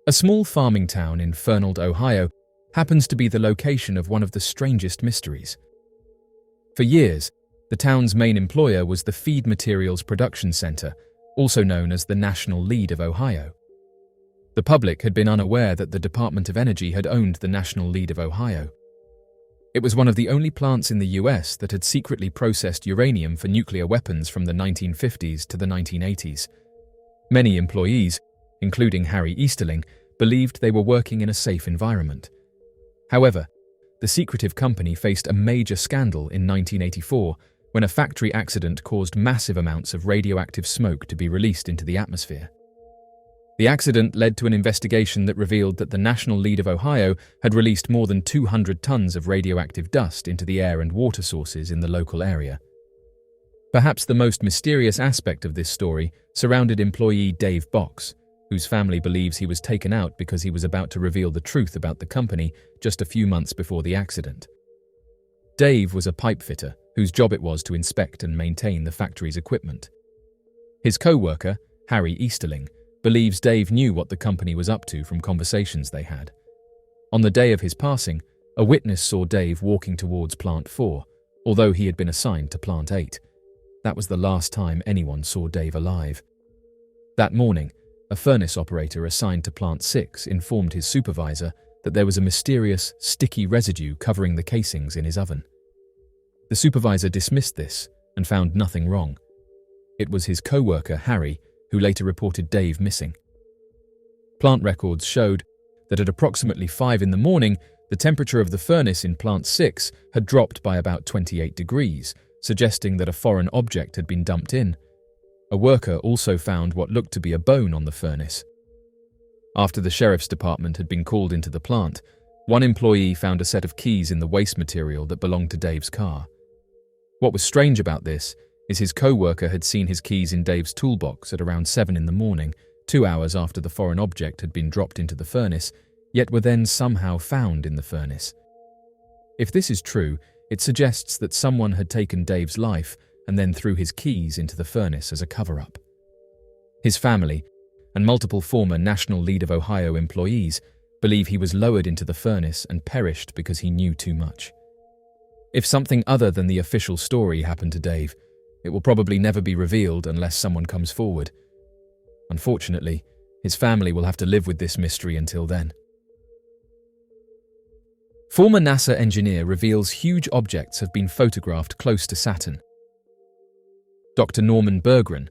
A small farming town in Fernald, Ohio, happens to be the location of one of the strangest mysteries. For years, the town's main employer was the Feed Materials Production Center, also known as the National Lead of Ohio. The public had been unaware that the Department of Energy had owned the National Lead of Ohio. It was one of the only plants in the US that had secretly processed uranium for nuclear weapons from the 1950s to the 1980s. Many employees, including Harry Easterling, believed they were working in a safe environment. However, the secretive company faced a major scandal in 1984 when a factory accident caused massive amounts of radioactive smoke to be released into the atmosphere. The accident led to an investigation that revealed that the National Lead of Ohio had released more than 200 tons of radioactive dust into the air and water sources in the local area. Perhaps the most mysterious aspect of this story surrounded employee Dave Box, whose family believes he was taken out because he was about to reveal the truth about the company just a few months before the accident. Dave was a pipe fitter whose job it was to inspect and maintain the factory's equipment. His co-worker, Harry Easterling, believes Dave knew what the company was up to from conversations they had. On the day of his passing, a witness saw Dave walking towards Plant 4, although he had been assigned to Plant 8. That was the last time anyone saw Dave alive. That morning, a furnace operator assigned to Plant 6 informed his supervisor that there was a mysterious, sticky residue covering the casings in his oven. The supervisor dismissed this and found nothing wrong. It was his co-worker, Harry, who later reported Dave missing. Plant records showed that at approximately 5 in the morning, the temperature of the furnace in Plant 6 had dropped by about 28 degrees, suggesting that a foreign object had been dumped in. A worker also found what looked to be a bone on the furnace. After the sheriff's department had been called into the plant, one employee found a set of keys in the waste material that belonged to Dave's car. What was strange about this is his co-worker had seen his keys in Dave's toolbox at around 7 in the morning, 2 hours after the foreign object had been dropped into the furnace, yet were then somehow found in the furnace. If this is true, it suggests that someone had taken Dave's life and then threw his keys into the furnace as a cover-up. His family, and multiple former National Lead of Ohio employees, believe he was lowered into the furnace and perished because he knew too much. If something other than the official story happened to Dave, it will probably never be revealed unless someone comes forward. Unfortunately, his family will have to live with this mystery until then. Former NASA engineer reveals huge objects have been photographed close to Saturn. Dr. Norman Berggren,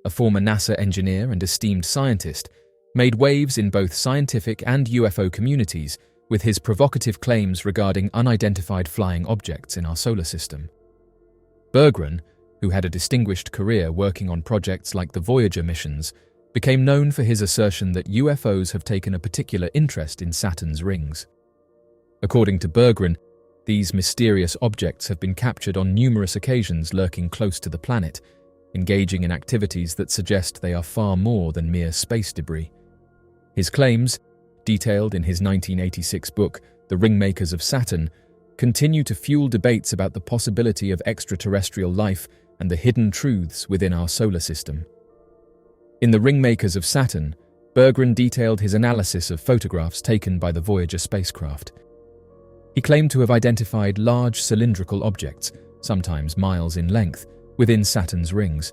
a former NASA engineer and esteemed scientist, made waves in both scientific and UFO communities with his provocative claims regarding unidentified flying objects in our solar system. Berggren, who had a distinguished career working on projects like the Voyager missions, became known for his assertion that UFOs have taken a particular interest in Saturn's rings. According to Berggren, these mysterious objects have been captured on numerous occasions lurking close to the planet, engaging in activities that suggest they are far more than mere space debris. His claims, detailed in his 1986 book, The Ringmakers of Saturn, continue to fuel debates about the possibility of extraterrestrial life and the hidden truths within our solar system. In The Ringmakers of Saturn, Berggren detailed his analysis of photographs taken by the Voyager spacecraft. He claimed to have identified large cylindrical objects, sometimes miles in length, within Saturn's rings.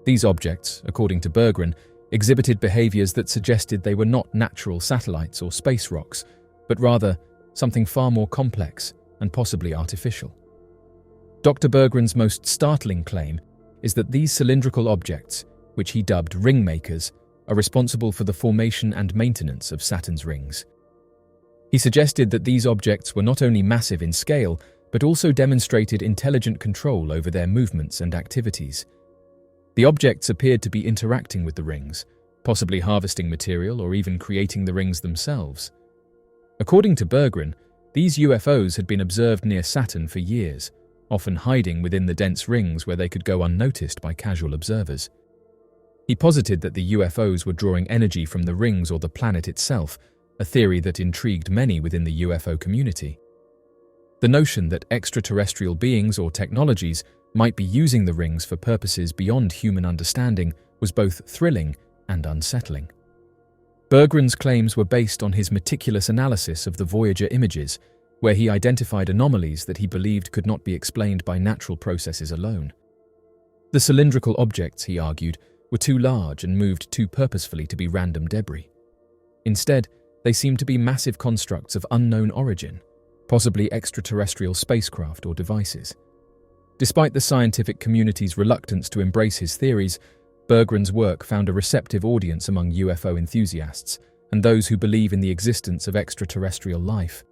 These objects, according to Berggren, exhibited behaviors that suggested they were not natural satellites or space rocks, but rather something far more complex and possibly artificial. Dr. Berggren's most startling claim is that these cylindrical objects, which he dubbed ringmakers, are responsible for the formation and maintenance of Saturn's rings. He suggested that these objects were not only massive in scale, but also demonstrated intelligent control over their movements and activities. The objects appeared to be interacting with the rings, possibly harvesting material or even creating the rings themselves. According to Berggren, these UFOs had been observed near Saturn for years, often hiding within the dense rings where they could go unnoticed by casual observers. He posited that the UFOs were drawing energy from the rings or the planet itself, a theory that intrigued many within the UFO community. The notion that extraterrestrial beings or technologies might be using the rings for purposes beyond human understanding was both thrilling and unsettling. Berggren's claims were based on his meticulous analysis of the Voyager images, where he identified anomalies that he believed could not be explained by natural processes alone. The cylindrical objects, he argued, were too large and moved too purposefully to be random debris. Instead, they seemed to be massive constructs of unknown origin, possibly extraterrestrial spacecraft or devices. Despite the scientific community's reluctance to embrace his theories, Berggren's work found a receptive audience among UFO enthusiasts and those who believe in the existence of extraterrestrial life.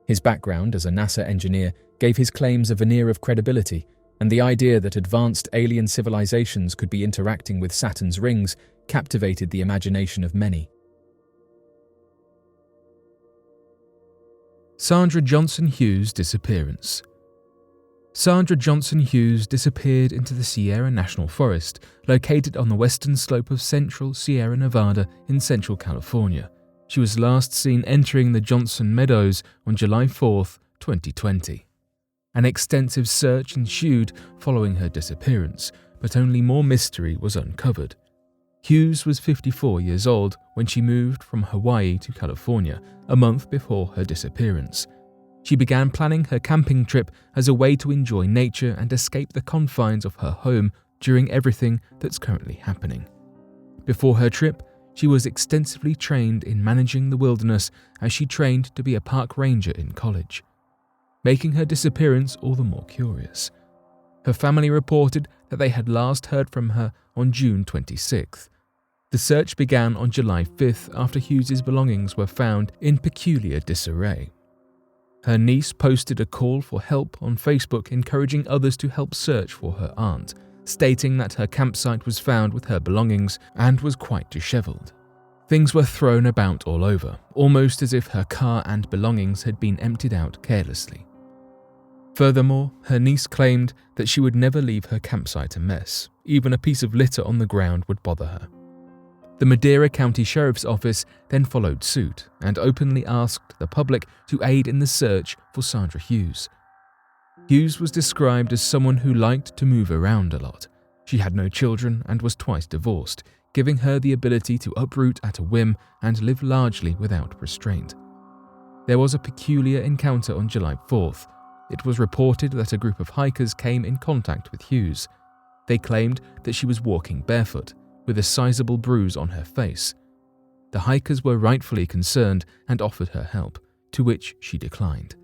His background as a NASA engineer gave his claims a veneer of credibility, and the idea that advanced alien civilizations could be interacting with Saturn's rings captivated the imagination of many. Sandra Johnson Hughes' disappearance. Sandra Johnson Hughes disappeared into the Sierra National Forest, located on the western slope of central Sierra Nevada in central California. She was last seen entering the Johnson Meadows on July 4, 2020. An extensive search ensued following her disappearance, but only more mystery was uncovered. Hughes was 54 years old when she moved from Hawaii to California a month before her disappearance. She began planning her camping trip as a way to enjoy nature and escape the confines of her home during everything that's currently happening. Before her trip, she was extensively trained in managing the wilderness as she trained to be a park ranger in college, making her disappearance all the more curious. Her family reported that they had last heard from her on June 26th. The search began on July 5th after Hughes's belongings were found in peculiar disarray. Her niece posted a call for help on Facebook encouraging others to help search for her aunt, stating that her campsite was found with her belongings and was quite disheveled. Things were thrown about all over, almost as if her car and belongings had been emptied out carelessly. Furthermore, her niece claimed that she would never leave her campsite a mess. Even a piece of litter on the ground would bother her. The Madera County Sheriff's Office then followed suit and openly asked the public to aid in the search for Sandra Hughes. Hughes was described as someone who liked to move around a lot. She had no children and was twice divorced, giving her the ability to uproot at a whim and live largely without restraint. There was a peculiar encounter on July 4th. It was reported that a group of hikers came in contact with Hughes. They claimed that she was walking barefoot, with a sizable bruise on her face. The hikers were rightfully concerned and offered her help, to which she declined.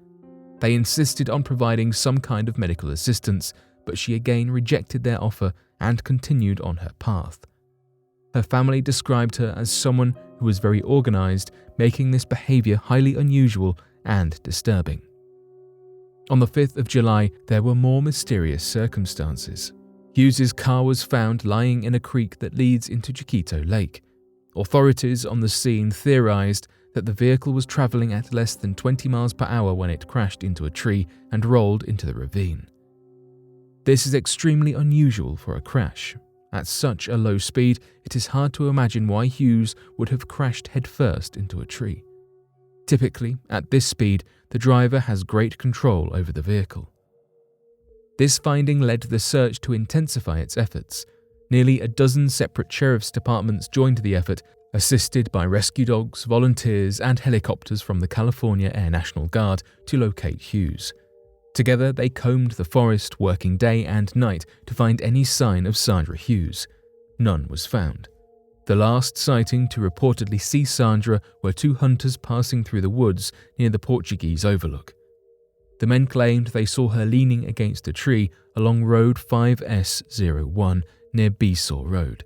They insisted on providing some kind of medical assistance, but she again rejected their offer and continued on her path. Her family described her as someone who was very organized, making this behavior highly unusual and disturbing. On the 5th of July, there were more mysterious circumstances. Hughes's car was found lying in a creek that leads into Chiquito Lake. Authorities on the scene theorized that the vehicle was traveling at less than 20 miles per hour when it crashed into a tree and rolled into the ravine. This is extremely unusual for a crash. At such a low speed, it is hard to imagine why Hughes would have crashed headfirst into a tree. Typically, at this speed, the driver has great control over the vehicle. This finding led the search to intensify its efforts. Nearly a dozen separate sheriff's departments joined the effort, assisted by rescue dogs, volunteers, and helicopters from the California Air National Guard to locate Hughes. Together, they combed the forest, working day and night to find any sign of Sandra Hughes. None was found. The last sighting to reportedly see Sandra were two hunters passing through the woods near the Portuguese Overlook. The men claimed they saw her leaning against a tree along Road 5S01 near Besaw Road.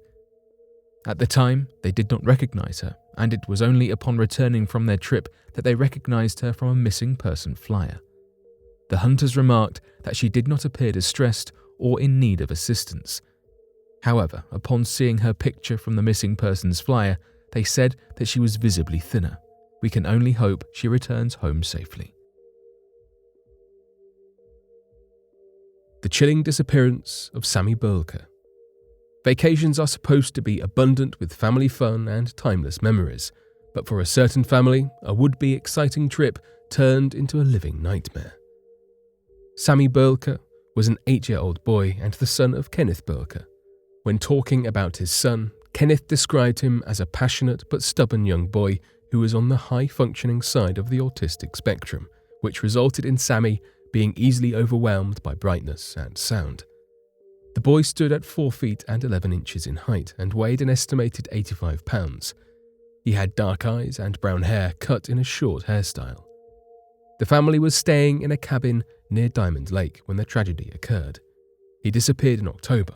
At the time, they did not recognize her, and it was only upon returning from their trip that they recognized her from a missing person flyer. The hunters remarked that she did not appear distressed or in need of assistance. However, upon seeing her picture from the missing person's flyer, they said that she was visibly thinner. We can only hope she returns home safely. The chilling disappearance of Sammy Burker. Vacations are supposed to be abundant with family fun and timeless memories, but for a certain family, a would-be exciting trip turned into a living nightmare. Sammy Burker was an 8-year-old boy and the son of Kenneth Burker. When talking about his son, Kenneth described him as a passionate but stubborn young boy who was on the high-functioning side of the autistic spectrum, which resulted in Sammy being easily overwhelmed by brightness and sound. The boy stood at 4 feet and 11 inches in height and weighed an estimated 85 pounds. He had dark eyes and brown hair cut in a short hairstyle. The family was staying in a cabin near Diamond Lake when the tragedy occurred. He disappeared in October.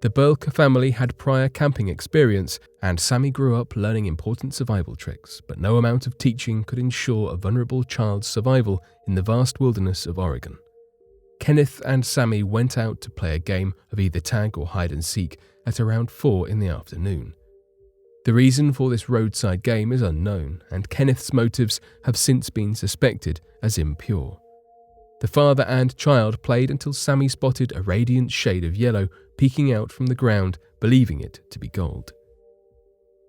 The Burker family had prior camping experience, and Sammy grew up learning important survival tricks, but no amount of teaching could ensure a vulnerable child's survival in the vast wilderness of Oregon. Kenneth and Sammy went out to play a game of either tag or hide and seek at around 4 in the afternoon. The reason for this roadside game is unknown, and Kenneth's motives have since been suspected as impure. The father and child played until Sammy spotted a radiant shade of yellow peeking out from the ground, believing it to be gold.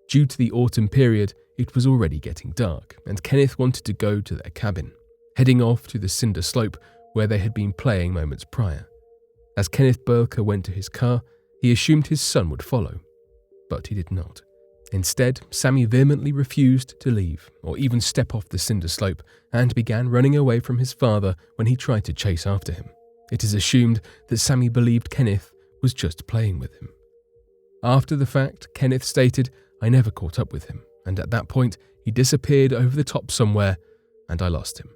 Due to the autumn period, it was already getting dark, and Kenneth wanted to go to their cabin, heading off to the cinder slope where they had been playing moments prior. As Kenneth Burker went to his car, he assumed his son would follow, but he did not. Instead, Sammy vehemently refused to leave or even step off the cinder slope and began running away from his father when he tried to chase after him. It is assumed that Sammy believed Kenneth was just playing with him. After the fact, Kenneth stated, "I never caught up with him, and at that point he disappeared over the top somewhere and I lost him."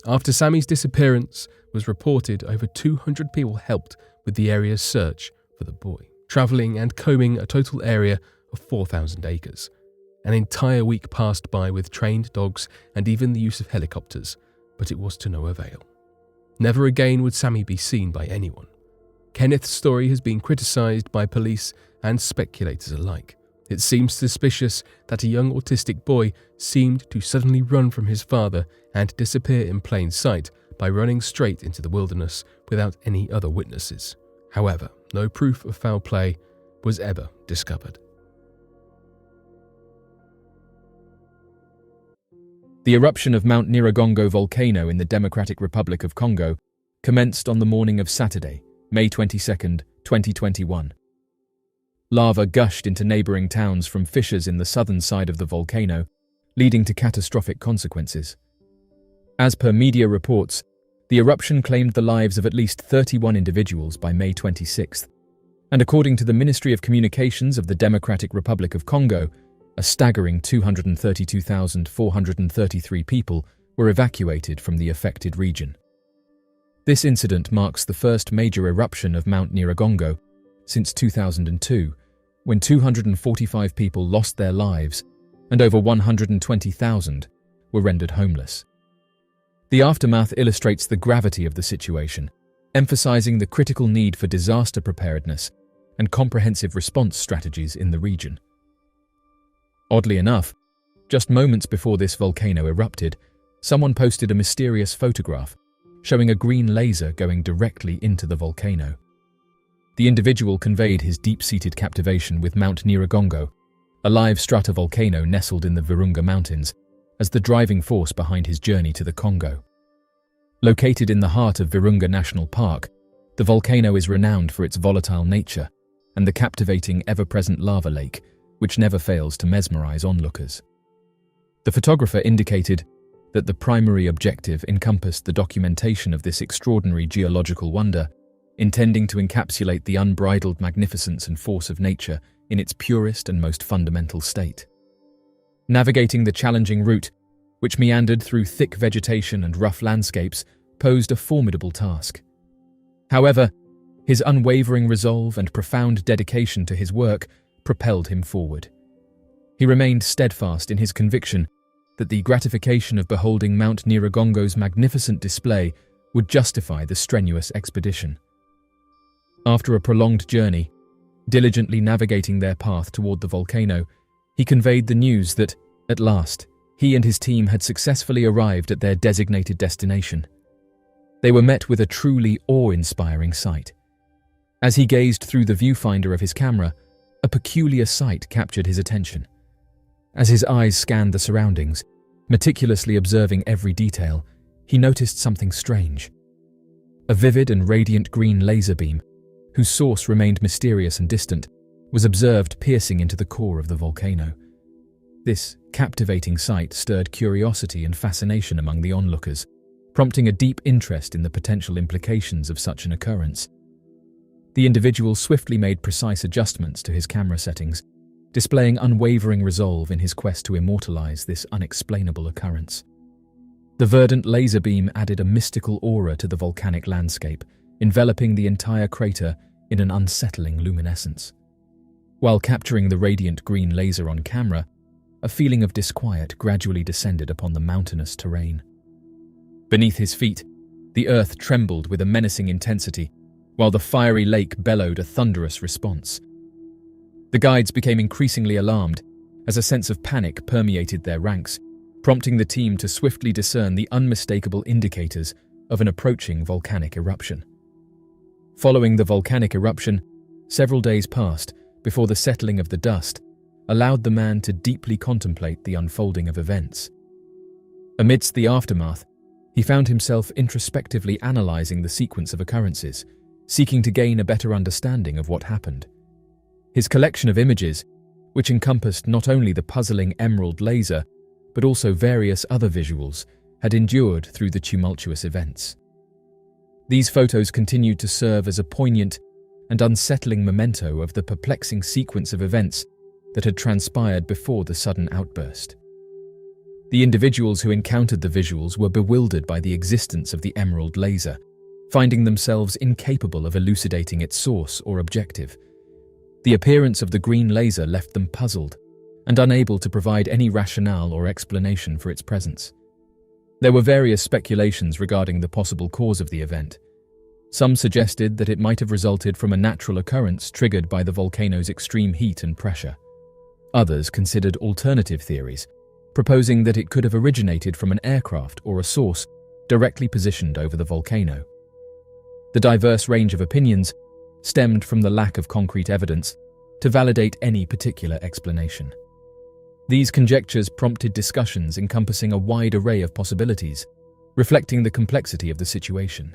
After Sammy's disappearance was reported, over 200 people helped with the area's search for the boy, travelling and combing a total area of 4,000 acres. An entire week passed by with trained dogs and even the use of helicopters, but it was to no avail. Never again would Sammy be seen by anyone. Kenneth's story has been criticised by police and speculators alike. It seems suspicious that a young autistic boy seemed to suddenly run from his father and disappear in plain sight by running straight into the wilderness without any other witnesses. However, no proof of foul play was ever discovered. The eruption of Mount Nyiragongo volcano in the Democratic Republic of Congo commenced on the morning of Saturday, May 22, 2021. Lava gushed into neighbouring towns from fissures in the southern side of the volcano, leading to catastrophic consequences. As per media reports, the eruption claimed the lives of at least 31 individuals by May 26th, and according to the Ministry of Communications of the Democratic Republic of Congo, a staggering 232,433 people were evacuated from the affected region. This incident marks the first major eruption of Mount Nyiragongo since 2002, when 245 people lost their lives and over 120,000 were rendered homeless. The aftermath illustrates the gravity of the situation, emphasizing the critical need for disaster preparedness and comprehensive response strategies in the region. Oddly enough, just moments before this volcano erupted, someone posted a mysterious photograph showing a green laser going directly into the volcano. The individual conveyed his deep-seated captivation with Mount Nyiragongo, a live stratovolcano nestled in the Virunga Mountains, as the driving force behind his journey to the Congo. Located in the heart of Virunga National Park, the volcano is renowned for its volatile nature and the captivating, ever-present lava lake, which never fails to mesmerize onlookers. The photographer indicated that the primary objective encompassed the documentation of this extraordinary geological wonder, intending to encapsulate the unbridled magnificence and force of nature in its purest and most fundamental state. Navigating the challenging route, which meandered through thick vegetation and rough landscapes, posed a formidable task. However, his unwavering resolve and profound dedication to his work propelled him forward. He remained steadfast in his conviction that the gratification of beholding Mount Nyiragongo's magnificent display would justify the strenuous expedition. After a prolonged journey, diligently navigating their path toward the volcano, he conveyed the news that, at last, he and his team had successfully arrived at their designated destination. They were met with a truly awe-inspiring sight. As he gazed through the viewfinder of his camera, a peculiar sight captured his attention. As his eyes scanned the surroundings, meticulously observing every detail, he noticed something strange. A vivid and radiant green laser beam, whose source remained mysterious and distant, was observed piercing into the core of the volcano. This captivating sight stirred curiosity and fascination among the onlookers, prompting a deep interest in the potential implications of such an occurrence. The individual swiftly made precise adjustments to his camera settings, displaying unwavering resolve in his quest to immortalize this unexplainable occurrence. The verdant laser beam added a mystical aura to the volcanic landscape, enveloping the entire crater in an unsettling luminescence. While capturing the radiant green laser on camera, a feeling of disquiet gradually descended upon the mountainous terrain. Beneath his feet, the earth trembled with a menacing intensity, while the fiery lake bellowed a thunderous response. The guides became increasingly alarmed as a sense of panic permeated their ranks, prompting the team to swiftly discern the unmistakable indicators of an approaching volcanic eruption. Following the volcanic eruption, several days passed before the settling of the dust allowed the man to deeply contemplate the unfolding of events. Amidst the aftermath, he found himself introspectively analyzing the sequence of occurrences, seeking to gain a better understanding of what happened. His collection of images, which encompassed not only the puzzling emerald laser, but also various other visuals, had endured through the tumultuous events. These photos continued to serve as a poignant and unsettling memento of the perplexing sequence of events that had transpired before the sudden outburst. The individuals who encountered the visuals were bewildered by the existence of the emerald laser, finding themselves incapable of elucidating its source or objective. The appearance of the green laser left them puzzled and unable to provide any rationale or explanation for its presence. There were various speculations regarding the possible cause of the event. Some suggested that it might have resulted from a natural occurrence triggered by the volcano's extreme heat and pressure. Others considered alternative theories, proposing that it could have originated from an aircraft or a source directly positioned over the volcano. The diverse range of opinions stemmed from the lack of concrete evidence to validate any particular explanation. These conjectures prompted discussions encompassing a wide array of possibilities, reflecting the complexity of the situation.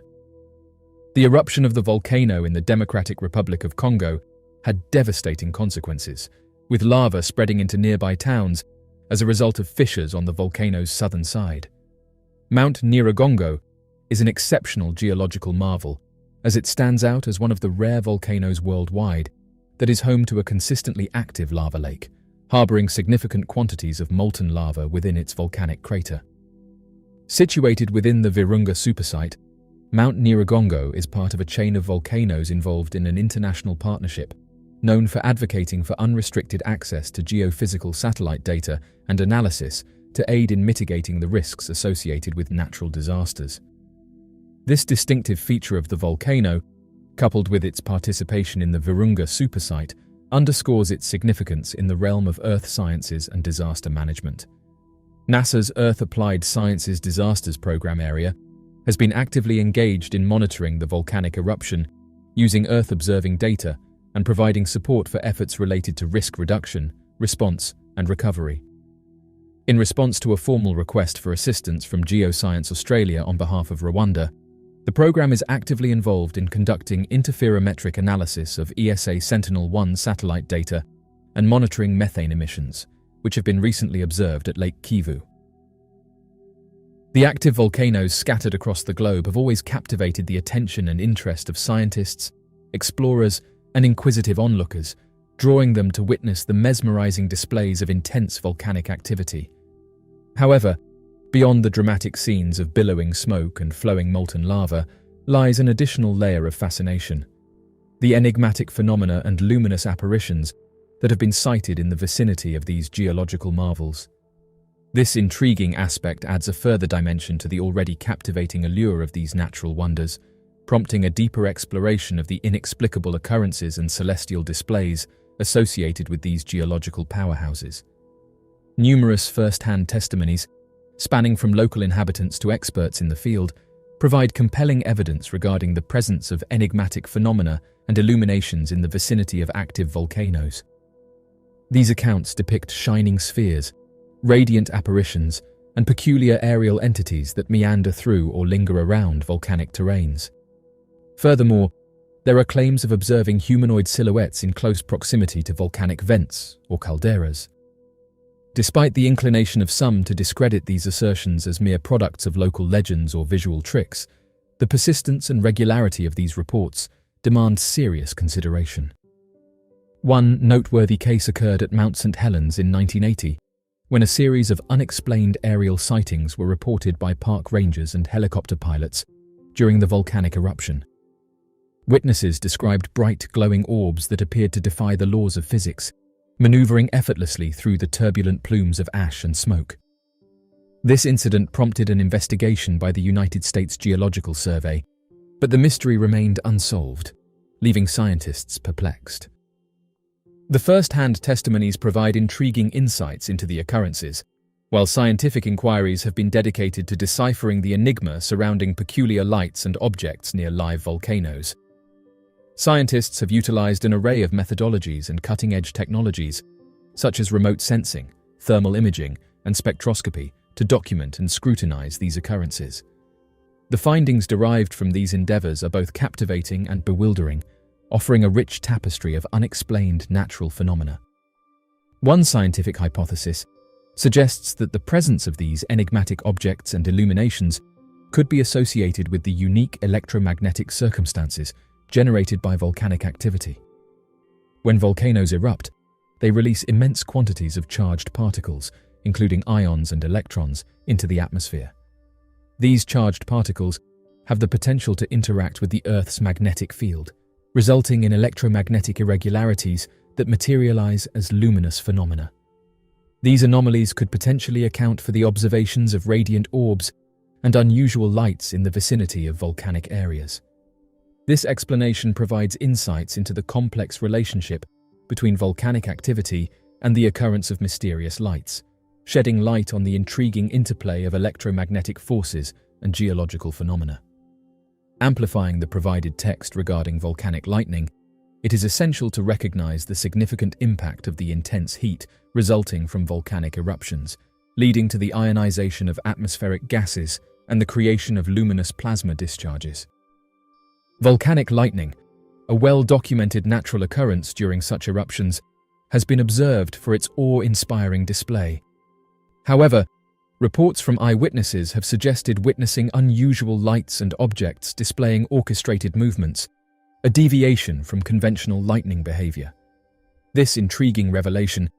The eruption of the volcano in the Democratic Republic of Congo had devastating consequences, with lava spreading into nearby towns as a result of fissures on the volcano's southern side. Mount Nyiragongo is an exceptional geological marvel, as it stands out as one of the rare volcanoes worldwide that is home to a consistently active lava lake, harboring significant quantities of molten lava within its volcanic crater. Situated within the Virunga supersite, Mount Nyiragongo is part of a chain of volcanoes involved in an international partnership known for advocating for unrestricted access to geophysical satellite data and analysis to aid in mitigating the risks associated with natural disasters. This distinctive feature of the volcano, coupled with its participation in the Virunga supersite, underscores its significance in the realm of earth sciences and disaster management. NASA's Earth Applied Sciences Disasters Program area has been actively engaged in monitoring the volcanic eruption, using Earth-observing data and providing support for efforts related to risk reduction, response, and recovery. In response to a formal request for assistance from Geoscience Australia on behalf of Rwanda, the program is actively involved in conducting interferometric analysis of ESA Sentinel-1 satellite data and monitoring methane emissions, which have been recently observed at Lake Kivu. The active volcanoes scattered across the globe have always captivated the attention and interest of scientists, explorers, and inquisitive onlookers, drawing them to witness the mesmerizing displays of intense volcanic activity. However, beyond the dramatic scenes of billowing smoke and flowing molten lava lies an additional layer of fascination: the enigmatic phenomena and luminous apparitions that have been sighted in the vicinity of these geological marvels. This intriguing aspect adds a further dimension to the already captivating allure of these natural wonders, prompting a deeper exploration of the inexplicable occurrences and celestial displays associated with these geological powerhouses. Numerous first-hand testimonies, spanning from local inhabitants to experts in the field, provide compelling evidence regarding the presence of enigmatic phenomena and illuminations in the vicinity of active volcanoes. These accounts depict shining spheres, radiant apparitions, and peculiar aerial entities that meander through or linger around volcanic terrains. Furthermore, There are claims of observing humanoid silhouettes in close proximity to volcanic vents or calderas. Despite the inclination of some to discredit these assertions as mere products of local legends or visual tricks, the persistence and regularity of these reports demand serious consideration. One noteworthy case occurred at Mount St. Helens in 1980, when a series of unexplained aerial sightings were reported by park rangers and helicopter pilots during the volcanic eruption. Witnesses described bright, glowing orbs that appeared to defy the laws of physics, maneuvering effortlessly through the turbulent plumes of ash and smoke. This incident prompted an investigation by the United States Geological Survey, but the mystery remained unsolved, leaving scientists perplexed. The first-hand testimonies provide intriguing insights into the occurrences, while scientific inquiries have been dedicated to deciphering the enigma surrounding peculiar lights and objects near live volcanoes. Scientists have utilized an array of methodologies and cutting-edge technologies, such as remote sensing, thermal imaging, and spectroscopy, to document and scrutinize these occurrences. The findings derived from these endeavors are both captivating and bewildering, offering a rich tapestry of unexplained natural phenomena. One scientific hypothesis suggests that the presence of these enigmatic objects and illuminations could be associated with the unique electromagnetic circumstances generated by volcanic activity. When volcanoes erupt, they release immense quantities of charged particles, including ions and electrons, into the atmosphere. These charged particles have the potential to interact with the Earth's magnetic field, resulting in electromagnetic irregularities that materialize as luminous phenomena. These anomalies could potentially account for the observations of radiant orbs and unusual lights in the vicinity of volcanic areas. This explanation provides insights into the complex relationship between volcanic activity and the occurrence of mysterious lights, shedding light on the intriguing interplay of electromagnetic forces and geological phenomena. Amplifying the provided text regarding volcanic lightning, it is essential to recognize the significant impact of the intense heat resulting from volcanic eruptions, leading to the ionization of atmospheric gases and the creation of luminous plasma discharges. Volcanic lightning, a well-documented natural occurrence during such eruptions, has been observed for its awe-inspiring display. However, reports from eyewitnesses have suggested witnessing unusual lights and objects displaying orchestrated movements, a deviation from conventional lightning behavior. This intriguing revelation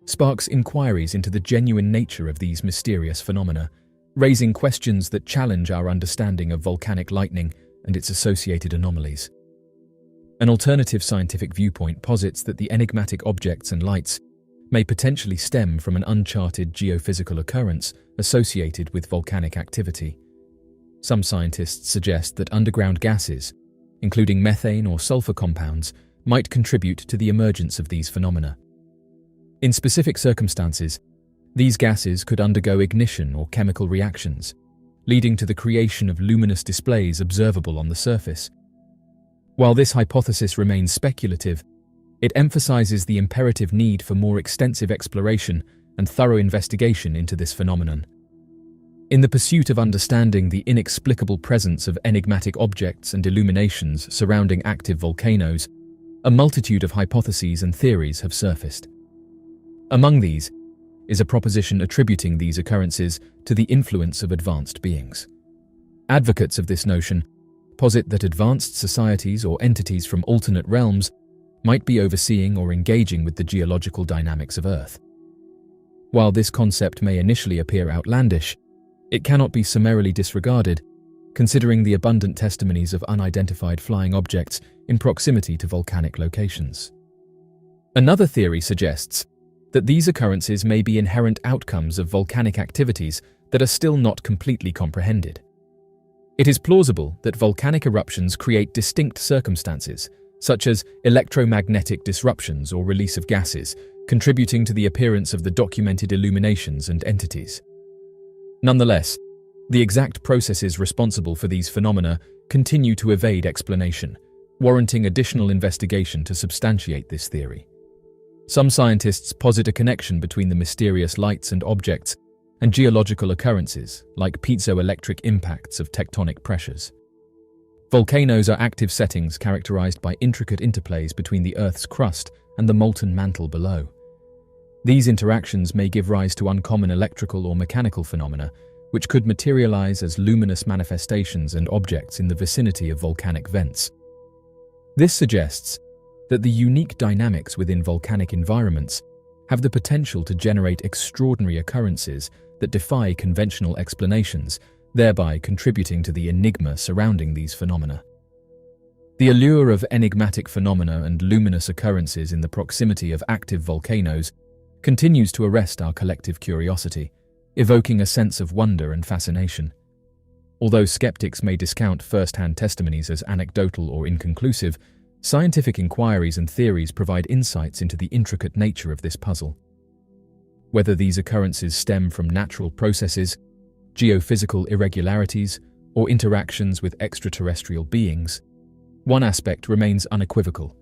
sparks inquiries into the genuine nature of these mysterious phenomena, raising questions that challenge our understanding of volcanic lightning and its associated anomalies. An alternative scientific viewpoint posits that the enigmatic objects and lights may potentially stem from an uncharted geophysical occurrence associated with volcanic activity. Some scientists suggest that underground gases, including methane or sulfur compounds, might contribute to the emergence of these phenomena. In specific circumstances, these gases could undergo ignition or chemical reactions, leading to the creation of luminous displays observable on the surface. While this hypothesis remains speculative, it emphasizes the imperative need for more extensive exploration and thorough investigation into this phenomenon. In the pursuit of understanding the inexplicable presence of enigmatic objects and illuminations surrounding active volcanoes, a multitude of hypotheses and theories have surfaced. Among these is a proposition attributing these occurrences to the influence of advanced beings. Advocates of this notion posit that advanced societies or entities from alternate realms might be overseeing or engaging with the geological dynamics of Earth. While this concept may initially appear outlandish, it cannot be summarily disregarded, considering the abundant testimonies of unidentified flying objects in proximity to volcanic locations. Another theory suggests that these occurrences may be inherent outcomes of volcanic activities that are still not completely comprehended. It is plausible that volcanic eruptions create distinct circumstances, such as electromagnetic disruptions or release of gases, contributing to the appearance of the documented illuminations and entities. Nonetheless, the exact processes responsible for these phenomena continue to evade explanation, warranting additional investigation to substantiate this theory. Some scientists posit a connection between the mysterious lights and objects and geological occurrences like piezoelectric impacts of tectonic pressures. Volcanoes are active settings characterized by intricate interplays between the Earth's crust and the molten mantle below. These interactions may give rise to uncommon electrical or mechanical phenomena, which could materialize as luminous manifestations and objects in the vicinity of volcanic vents. This suggests that the unique dynamics within volcanic environments have the potential to generate extraordinary occurrences that defy conventional explanations, thereby contributing to the enigma surrounding these phenomena. The allure of enigmatic phenomena and luminous occurrences in the proximity of active volcanoes continues to arrest our collective curiosity, evoking a sense of wonder and fascination. Although skeptics may discount first-hand testimonies as anecdotal or inconclusive, scientific inquiries and theories provide insights into the intricate nature of this puzzle. Whether these occurrences stem from natural processes, geophysical irregularities, or interactions with extraterrestrial beings, one aspect remains unequivocal.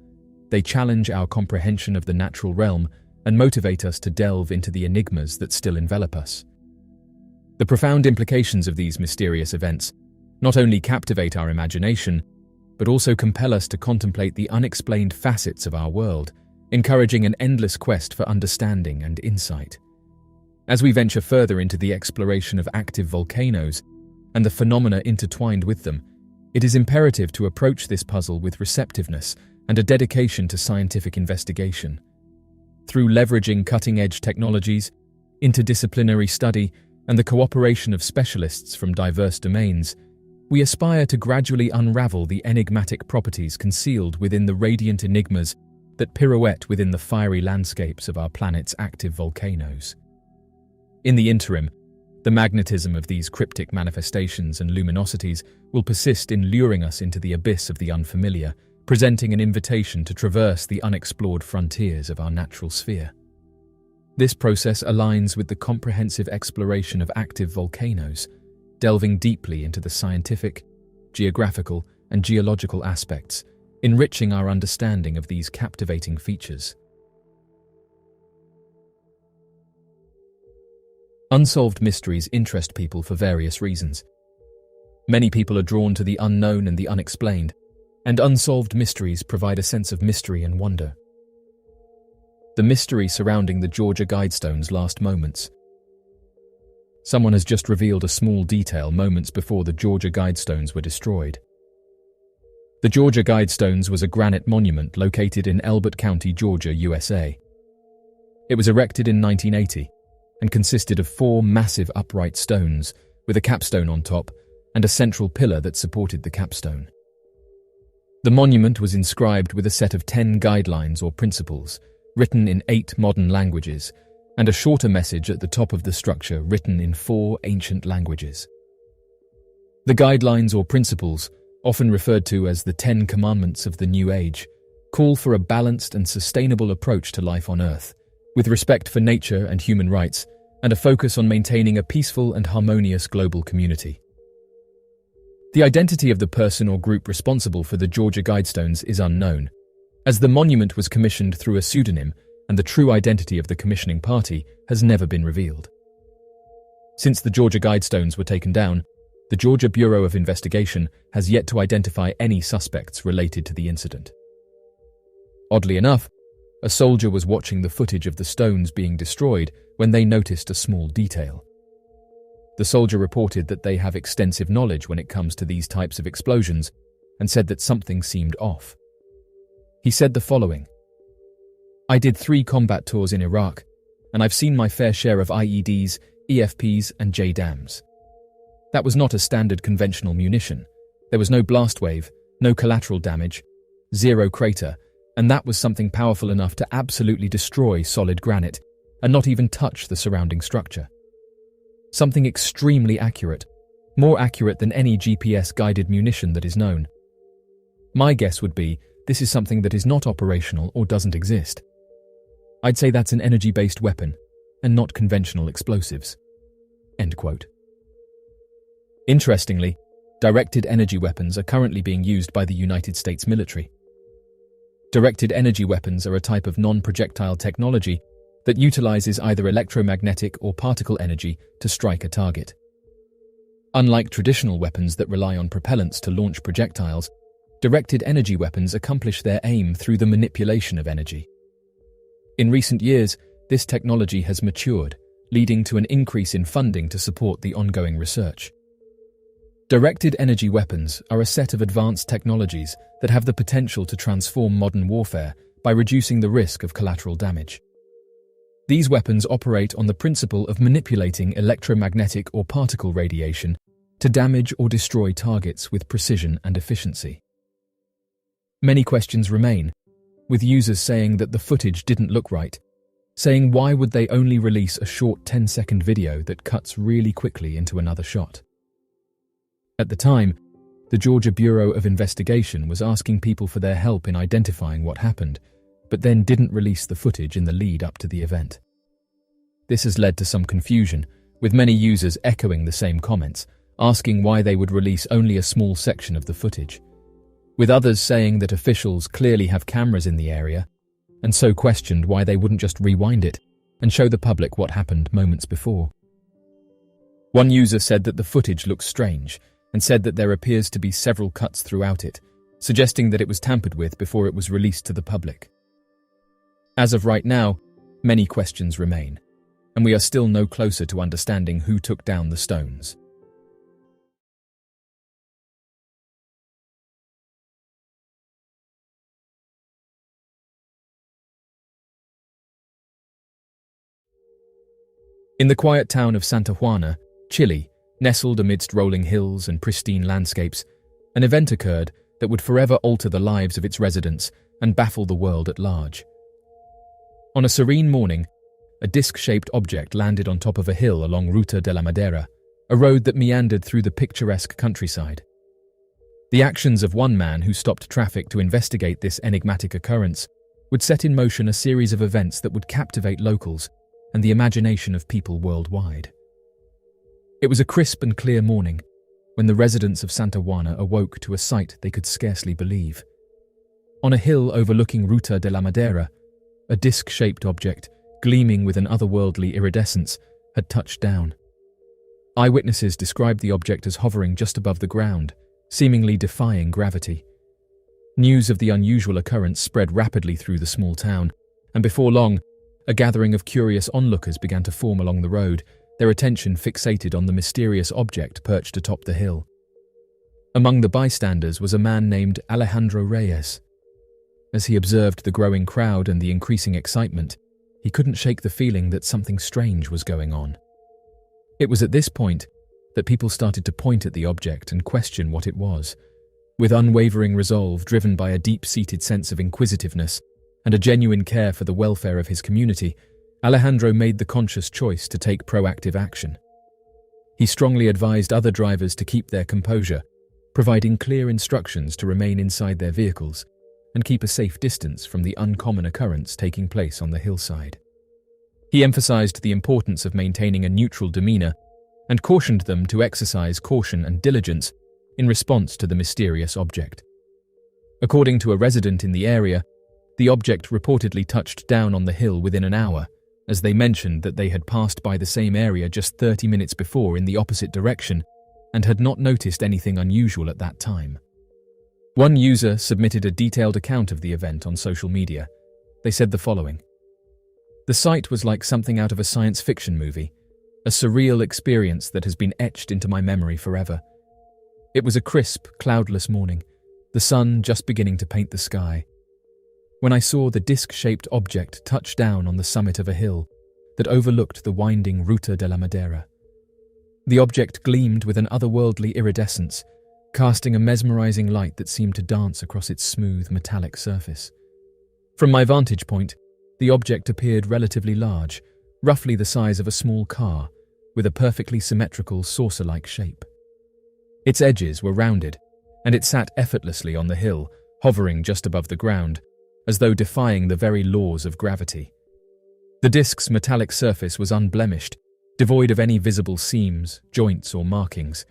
They challenge our comprehension of the natural realm and motivate us to delve into the enigmas that still envelop us. The profound implications of these mysterious events not only captivate our imagination, but also compel us to contemplate the unexplained facets of our world, encouraging an endless quest for understanding and insight. As we venture further into the exploration of active volcanoes and the phenomena intertwined with them, it is imperative to approach this puzzle with receptiveness and a dedication to scientific investigation. Through leveraging cutting-edge technologies, interdisciplinary study, and the cooperation of specialists from diverse domains, we aspire to gradually unravel the enigmatic properties concealed within the radiant enigmas that pirouette within the fiery landscapes of our planet's active volcanoes. In the interim, the magnetism of these cryptic manifestations and luminosities will persist in luring us into the abyss of the unfamiliar, presenting an invitation to traverse the unexplored frontiers of our natural sphere. This process aligns with the comprehensive exploration of active volcanoes, delving deeply into the scientific, geographical, and geological aspects, enriching our understanding of these captivating features. Unsolved mysteries interest people for various reasons. Many people are drawn to the unknown and the unexplained, and unsolved mysteries provide a sense of mystery and wonder. The mystery surrounding the Georgia Guidestones' last moments. Someone has just revealed a small detail moments before the Georgia Guidestones were destroyed. The Georgia Guidestones was a granite monument located in Elbert County, Georgia, USA. It was erected in 1980 and consisted of 4 massive upright stones with a capstone on top and a central pillar that supported the capstone. The monument was inscribed with a set of 10 guidelines or principles, written in 8 modern languages, and a shorter message at the top of the structure written in 4 ancient languages. The guidelines or principles, often referred to as the 10 Commandments of the New Age, call for a balanced and sustainable approach to life on Earth, with respect for nature and human rights, and a focus on maintaining a peaceful and harmonious global community. The identity of the person or group responsible for the Georgia Guidestones is unknown, as the monument was commissioned through a pseudonym and the true identity of the commissioning party has never been revealed. Since the Georgia Guidestones were taken down, the Georgia Bureau of Investigation has yet to identify any suspects related to the incident. Oddly enough, a soldier was watching the footage of the stones being destroyed when they noticed a small detail. The soldier reported that they have extensive knowledge when it comes to these types of explosions and said that something seemed off. He said the following: "I did 3 combat tours in Iraq, and I've seen my fair share of IEDs, EFPs, and JDAMs. That was not a standard conventional munition. There was no blast wave, no collateral damage, 0 crater, and that was something powerful enough to absolutely destroy solid granite and not even touch the surrounding structure. Something extremely accurate, more accurate than any GPS-guided munition that is known. My guess would be this is something that is not operational or doesn't exist. I'd say that's an energy-based weapon and not conventional explosives." End quote. Interestingly, directed energy weapons are currently being used by the United States military. Directed energy weapons are a type of non-projectile technology that utilizes either electromagnetic or particle energy to strike a target. Unlike traditional weapons that rely on propellants to launch projectiles, directed energy weapons accomplish their aim through the manipulation of energy. In recent years, this technology has matured, leading to an increase in funding to support the ongoing research. Directed energy weapons are a set of advanced technologies that have the potential to transform modern warfare by reducing the risk of collateral damage. These weapons operate on the principle of manipulating electromagnetic or particle radiation to damage or destroy targets with precision and efficiency. Many questions remain, with users saying that the footage didn't look right, saying why would they only release a short 10-second video that cuts really quickly into another shot. At the time, the Georgia Bureau of Investigation was asking people for their help in identifying what happened, but then didn't release the footage in the lead up to the event. This has led to some confusion, with many users echoing the same comments, asking why they would release only a small section of the footage, with others saying that officials clearly have cameras in the area, and so questioned why they wouldn't just rewind it and show the public what happened moments before. One user said that the footage looks strange, and said that there appears to be several cuts throughout it, suggesting that it was tampered with before it was released to the public. As of right now, many questions remain, and we are still no closer to understanding who took down the stones. In the quiet town of Santa Juana, Chile, nestled amidst rolling hills and pristine landscapes, an event occurred that would forever alter the lives of its residents and baffle the world at large. On a serene morning, a disc-shaped object landed on top of a hill along Ruta de la Madera, a road that meandered through the picturesque countryside. The actions of one man who stopped traffic to investigate this enigmatic occurrence would set in motion a series of events that would captivate locals and the imagination of people worldwide. It was a crisp and clear morning when the residents of Santa Juana awoke to a sight they could scarcely believe. On a hill overlooking Ruta de la Madera, a disc-shaped object, gleaming with an otherworldly iridescence, had touched down. Eyewitnesses described the object as hovering just above the ground, seemingly defying gravity. News of the unusual occurrence spread rapidly through the small town, and before long, a gathering of curious onlookers began to form along the road, their attention fixated on the mysterious object perched atop the hill. Among the bystanders was a man named Alejandro Reyes. As he observed the growing crowd and the increasing excitement, he couldn't shake the feeling that something strange was going on. It was at this point that people started to point at the object and question what it was. With unwavering resolve driven by a deep-seated sense of inquisitiveness and a genuine care for the welfare of his community, Alejandro made the conscious choice to take proactive action. He strongly advised other drivers to keep their composure, providing clear instructions to remain inside their vehicles and keep a safe distance from the uncommon occurrence taking place on the hillside. He emphasized the importance of maintaining a neutral demeanor and cautioned them to exercise caution and diligence in response to the mysterious object. According to a resident in the area, the object reportedly touched down on the hill within an hour, as they mentioned that they had passed by the same area just 30 minutes before in the opposite direction and had not noticed anything unusual at that time. One user submitted a detailed account of the event on social media. They said the following: "The sight was like something out of a science fiction movie, a surreal experience that has been etched into my memory forever. It was a crisp, cloudless morning, the sun just beginning to paint the sky, when I saw the disc-shaped object touch down on the summit of a hill that overlooked the winding Ruta de la Madera. The object gleamed with an otherworldly iridescence, casting a mesmerizing light that seemed to dance across its smooth, metallic surface. From my vantage point, the object appeared relatively large, roughly the size of a small car, with a perfectly symmetrical saucer-like shape. Its edges were rounded, and it sat effortlessly on the hill, hovering just above the ground, as though defying the very laws of gravity. The disc's metallic surface was unblemished, devoid of any visible seams, joints, or markings.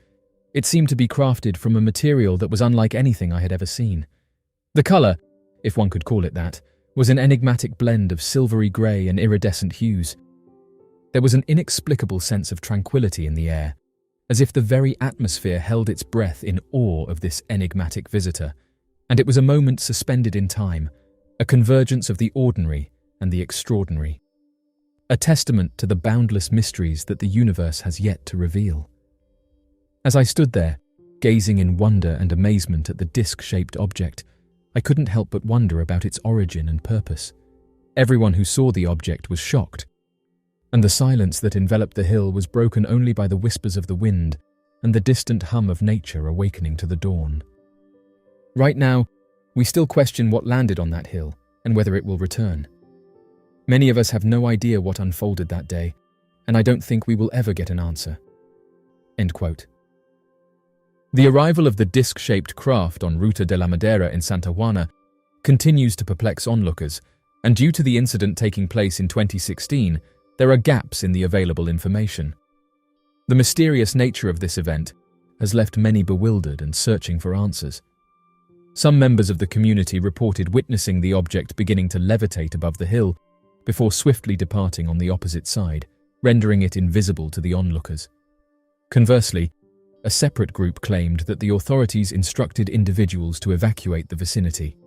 It seemed to be crafted from a material that was unlike anything I had ever seen. The color, if one could call it that, was an enigmatic blend of silvery grey and iridescent hues. There was an inexplicable sense of tranquility in the air, as if the very atmosphere held its breath in awe of this enigmatic visitor, and it was a moment suspended in time, a convergence of the ordinary and the extraordinary, a testament to the boundless mysteries that the universe has yet to reveal. As I stood there, gazing in wonder and amazement at the disc-shaped object, I couldn't help but wonder about its origin and purpose. Everyone who saw the object was shocked, and the silence that enveloped the hill was broken only by the whispers of the wind and the distant hum of nature awakening to the dawn. Right now, we still question what landed on that hill and whether it will return. Many of us have no idea what unfolded that day, and I don't think we will ever get an answer." End quote. The arrival of the disc-shaped craft on Ruta de la Madeira in Santa Juana continues to perplex onlookers, and due to the incident taking place in 2016, there are gaps in the available information. The mysterious nature of this event has left many bewildered and searching for answers. Some members of the community reported witnessing the object beginning to levitate above the hill before swiftly departing on the opposite side, rendering it invisible to the onlookers. Conversely, a separate group claimed that the authorities instructed individuals to evacuate the vicinity.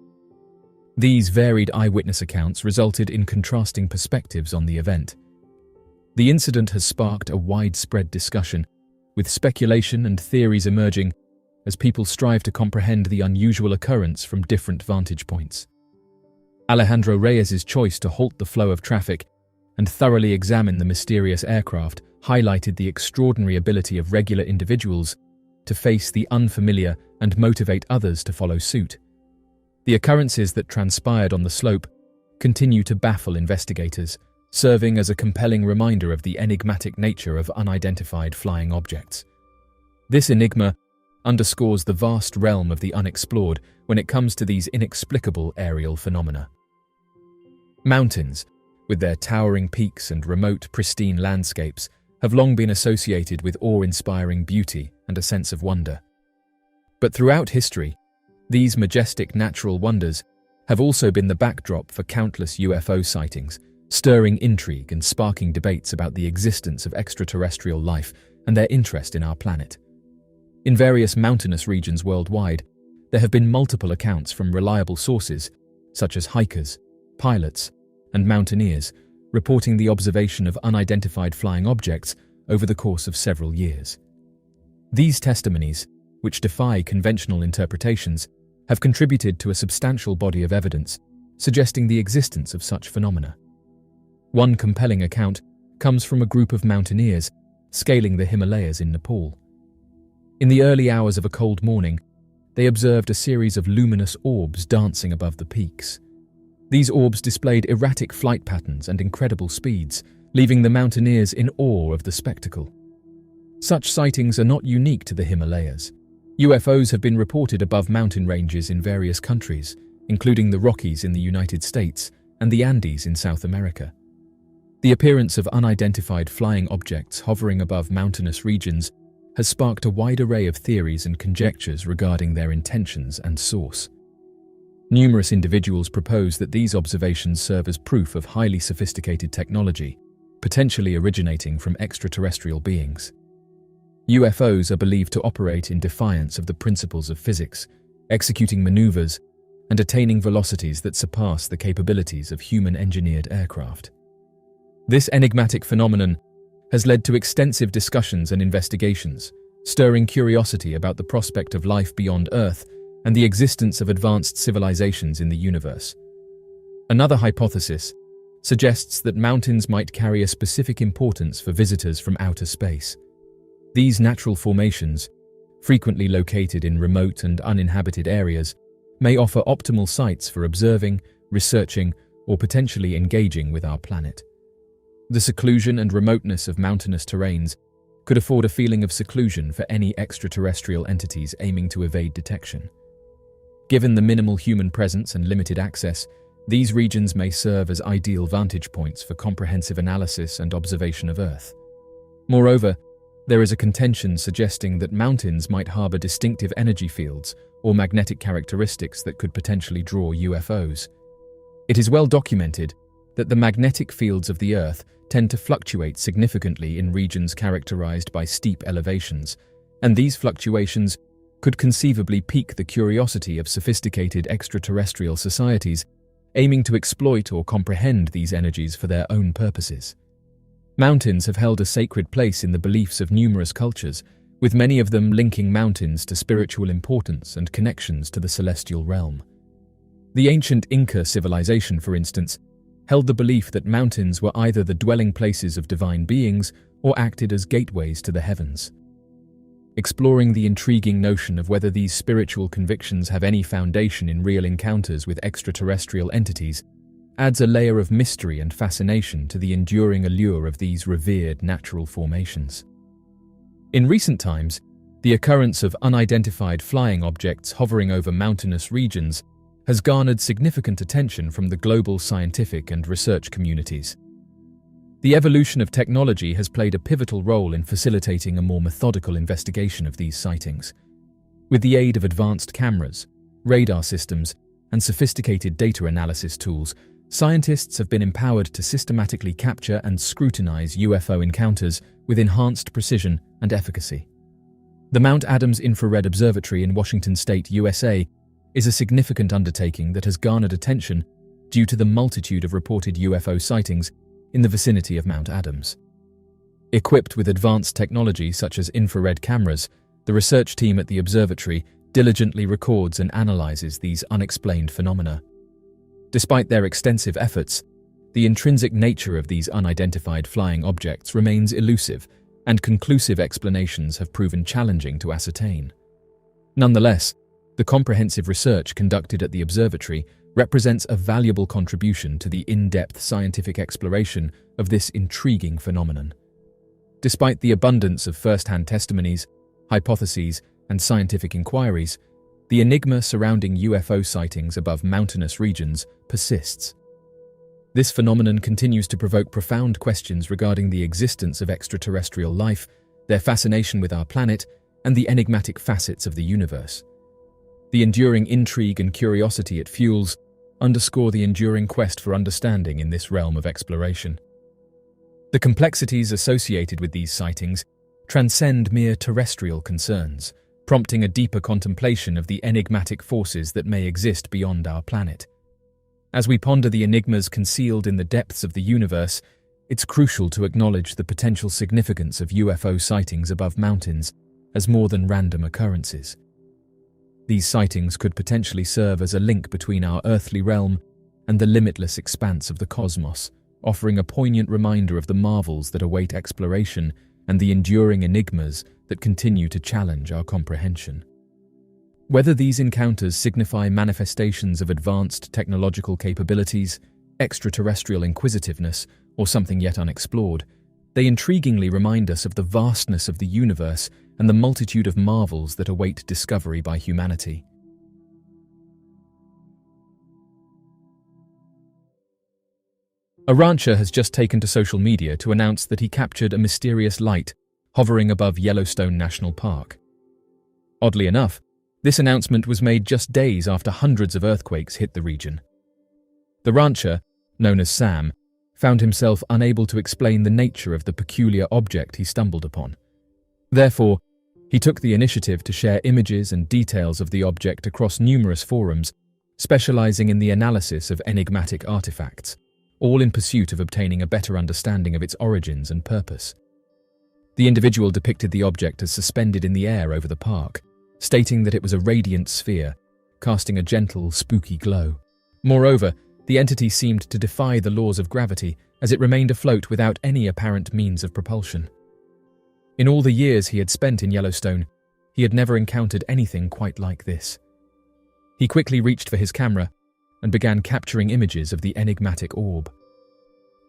These varied eyewitness accounts resulted in contrasting perspectives on the event. The incident has sparked a widespread discussion, with speculation and theories emerging as people strive to comprehend the unusual occurrence from different vantage points. Alejandro Reyes's choice to halt the flow of traffic and thoroughly examine the mysterious aircraft highlighted the extraordinary ability of regular individuals to face the unfamiliar and motivate others to follow suit. The occurrences that transpired on the slope continue to baffle investigators, serving as a compelling reminder of the enigmatic nature of unidentified flying objects. This enigma underscores the vast realm of the unexplored when it comes to these inexplicable aerial phenomena. Mountains, with their towering peaks and remote, pristine landscapes, have long been associated with awe-inspiring beauty and a sense of wonder. But throughout history, these majestic natural wonders have also been the backdrop for countless UFO sightings, stirring intrigue and sparking debates about the existence of extraterrestrial life and their interest in our planet. In various mountainous regions worldwide, there have been multiple accounts from reliable sources, such as hikers, pilots, and mountaineers, reporting the observation of unidentified flying objects over the course of several years. These testimonies, which defy conventional interpretations, have contributed to a substantial body of evidence suggesting the existence of such phenomena. One compelling account comes from a group of mountaineers scaling the Himalayas in Nepal. In the early hours of a cold morning, they observed a series of luminous orbs dancing above the peaks. These orbs displayed erratic flight patterns and incredible speeds, leaving the mountaineers in awe of the spectacle. Such sightings are not unique to the Himalayas. UFOs have been reported above mountain ranges in various countries, including the Rockies in the United States and the Andes in South America. The appearance of unidentified flying objects hovering above mountainous regions has sparked a wide array of theories and conjectures regarding their intentions and source. Numerous individuals propose that these observations serve as proof of highly sophisticated technology, potentially originating from extraterrestrial beings. UFOs are believed to operate in defiance of the principles of physics, executing maneuvers and attaining velocities that surpass the capabilities of human-engineered aircraft. This enigmatic phenomenon has led to extensive discussions and investigations, stirring curiosity about the prospect of life beyond Earth and the existence of advanced civilizations in the universe. Another hypothesis suggests that mountains might carry a specific importance for visitors from outer space. These natural formations, frequently located in remote and uninhabited areas, may offer optimal sites for observing, researching, or potentially engaging with our planet. The seclusion and remoteness of mountainous terrains could afford a feeling of seclusion for any extraterrestrial entities aiming to evade detection. Given the minimal human presence and limited access, these regions may serve as ideal vantage points for comprehensive analysis and observation of Earth. Moreover, there is a contention suggesting that mountains might harbor distinctive energy fields or magnetic characteristics that could potentially draw UFOs. It is well documented that the magnetic fields of the Earth tend to fluctuate significantly in regions characterized by steep elevations, and these fluctuations could conceivably pique the curiosity of sophisticated extraterrestrial societies aiming to exploit or comprehend these energies for their own purposes. Mountains have held a sacred place in the beliefs of numerous cultures, with many of them linking mountains to spiritual importance and connections to the celestial realm. The ancient Inca civilization, for instance, held the belief that mountains were either the dwelling places of divine beings or acted as gateways to the heavens. Exploring the intriguing notion of whether these spiritual convictions have any foundation in real encounters with extraterrestrial entities adds a layer of mystery and fascination to the enduring allure of these revered natural formations. In recent times, the occurrence of unidentified flying objects hovering over mountainous regions has garnered significant attention from the global scientific and research communities. The evolution of technology has played a pivotal role in facilitating a more methodical investigation of these sightings. With the aid of advanced cameras, radar systems, and sophisticated data analysis tools, scientists have been empowered to systematically capture and scrutinize UFO encounters with enhanced precision and efficacy. The Mount Adams Infrared Observatory in Washington State, USA, is a significant undertaking that has garnered attention due to the multitude of reported UFO sightings in the vicinity of Mount Adams. Equipped with advanced technology such as infrared cameras, the research team at the observatory diligently records and analyzes these unexplained phenomena. Despite their extensive efforts, the intrinsic nature of these unidentified flying objects remains elusive, and conclusive explanations have proven challenging to ascertain. Nonetheless, the comprehensive research conducted at the observatory represents a valuable contribution to the in-depth scientific exploration of this intriguing phenomenon. Despite the abundance of first-hand testimonies, hypotheses, and scientific inquiries, the enigma surrounding UFO sightings above mountainous regions persists. This phenomenon continues to provoke profound questions regarding the existence of extraterrestrial life, their fascination with our planet, and the enigmatic facets of the universe. The enduring intrigue and curiosity it fuels underscore the enduring quest for understanding in this realm of exploration. The complexities associated with these sightings transcend mere terrestrial concerns, prompting a deeper contemplation of the enigmatic forces that may exist beyond our planet. As we ponder the enigmas concealed in the depths of the universe, it's crucial to acknowledge the potential significance of UFO sightings above mountains as more than random occurrences. These sightings could potentially serve as a link between our earthly realm and the limitless expanse of the cosmos, offering a poignant reminder of the marvels that await exploration and the enduring enigmas that continue to challenge our comprehension. Whether these encounters signify manifestations of advanced technological capabilities, extraterrestrial inquisitiveness, or something yet unexplored, they intriguingly remind us of the vastness of the universe and the multitude of marvels that await discovery by humanity. A rancher has just taken to social media to announce that he captured a mysterious light hovering above Yellowstone National Park. Oddly enough, this announcement was made just days after hundreds of earthquakes hit the region. The rancher, known as Sam, found himself unable to explain the nature of the peculiar object he stumbled upon. Therefore, he took the initiative to share images and details of the object across numerous forums, specializing in the analysis of enigmatic artifacts, all in pursuit of obtaining a better understanding of its origins and purpose. The individual depicted the object as suspended in the air over the park, stating that it was a radiant sphere, casting a gentle, spooky glow. Moreover, the entity seemed to defy the laws of gravity as it remained afloat without any apparent means of propulsion. In all the years he had spent in Yellowstone, he had never encountered anything quite like this. He quickly reached for his camera and began capturing images of the enigmatic orb.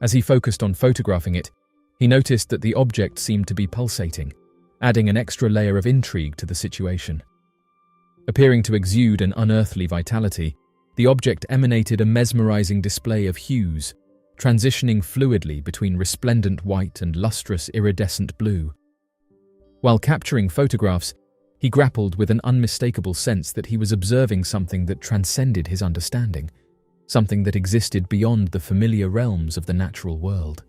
As he focused on photographing it, he noticed that the object seemed to be pulsating, adding an extra layer of intrigue to the situation. Appearing to exude an unearthly vitality, the object emanated a mesmerizing display of hues, transitioning fluidly between resplendent white and lustrous iridescent blue. While capturing photographs, he grappled with an unmistakable sense that he was observing something that transcended his understanding, something that existed beyond the familiar realms of the natural world.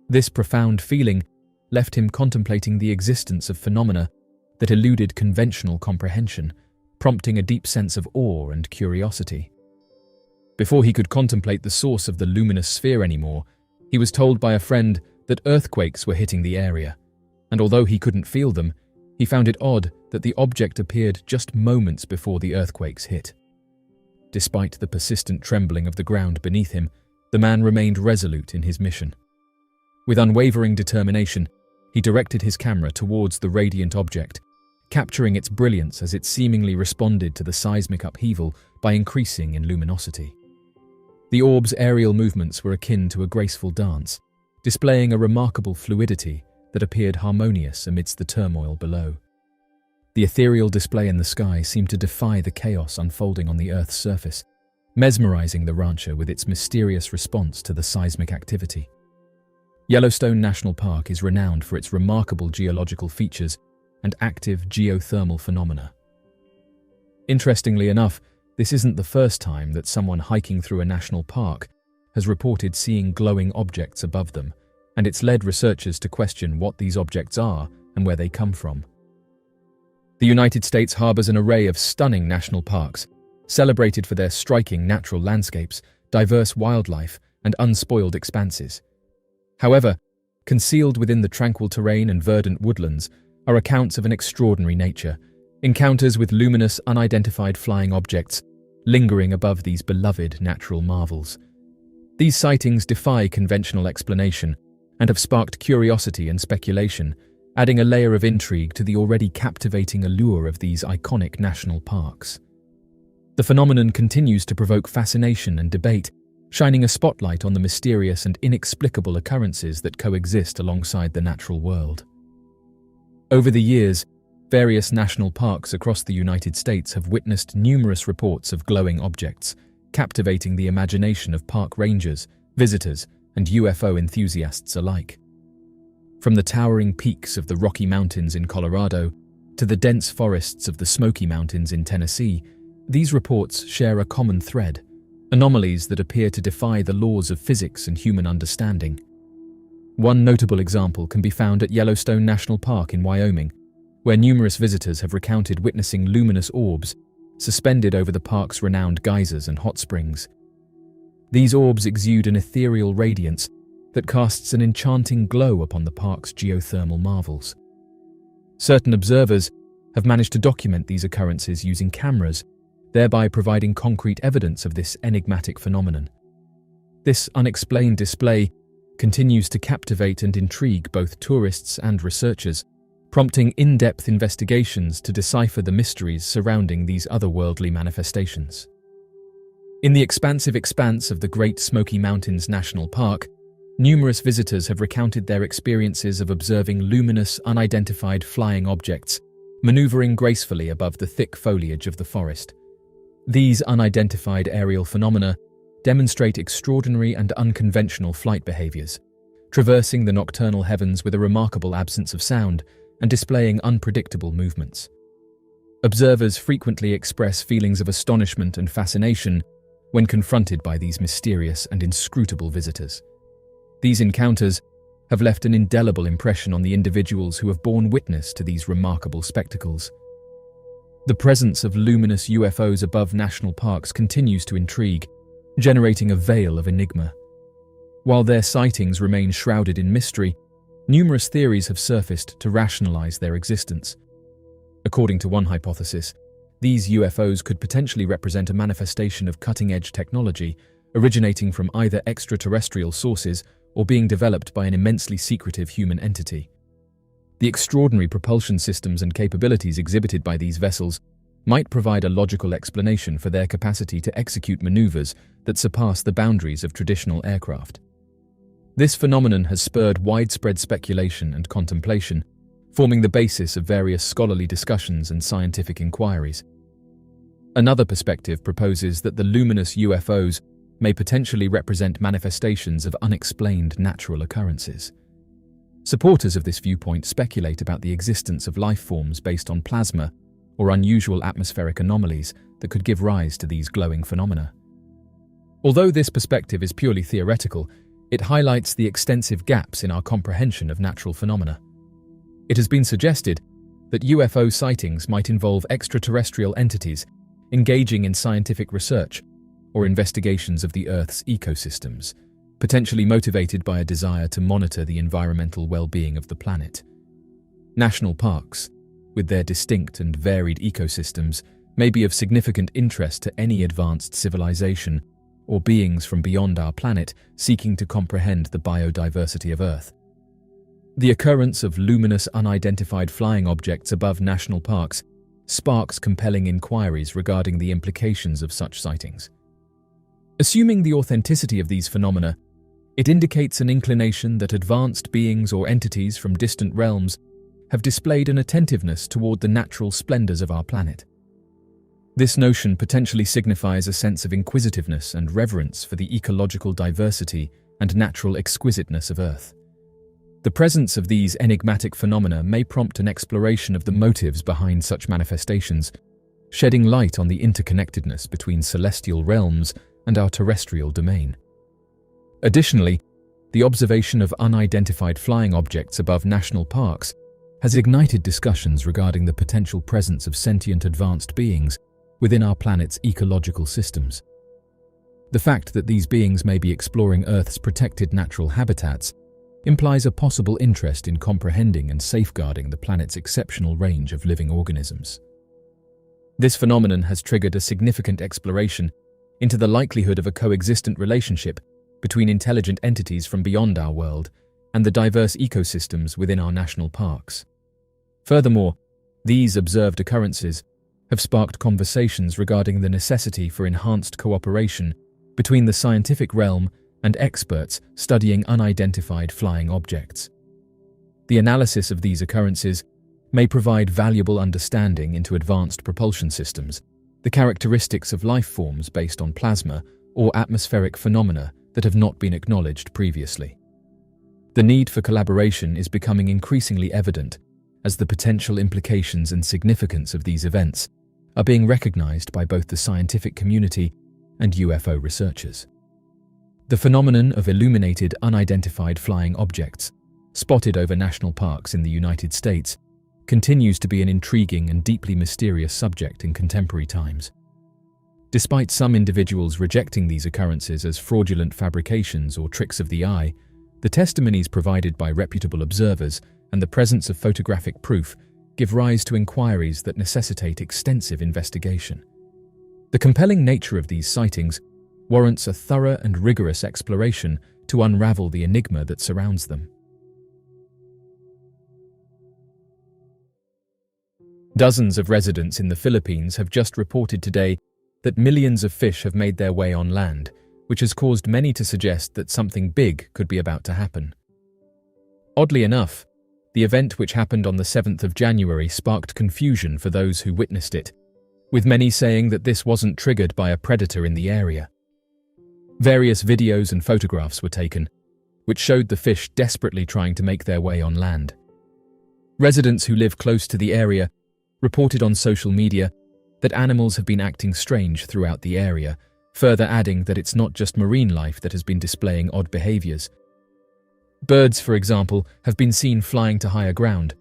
This profound feeling left him contemplating the existence of phenomena that eluded conventional comprehension, prompting a deep sense of awe and curiosity. Before he could contemplate the source of the luminous sphere anymore, he was told by a friend that earthquakes were hitting the area, and although he couldn't feel them, he found it odd that the object appeared just moments before the earthquakes hit. Despite the persistent trembling of the ground beneath him, the man remained resolute in his mission. With unwavering determination, he directed his camera towards the radiant object, capturing its brilliance as it seemingly responded to the seismic upheaval by increasing in luminosity. The orb's aerial movements were akin to a graceful dance, displaying a remarkable fluidity that appeared harmonious amidst the turmoil below. The ethereal display in the sky seemed to defy the chaos unfolding on the Earth's surface, mesmerizing the rancher with its mysterious response to the seismic activity. Yellowstone National Park is renowned for its remarkable geological features and active geothermal phenomena. Interestingly enough, this isn't the first time that someone hiking through a national park has reported seeing glowing objects above them, and it's led researchers to question what these objects are and where they come from. The United States harbors an array of stunning national parks, celebrated for their striking natural landscapes, diverse wildlife, and unspoiled expanses. However, concealed within the tranquil terrain and verdant woodlands are accounts of an extraordinary nature, encounters with luminous, unidentified flying objects lingering above these beloved natural marvels. These sightings defy conventional explanation and have sparked curiosity and speculation, adding a layer of intrigue to the already captivating allure of these iconic national parks. The phenomenon continues to provoke fascination and debate, shining a spotlight on the mysterious and inexplicable occurrences that coexist alongside the natural world. Over the years, various national parks across the United States have witnessed numerous reports of glowing objects, captivating the imagination of park rangers, visitors, and UFO enthusiasts alike. From the towering peaks of the Rocky Mountains in Colorado to the dense forests of the Smoky Mountains in Tennessee, these reports share a common thread: anomalies that appear to defy the laws of physics and human understanding. One notable example can be found at Yellowstone National Park in Wyoming, where numerous visitors have recounted witnessing luminous orbs suspended over the park's renowned geysers and hot springs. These orbs exude an ethereal radiance that casts an enchanting glow upon the park's geothermal marvels. Certain observers have managed to document these occurrences using cameras, thereby providing concrete evidence of this enigmatic phenomenon. This unexplained display continues to captivate and intrigue both tourists and researchers, prompting in-depth investigations to decipher the mysteries surrounding these otherworldly manifestations. In the expansive expanse of the Great Smoky Mountains National Park, numerous visitors have recounted their experiences of observing luminous, unidentified flying objects maneuvering gracefully above the thick foliage of the forest. These unidentified aerial phenomena demonstrate extraordinary and unconventional flight behaviors, traversing the nocturnal heavens with a remarkable absence of sound and displaying unpredictable movements. Observers frequently express feelings of astonishment and fascination when confronted by these mysterious and inscrutable visitors. These encounters have left an indelible impression on the individuals who have borne witness to these remarkable spectacles. The presence of luminous UFOs above national parks continues to intrigue, generating a veil of enigma. While their sightings remain shrouded in mystery, numerous theories have surfaced to rationalize their existence. According to one hypothesis, these UFOs could potentially represent a manifestation of cutting-edge technology originating from either extraterrestrial sources or being developed by an immensely secretive human entity. The extraordinary propulsion systems and capabilities exhibited by these vessels might provide a logical explanation for their capacity to execute maneuvers that surpass the boundaries of traditional aircraft. This phenomenon has spurred widespread speculation and contemplation, forming the basis of various scholarly discussions and scientific inquiries. Another perspective proposes that the luminous UFOs may potentially represent manifestations of unexplained natural occurrences. Supporters of this viewpoint speculate about the existence of life forms based on plasma or unusual atmospheric anomalies that could give rise to these glowing phenomena. Although this perspective is purely theoretical, it highlights the extensive gaps in our comprehension of natural phenomena. It has been suggested that UFO sightings might involve extraterrestrial entities engaging in scientific research or investigations of the Earth's ecosystems, potentially motivated by a desire to monitor the environmental well-being of the planet. National parks, with their distinct and varied ecosystems, may be of significant interest to any advanced civilization or beings from beyond our planet seeking to comprehend the biodiversity of Earth. The occurrence of luminous unidentified flying objects above national parks sparks compelling inquiries regarding the implications of such sightings. Assuming the authenticity of these phenomena, it indicates an inclination that advanced beings or entities from distant realms have displayed an attentiveness toward the natural splendors of our planet. This notion potentially signifies a sense of inquisitiveness and reverence for the ecological diversity and natural exquisiteness of Earth. The presence of these enigmatic phenomena may prompt an exploration of the motives behind such manifestations, shedding light on the interconnectedness between celestial realms and our terrestrial domain. Additionally, the observation of unidentified flying objects above national parks has ignited discussions regarding the potential presence of sentient advanced beings within our planet's ecological systems. The fact that these beings may be exploring Earth's protected natural habitats implies a possible interest in comprehending and safeguarding the planet's exceptional range of living organisms. This phenomenon has triggered a significant exploration into the likelihood of a coexistent relationship between intelligent entities from beyond our world and the diverse ecosystems within our national parks. Furthermore, these observed occurrences have sparked conversations regarding the necessity for enhanced cooperation between the scientific realm and experts studying unidentified flying objects. The analysis of these occurrences may provide valuable understanding into advanced propulsion systems, the characteristics of life forms based on plasma or atmospheric phenomena that have not been acknowledged previously. The need for collaboration is becoming increasingly evident as the potential implications and significance of these events are being recognized by both the scientific community and UFO researchers. The phenomenon of illuminated unidentified flying objects spotted over national parks in the United States continues to be an intriguing and deeply mysterious subject in contemporary times. Despite some individuals rejecting these occurrences as fraudulent fabrications or tricks of the eye, the testimonies provided by reputable observers and the presence of photographic proof give rise to inquiries that necessitate extensive investigation. The compelling nature of these sightings warrants a thorough and rigorous exploration to unravel the enigma that surrounds them. Dozens of residents in the Philippines have just reported today that millions of fish have made their way on land, which has caused many to suggest that something big could be about to happen. Oddly enough, the event which happened on the 7th of January sparked confusion for those who witnessed it, with many saying that this wasn't triggered by a predator in the area. Various videos and photographs were taken, which showed the fish desperately trying to make their way on land. Residents who live close to the area reported on social media that animals have been acting strange throughout the area, further adding that it's not just marine life that has been displaying odd behaviors. Birds, for example, have been seen flying to higher ground,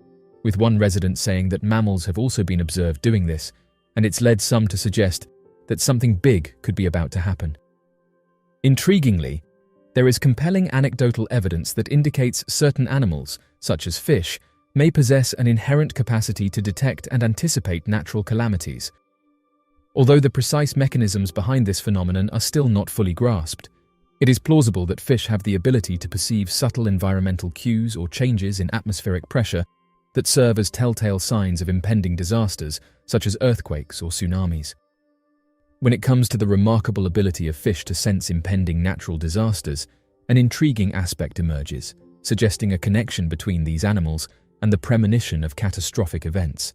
with one resident saying that mammals have also been observed doing this, and it's led some to suggest that something big could be about to happen. Intriguingly, there is compelling anecdotal evidence that indicates certain animals, such as fish, may possess an inherent capacity to detect and anticipate natural calamities. Although the precise mechanisms behind this phenomenon are still not fully grasped, it is plausible that fish have the ability to perceive subtle environmental cues or changes in atmospheric pressure that serve as telltale signs of impending disasters, such as earthquakes or tsunamis. When it comes to the remarkable ability of fish to sense impending natural disasters, an intriguing aspect emerges, suggesting a connection between these animals and the premonition of catastrophic events.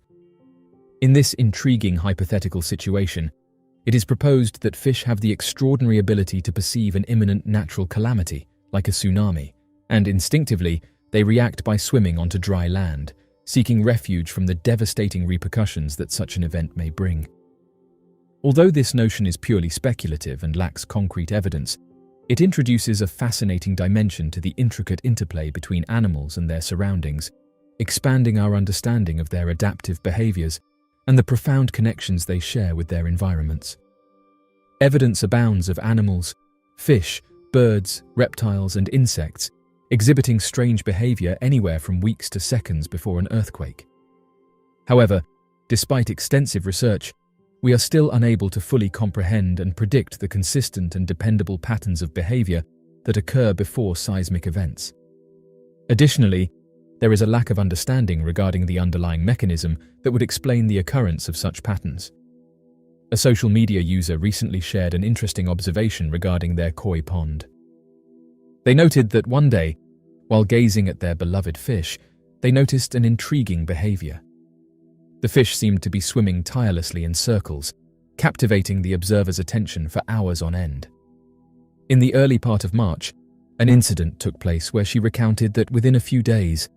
In this intriguing hypothetical situation, it is proposed that fish have the extraordinary ability to perceive an imminent natural calamity, like a tsunami, and instinctively, they react by swimming onto dry land, seeking refuge from the devastating repercussions that such an event may bring. Although this notion is purely speculative and lacks concrete evidence, it introduces a fascinating dimension to the intricate interplay between animals and their surroundings, expanding our understanding of their adaptive behaviors and the profound connections they share with their environments. Evidence abounds of animals, fish, birds, reptiles, and insects exhibiting strange behavior anywhere from weeks to seconds before an earthquake. However, despite extensive research, we are still unable to fully comprehend and predict the consistent and dependable patterns of behavior that occur before seismic events. Additionally, there is a lack of understanding regarding the underlying mechanism that would explain the occurrence of such patterns. A social media user recently shared an interesting observation regarding their koi pond. They noted that one day, while gazing at their beloved fish, they noticed an intriguing behavior. The fish seemed to be swimming tirelessly in circles, captivating the observer's attention for hours on end. In the early part of March, an incident took place where she recounted that within a few days,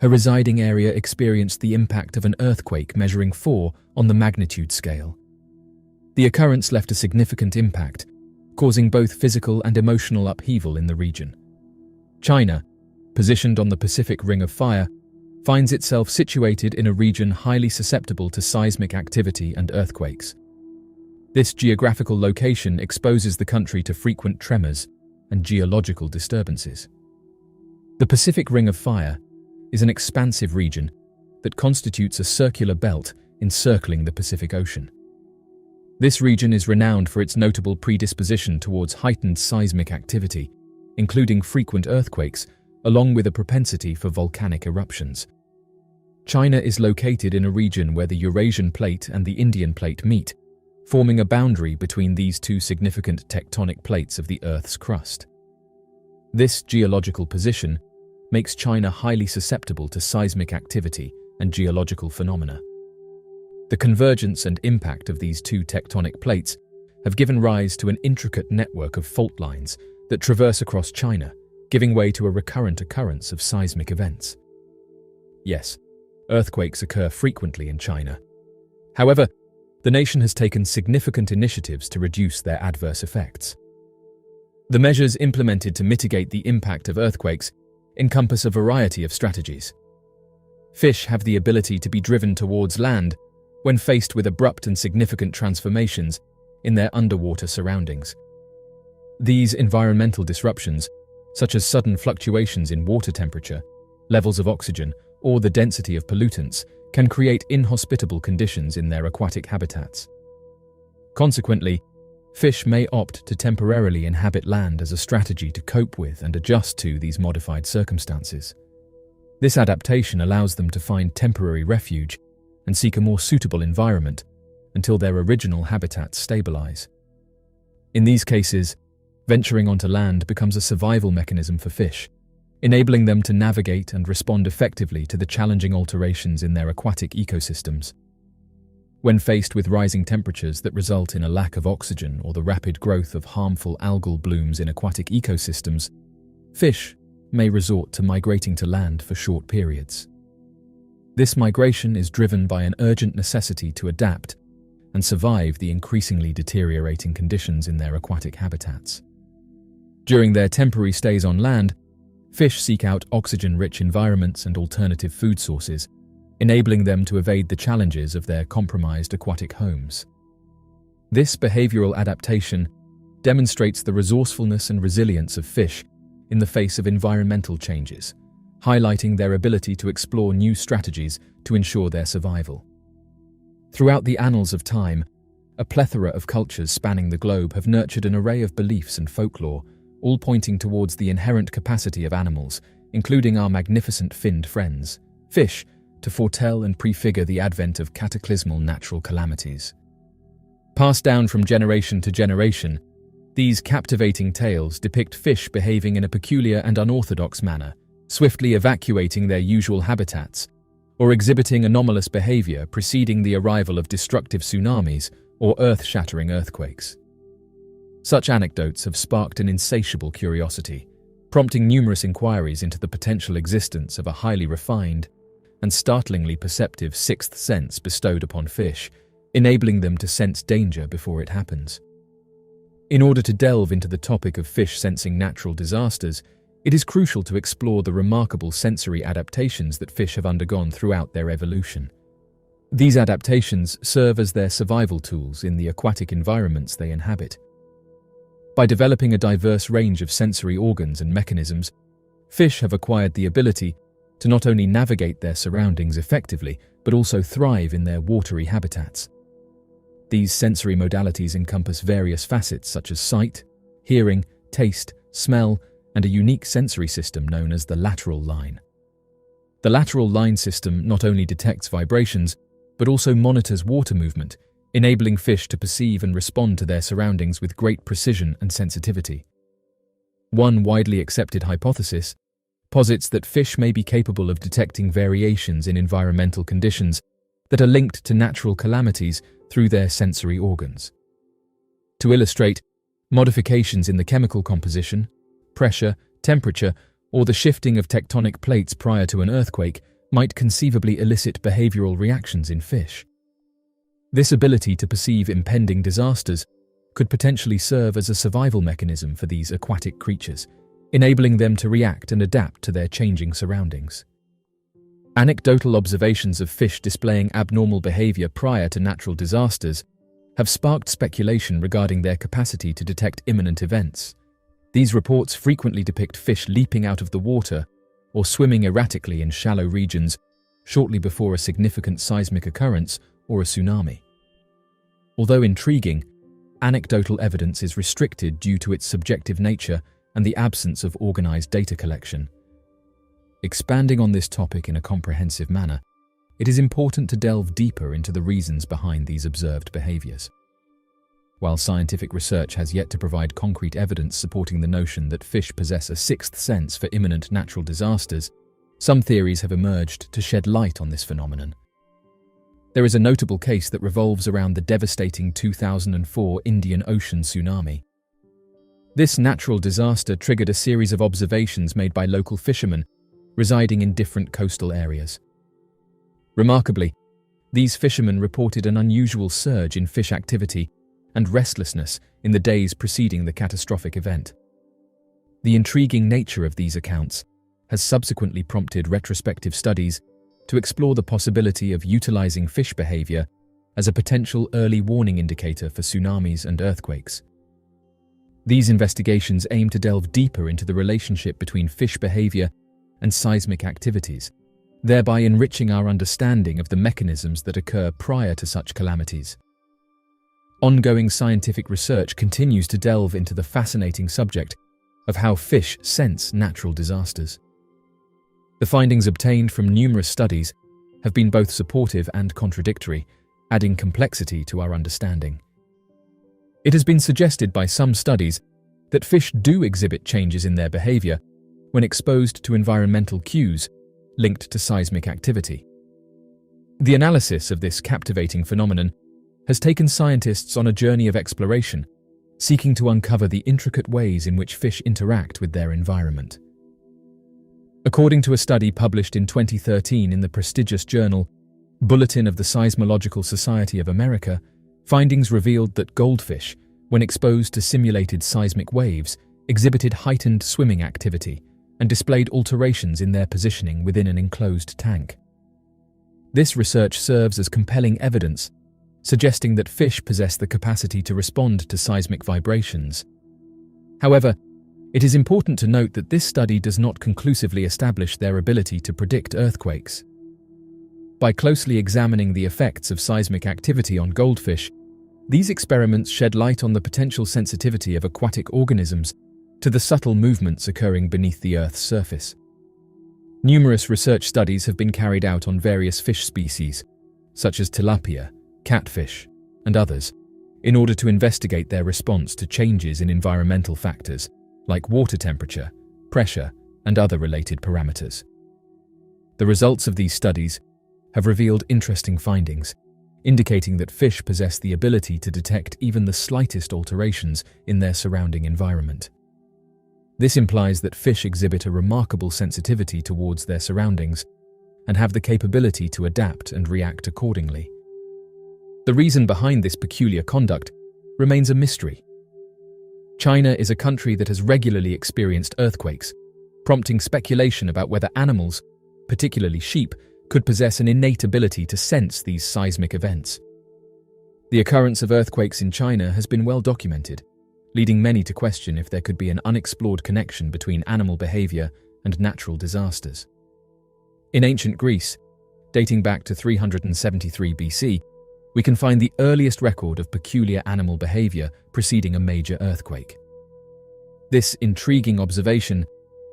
her residing area experienced the impact of an earthquake measuring 4 on the magnitude scale. The occurrence left a significant impact, causing both physical and emotional upheaval in the region. China, positioned on the Pacific Ring of Fire, finds itself situated in a region highly susceptible to seismic activity and earthquakes. This geographical location exposes the country to frequent tremors and geological disturbances. The Pacific Ring of Fire is an expansive region that constitutes a circular belt encircling the Pacific Ocean. This region is renowned for its notable predisposition towards heightened seismic activity, including frequent earthquakes, along with a propensity for volcanic eruptions. China is located in a region where the Eurasian Plate and the Indian Plate meet, forming a boundary between these two significant tectonic plates of the Earth's crust. This geological position makes China highly susceptible to seismic activity and geological phenomena. The convergence and impact of these two tectonic plates have given rise to an intricate network of fault lines that traverse across China, giving way to a recurrent occurrence of seismic events. Yes, earthquakes occur frequently in China. However, the nation has taken significant initiatives to reduce their adverse effects. The measures implemented to mitigate the impact of earthquakes encompass a variety of strategies. Fish have the ability to be driven towards land when faced with abrupt and significant transformations in their underwater surroundings. These environmental disruptions, such as sudden fluctuations in water temperature, levels of oxygen, or the density of pollutants, can create inhospitable conditions in their aquatic habitats. Consequently, fish may opt to temporarily inhabit land as a strategy to cope with and adjust to these modified circumstances. This adaptation allows them to find temporary refuge and seek a more suitable environment until their original habitats stabilize. In these cases, venturing onto land becomes a survival mechanism for fish, enabling them to navigate and respond effectively to the challenging alterations in their aquatic ecosystems. When faced with rising temperatures that result in a lack of oxygen or the rapid growth of harmful algal blooms in aquatic ecosystems, fish may resort to migrating to land for short periods. This migration is driven by an urgent necessity to adapt and survive the increasingly deteriorating conditions in their aquatic habitats. During their temporary stays on land, fish seek out oxygen-rich environments and alternative food sources, enabling them to evade the challenges of their compromised aquatic homes. This behavioral adaptation demonstrates the resourcefulness and resilience of fish in the face of environmental changes, highlighting their ability to explore new strategies to ensure their survival. Throughout the annals of time, a plethora of cultures spanning the globe have nurtured an array of beliefs and folklore, all pointing towards the inherent capacity of animals, including our magnificent finned friends, fish, to foretell and prefigure the advent of cataclysmal natural calamities. Passed down from generation to generation, these captivating tales depict fish behaving in a peculiar and unorthodox manner, swiftly evacuating their usual habitats, or exhibiting anomalous behavior preceding the arrival of destructive tsunamis or earth-shattering earthquakes. Such anecdotes have sparked an insatiable curiosity, prompting numerous inquiries into the potential existence of a highly refined and startlingly perceptive sixth sense bestowed upon fish, enabling them to sense danger before it happens. In order to delve into the topic of fish sensing natural disasters, it is crucial to explore the remarkable sensory adaptations that fish have undergone throughout their evolution. These adaptations serve as their survival tools in the aquatic environments they inhabit. By developing a diverse range of sensory organs and mechanisms, fish have acquired the ability to not only navigate their surroundings effectively, but also thrive in their watery habitats. These sensory modalities encompass various facets such as sight, hearing, taste, smell, and a unique sensory system known as the lateral line. The lateral line system not only detects vibrations, but also monitors water movement, enabling fish to perceive and respond to their surroundings with great precision and sensitivity. One widely accepted hypothesis posits that fish may be capable of detecting variations in environmental conditions that are linked to natural calamities through their sensory organs. To illustrate, modifications in the chemical composition, pressure, temperature, or the shifting of tectonic plates prior to an earthquake might conceivably elicit behavioral reactions in fish. This ability to perceive impending disasters could potentially serve as a survival mechanism for these aquatic creatures, enabling them to react and adapt to their changing surroundings. Anecdotal observations of fish displaying abnormal behavior prior to natural disasters have sparked speculation regarding their capacity to detect imminent events. These reports frequently depict fish leaping out of the water or swimming erratically in shallow regions shortly before a significant seismic occurrence or a tsunami. Although intriguing, anecdotal evidence is restricted due to its subjective nature and the absence of organized data collection. Expanding on this topic in a comprehensive manner, it is important to delve deeper into the reasons behind these observed behaviors. While scientific research has yet to provide concrete evidence supporting the notion that fish possess a sixth sense for imminent natural disasters, some theories have emerged to shed light on this phenomenon. There is a notable case that revolves around the devastating 2004 Indian Ocean tsunami. This natural disaster triggered a series of observations made by local fishermen residing in different coastal areas. Remarkably, these fishermen reported an unusual surge in fish activity and restlessness in the days preceding the catastrophic event. The intriguing nature of these accounts has subsequently prompted retrospective studies to explore the possibility of utilizing fish behavior as a potential early warning indicator for tsunamis and earthquakes. These investigations aim to delve deeper into the relationship between fish behavior and seismic activities, thereby enriching our understanding of the mechanisms that occur prior to such calamities. Ongoing scientific research continues to delve into the fascinating subject of how fish sense natural disasters. The findings obtained from numerous studies have been both supportive and contradictory, adding complexity to our understanding. It has been suggested by some studies that fish do exhibit changes in their behavior when exposed to environmental cues linked to seismic activity. The analysis of this captivating phenomenon has taken scientists on a journey of exploration, seeking to uncover the intricate ways in which fish interact with their environment. According to a study published in 2013 in the prestigious journal Bulletin of the Seismological Society of America, findings revealed that goldfish, when exposed to simulated seismic waves, exhibited heightened swimming activity and displayed alterations in their positioning within an enclosed tank. This research serves as compelling evidence, suggesting that fish possess the capacity to respond to seismic vibrations. However, it is important to note that this study does not conclusively establish their ability to predict earthquakes. By closely examining the effects of seismic activity on goldfish, these experiments shed light on the potential sensitivity of aquatic organisms to the subtle movements occurring beneath the Earth's surface. Numerous research studies have been carried out on various fish species, such as tilapia, catfish, and others, in order to investigate their response to changes in environmental factors like water temperature, pressure, and other related parameters. The results of these studies have revealed interesting findings, indicating that fish possess the ability to detect even the slightest alterations in their surrounding environment. This implies that fish exhibit a remarkable sensitivity towards their surroundings and have the capability to adapt and react accordingly. The reason behind this peculiar conduct remains a mystery. China is a country that has regularly experienced earthquakes, prompting speculation about whether animals, particularly sheep, could possess an innate ability to sense these seismic events. The occurrence of earthquakes in China has been well documented, leading many to question if there could be an unexplored connection between animal behavior and natural disasters. In ancient Greece, dating back to 373 BC, we can find the earliest record of peculiar animal behavior preceding a major earthquake. This intriguing observation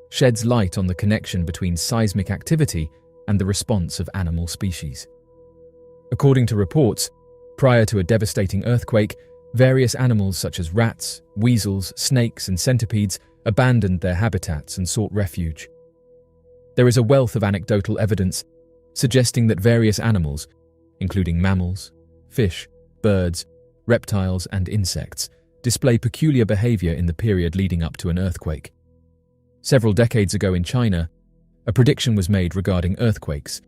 sheds light on the connection between seismic activity and the response of animal species. According to reports, prior to a devastating earthquake, various animals such as rats, weasels, snakes, and centipedes abandoned their habitats and sought refuge. There is a wealth of anecdotal evidence suggesting that various animals, including mammals, fish, birds, reptiles, and insects, display peculiar behavior in the period leading up to an earthquake. Several decades ago in China, a prediction was made regarding earthquakes,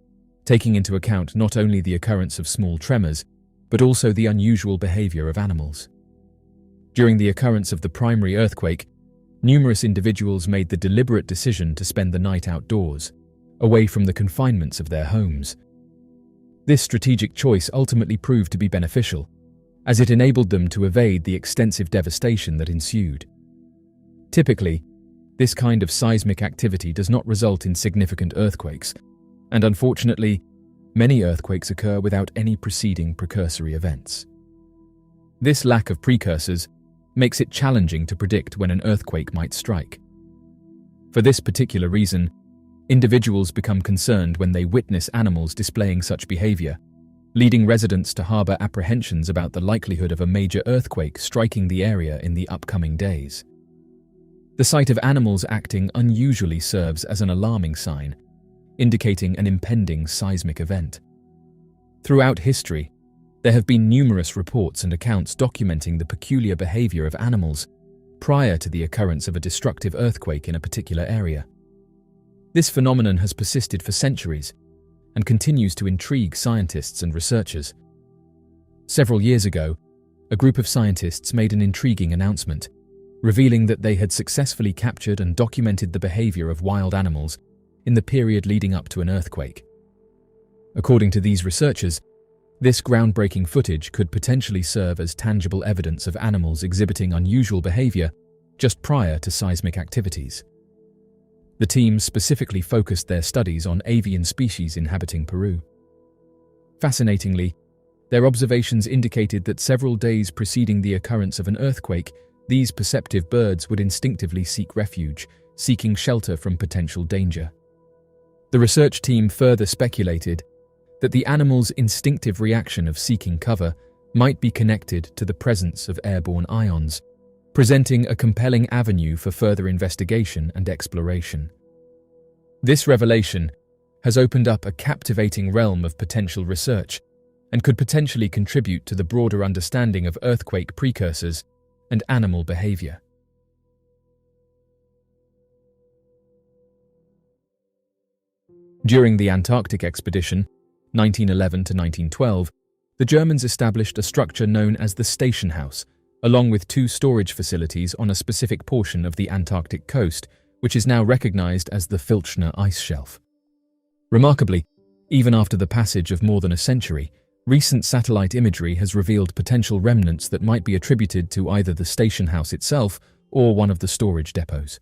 taking into account not only the occurrence of small tremors, but also the unusual behavior of animals. During the occurrence of the primary earthquake, numerous individuals made the deliberate decision to spend the night outdoors, away from the confinements of their homes. This strategic choice ultimately proved to be beneficial, as it enabled them to evade the extensive devastation that ensued. Typically, this kind of seismic activity does not result in significant earthquakes, and unfortunately, many earthquakes occur without any preceding precursory events. This lack of precursors makes it challenging to predict when an earthquake might strike. For this particular reason, individuals become concerned when they witness animals displaying such behavior, leading residents to harbor apprehensions about the likelihood of a major earthquake striking the area in the upcoming days. The sight of animals acting unusually serves as an alarming sign, indicating an impending seismic event. Throughout history, there have been numerous reports and accounts documenting the peculiar behavior of animals prior to the occurrence of a destructive earthquake in a particular area. This phenomenon has persisted for centuries and continues to intrigue scientists and researchers. Several years ago, a group of scientists made an intriguing announcement, revealing that they had successfully captured and documented the behavior of wild animals in the period leading up to an earthquake. According to these researchers, this groundbreaking footage could potentially serve as tangible evidence of animals exhibiting unusual behavior just prior to seismic activities. The team specifically focused their studies on avian species inhabiting Peru. Fascinatingly, their observations indicated that several days preceding the occurrence of an earthquake, these perceptive birds would instinctively seek refuge, seeking shelter from potential danger. The research team further speculated that the animal's instinctive reaction of seeking cover might be connected to the presence of airborne ions, presenting a compelling avenue for further investigation and exploration. This revelation has opened up a captivating realm of potential research and could potentially contribute to the broader understanding of earthquake precursors and animal behavior. During the Antarctic expedition, 1911 to 1912, the Germans established a structure known as the Station House, along with 2 storage facilities on a specific portion of the Antarctic coast, which is now recognized as the Filchner ice shelf. Remarkably, even after the passage of more than a century, recent satellite imagery has revealed potential remnants that might be attributed to either the station house itself or one of the storage depots.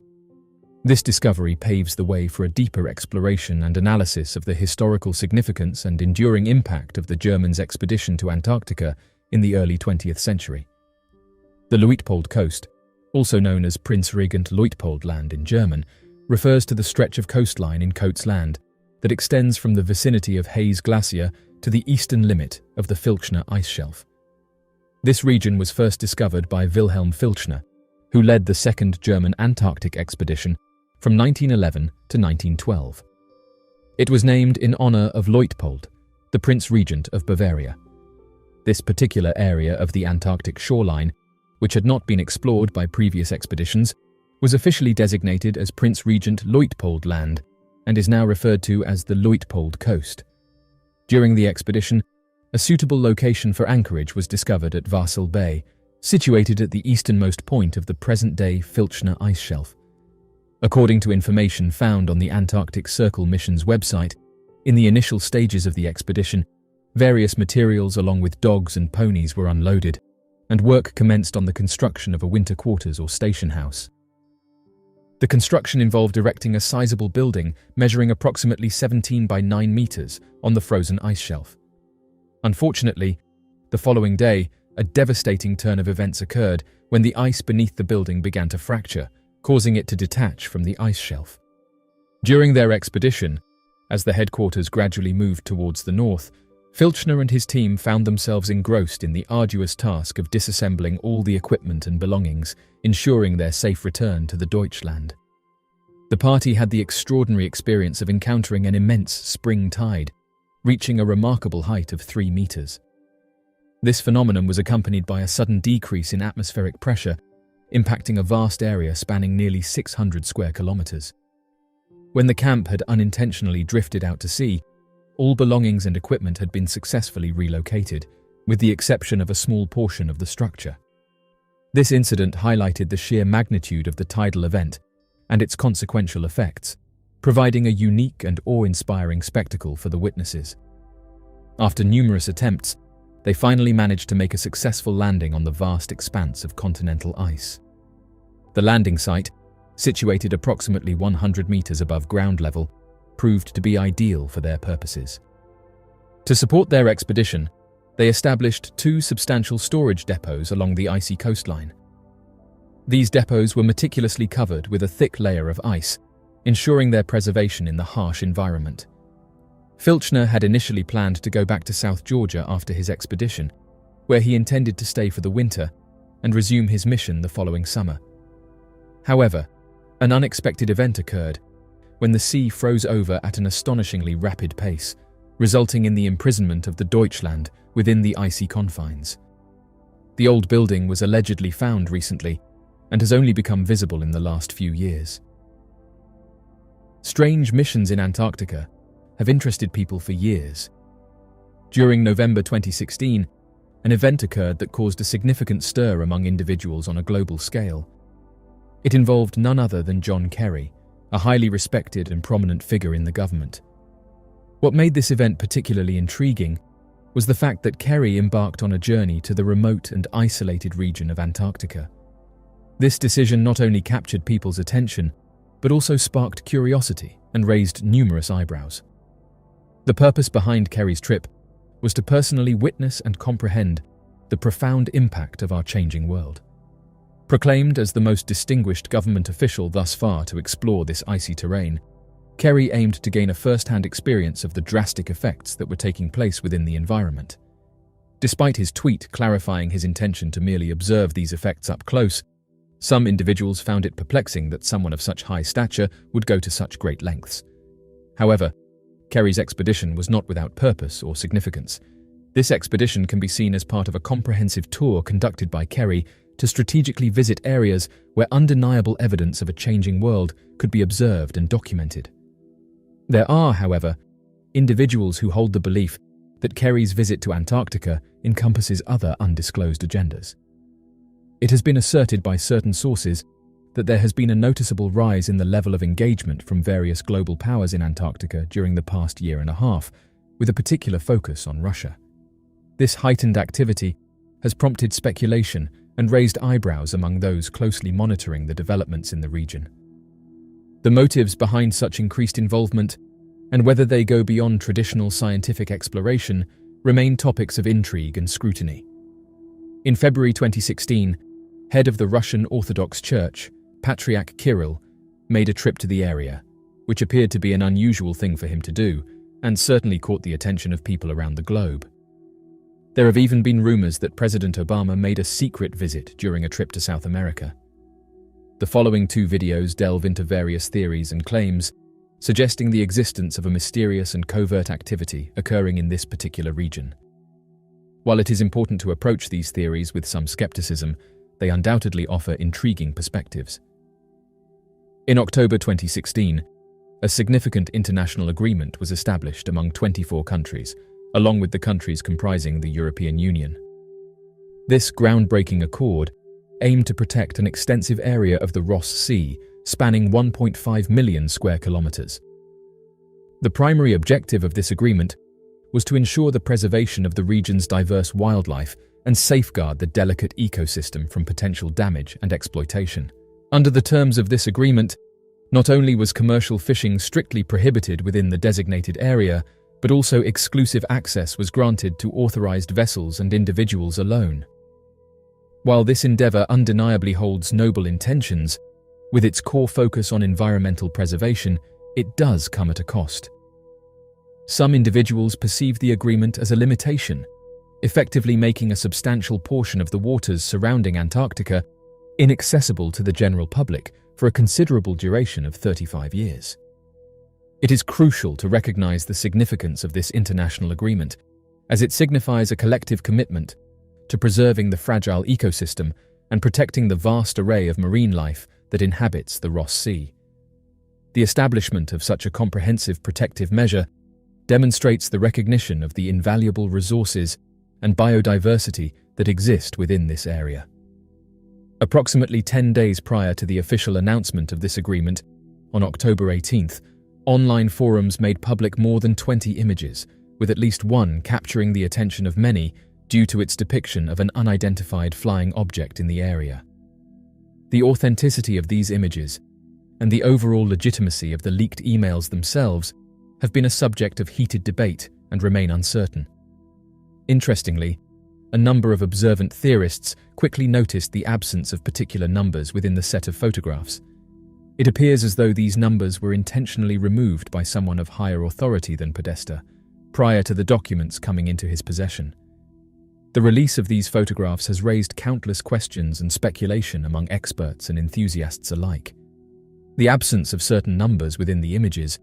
This discovery paves the way for a deeper exploration and analysis of the historical significance and enduring impact of the Germans' expedition to Antarctica in the early 20th century. The Luitpold Coast, also known as Prinz Regent Luitpold Land in German, refers to the stretch of coastline in Coats Land that extends from the vicinity of Hayes Glacier to the eastern limit of the Filchner ice shelf. This region was first discovered by Wilhelm Filchner, who led the Second German Antarctic expedition from 1911 to 1912. It was named in honor of Luitpold, the Prince Regent of Bavaria. This particular area of the Antarctic shoreline, which had not been explored by previous expeditions, was officially designated as Prince Regent Luitpold Land and is now referred to as the Luitpold Coast. During the expedition, a suitable location for anchorage was discovered at Vassal Bay, situated at the easternmost point of the present-day Filchner ice shelf. According to information found on the Antarctic Circle mission's website, in the initial stages of the expedition, various materials along with dogs and ponies were unloaded, and work commenced on the construction of a winter quarters or station house. The construction involved erecting a sizable building measuring approximately 17 by 9 meters on the frozen ice shelf. Unfortunately, the following day, a devastating turn of events occurred when the ice beneath the building began to fracture, causing it to detach from the ice shelf. During their expedition, as the headquarters gradually moved towards the north, Filchner and his team found themselves engrossed in the arduous task of disassembling all the equipment and belongings, ensuring their safe return to the Deutschland. The party had the extraordinary experience of encountering an immense spring tide, reaching a remarkable height of 3 meters. This phenomenon was accompanied by a sudden decrease in atmospheric pressure, impacting a vast area spanning nearly 600 square kilometers. When the camp had unintentionally drifted out to sea, all belongings and equipment had been successfully relocated, with the exception of a small portion of the structure. This incident highlighted the sheer magnitude of the tidal event and its consequential effects, providing a unique and awe-inspiring spectacle for the witnesses. After numerous attempts, they finally managed to make a successful landing on the vast expanse of continental ice. The landing site, situated approximately 100 meters above ground level, proved to be ideal for their purposes. To support their expedition, they established 2 substantial storage depots along the icy coastline. These depots were meticulously covered with a thick layer of ice, ensuring their preservation in the harsh environment. Filchner had initially planned to go back to South Georgia after his expedition, where he intended to stay for the winter and resume his mission the following summer. However, an unexpected event occurred when the sea froze over at an astonishingly rapid pace, resulting in the imprisonment of the Deutschland within the icy confines. The old building was allegedly found recently and has only become visible in the last few years. Strange missions in Antarctica have interested people for years. During November 2016, an event occurred that caused a significant stir among individuals on a global scale. It involved none other than John Kerry, a highly respected and prominent figure in the government. What made this event particularly intriguing was the fact that Kerry embarked on a journey to the remote and isolated region of Antarctica. This decision not only captured people's attention, but also sparked curiosity and raised numerous eyebrows. The purpose behind Kerry's trip was to personally witness and comprehend the profound impact of our changing world. Proclaimed as the most distinguished government official thus far to explore this icy terrain, Kerry aimed to gain a first-hand experience of the drastic effects that were taking place within the environment. Despite his tweet clarifying his intention to merely observe these effects up close, some individuals found it perplexing that someone of such high stature would go to such great lengths. However, Kerry's expedition was not without purpose or significance. This expedition can be seen as part of a comprehensive tour conducted by Kerry to strategically visit areas where undeniable evidence of a changing world could be observed and documented. There are, however, individuals who hold the belief that Kerry's visit to Antarctica encompasses other undisclosed agendas. It has been asserted by certain sources that there has been a noticeable rise in the level of engagement from various global powers in Antarctica during the past year and a half, with a particular focus on Russia. This heightened activity has prompted speculation and raised eyebrows among those closely monitoring the developments in the region. The motives behind such increased involvement, and whether they go beyond traditional scientific exploration, remain topics of intrigue and scrutiny. In February 2016, head of the Russian Orthodox Church, Patriarch Kirill, made a trip to the area, which appeared to be an unusual thing for him to do, and certainly caught the attention of people around the globe. There have even been rumors that President Obama made a secret visit during a trip to South America. The following 2 videos delve into various theories and claims, suggesting the existence of a mysterious and covert activity occurring in this particular region. While it is important to approach these theories with some skepticism, they undoubtedly offer intriguing perspectives. In October 2016, a significant international agreement was established among 24 countries, along with the countries comprising the European Union. This groundbreaking accord aimed to protect an extensive area of the Ross Sea, spanning 1.5 million square kilometers. The primary objective of this agreement was to ensure the preservation of the region's diverse wildlife and safeguard the delicate ecosystem from potential damage and exploitation. Under the terms of this agreement, not only was commercial fishing strictly prohibited within the designated area, but also exclusive access was granted to authorized vessels and individuals alone. While this endeavor undeniably holds noble intentions, with its core focus on environmental preservation, it does come at a cost. Some individuals perceive the agreement as a limitation, effectively making a substantial portion of the waters surrounding Antarctica inaccessible to the general public for a considerable duration of 35 years. It is crucial to recognize the significance of this international agreement, as it signifies a collective commitment to preserving the fragile ecosystem and protecting the vast array of marine life that inhabits the Ross Sea. The establishment of such a comprehensive protective measure demonstrates the recognition of the invaluable resources and biodiversity that exist within this area. Approximately 10 days prior to the official announcement of this agreement, on October 18th, online forums made public more than 20 images, with at least one capturing the attention of many due to its depiction of an unidentified flying object in the area. The authenticity of these images and the overall legitimacy of the leaked emails themselves have been a subject of heated debate and remain uncertain. Interestingly, a number of observant theorists quickly noticed the absence of particular numbers within the set of photographs. It appears as though these numbers were intentionally removed by someone of higher authority than Podesta, prior to the documents coming into his possession. The release of these photographs has raised countless questions and speculation among experts and enthusiasts alike. The absence of certain numbers within the images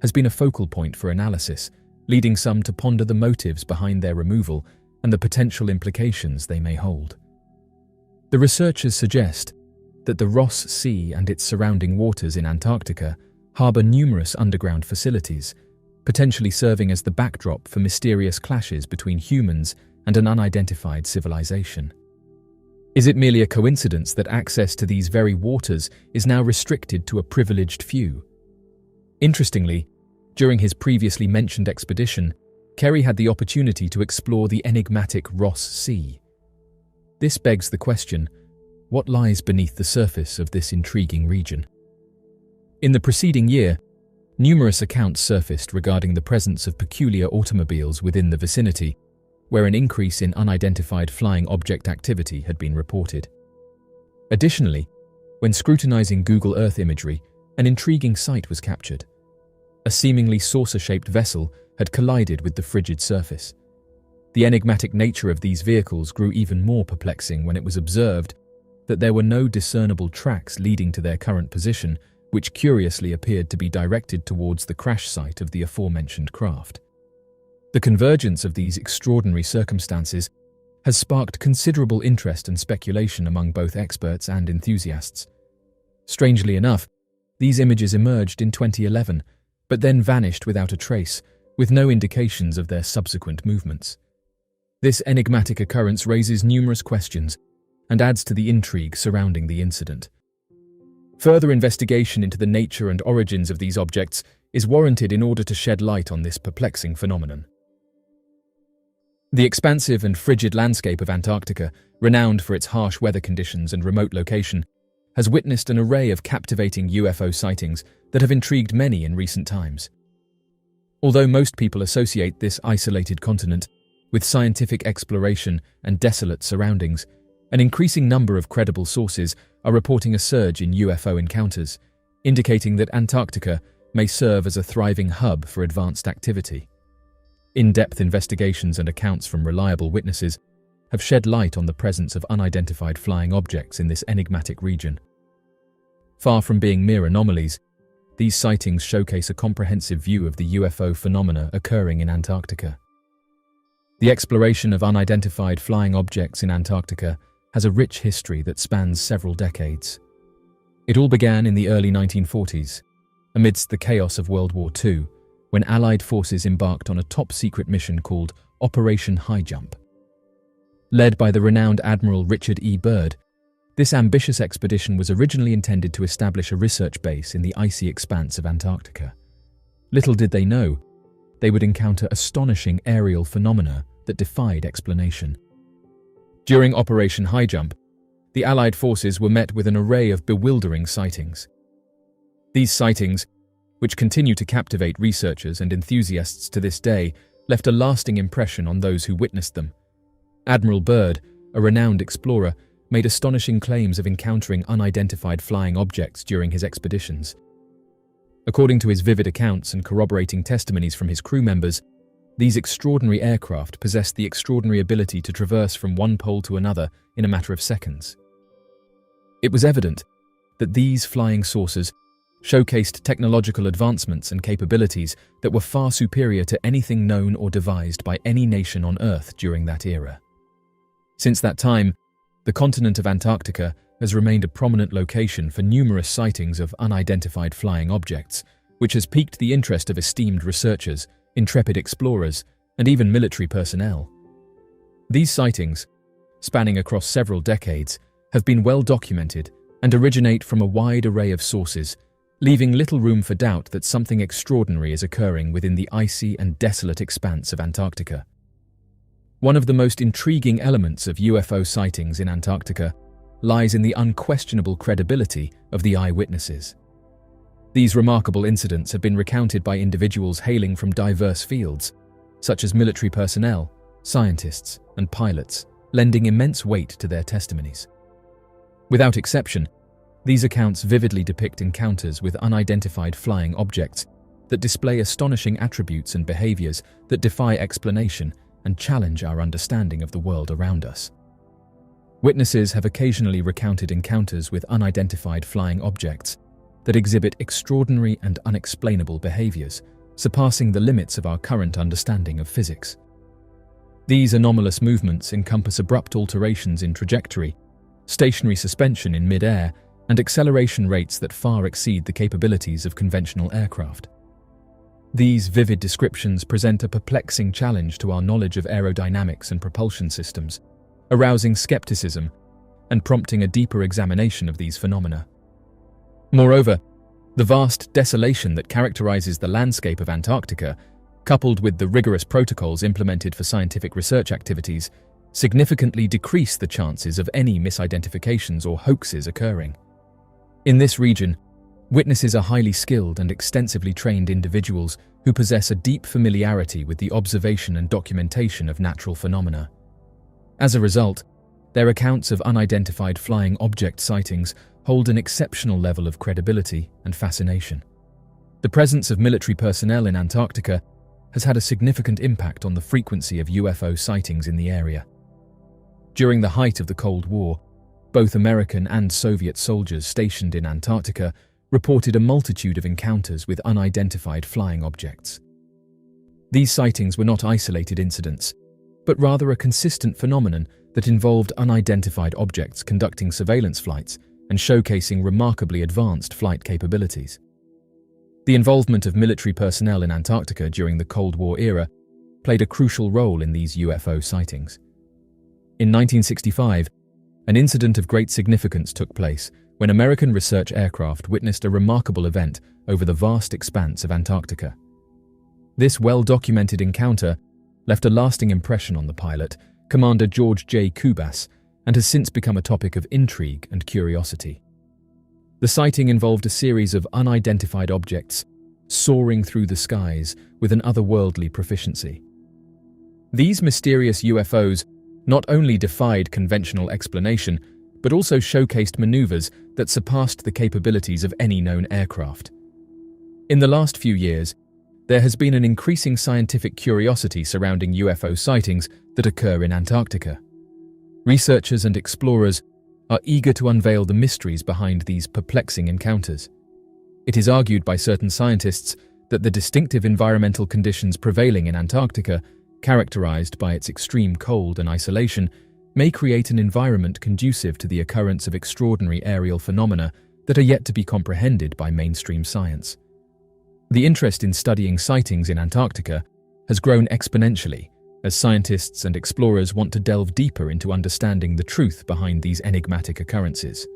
has been a focal point for analysis, leading some to ponder the motives behind their removal and the potential implications they may hold. The researchers suggest that the Ross Sea and its surrounding waters in Antarctica harbor numerous underground facilities, potentially serving as the backdrop for mysterious clashes between humans and an unidentified civilization. Is it merely a coincidence that access to these very waters is now restricted to a privileged few? Interestingly, during his previously mentioned expedition, Kerry had the opportunity to explore the enigmatic Ross Sea. This begs the question, what lies beneath the surface of this intriguing region? In the preceding year, numerous accounts surfaced regarding the presence of peculiar automobiles within the vicinity, where an increase in unidentified flying object activity had been reported. Additionally, when scrutinizing Google Earth imagery, an intriguing sight was captured. A seemingly saucer-shaped vessel had collided with the frigid surface. The enigmatic nature of these vehicles grew even more perplexing when it was observed that there were no discernible tracks leading to their current position, which curiously appeared to be directed towards the crash site of the aforementioned craft. The convergence of these extraordinary circumstances has sparked considerable interest and speculation among both experts and enthusiasts. Strangely enough, these images emerged in 2011, but then vanished without a trace, with no indications of their subsequent movements. This enigmatic occurrence raises numerous questions and adds to the intrigue surrounding the incident. Further investigation into the nature and origins of these objects is warranted in order to shed light on this perplexing phenomenon. The expansive and frigid landscape of Antarctica, renowned for its harsh weather conditions and remote location, has witnessed an array of captivating UFO sightings that have intrigued many in recent times. Although most people associate this isolated continent with scientific exploration and desolate surroundings, an increasing number of credible sources are reporting a surge in UFO encounters, indicating that Antarctica may serve as a thriving hub for advanced activity. In-depth investigations and accounts from reliable witnesses have shed light on the presence of unidentified flying objects in this enigmatic region. Far from being mere anomalies, these sightings showcase a comprehensive view of the UFO phenomena occurring in Antarctica. The exploration of unidentified flying objects in Antarctica has a rich history that spans several decades. It all began in the early 1940s, amidst the chaos of World War II, when Allied forces embarked on a top-secret mission called Operation High Jump. Led by the renowned Admiral Richard E. Byrd, this ambitious expedition was originally intended to establish a research base in the icy expanse of Antarctica. Little did they know, they would encounter astonishing aerial phenomena that defied explanation. During Operation High Jump, the Allied forces were met with an array of bewildering sightings. These sightings, which continue to captivate researchers and enthusiasts to this day, left a lasting impression on those who witnessed them. Admiral Byrd, a renowned explorer, made astonishing claims of encountering unidentified flying objects during his expeditions. According to his vivid accounts and corroborating testimonies from his crew members, these extraordinary aircraft possessed the extraordinary ability to traverse from one pole to another in a matter of seconds. It was evident that these flying saucers showcased technological advancements and capabilities that were far superior to anything known or devised by any nation on Earth during that era. Since that time, the continent of Antarctica has remained a prominent location for numerous sightings of unidentified flying objects, which has piqued the interest of esteemed researchers, intrepid explorers, and even military personnel. These sightings, spanning across several decades, have been well documented and originate from a wide array of sources, leaving little room for doubt that something extraordinary is occurring within the icy and desolate expanse of Antarctica. One of the most intriguing elements of UFO sightings in Antarctica lies in the unquestionable credibility of the eyewitnesses. These remarkable incidents have been recounted by individuals hailing from diverse fields, such as military personnel, scientists, and pilots, lending immense weight to their testimonies. Without exception, these accounts vividly depict encounters with unidentified flying objects that display astonishing attributes and behaviors that defy explanation and challenge our understanding of the world around us. Witnesses have occasionally recounted encounters with unidentified flying objects that exhibit extraordinary and unexplainable behaviors, surpassing the limits of our current understanding of physics. These anomalous movements encompass abrupt alterations in trajectory, stationary suspension in mid-air, and acceleration rates that far exceed the capabilities of conventional aircraft. These vivid descriptions present a perplexing challenge to our knowledge of aerodynamics and propulsion systems, arousing skepticism and prompting a deeper examination of these phenomena. Moreover, the vast desolation that characterizes the landscape of Antarctica, coupled with the rigorous protocols implemented for scientific research activities, significantly decrease the chances of any misidentifications or hoaxes occurring. In this region, witnesses are highly skilled and extensively trained individuals who possess a deep familiarity with the observation and documentation of natural phenomena. As a result, their accounts of unidentified flying object sightings hold an exceptional level of credibility and fascination. The presence of military personnel in Antarctica has had a significant impact on the frequency of UFO sightings in the area. During the height of the Cold War, both American and Soviet soldiers stationed in Antarctica reported a multitude of encounters with unidentified flying objects. These sightings were not isolated incidents, but rather a consistent phenomenon that involved unidentified objects conducting surveillance flights and showcasing remarkably advanced flight capabilities. The involvement of military personnel in Antarctica during the Cold War era played a crucial role in these UFO sightings. In 1965, an incident of great significance took place when American research aircraft witnessed a remarkable event over the vast expanse of Antarctica. This well-documented encounter left a lasting impression on the pilot, Commander George J. Kubas, and has since become a topic of intrigue and curiosity. The sighting involved a series of unidentified objects soaring through the skies with an otherworldly proficiency. These mysterious UFOs not only defied conventional explanation, but also showcased maneuvers that surpassed the capabilities of any known aircraft. In the last few years, there has been an increasing scientific curiosity surrounding UFO sightings that occur in Antarctica. Researchers and explorers are eager to unveil the mysteries behind these perplexing encounters. It is argued by certain scientists that the distinctive environmental conditions prevailing in Antarctica, characterized by its extreme cold and isolation, may create an environment conducive to the occurrence of extraordinary aerial phenomena that are yet to be comprehended by mainstream science. The interest in studying sightings in Antarctica has grown exponentially as scientists and explorers want to delve deeper into understanding the truth behind these enigmatic occurrences.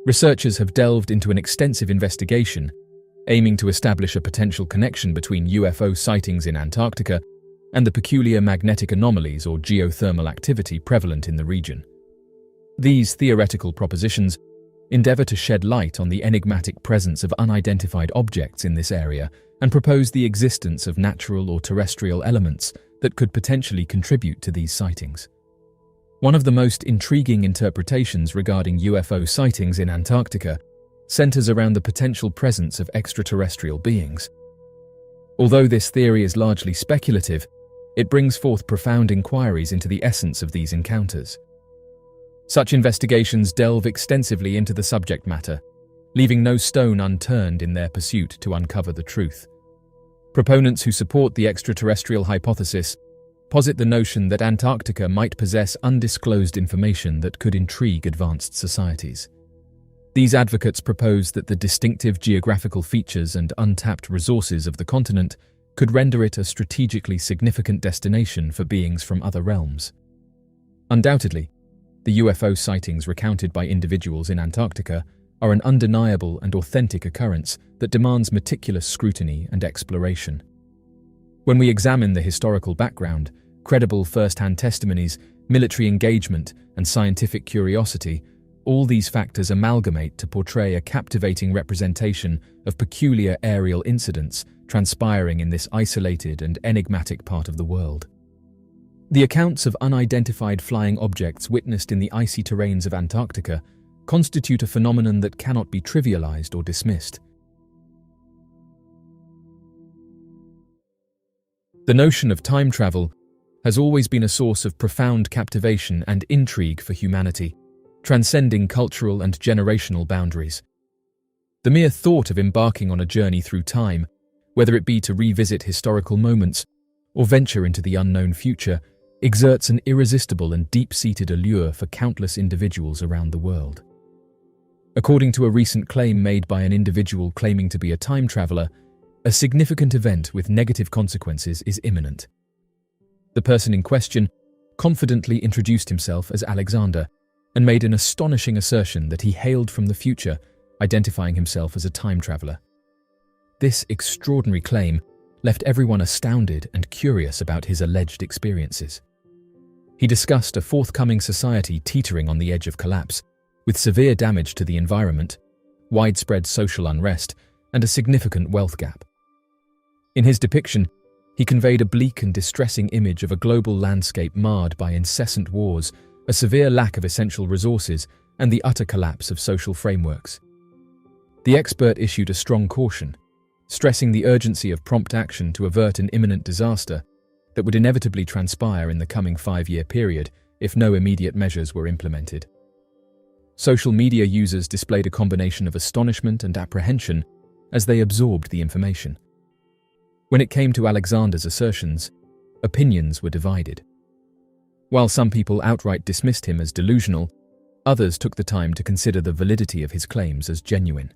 Researchers have delved into an extensive investigation aiming to establish a potential connection between UFO sightings in Antarctica and the peculiar magnetic anomalies or geothermal activity prevalent in the region. These theoretical propositions endeavor to shed light on the enigmatic presence of unidentified objects in this area and propose the existence of natural or terrestrial elements that could potentially contribute to these sightings. One of the most intriguing interpretations regarding UFO sightings in Antarctica centers around the potential presence of extraterrestrial beings. Although this theory is largely speculative, it brings forth profound inquiries into the essence of these encounters. Such investigations delve extensively into the subject matter, leaving no stone unturned in their pursuit to uncover the truth. Proponents who support the extraterrestrial hypothesis posit the notion that Antarctica might possess undisclosed information that could intrigue advanced societies. These advocates propose that the distinctive geographical features and untapped resources of the continent could render it a strategically significant destination for beings from other realms. Undoubtedly, the UFO sightings recounted by individuals in Antarctica are an undeniable and authentic occurrence that demands meticulous scrutiny and exploration. When we examine the historical background, credible first-hand testimonies, military engagement, and scientific curiosity, all these factors amalgamate to portray a captivating representation of peculiar aerial incidents transpiring in this isolated and enigmatic part of the world. The accounts of unidentified flying objects witnessed in the icy terrains of Antarctica constitute a phenomenon that cannot be trivialized or dismissed. The notion of time travel has always been a source of profound captivation and intrigue for humanity, transcending cultural and generational boundaries. The mere thought of embarking on a journey through time, whether it be to revisit historical moments or venture into the unknown future, exerts an irresistible and deep-seated allure for countless individuals around the world. According to a recent claim made by an individual claiming to be a time traveler, a significant event with negative consequences is imminent. The person in question confidently introduced himself as Alexander and made an astonishing assertion that he hailed from the future, identifying himself as a time traveler. This extraordinary claim left everyone astounded and curious about his alleged experiences. He discussed a forthcoming society teetering on the edge of collapse, with severe damage to the environment, widespread social unrest, and a significant wealth gap. In his depiction, he conveyed a bleak and distressing image of a global landscape marred by incessant wars, a severe lack of essential resources, and the utter collapse of social frameworks. The expert issued a strong caution, stressing the urgency of prompt action to avert an imminent disaster that would inevitably transpire in the coming 5-year period if no immediate measures were implemented. Social media users displayed a combination of astonishment and apprehension as they absorbed the information. When it came to Alexander's assertions, opinions were divided. While some people outright dismissed him as delusional, others took the time to consider the validity of his claims as genuine.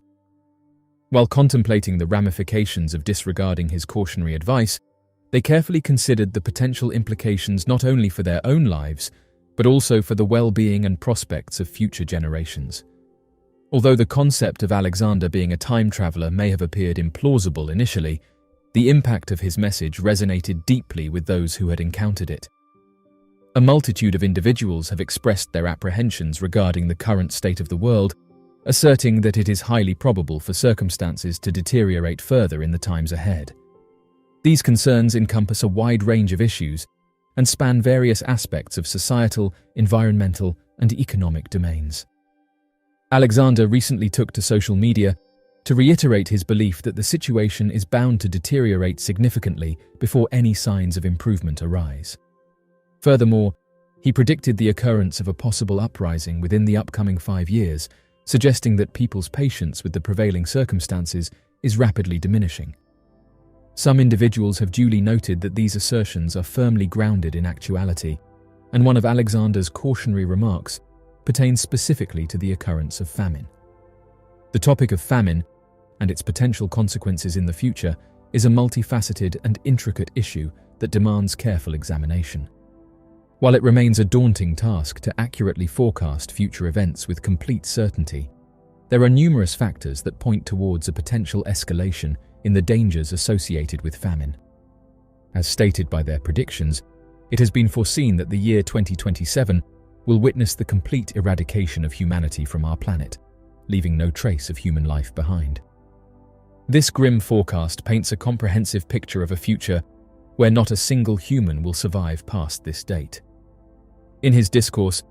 While contemplating the ramifications of disregarding his cautionary advice, they carefully considered the potential implications not only for their own lives, but also for the well-being and prospects of future generations. Although the concept of Alexander being a time traveler may have appeared implausible initially, the impact of his message resonated deeply with those who had encountered it. A multitude of individuals have expressed their apprehensions regarding the current state of the world, asserting that it is highly probable for circumstances to deteriorate further in the times ahead. These concerns encompass a wide range of issues and span various aspects of societal, environmental, and economic domains. Alexander recently took to social media to reiterate his belief that the situation is bound to deteriorate significantly before any signs of improvement arise. Furthermore, he predicted the occurrence of a possible uprising within the upcoming 5 years, suggesting that people's patience with the prevailing circumstances is rapidly diminishing. Some individuals have duly noted that these assertions are firmly grounded in actuality, and one of Alexander's cautionary remarks pertains specifically to the occurrence of famine. The topic of famine and its potential consequences in the future is a multifaceted and intricate issue that demands careful examination. While it remains a daunting task to accurately forecast future events with complete certainty, there are numerous factors that point towards a potential escalation in the dangers associated with famine. As stated by their predictions, it has been foreseen that the year 2027 will witness the complete eradication of humanity from our planet, leaving no trace of human life behind. This grim forecast paints a comprehensive picture of a future where not a single human will survive past this date. In his discourse,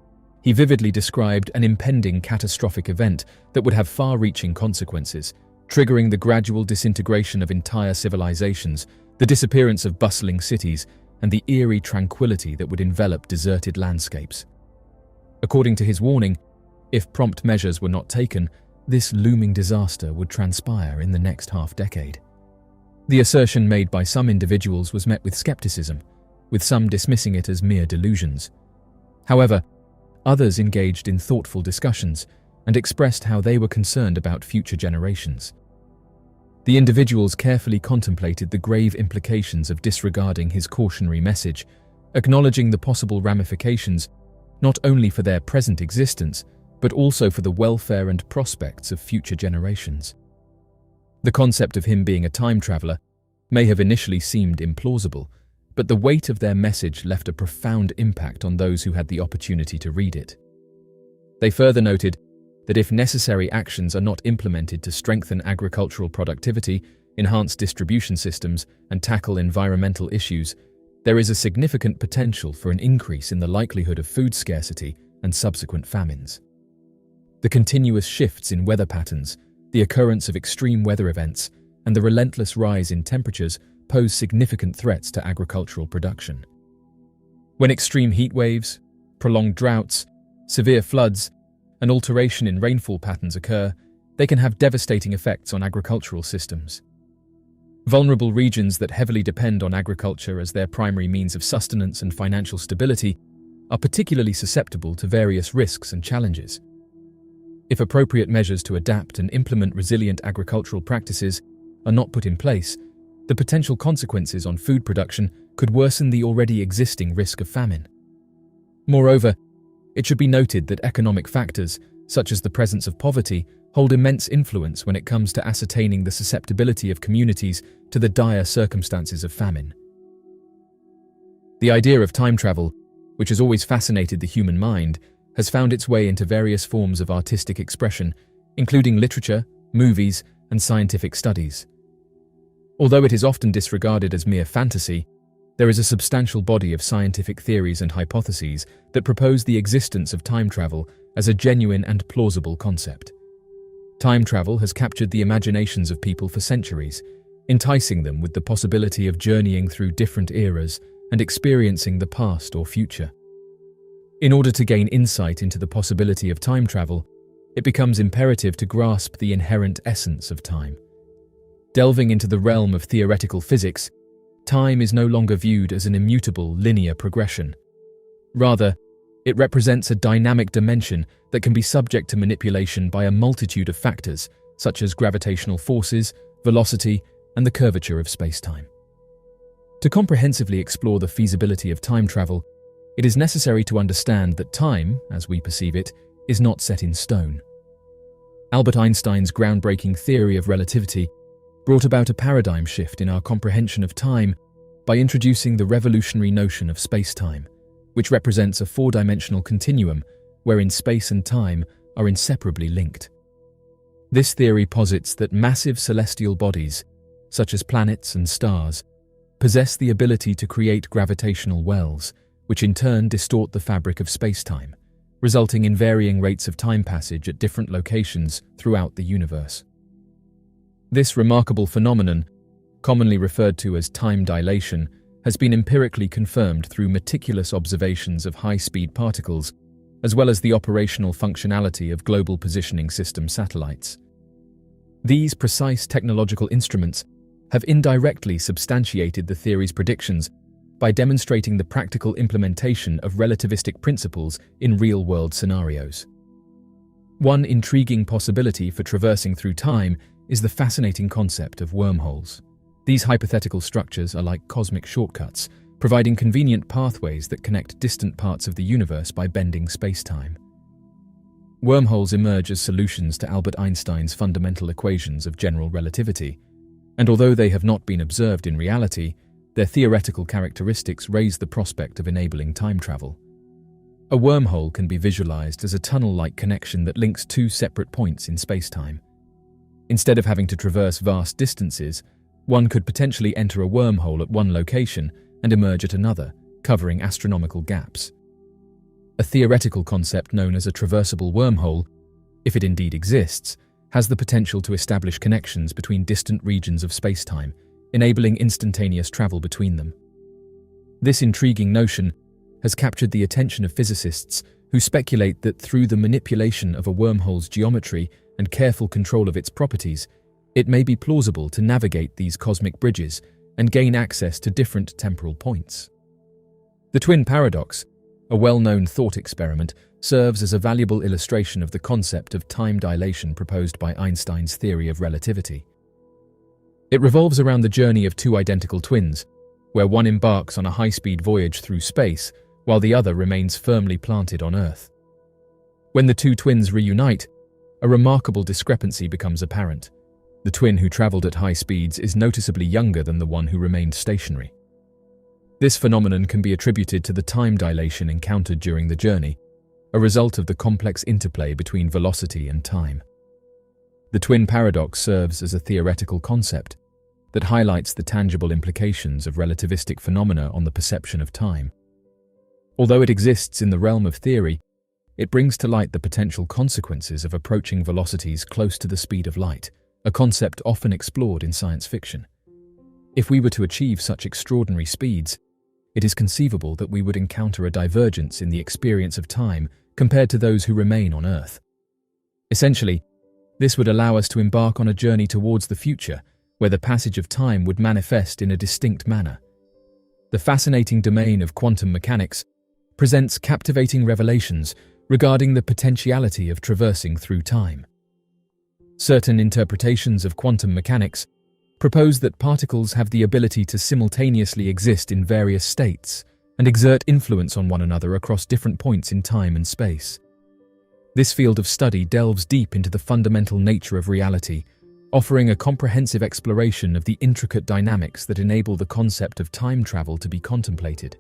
he vividly described an impending catastrophic event that would have far-reaching consequences, triggering the gradual disintegration of entire civilizations, the disappearance of bustling cities, and the eerie tranquility that would envelop deserted landscapes. According to his warning, if prompt measures were not taken, this looming disaster would transpire in the next half-decade. The assertion made by some individuals was met with skepticism, with some dismissing it as mere delusions. However, others engaged in thoughtful discussions and expressed how they were concerned about future generations. The individuals carefully contemplated the grave implications of disregarding his cautionary message, acknowledging the possible ramifications not only for their present existence, but also for the welfare and prospects of future generations. The concept of him being a time traveler may have initially seemed implausible, but the weight of their message left a profound impact on those who had the opportunity to read it. They further noted that if necessary actions are not implemented to strengthen agricultural productivity, enhance distribution systems, and tackle environmental issues, there is a significant potential for an increase in the likelihood of food scarcity and subsequent famines. The continuous shifts in weather patterns, the occurrence of extreme weather events, and the relentless rise in temperatures pose significant threats to agricultural production. When extreme heat waves, prolonged droughts, severe floods, and alteration in rainfall patterns occur, they can have devastating effects on agricultural systems. Vulnerable regions that heavily depend on agriculture as their primary means of sustenance and financial stability are particularly susceptible to various risks and challenges. If appropriate measures to adapt and implement resilient agricultural practices are not put in place, the potential consequences on food production could worsen the already existing risk of famine. Moreover, it should be noted that economic factors, such as the presence of poverty, hold immense influence when it comes to ascertaining the susceptibility of communities to the dire circumstances of famine. The idea of time travel, which has always fascinated the human mind, has found its way into various forms of artistic expression, including literature, movies, and scientific studies. Although it is often disregarded as mere fantasy, there is a substantial body of scientific theories and hypotheses that propose the existence of time travel as a genuine and plausible concept. Time travel has captured the imaginations of people for centuries, enticing them with the possibility of journeying through different eras and experiencing the past or future. In order to gain insight into the possibility of time travel, it becomes imperative to grasp the inherent essence of time. Delving into the realm of theoretical physics, time is no longer viewed as an immutable, linear progression. Rather, it represents a dynamic dimension that can be subject to manipulation by a multitude of factors, such as gravitational forces, velocity, and the curvature of space-time. To comprehensively explore the feasibility of time travel, it is necessary to understand that time, as we perceive it, is not set in stone. Albert Einstein's groundbreaking theory of relativity brought about a paradigm shift in our comprehension of time by introducing the revolutionary notion of space-time, which represents a four-dimensional continuum wherein space and time are inseparably linked. This theory posits that massive celestial bodies, such as planets and stars, possess the ability to create gravitational wells, which in turn distort the fabric of space-time, resulting in varying rates of time passage at different locations throughout the universe. This remarkable phenomenon, commonly referred to as time dilation, has been empirically confirmed through meticulous observations of high-speed particles, as well as the operational functionality of global positioning system satellites. These precise technological instruments have indirectly substantiated the theory's predictions by demonstrating the practical implementation of relativistic principles in real-world scenarios. One intriguing possibility for traversing through time is the fascinating concept of wormholes. These hypothetical structures are like cosmic shortcuts, providing convenient pathways that connect distant parts of the universe by bending space-time. Wormholes emerge as solutions to Albert Einstein's fundamental equations of general relativity, and although they have not been observed in reality, their theoretical characteristics raise the prospect of enabling time travel. A wormhole can be visualized as a tunnel-like connection that links two separate points in space-time. Instead of having to traverse vast distances, one could potentially enter a wormhole at one location and emerge at another, covering astronomical gaps. A theoretical concept known as a traversable wormhole, if it indeed exists, has the potential to establish connections between distant regions of space-time, enabling instantaneous travel between them. This intriguing notion has captured the attention of physicists who speculate that through the manipulation of a wormhole's geometry and careful control of its properties, it may be plausible to navigate these cosmic bridges and gain access to different temporal points. The twin paradox, a well-known thought experiment, serves as a valuable illustration of the concept of time dilation proposed by Einstein's theory of relativity. It revolves around the journey of two identical twins, where one embarks on a high-speed voyage through space while the other remains firmly planted on Earth. When the two twins reunite, a remarkable discrepancy becomes apparent. The twin who traveled at high speeds is noticeably younger than the one who remained stationary. This phenomenon can be attributed to the time dilation encountered during the journey, a result of the complex interplay between velocity and time. The twin paradox serves as a theoretical concept that highlights the tangible implications of relativistic phenomena on the perception of time. Although it exists in the realm of theory, it brings to light the potential consequences of approaching velocities close to the speed of light, a concept often explored in science fiction. If we were to achieve such extraordinary speeds, it is conceivable that we would encounter a divergence in the experience of time compared to those who remain on Earth. Essentially, this would allow us to embark on a journey towards the future, where the passage of time would manifest in a distinct manner. The fascinating domain of quantum mechanics presents captivating revelations regarding the potentiality of traversing through time. Certain interpretations of quantum mechanics propose that particles have the ability to simultaneously exist in various states and exert influence on one another across different points in time and space. This field of study delves deep into the fundamental nature of reality, offering a comprehensive exploration of the intricate dynamics that enable the concept of time travel to be contemplated.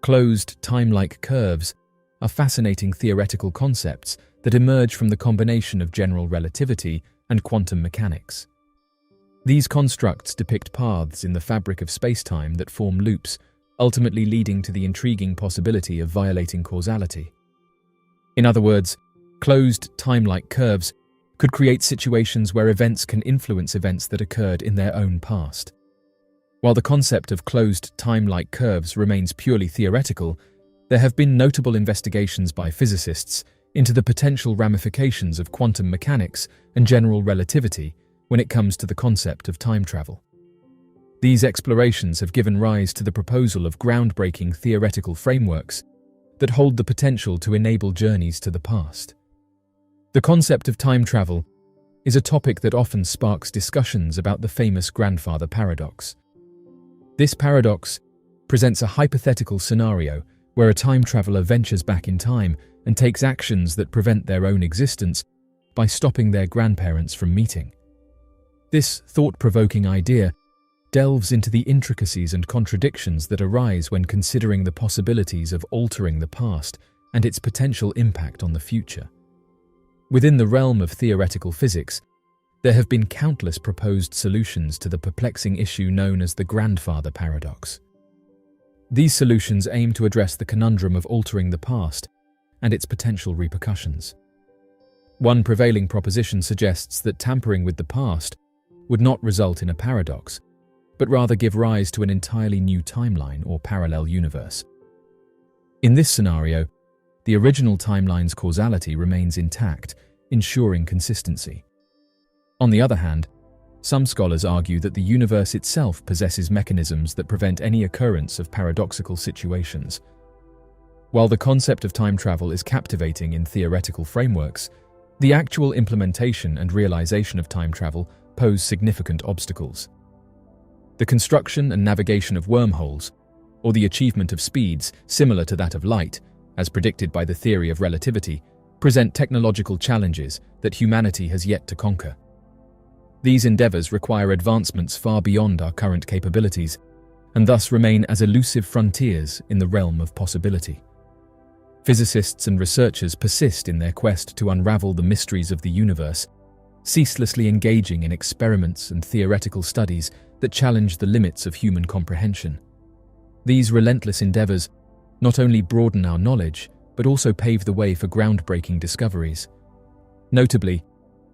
Closed, time-like curves are fascinating theoretical concepts that emerge from the combination of general relativity and quantum mechanics. These constructs depict paths in the fabric of space-time that form loops, ultimately leading to the intriguing possibility of violating causality. In other words, closed, time-like curves could create situations where events can influence events that occurred in their own past. While the concept of closed, time-like curves remains purely theoretical, there have been notable investigations by physicists into the potential ramifications of quantum mechanics and general relativity when it comes to the concept of time travel. These explorations have given rise to the proposal of groundbreaking theoretical frameworks that hold the potential to enable journeys to the past. The concept of time travel is a topic that often sparks discussions about the famous grandfather paradox. This paradox presents a hypothetical scenario where a time traveler ventures back in time and takes actions that prevent their own existence by stopping their grandparents from meeting. This thought-provoking idea delves into the intricacies and contradictions that arise when considering the possibilities of altering the past and its potential impact on the future. Within the realm of theoretical physics, there have been countless proposed solutions to the perplexing issue known as the grandfather paradox. These solutions aim to address the conundrum of altering the past and its potential repercussions. One prevailing proposition suggests that tampering with the past would not result in a paradox, but rather give rise to an entirely new timeline or parallel universe. In this scenario, the original timeline's causality remains intact, ensuring consistency. On the other hand, some scholars argue that the universe itself possesses mechanisms that prevent any occurrence of paradoxical situations. While the concept of time travel is captivating in theoretical frameworks, The actual implementation and realization of time travel pose significant obstacles. The construction and navigation of wormholes, or the achievement of speeds similar to that of light, as predicted by the theory of relativity, present technological challenges that humanity has yet to conquer. These endeavors require advancements far beyond our current capabilities, and thus remain as elusive frontiers in the realm of possibility. Physicists and researchers persist in their quest to unravel the mysteries of the universe, ceaselessly engaging in experiments and theoretical studies that challenge the limits of human comprehension. These relentless endeavors not only broaden our knowledge, but also pave the way for groundbreaking discoveries. Notably,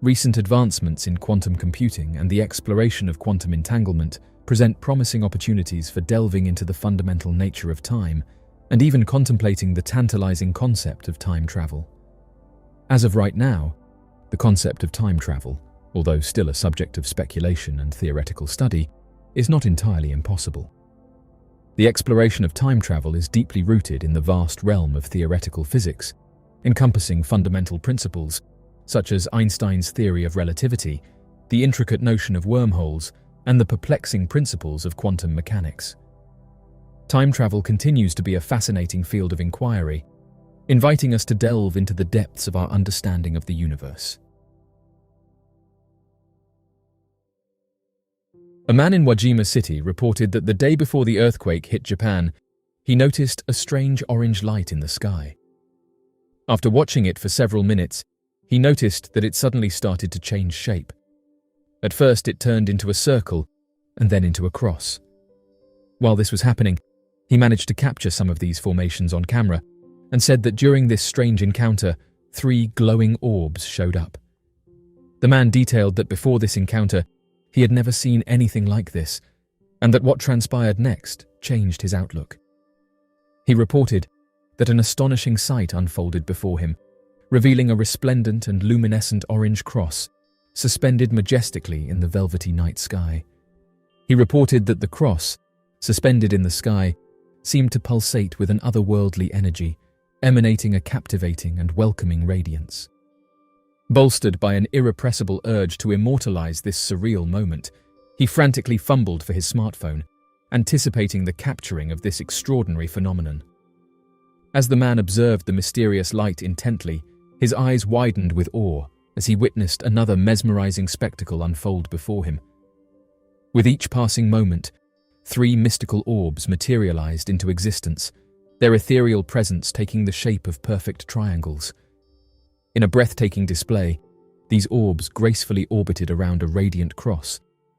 recent advancements in quantum computing and the exploration of quantum entanglement present promising opportunities for delving into the fundamental nature of time, and even contemplating the tantalizing concept of time travel. As of right now, the concept of time travel, although still a subject of speculation and theoretical study, is not entirely impossible. The exploration of time travel is deeply rooted in the vast realm of theoretical physics, encompassing fundamental principles such as Einstein's theory of relativity, the intricate notion of wormholes, and the perplexing principles of quantum mechanics. Time travel continues to be a fascinating field of inquiry, inviting us to delve into the depths of our understanding of the universe. A man in Wajima City reported that the day before the earthquake hit Japan, he noticed a strange orange light in the sky. After watching it for several minutes, he noticed that it suddenly started to change shape. At first it turned into a circle, and then into a cross. While this was happening, he managed to capture some of these formations on camera, and said that during this strange encounter, 3 glowing orbs showed up. The man detailed that before this encounter, he had never seen anything like this, and that what transpired next changed his outlook. He reported that an astonishing sight unfolded before him, revealing a resplendent and luminescent orange cross, suspended majestically in the velvety night sky. He reported that the cross, suspended in the sky, seemed to pulsate with an otherworldly energy, emanating a captivating and welcoming radiance. Bolstered by an irrepressible urge to immortalize this surreal moment, he frantically fumbled for his smartphone, anticipating the capturing of this extraordinary phenomenon. As the man observed the mysterious light intently, his eyes widened with awe as he witnessed another mesmerizing spectacle unfold before him. With each passing moment, 3 mystical orbs materialized into existence, their ethereal presence taking the shape of perfect triangles. In a breathtaking display, these orbs gracefully orbited around a radiant cross,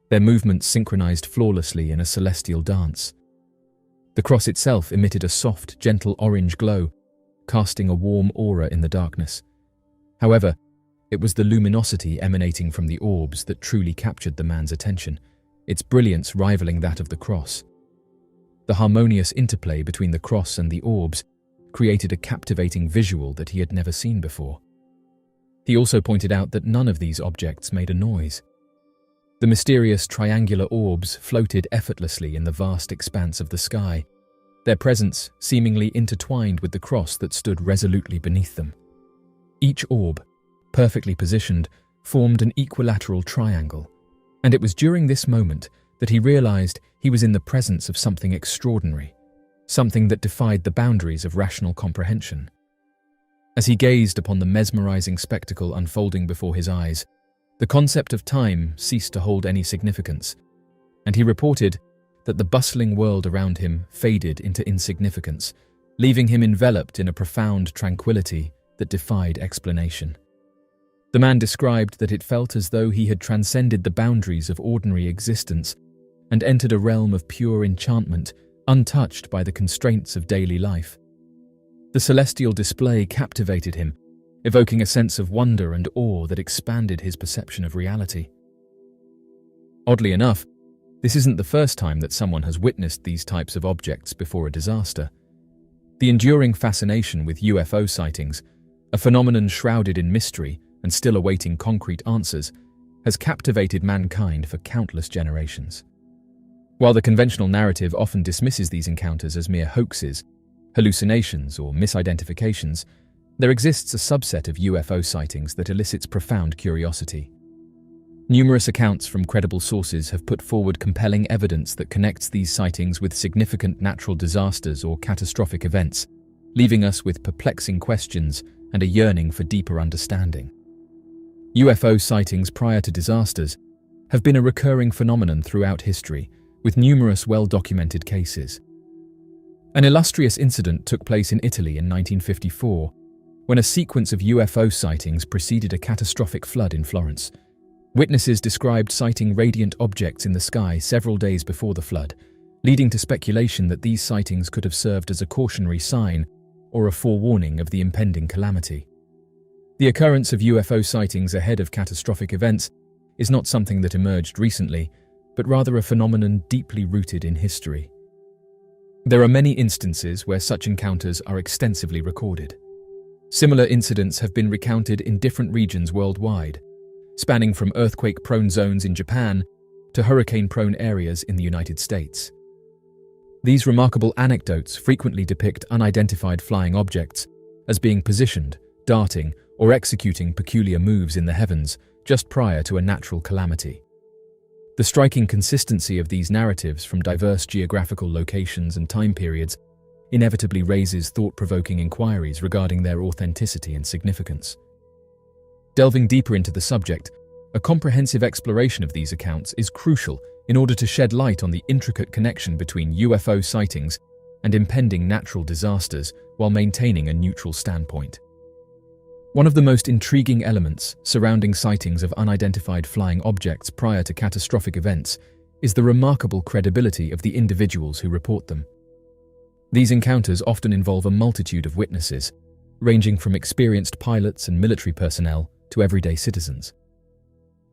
their movements synchronized flawlessly in a celestial dance. The cross itself emitted a soft, gentle orange glow, casting a warm aura in the darkness. However, it was the luminosity emanating from the orbs that truly captured the man's attention, its brilliance rivaling that of the cross. The harmonious interplay between the cross and the orbs created a captivating visual that he had never seen before. He also pointed out that none of these objects made a noise. The mysterious triangular orbs floated effortlessly in the vast expanse of the sky, their presence seemingly intertwined with the cross that stood resolutely beneath them. Each orb, perfectly positioned, formed an equilateral triangle, and it was during this moment that he realized he was in the presence of something extraordinary, something that defied the boundaries of rational comprehension. As he gazed upon the mesmerizing spectacle unfolding before his eyes, the concept of time ceased to hold any significance, and he reported that the bustling world around him faded into insignificance, leaving him enveloped in a profound tranquility that defied explanation. The man described that it felt as though he had transcended the boundaries of ordinary existence and entered a realm of pure enchantment, untouched by the constraints of daily life. The celestial display captivated him, evoking a sense of wonder and awe that expanded his perception of reality. Oddly enough, this isn't the first time that someone has witnessed these types of objects before a disaster. The enduring fascination with UFO sightings, a phenomenon shrouded in mystery and still awaiting concrete answers, has captivated mankind for countless generations. While the conventional narrative often dismisses these encounters as mere hoaxes, hallucinations, or misidentifications, There exists a subset of UFO sightings that elicits profound curiosity. Numerous accounts from credible sources have put forward compelling evidence that connects these sightings with significant natural disasters or catastrophic events, leaving us with perplexing questions and a yearning for deeper understanding. UFO sightings prior to disasters have been a recurring phenomenon throughout history, with numerous well-documented cases. An illustrious incident took place in Italy in 1954, when a sequence of UFO sightings preceded a catastrophic flood in Florence. Witnesses described sighting radiant objects in the sky several days before the flood, leading to speculation that these sightings could have served as a cautionary sign or a forewarning of the impending calamity. The occurrence of UFO sightings ahead of catastrophic events is not something that emerged recently, but rather a phenomenon deeply rooted in history. There are many instances where such encounters are extensively recorded. Similar incidents have been recounted in different regions worldwide, spanning from earthquake-prone zones in Japan to hurricane-prone areas in the United States. These remarkable anecdotes frequently depict unidentified flying objects as being positioned, darting, or executing peculiar moves in the heavens just prior to a natural calamity. The striking consistency of these narratives from diverse geographical locations and time periods inevitably raises thought-provoking inquiries regarding their authenticity and significance. Delving deeper into the subject, a comprehensive exploration of these accounts is crucial in order to shed light on the intricate connection between UFO sightings and impending natural disasters while maintaining a neutral standpoint. One of the most intriguing elements surrounding sightings of unidentified flying objects prior to catastrophic events is the remarkable credibility of the individuals who report them. These encounters often involve a multitude of witnesses, ranging from experienced pilots and military personnel to everyday citizens.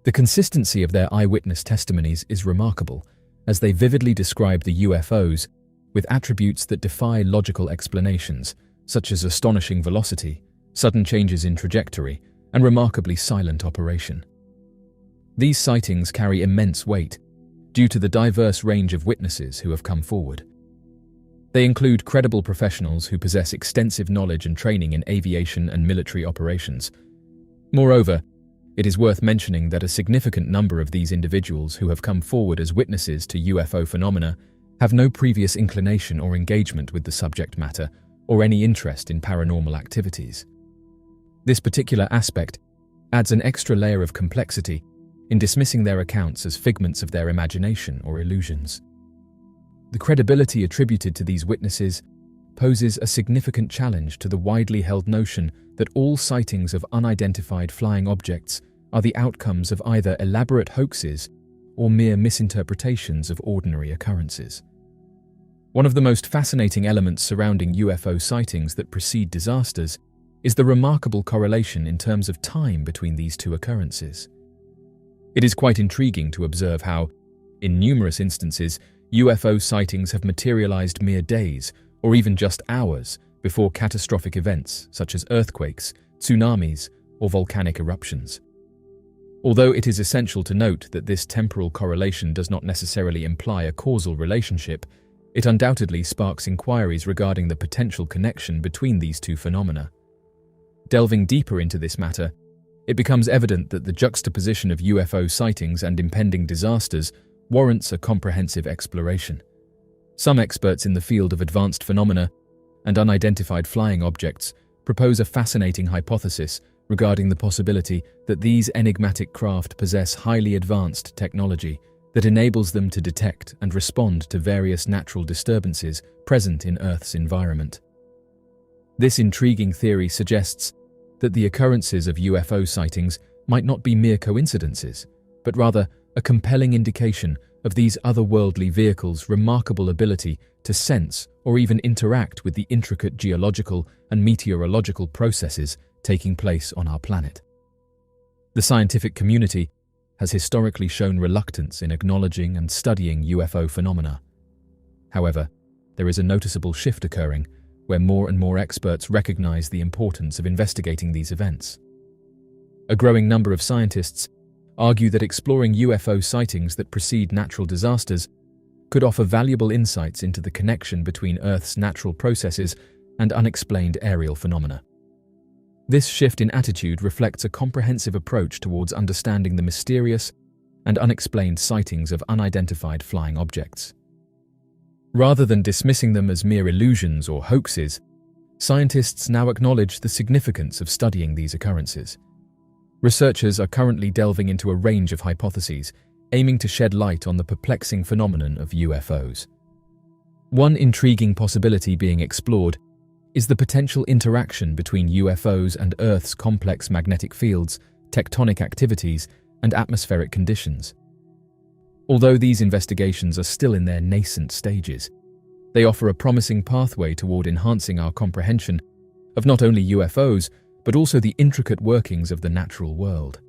The consistency of their eyewitness testimonies is remarkable, as they vividly describe the UFOs with attributes that defy logical explanations, such as astonishing velocity, sudden changes in trajectory, and remarkably silent operation. These sightings carry immense weight due to the diverse range of witnesses who have come forward. They include credible professionals who possess extensive knowledge and training in aviation and military operations. Moreover, it is worth mentioning that a significant number of these individuals who have come forward as witnesses to UFO phenomena have no previous inclination or engagement with the subject matter or any interest in paranormal activities. This particular aspect adds an extra layer of complexity in dismissing their accounts as figments of their imagination or illusions. The credibility attributed to these witnesses poses a significant challenge to the widely held notion that all sightings of unidentified flying objects are the outcomes of either elaborate hoaxes or mere misinterpretations of ordinary occurrences. One of the most fascinating elements surrounding UFO sightings that precede disasters is the remarkable correlation in terms of time between these two occurrences. It is quite intriguing to observe how, in numerous instances, UFO sightings have materialized mere days or even just hours before catastrophic events such as earthquakes, tsunamis, or volcanic eruptions. Although it is essential to note that this temporal correlation does not necessarily imply a causal relationship, it undoubtedly sparks inquiries regarding the potential connection between these two phenomena. Delving deeper into this matter, it becomes evident that the juxtaposition of UFO sightings and impending disasters warrants a comprehensive exploration. Some experts in the field of advanced phenomena and unidentified flying objects propose a fascinating hypothesis regarding the possibility that these enigmatic craft possess highly advanced technology that enables them to detect and respond to various natural disturbances present in Earth's environment. This intriguing theory suggests that the occurrences of UFO sightings might not be mere coincidences, but rather a compelling indication of these otherworldly vehicles' remarkable ability to sense or even interact with the intricate geological and meteorological processes taking place on our planet. The scientific community has historically shown reluctance in acknowledging and studying UFO phenomena. However, there is a noticeable shift occurring where more and more experts recognize the importance of investigating these events. A growing number of scientists argue that exploring UFO sightings that precede natural disasters could offer valuable insights into the connection between Earth's natural processes and unexplained aerial phenomena. This shift in attitude reflects a comprehensive approach towards understanding the mysterious and unexplained sightings of unidentified flying objects. Rather than dismissing them as mere illusions or hoaxes, scientists now acknowledge the significance of studying these occurrences. Researchers are currently delving into a range of hypotheses, aiming to shed light on the perplexing phenomenon of UFOs. One intriguing possibility being explored is the potential interaction between UFOs and Earth's complex magnetic fields, tectonic activities, and atmospheric conditions. Although these investigations are still in their nascent stages, they offer a promising pathway toward enhancing our comprehension of not only UFOs, but also the intricate workings of the natural world.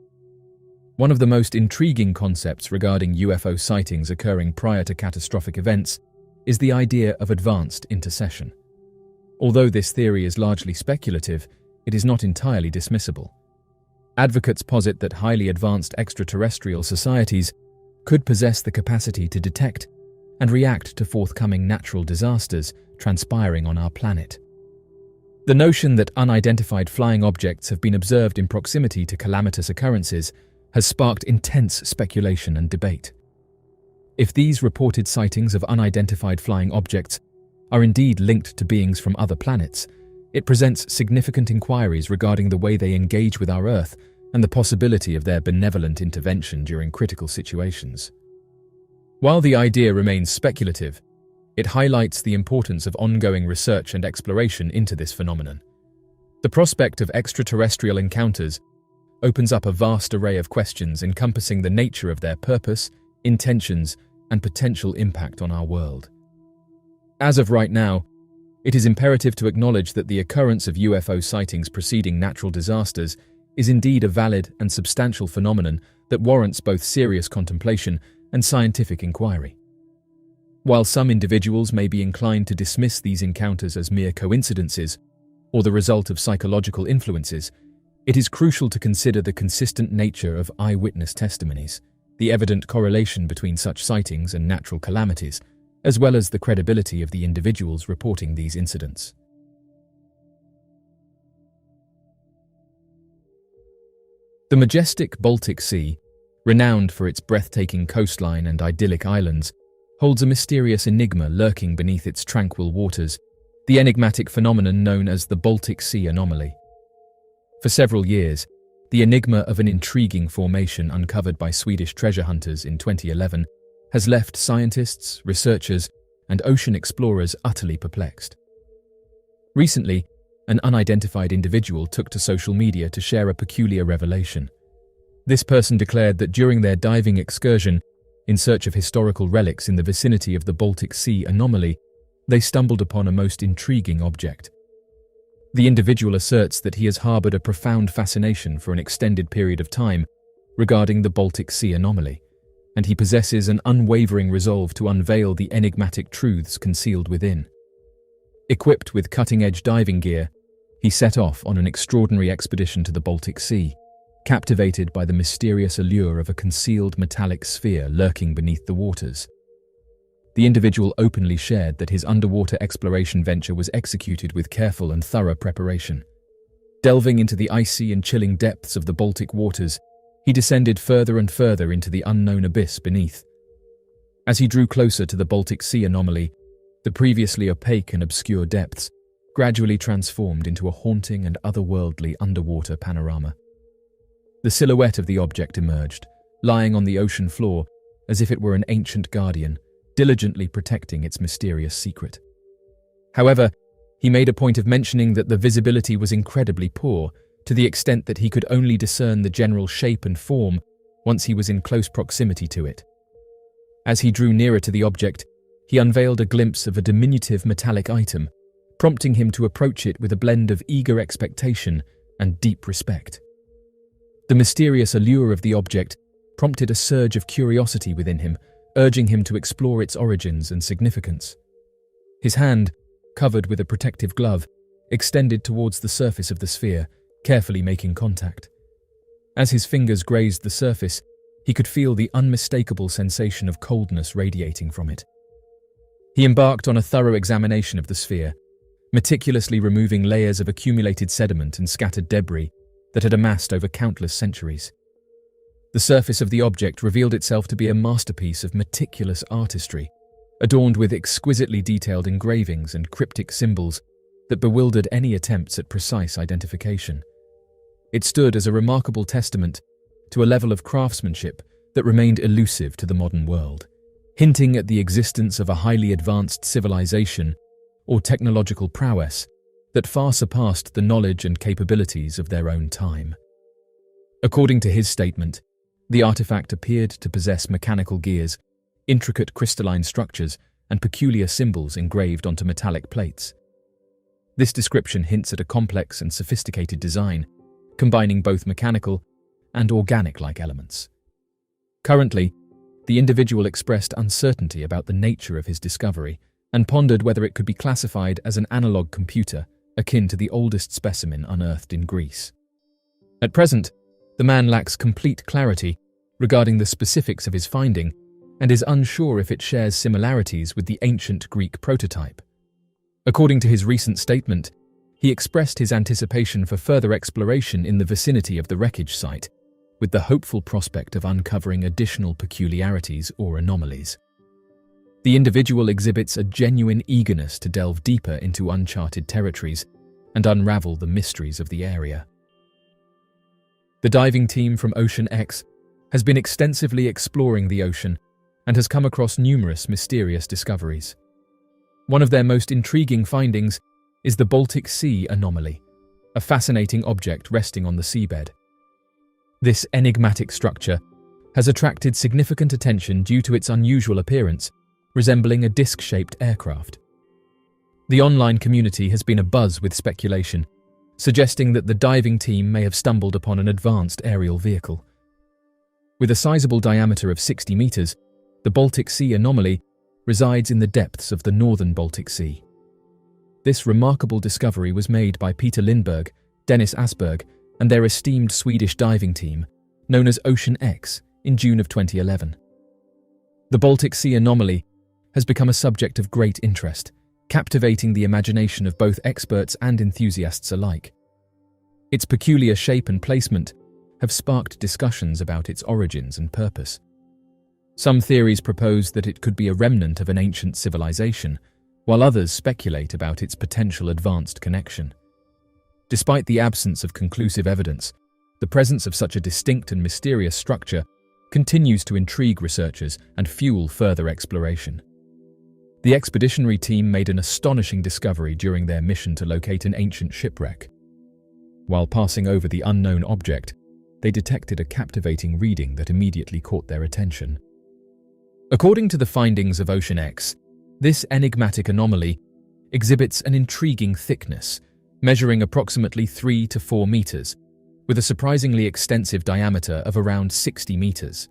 One of the most intriguing concepts regarding UFO sightings occurring prior to catastrophic events is the idea of advanced intercession. Although this theory is largely speculative, it is not entirely dismissible. Advocates posit that highly advanced extraterrestrial societies could possess the capacity to detect and react to forthcoming natural disasters transpiring on our planet. The notion that unidentified flying objects have been observed in proximity to calamitous occurrences has sparked intense speculation and debate. If these reported sightings of unidentified flying objects are indeed linked to beings from other planets, it presents significant inquiries regarding the way they engage with our Earth and the possibility of their benevolent intervention during critical situations. While the idea remains speculative, it highlights the importance of ongoing research and exploration into this phenomenon. The prospect of extraterrestrial encounters opens up a vast array of questions encompassing the nature of their purpose, intentions, and potential impact on our world. As of right now, it is imperative to acknowledge that the occurrence of UFO sightings preceding natural disasters is indeed a valid and substantial phenomenon that warrants both serious contemplation and scientific inquiry. While some individuals may be inclined to dismiss these encounters as mere coincidences or the result of psychological influences, it is crucial to consider the consistent nature of eyewitness testimonies, the evident correlation between such sightings and natural calamities, as well as the credibility of the individuals reporting these incidents. The majestic Baltic Sea, renowned for its breathtaking coastline and idyllic islands, holds a mysterious enigma lurking beneath its tranquil waters, the enigmatic phenomenon known as the Baltic Sea anomaly. For several years, the enigma of an intriguing formation uncovered by Swedish treasure hunters in 2011 has left scientists, researchers, and ocean explorers utterly perplexed. Recently, an unidentified individual took to social media to share a peculiar revelation. This person declared that during their diving excursion in search of historical relics in the vicinity of the Baltic Sea anomaly, they stumbled upon a most intriguing object. The individual asserts that he has harbored a profound fascination for an extended period of time regarding the Baltic Sea anomaly, and he possesses an unwavering resolve to unveil the enigmatic truths concealed within. Equipped with cutting-edge diving gear, he set off on an extraordinary expedition to the Baltic Sea, captivated by the mysterious allure of a concealed metallic sphere lurking beneath the waters. The individual openly shared that his underwater exploration venture was executed with careful and thorough preparation. Delving into the icy and chilling depths of the Baltic waters, he descended further and further into the unknown abyss beneath. As he drew closer to the Baltic Sea anomaly, the previously opaque and obscure depths gradually transformed into a haunting and otherworldly underwater panorama. The silhouette of the object emerged, lying on the ocean floor as if it were an ancient guardian, diligently protecting its mysterious secret. However, he made a point of mentioning that the visibility was incredibly poor, to the extent that he could only discern the general shape and form once he was in close proximity to it. As he drew nearer to the object, he unveiled a glimpse of a diminutive metallic item, prompting him to approach it with a blend of eager expectation and deep respect. The mysterious allure of the object prompted a surge of curiosity within him, urging him to explore its origins and significance. His hand, covered with a protective glove, extended towards the surface of the sphere, carefully making contact. As his fingers grazed the surface, he could feel the unmistakable sensation of coldness radiating from it. He embarked on a thorough examination of the sphere, meticulously removing layers of accumulated sediment and scattered debris that had amassed over countless centuries. The surface of the object revealed itself to be a masterpiece of meticulous artistry, adorned with exquisitely detailed engravings and cryptic symbols that bewildered any attempts at precise identification. It stood as a remarkable testament to a level of craftsmanship that remained elusive to the modern world, hinting at the existence of a highly advanced civilization or technological prowess that far surpassed the knowledge and capabilities of their own time. According to his statement, the artifact appeared to possess mechanical gears, intricate crystalline structures, and peculiar symbols engraved onto metallic plates. This description hints at a complex and sophisticated design, combining both mechanical and organic-like elements. Currently, the individual expressed uncertainty about the nature of his discovery and pondered whether it could be classified as an analog computer akin to the oldest specimen unearthed in Greece. At present, the man lacks complete clarity regarding the specifics of his finding and is unsure if it shares similarities with the ancient Greek prototype. According to his recent statement, he expressed his anticipation for further exploration in the vicinity of the wreckage site, with the hopeful prospect of uncovering additional peculiarities or anomalies. The individual exhibits a genuine eagerness to delve deeper into uncharted territories and unravel the mysteries of the area. The diving team from Ocean X has been extensively exploring the ocean and has come across numerous mysterious discoveries. One of their most intriguing findings is the Baltic Sea anomaly, a fascinating object resting on the seabed. This enigmatic structure has attracted significant attention due to its unusual appearance, resembling a disc-shaped aircraft. The online community has been abuzz with speculation, suggesting that the diving team may have stumbled upon an advanced aerial vehicle. With a sizable diameter of 60 meters, the Baltic Sea anomaly resides in the depths of the northern Baltic Sea. This remarkable discovery was made by Peter Lindberg, Dennis Asberg, and their esteemed Swedish diving team, known as Ocean X, in June of 2011. The Baltic Sea anomaly has become a subject of great interest, captivating the imagination of both experts and enthusiasts alike. Its peculiar shape and placement have sparked discussions about its origins and purpose. Some theories propose that it could be a remnant of an ancient civilization, while others speculate about its potential advanced connection. Despite the absence of conclusive evidence, the presence of such a distinct and mysterious structure continues to intrigue researchers and fuel further exploration. The expeditionary team made an astonishing discovery during their mission to locate an ancient shipwreck. While passing over the unknown object, they detected a captivating reading that immediately caught their attention. According to the findings of Ocean X, this enigmatic anomaly exhibits an intriguing thickness, measuring approximately 3 to 4 meters, with a surprisingly extensive diameter of around 60 meters.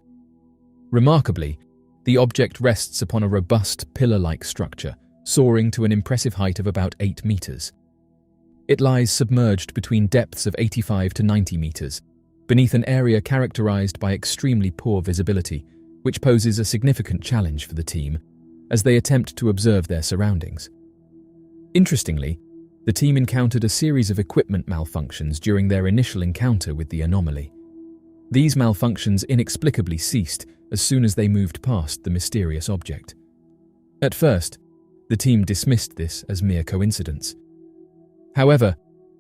Remarkably, the object rests upon a robust pillar-like structure, soaring to an impressive height of about 8 meters. It lies submerged between depths of 85 to 90 meters, beneath an area characterized by extremely poor visibility, which poses a significant challenge for the team as they attempt to observe their surroundings. Interestingly, the team encountered a series of equipment malfunctions during their initial encounter with the anomaly. These malfunctions inexplicably ceased as soon as they moved past the mysterious object. At first, the team dismissed this as mere coincidence. However,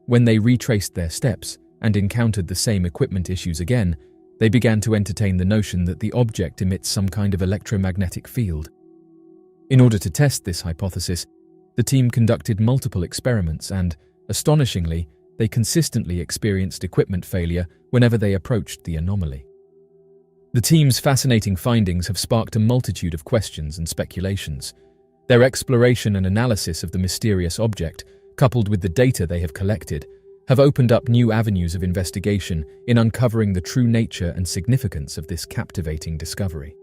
when they retraced their steps and encountered the same equipment issues again, they began to entertain the notion that the object emits some kind of electromagnetic field. In order to test this hypothesis, the team conducted multiple experiments and, astonishingly, they consistently experienced equipment failure whenever they approached the anomaly. The team's fascinating findings have sparked a multitude of questions and speculations. Their exploration and analysis of the mysterious object, coupled with the data they have collected, have opened up new avenues of investigation in uncovering the true nature and significance of this captivating discovery.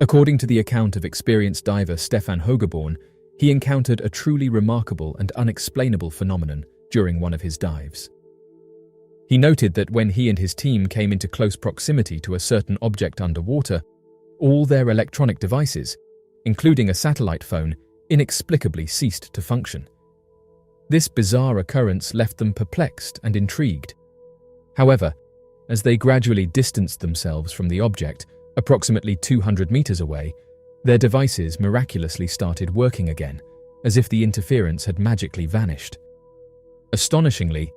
According to the account of experienced diver Stefan Hogeborn, he encountered a truly remarkable and unexplainable phenomenon during one of his dives. He noted that when he and his team came into close proximity to a certain object underwater, all their electronic devices, including a satellite phone, inexplicably ceased to function. This bizarre occurrence left them perplexed and intrigued. However, as they gradually distanced themselves from the object, approximately 200 meters away, their devices miraculously started working again, as if the interference had magically vanished. Astonishingly,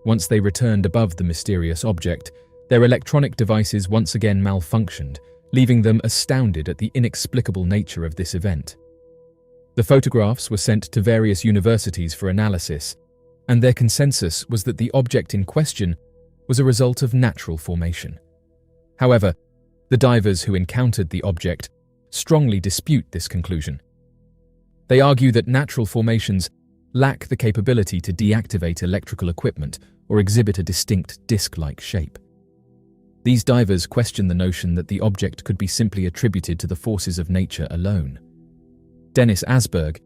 once they returned above the mysterious object, their electronic devices once again malfunctioned, leaving them astounded at the inexplicable nature of this event. The photographs were sent to various universities for analysis, and their consensus was that the object in question was a result of natural formation. However, the divers who encountered the object strongly dispute this conclusion. They argue that natural formations lack the capability to deactivate electrical equipment or exhibit a distinct disc-like shape. These divers question the notion that the object could be simply attributed to the forces of nature alone. Dennis Asberg,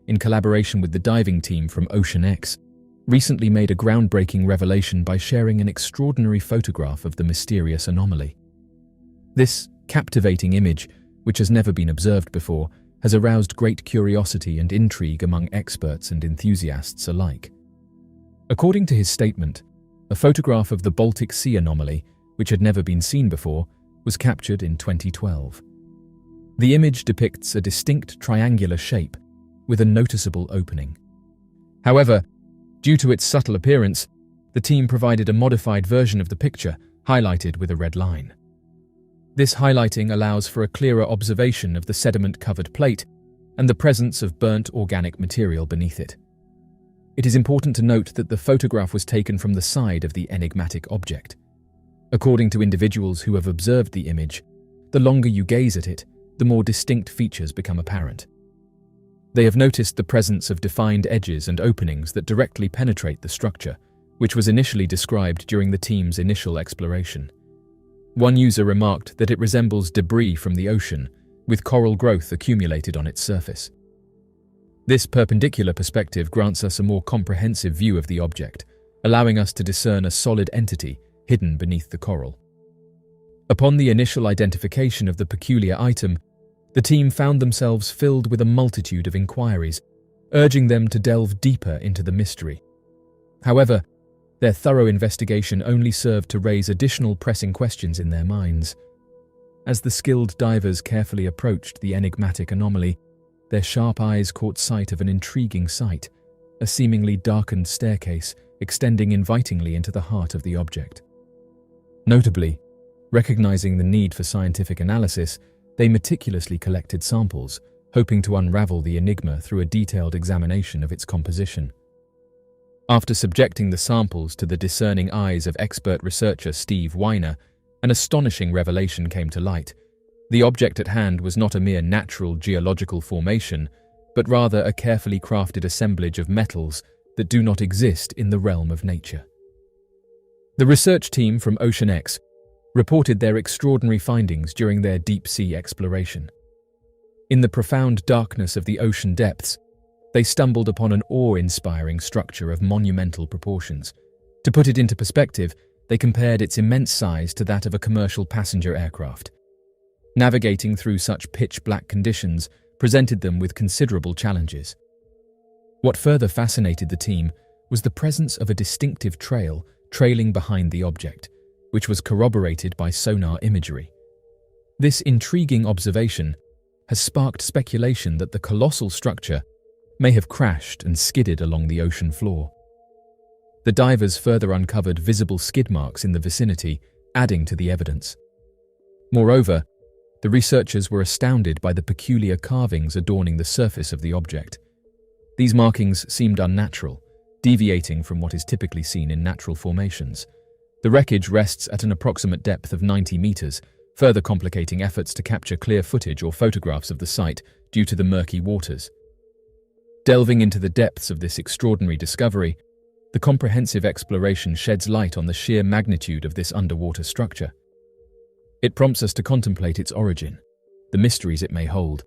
in collaboration with the diving team from Ocean X, recently made a groundbreaking revelation by sharing an extraordinary photograph of the mysterious anomaly. This captivating image, which has never been observed before, has aroused great curiosity and intrigue among experts and enthusiasts alike. According to his statement, a photograph of the Baltic Sea anomaly, which had never been seen before, was captured in 2012. The image depicts a distinct triangular shape with a noticeable opening. However, due to its subtle appearance, the team provided a modified version of the picture, highlighted with a red line. This highlighting allows for a clearer observation of the sediment-covered plate and the presence of burnt organic material beneath it. It is important to note that the photograph was taken from the side of the enigmatic object. According to individuals who have observed the image, the longer you gaze at it, the more distinct features become apparent. They have noticed the presence of defined edges and openings that directly penetrate the structure, which was initially described during the team's initial exploration. One user remarked that it resembles debris from the ocean, with coral growth accumulated on its surface. This perpendicular perspective grants us a more comprehensive view of the object, allowing us to discern a solid entity hidden beneath the coral. Upon the initial identification of the peculiar item, the team found themselves filled with a multitude of inquiries, urging them to delve deeper into the mystery. However, their thorough investigation only served to raise additional pressing questions in their minds. As the skilled divers carefully approached the enigmatic anomaly, their sharp eyes caught sight of an intriguing sight, a seemingly darkened staircase extending invitingly into the heart of the object. Notably, recognizing the need for scientific analysis, they meticulously collected samples, hoping to unravel the enigma through a detailed examination of its composition. After subjecting the samples to the discerning eyes of expert researcher Steve Weiner, an astonishing revelation came to light. The object at hand was not a mere natural geological formation, but rather a carefully crafted assemblage of metals that do not exist in the realm of nature. The research team from Ocean X reported their extraordinary findings during their deep-sea exploration. In the profound darkness of the ocean depths, they stumbled upon an awe-inspiring structure of monumental proportions. To put it into perspective, they compared its immense size to that of a commercial passenger aircraft. Navigating through such pitch-black conditions presented them with considerable challenges. What further fascinated the team was the presence of a distinctive trail trailing behind the object, which was corroborated by sonar imagery. This intriguing observation has sparked speculation that the colossal structure may have crashed and skidded along the ocean floor. The divers further uncovered visible skid marks in the vicinity, adding to the evidence. Moreover, the researchers were astounded by the peculiar carvings adorning the surface of the object. These markings seemed unnatural, deviating from what is typically seen in natural formations. The wreckage rests at an approximate depth of 90 meters, further complicating efforts to capture clear footage or photographs of the site due to the murky waters. Delving into the depths of this extraordinary discovery, the comprehensive exploration sheds light on the sheer magnitude of this underwater structure. It prompts us to contemplate its origin, the mysteries it may hold,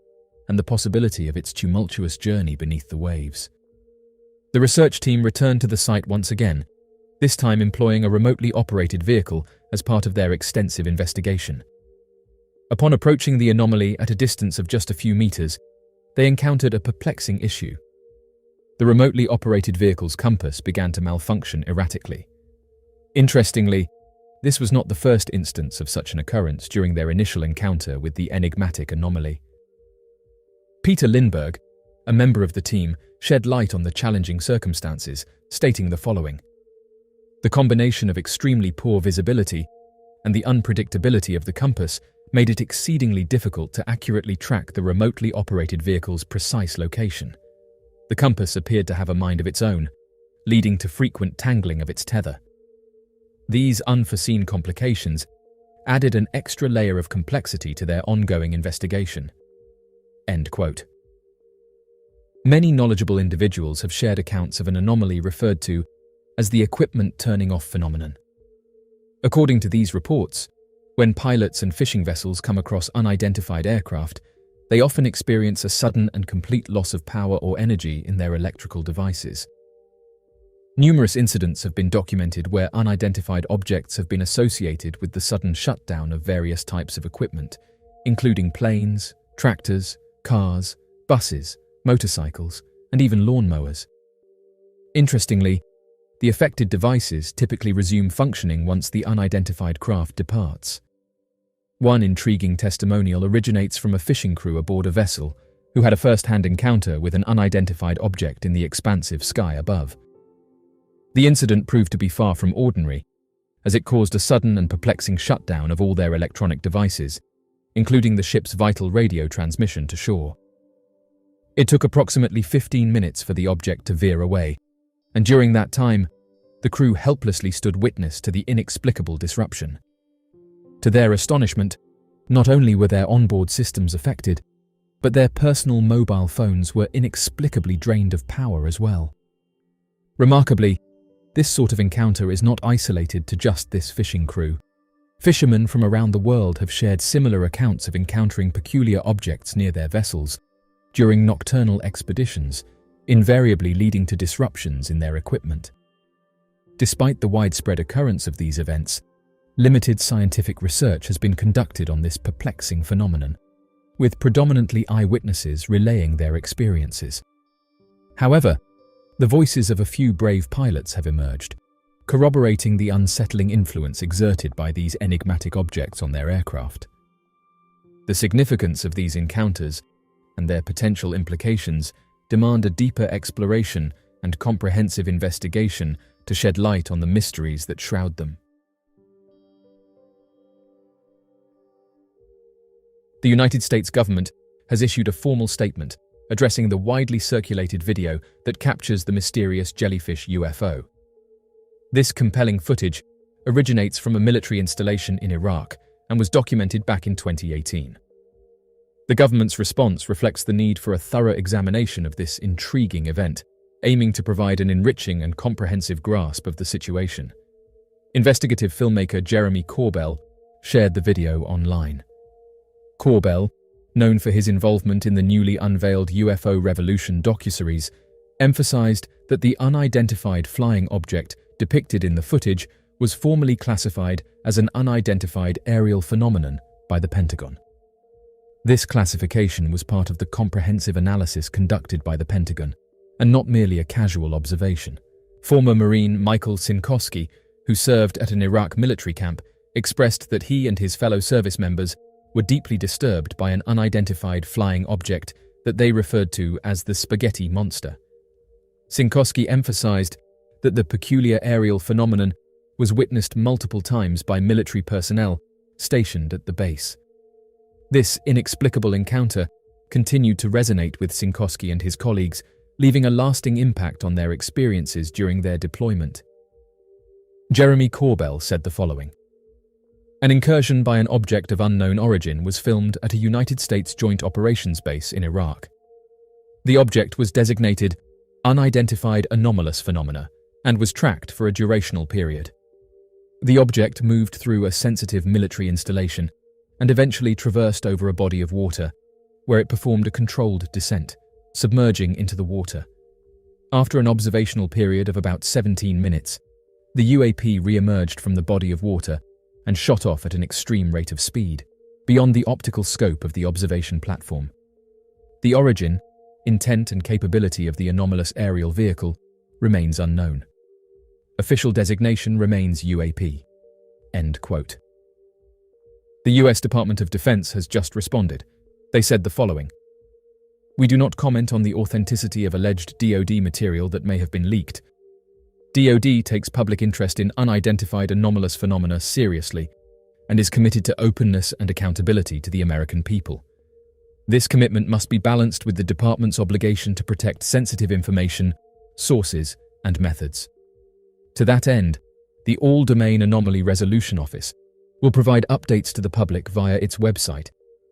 and the possibility of its tumultuous journey beneath the waves. The research team returned to the site once again, this time employing a remotely operated vehicle as part of their extensive investigation. Upon approaching the anomaly at a distance of just a few meters, they encountered a perplexing issue. the remotely operated vehicle's compass began to malfunction erratically. Interestingly, this was not the first instance of such an occurrence during their initial encounter with the enigmatic anomaly. Peter Lindbergh, a member of the team, shed light on the challenging circumstances, stating the following: "The combination of extremely poor visibility and the unpredictability of the compass made it exceedingly difficult to accurately track the remotely operated vehicle's precise location. The compass appeared to have a mind of its own, leading to frequent tangling of its tether. These unforeseen complications added an extra layer of complexity to their ongoing investigation." End quote. Many knowledgeable individuals have shared accounts of an anomaly referred to as the equipment turning off phenomenon. According to these reports, when pilots and fishing vessels come across unidentified aircraft, they often experience a sudden and complete loss of power or energy in their electrical devices. Numerous incidents have been documented where unidentified objects have been associated with the sudden shutdown of various types of equipment, including planes, tractors, cars, buses, motorcycles, and even lawnmowers. Interestingly, the affected devices typically resume functioning once the unidentified craft departs. One intriguing testimonial originates from a fishing crew aboard a vessel who had a first-hand encounter with an unidentified object in the expansive sky above. The incident proved to be far from ordinary, as it caused a sudden and perplexing shutdown of all their electronic devices, including the ship's vital radio transmission to shore. It took approximately 15 minutes for the object to veer away, and during that time, the crew helplessly stood witness to the inexplicable disruption. To their astonishment, not only were their onboard systems affected, but their personal mobile phones were inexplicably drained of power as well. Remarkably, this sort of encounter is not isolated to just this fishing crew. Fishermen from around the world have shared similar accounts of encountering peculiar objects near their vessels during nocturnal expeditions, invariably leading to disruptions in their equipment. Despite the widespread occurrence of these events, limited scientific research has been conducted on this perplexing phenomenon, with predominantly eyewitnesses relaying their experiences. However, the voices of a few brave pilots have emerged, corroborating the unsettling influence exerted by these enigmatic objects on their aircraft. The significance of these encounters and their potential implications demand a deeper exploration and comprehensive investigation to shed light on the mysteries that shroud them. The United States government has issued a formal statement addressing the widely circulated video that captures the mysterious jellyfish UFO. This compelling footage originates from a military installation in Iraq and was documented back in 2018. The government's response reflects the need for a thorough examination of this intriguing event, aiming to provide an enriching and comprehensive grasp of the situation. Investigative filmmaker Jeremy Corbell shared the video online. Corbell, known for his involvement in the newly unveiled UFO Revolution docuseries, emphasized that the unidentified flying object depicted in the footage was formally classified as an unidentified aerial phenomenon by the Pentagon. This classification was part of the comprehensive analysis conducted by the Pentagon, and not merely a casual observation. Former Marine Michael Sinkowski, who served at an Iraq military camp, expressed that he and his fellow service members were deeply disturbed by an unidentified flying object that they referred to as the spaghetti monster. Sinkowski emphasized that the peculiar aerial phenomenon was witnessed multiple times by military personnel stationed at the base. This inexplicable encounter continued to resonate with Sinkowski and his colleagues, leaving a lasting impact on their experiences during their deployment. Jeremy Corbell said the following: "An incursion by an object of unknown origin was filmed at a United States Joint Operations Base in Iraq. The object was designated Unidentified Anomalous Phenomena and was tracked for a durational period. The object moved through a sensitive military installation and eventually traversed over a body of water, where it performed a controlled descent, submerging into the water. After an observational period of about 17 minutes, the UAP re-emerged from the body of water and shot off at an extreme rate of speed, beyond the optical scope of the observation platform. The origin, intent and capability of the anomalous aerial vehicle remains unknown. Official designation remains UAP. End quote. The US Department of Defense has just responded. They said the following: "We do not comment on the authenticity of alleged DoD material that may have been leaked. DoD takes public interest in unidentified anomalous phenomena seriously and is committed to openness and accountability to the American people. This commitment must be balanced with the department's obligation to protect sensitive information, sources, and methods. To that end, the All-Domain Anomaly Resolution Office will provide updates to the public via its website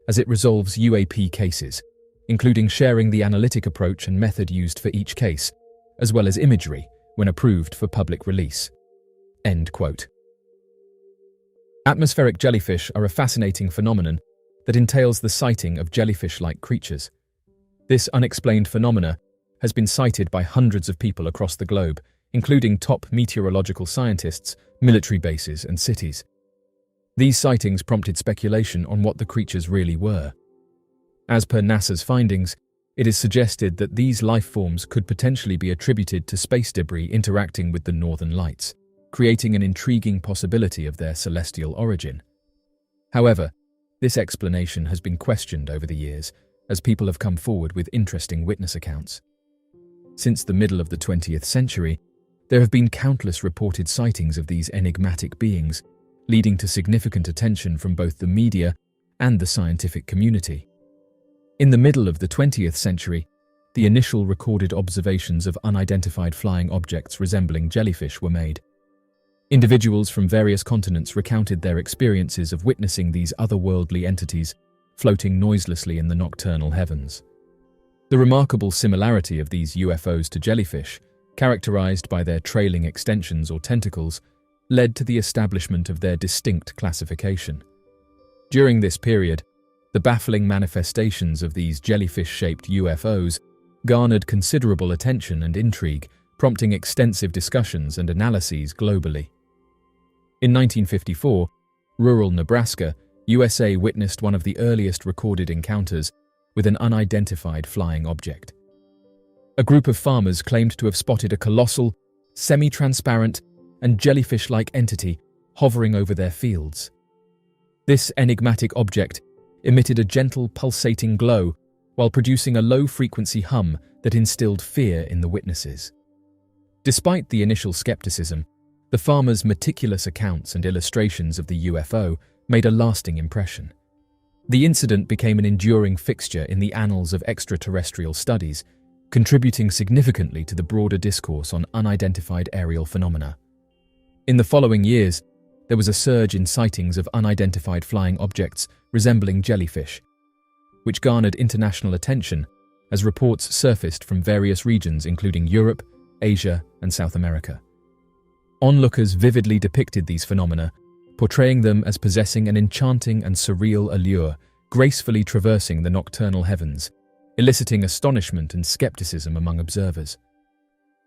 as it resolves UAP cases, including sharing the analytic approach and method used for each case, as well as imagery when approved for public release." End quote. Atmospheric jellyfish are a fascinating phenomenon that entails the sighting of jellyfish-like creatures. This unexplained phenomena has been cited by hundreds of people across the globe, including top meteorological scientists, military bases, and cities. These sightings prompted speculation on what the creatures really were. As per NASA's findings, it is suggested that these life forms could potentially be attributed to space debris interacting with the northern lights, creating an intriguing possibility of their celestial origin. However, this explanation has been questioned over the years as people have come forward with interesting witness accounts. Since the middle of the 20th century, there have been countless reported sightings of these enigmatic beings, leading to significant attention from both the media and the scientific community. In the middle of the 20th century, the initial recorded observations of unidentified flying objects resembling jellyfish were made. Individuals from various continents recounted their experiences of witnessing these otherworldly entities floating noiselessly in the nocturnal heavens. The remarkable similarity of these UFOs to jellyfish, characterized by their trailing extensions or tentacles, led to the establishment of their distinct classification. During this period, the baffling manifestations of these jellyfish-shaped UFOs garnered considerable attention and intrigue, prompting extensive discussions and analyses globally. In 1954, rural Nebraska, USA witnessed one of the earliest recorded encounters with an unidentified flying object. A group of farmers claimed to have spotted a colossal, semi-transparent, and jellyfish-like entity hovering over their fields. This enigmatic object emitted a gentle, pulsating glow while producing a low-frequency hum that instilled fear in the witnesses. Despite the initial skepticism, the farmers' meticulous accounts and illustrations of the UFO made a lasting impression. The incident became an enduring fixture in the annals of extraterrestrial studies, contributing significantly to the broader discourse on unidentified aerial phenomena. In the following years, there was a surge in sightings of unidentified flying objects resembling jellyfish, which garnered international attention as reports surfaced from various regions including Europe, Asia, and South America. Onlookers vividly depicted these phenomena, portraying them as possessing an enchanting and surreal allure, gracefully traversing the nocturnal heavens, eliciting astonishment and skepticism among observers.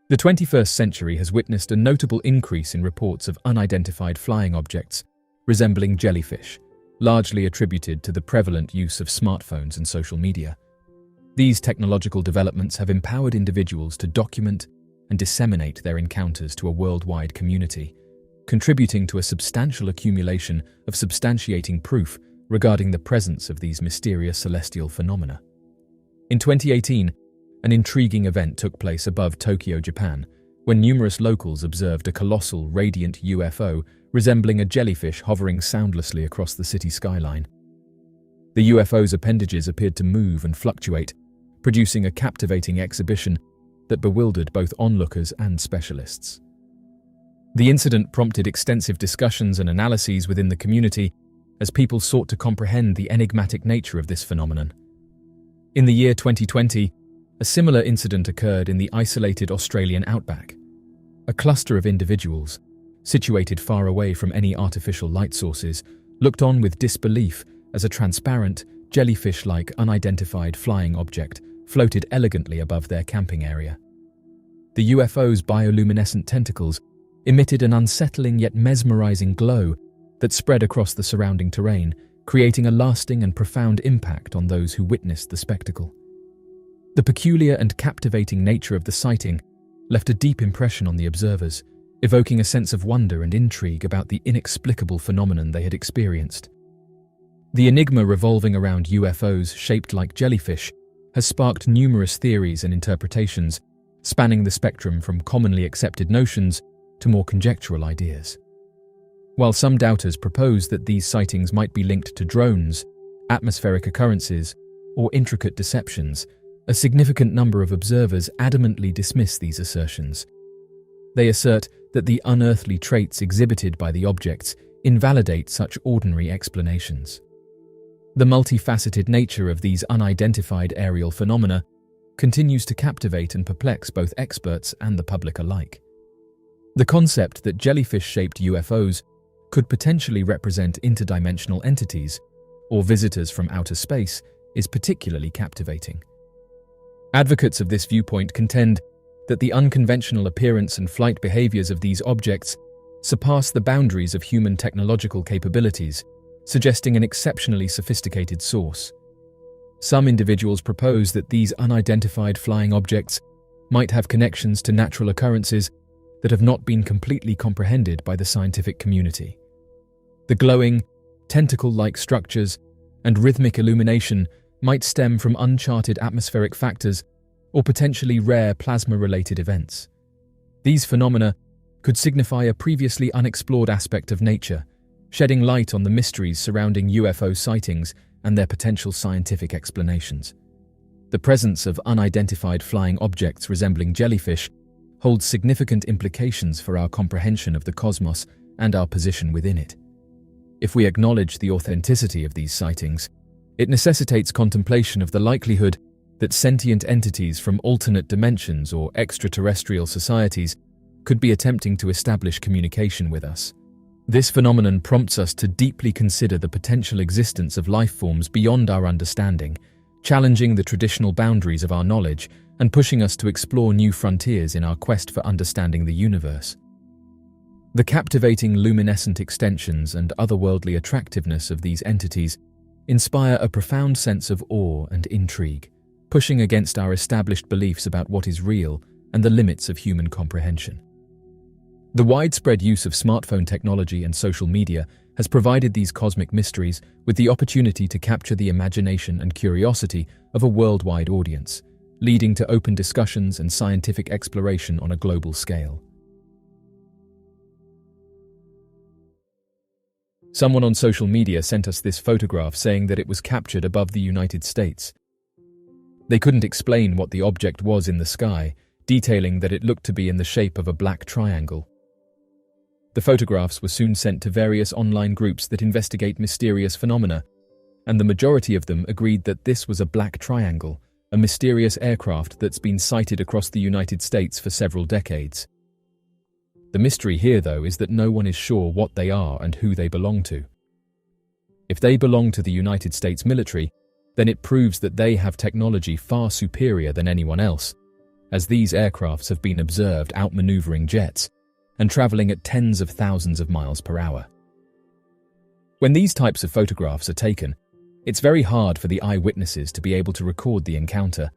The 21st century has witnessed a notable increase in reports of unidentified flying objects resembling jellyfish, largely attributed to the prevalent use of smartphones and social media. These technological developments have empowered individuals to document and disseminate their encounters to a worldwide community, contributing to a substantial accumulation of substantiating proof regarding the presence of these mysterious celestial phenomena. In 2018, an intriguing event took place above Tokyo, Japan, when numerous locals observed a colossal, radiant UFO resembling a jellyfish hovering soundlessly across the city skyline. The UFO's appendages appeared to move and fluctuate, producing a captivating exhibition that bewildered both onlookers and specialists. The incident prompted extensive discussions and analyses within the community as people sought to comprehend the enigmatic nature of this phenomenon. In the year 2020, a similar incident occurred in the isolated Australian outback. A cluster of individuals, situated far away from any artificial light sources, looked on with disbelief as a transparent, jellyfish-like unidentified flying object floated elegantly above their camping area. The UFO's bioluminescent tentacles emitted an unsettling yet mesmerizing glow that spread across the surrounding terrain, creating a lasting and profound impact on those who witnessed the spectacle. The peculiar and captivating nature of the sighting left a deep impression on the observers, evoking a sense of wonder and intrigue about the inexplicable phenomenon they had experienced. The enigma revolving around UFOs shaped like jellyfish has sparked numerous theories and interpretations, spanning the spectrum from commonly accepted notions to more conjectural ideas. While some doubters propose that these sightings might be linked to drones, atmospheric occurrences, or intricate deceptions, a significant number of observers adamantly dismiss these assertions. They assert that the unearthly traits exhibited by the objects invalidate such ordinary explanations. The multifaceted nature of these unidentified aerial phenomena continues to captivate and perplex both experts and the public alike. The concept that jellyfish-shaped UFOs could potentially represent interdimensional entities or visitors from outer space is particularly captivating. Advocates of this viewpoint contend that the unconventional appearance and flight behaviors of these objects surpass the boundaries of human technological capabilities, suggesting an exceptionally sophisticated source. Some individuals propose that these unidentified flying objects might have connections to natural occurrences that have not been completely comprehended by the scientific community. The glowing, tentacle-like structures and rhythmic illumination might stem from uncharted atmospheric factors or potentially rare plasma-related events. These phenomena could signify a previously unexplored aspect of nature, shedding light on the mysteries surrounding UFO sightings and their potential scientific explanations. The presence of unidentified flying objects resembling jellyfish holds significant implications for our comprehension of the cosmos and our position within it. If we acknowledge the authenticity of these sightings, it necessitates contemplation of the likelihood that sentient entities from alternate dimensions or extraterrestrial societies could be attempting to establish communication with us. This phenomenon prompts us to deeply consider the potential existence of life forms beyond our understanding, challenging the traditional boundaries of our knowledge and pushing us to explore new frontiers in our quest for understanding the universe. The captivating luminescent extensions and otherworldly attractiveness of these entities inspire a profound sense of awe and intrigue, pushing against our established beliefs about what is real and the limits of human comprehension. The widespread use of smartphone technology and social media has provided these cosmic mysteries with the opportunity to capture the imagination and curiosity of a worldwide audience, leading to open discussions and scientific exploration on a global scale. Someone on social media sent us this photograph saying that it was captured above the United States. They couldn't explain what the object was in the sky, detailing that it looked to be in the shape of a black triangle. The photographs were soon sent to various online groups that investigate mysterious phenomena, and the majority of them agreed that this was a black triangle, a mysterious aircraft that's been sighted across the United States for several decades. The mystery here, though, is that no one is sure what they are and who they belong to. If they belong to the United States military, then it proves that they have technology far superior than anyone else, as these aircrafts have been observed outmaneuvering jets and traveling at tens of thousands of miles per hour. When these types of photographs are taken, it's very hard for the eyewitnesses to be able to record the encounter,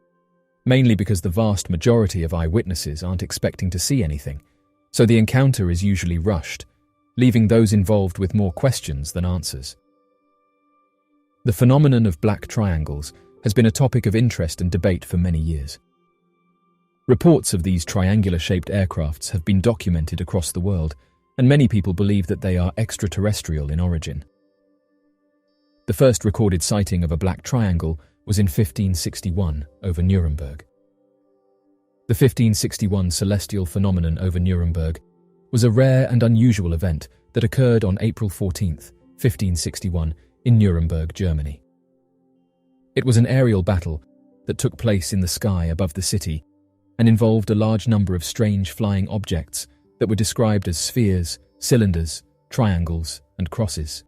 mainly because the vast majority of eyewitnesses aren't expecting to see anything, so the encounter is usually rushed, leaving those involved with more questions than answers. The phenomenon of black triangles has been a topic of interest and debate for many years. Reports of these triangular-shaped aircrafts have been documented across the world, and many people believe that they are extraterrestrial in origin. The first recorded sighting of a black triangle was in 1561 over Nuremberg. The 1561 celestial phenomenon over Nuremberg was a rare and unusual event that occurred on April 14, 1561, in Nuremberg, Germany. It was an aerial battle that took place in the sky above the city and involved a large number of strange flying objects that were described as spheres, cylinders, triangles, and crosses.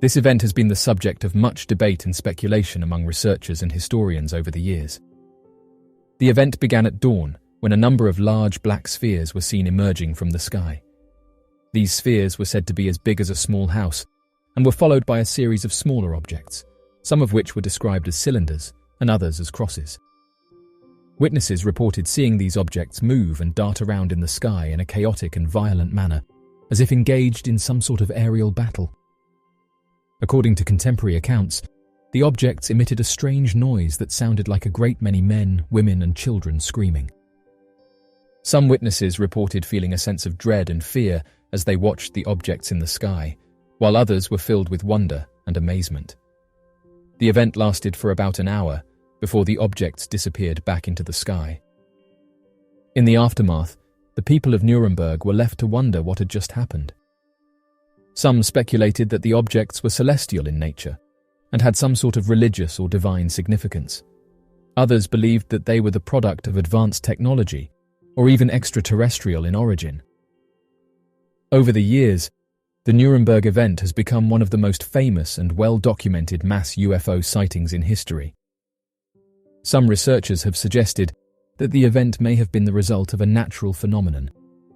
This event has been the subject of much debate and speculation among researchers and historians over the years. The event began at dawn, when a number of large black spheres were seen emerging from the sky. These spheres were said to be as big as a small house, and were followed by a series of smaller objects, some of which were described as cylinders and others as crosses. Witnesses reported seeing these objects move and dart around in the sky in a chaotic and violent manner, as if engaged in some sort of aerial battle. According to contemporary accounts, the objects emitted a strange noise that sounded like a great many men, women, and children screaming. Some witnesses reported feeling a sense of dread and fear as they watched the objects in the sky, while others were filled with wonder and amazement. The event lasted for about an hour before the objects disappeared back into the sky. In the aftermath, the people of Nuremberg were left to wonder what had just happened. Some speculated that the objects were celestial in nature and had some sort of religious or divine significance. Others believed that they were the product of advanced technology or even extraterrestrial in origin. Over the years, the Nuremberg event has become one of the most famous and well-documented mass UFO sightings in history. Some researchers have suggested that the event may have been the result of a natural phenomenon,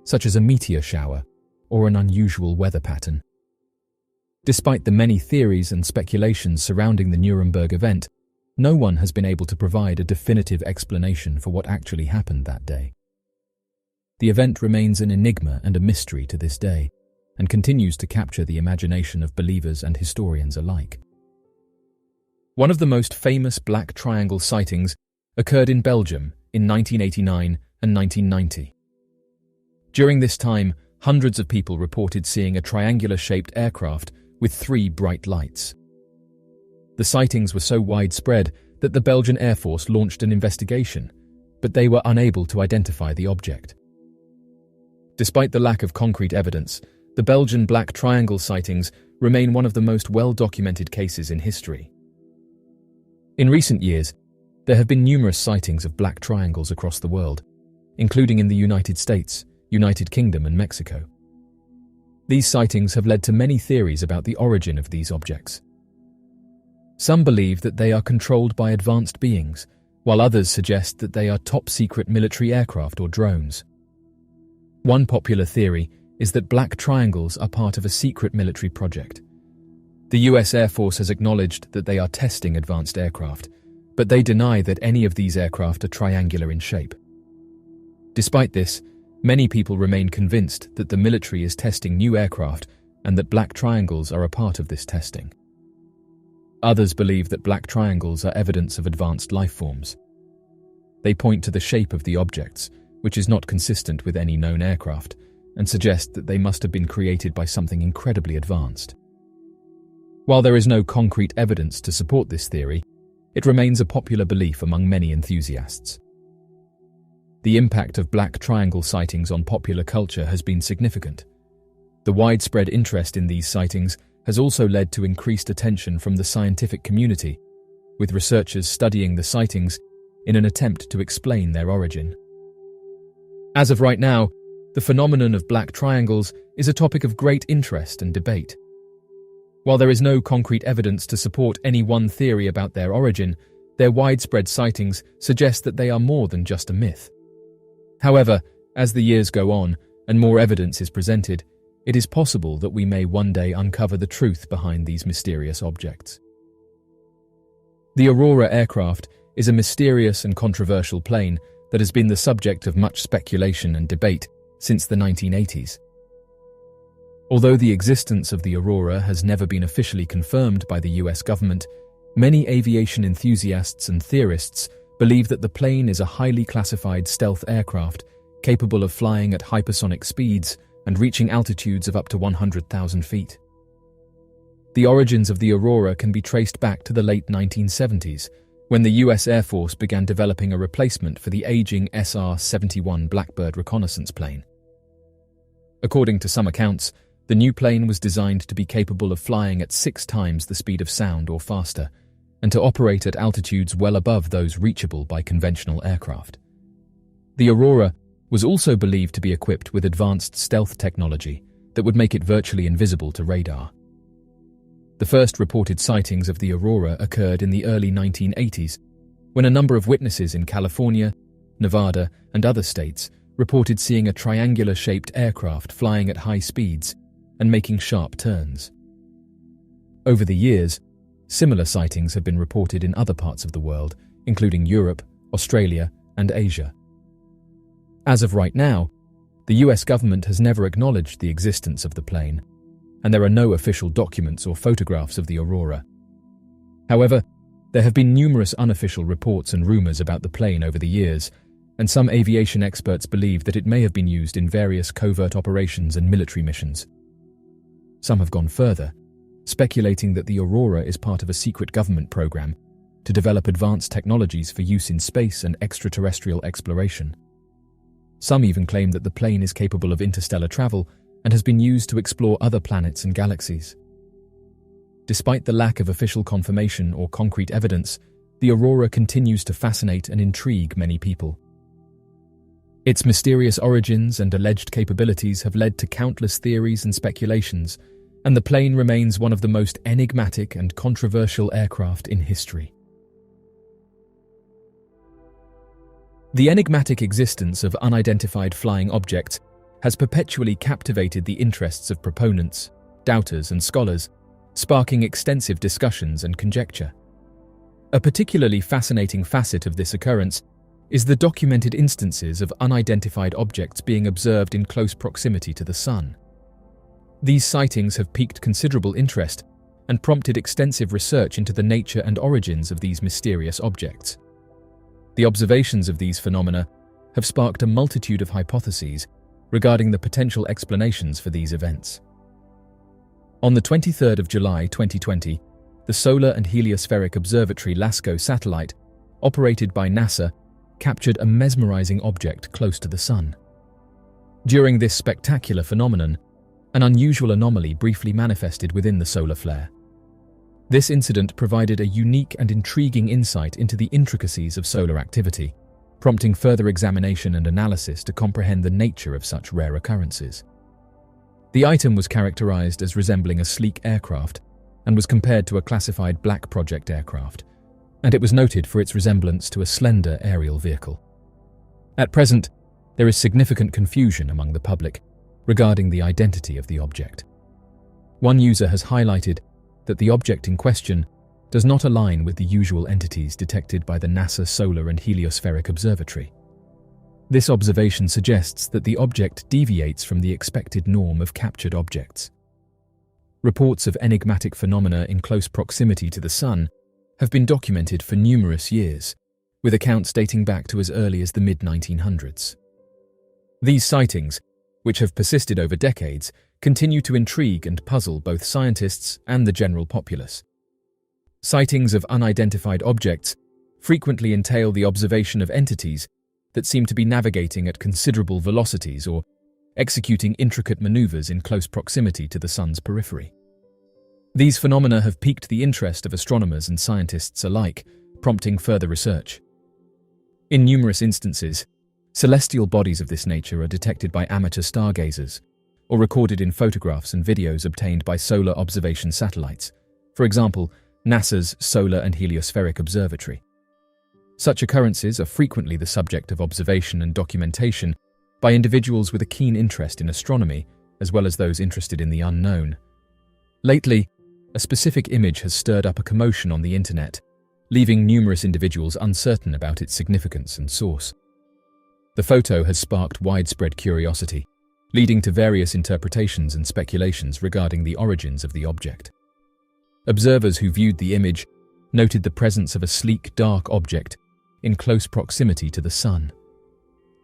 such as a meteor shower or an unusual weather pattern. Despite the many theories and speculations surrounding the Nuremberg event, no one has been able to provide a definitive explanation for what actually happened that day. The event remains an enigma and a mystery to this day, and continues to capture the imagination of believers and historians alike. One of the most famous Black Triangle sightings occurred in Belgium in 1989 and 1990. During this time, hundreds of people reported seeing a triangular-shaped aircraft with 3 bright lights. The sightings were so widespread that the Belgian Air Force launched an investigation, but they were unable to identify the object. Despite the lack of concrete evidence, the Belgian Black Triangle sightings remain one of the most well-documented cases in history. In recent years, there have been numerous sightings of black triangles across the world, including in the United States, United Kingdom, and Mexico. These sightings have led to many theories about the origin of these objects. Some believe that they are controlled by advanced beings, while others suggest that they are top-secret military aircraft or drones. One popular theory is that black triangles are part of a secret military project. The US Air Force has acknowledged that they are testing advanced aircraft, but they deny that any of these aircraft are triangular in shape. Despite this, many people remain convinced that the military is testing new aircraft and that black triangles are a part of this testing. Others believe that black triangles are evidence of advanced life forms. They point to the shape of the objects, which is not consistent with any known aircraft, and suggest that they must have been created by something incredibly advanced. While there is no concrete evidence to support this theory, it remains a popular belief among many enthusiasts. The impact of black triangle sightings on popular culture has been significant. The widespread interest in these sightings has also led to increased attention from the scientific community, with researchers studying the sightings in an attempt to explain their origin. As of right now, the phenomenon of black triangles is a topic of great interest and debate. While there is no concrete evidence to support any one theory about their origin, their widespread sightings suggest that they are more than just a myth. However, as the years go on and more evidence is presented, it is possible that we may one day uncover the truth behind these mysterious objects. The Aurora aircraft is a mysterious and controversial plane that has been the subject of much speculation and debate since the 1980s. Although the existence of the Aurora has never been officially confirmed by the US government, many aviation enthusiasts and theorists believe that the plane is a highly classified stealth aircraft capable of flying at hypersonic speeds and reaching altitudes of up to 100,000 feet. The origins of the Aurora can be traced back to the late 1970s, when the US Air Force began developing a replacement for the aging SR-71 Blackbird reconnaissance plane. According to some accounts, the new plane was designed to be capable of flying at 6 times the speed of sound or faster, and to operate at altitudes well above those reachable by conventional aircraft. The Aurora was also believed to be equipped with advanced stealth technology that would make it virtually invisible to radar. The first reported sightings of the Aurora occurred in the early 1980s, when a number of witnesses in California, Nevada, and other states reported seeing a triangular-shaped aircraft flying at high speeds and making sharp turns. Over the years, similar sightings have been reported in other parts of the world, including Europe, Australia, and Asia. As of right now, the US government has never acknowledged the existence of the plane, and there are no official documents or photographs of the aurora. However, there have been numerous unofficial reports and rumors about the plane over the years, and some aviation experts believe that it may have been used in various covert operations and military missions. Some have gone further, speculating that the aurora is part of a secret government program to develop advanced technologies for use in space and extraterrestrial exploration. Some even claim that the plane is capable of interstellar travel and has been used to explore other planets and galaxies. Despite the lack of official confirmation or concrete evidence, the aurora continues to fascinate and intrigue many people. Its mysterious origins and alleged capabilities have led to countless theories and speculations, and the plane remains one of the most enigmatic and controversial aircraft in history. The enigmatic existence of unidentified flying objects has perpetually captivated the interests of proponents, doubters, and scholars, sparking extensive discussions and conjecture. A particularly fascinating facet of this occurrence is the documented instances of unidentified objects being observed in close proximity to the Sun. These sightings have piqued considerable interest and prompted extensive research into the nature and origins of these mysterious objects. The observations of these phenomena have sparked a multitude of hypotheses regarding the potential explanations for these events. On the 23rd of July 2020, the Solar and Heliospheric Observatory LASCO satellite, operated by NASA, captured a mesmerizing object close to the Sun. During this spectacular phenomenon, an unusual anomaly briefly manifested within the solar flare. This incident provided a unique and intriguing insight into the intricacies of solar activity, prompting further examination and analysis to comprehend the nature of such rare occurrences. The item was characterized as resembling a sleek aircraft and was compared to a classified Black Project aircraft, and it was noted for its resemblance to a slender aerial vehicle. At present, there is significant confusion among the public regarding the identity of the object. One user has highlighted that the object in question does not align with the usual entities detected by the NASA Solar and Heliospheric Observatory. This observation suggests that the object deviates from the expected norm of captured objects. Reports of enigmatic phenomena in close proximity to the Sun have been documented for numerous years, with accounts dating back to as early as the mid-1900s. These sightings, which have persisted over decades, continue to intrigue and puzzle both scientists and the general populace. Sightings of unidentified objects frequently entail the observation of entities that seem to be navigating at considerable velocities or executing intricate maneuvers in close proximity to the Sun's periphery. These phenomena have piqued the interest of astronomers and scientists alike, prompting further research. In numerous instances, celestial bodies of this nature are detected by amateur stargazers or recorded in photographs and videos obtained by solar observation satellites, for example, NASA's Solar and Heliospheric Observatory. Such occurrences are frequently the subject of observation and documentation by individuals with a keen interest in astronomy, as well as those interested in the unknown. Lately, a specific image has stirred up a commotion on the internet, leaving numerous individuals uncertain about its significance and source. The photo has sparked widespread curiosity, leading to various interpretations and speculations regarding the origins of the object. Observers who viewed the image noted the presence of a sleek, dark object in close proximity to the Sun.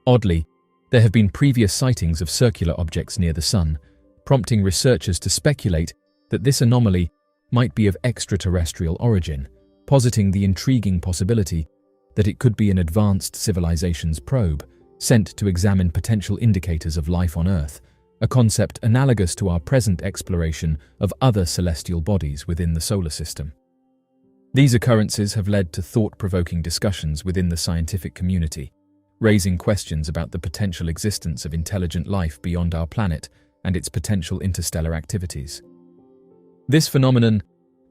Oddly, there have been previous sightings of circular objects near the Sun, prompting researchers to speculate that this anomaly might be of extraterrestrial origin, positing the intriguing possibility that it could be an advanced civilization's probe sent to examine potential indicators of life on Earth, a concept analogous to our present exploration of other celestial bodies within the solar system. These occurrences have led to thought-provoking discussions within the scientific community, raising questions about the potential existence of intelligent life beyond our planet and its potential interstellar activities. This phenomenon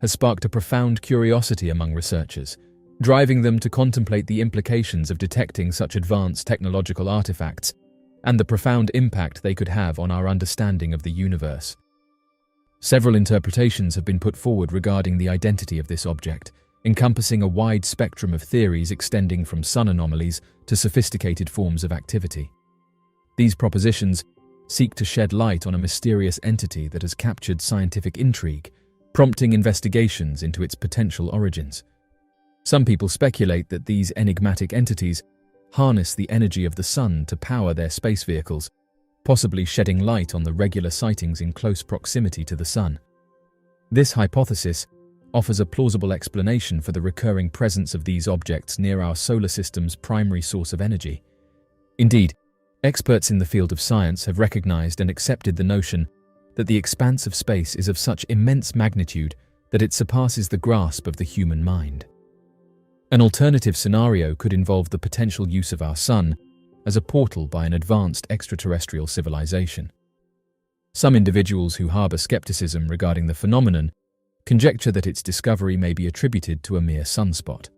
has sparked a profound curiosity among researchers, driving them to contemplate the implications of detecting such advanced technological artifacts and the profound impact they could have on our understanding of the universe. Several interpretations have been put forward regarding the identity of this object, encompassing a wide spectrum of theories extending from sun anomalies to sophisticated forms of activity. These propositions seek to shed light on a mysterious entity that has captured scientific intrigue, prompting investigations into its potential origins. Some people speculate that these enigmatic entities harness the energy of the sun to power their space vehicles, possibly shedding light on the regular sightings in close proximity to the sun. This hypothesis offers a plausible explanation for the recurring presence of these objects near our solar system's primary source of energy. Indeed, experts in the field of science have recognized and accepted the notion that the expanse of space is of such immense magnitude that it surpasses the grasp of the human mind. An alternative scenario could involve the potential use of our sun as a portal by an advanced extraterrestrial civilization. Some individuals who harbor skepticism regarding the phenomenon conjecture that its discovery may be attributed to a mere sunspot.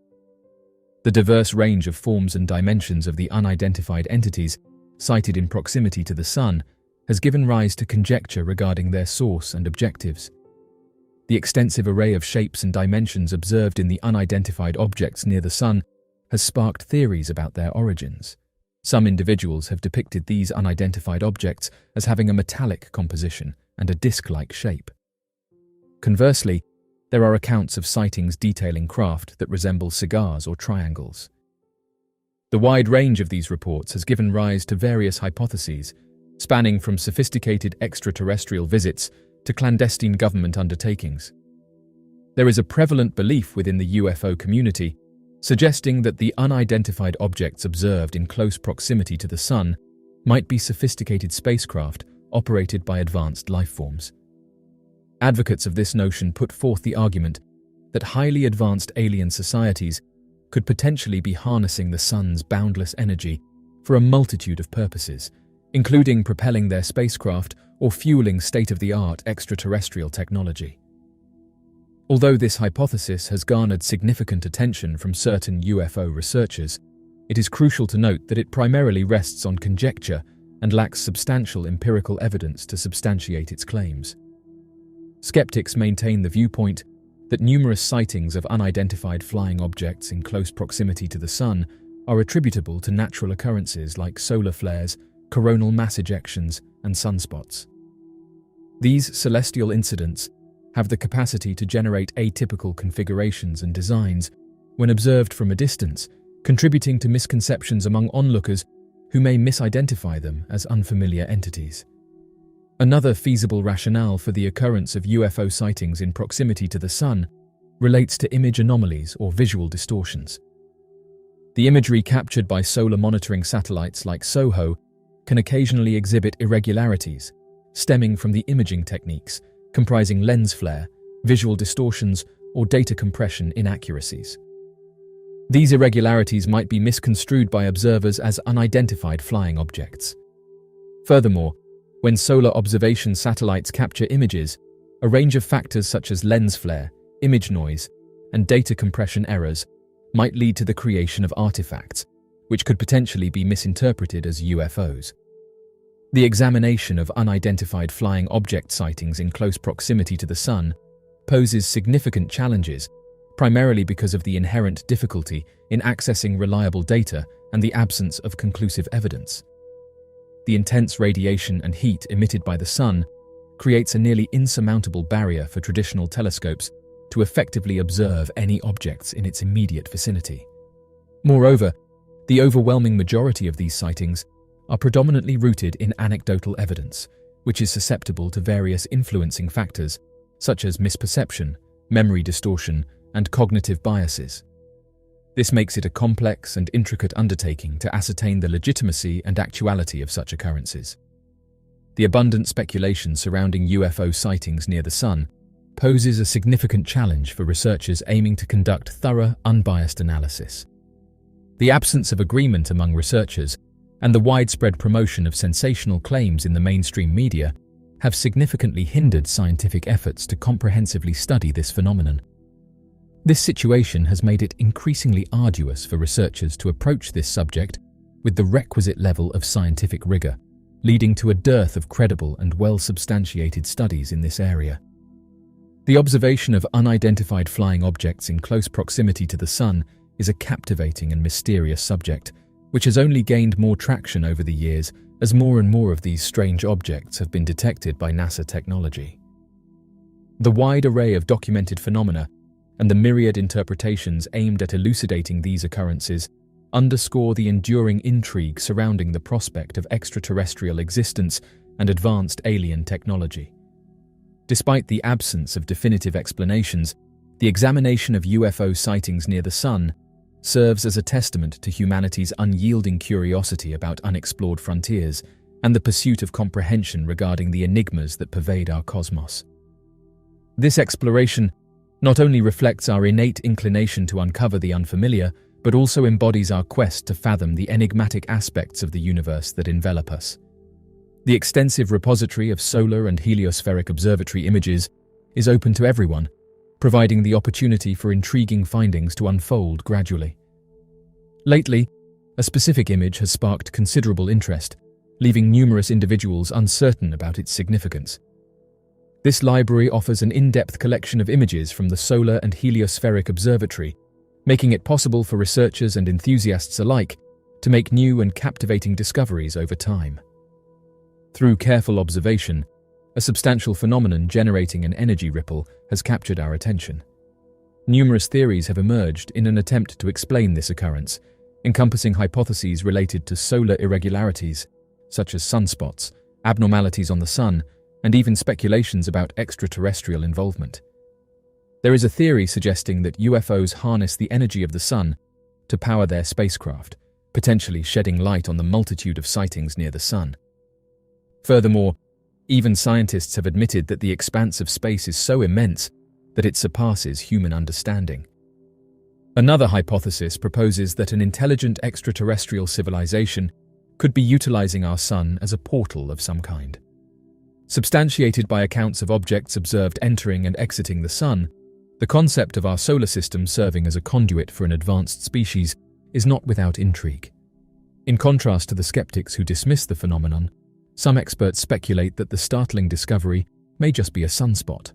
The diverse range of forms and dimensions of the unidentified entities sighted in proximity to the sun has given rise to conjecture regarding their source and objectives. The extensive array of shapes and dimensions observed in the unidentified objects near the sun has sparked theories about their origins. Some individuals have depicted these unidentified objects as having a metallic composition and a disc-like shape. Conversely, there are accounts of sightings detailing craft that resemble cigars or triangles. The wide range of these reports has given rise to various hypotheses, spanning from sophisticated extraterrestrial visits to clandestine government undertakings. There is a prevalent belief within the UFO community suggesting that the unidentified objects observed in close proximity to the sun might be sophisticated spacecraft operated by advanced life forms. Advocates of this notion put forth the argument that highly advanced alien societies could potentially be harnessing the sun's boundless energy for a multitude of purposes, including propelling their spacecraft or fueling state-of-the-art extraterrestrial technology. Although this hypothesis has garnered significant attention from certain UFO researchers, it is crucial to note that it primarily rests on conjecture and lacks substantial empirical evidence to substantiate its claims. Skeptics maintain the viewpoint that numerous sightings of unidentified flying objects in close proximity to the sun are attributable to natural occurrences like solar flares, coronal mass ejections, and sunspots. These celestial incidents have the capacity to generate atypical configurations and designs when observed from a distance, contributing to misconceptions among onlookers who may misidentify them as unfamiliar entities. Another feasible rationale for the occurrence of UFO sightings in proximity to the sun relates to image anomalies or visual distortions. The imagery captured by solar monitoring satellites like SOHO can occasionally exhibit irregularities stemming from the imaging techniques comprising lens flare, visual distortions, or data compression inaccuracies. These irregularities might be misconstrued by observers as unidentified flying objects. Furthermore, when solar observation satellites capture images, a range of factors such as lens flare, image noise, and data compression errors might lead to the creation of artifacts, which could potentially be misinterpreted as UFOs. The examination of unidentified flying object sightings in close proximity to the sun poses significant challenges, primarily because of the inherent difficulty in accessing reliable data and the absence of conclusive evidence. The intense radiation and heat emitted by the sun creates a nearly insurmountable barrier for traditional telescopes to effectively observe any objects in its immediate vicinity. Moreover, the overwhelming majority of these sightings are predominantly rooted in anecdotal evidence, which is susceptible to various influencing factors such as misperception, memory distortion, and cognitive biases. This makes it a complex and intricate undertaking to ascertain the legitimacy and actuality of such occurrences. The abundant speculation surrounding UFO sightings near the sun poses a significant challenge for researchers aiming to conduct thorough, unbiased analysis. The absence of agreement among researchers and the widespread promotion of sensational claims in the mainstream media have significantly hindered scientific efforts to comprehensively study this phenomenon. This situation has made it increasingly arduous for researchers to approach this subject with the requisite level of scientific rigor, leading to a dearth of credible and well-substantiated studies in this area. The observation of unidentified flying objects in close proximity to the Sun is a captivating and mysterious subject, which has only gained more traction over the years as more and more of these strange objects have been detected by NASA technology. The wide array of documented phenomena and the myriad interpretations aimed at elucidating these occurrences underscore the enduring intrigue surrounding the prospect of extraterrestrial existence and advanced alien technology. Despite the absence of definitive explanations, the examination of UFO sightings near the Sun serves as a testament to humanity's unyielding curiosity about unexplored frontiers and the pursuit of comprehension regarding the enigmas that pervade our cosmos. This exploration not only reflects our innate inclination to uncover the unfamiliar, but also embodies our quest to fathom the enigmatic aspects of the universe that envelop us. The extensive repository of solar and heliospheric observatory images is open to everyone, providing the opportunity for intriguing findings to unfold gradually. Lately, a specific image has sparked considerable interest, leaving numerous individuals uncertain about its significance. This library offers an in-depth collection of images from the Solar and Heliospheric Observatory, making it possible for researchers and enthusiasts alike to make new and captivating discoveries over time. Through careful observation, a substantial phenomenon generating an energy ripple has captured our attention. Numerous theories have emerged in an attempt to explain this occurrence, encompassing hypotheses related to solar irregularities, such as sunspots, abnormalities on the Sun, and even speculations about extraterrestrial involvement. There is a theory suggesting that UFOs harness the energy of the Sun to power their spacecraft, potentially shedding light on the multitude of sightings near the Sun. Furthermore, even scientists have admitted that the expanse of space is so immense that it surpasses human understanding. Another hypothesis proposes that an intelligent extraterrestrial civilization could be utilizing our Sun as a portal of some kind. Substantiated by accounts of objects observed entering and exiting the Sun, the concept of our solar system serving as a conduit for an advanced species is not without intrigue. In contrast to the skeptics who dismiss the phenomenon, some experts speculate that the startling discovery may just be a sunspot.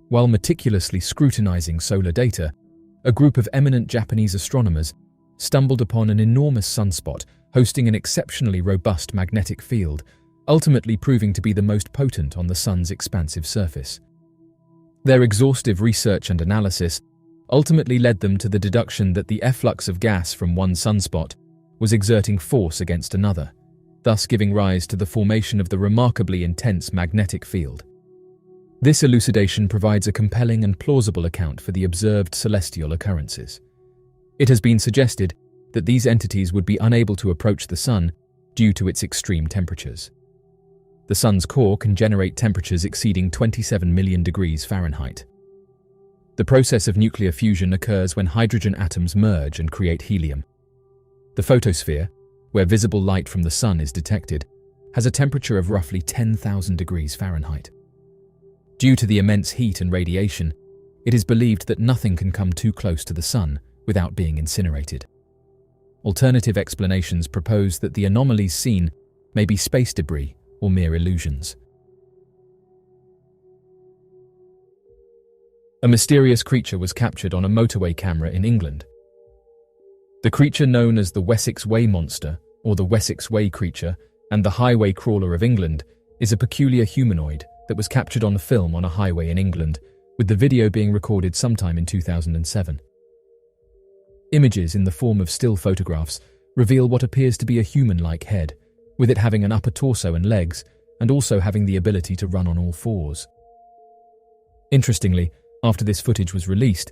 While meticulously scrutinizing solar data, a group of eminent Japanese astronomers stumbled upon an enormous sunspot hosting an exceptionally robust magnetic field, ultimately proving to be the most potent on the Sun's expansive surface. Their exhaustive research and analysis ultimately led them to the deduction that the efflux of gas from one sunspot was exerting force against another, thus giving rise to the formation of the remarkably intense magnetic field. This elucidation provides a compelling and plausible account for the observed celestial occurrences. It has been suggested that these entities would be unable to approach the Sun due to its extreme temperatures. The Sun's core can generate temperatures exceeding 27 million degrees Fahrenheit. The process of nuclear fusion occurs when hydrogen atoms merge and create helium. The photosphere, where visible light from the Sun is detected, has a temperature of roughly 10,000 degrees Fahrenheit. Due to the immense heat and radiation, it is believed that nothing can come too close to the Sun without being incinerated. Alternative explanations propose that the anomalies seen may be space debris or mere illusions. A mysterious creature was captured on a motorway camera in England. The creature known as the Wessex Way Monster, or the Wessex Way Creature, and the Highway Crawler of England, is a peculiar humanoid that was captured on film on a highway in England, with the video being recorded sometime in 2007. Images in the form of still photographs reveal what appears to be a human-like head, with it having an upper torso and legs, and also having the ability to run on all fours. Interestingly, after this footage was released,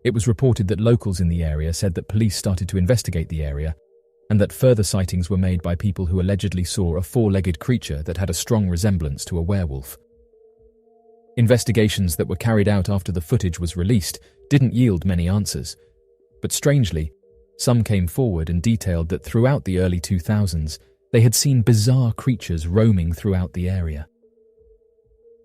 it was reported that locals in the area said that police started to investigate the area, and that further sightings were made by people who allegedly saw a four-legged creature that had a strong resemblance to a werewolf. Investigations that were carried out after the footage was released didn't yield many answers, but strangely, some came forward and detailed that throughout the early 2000s, they had seen bizarre creatures roaming throughout the area.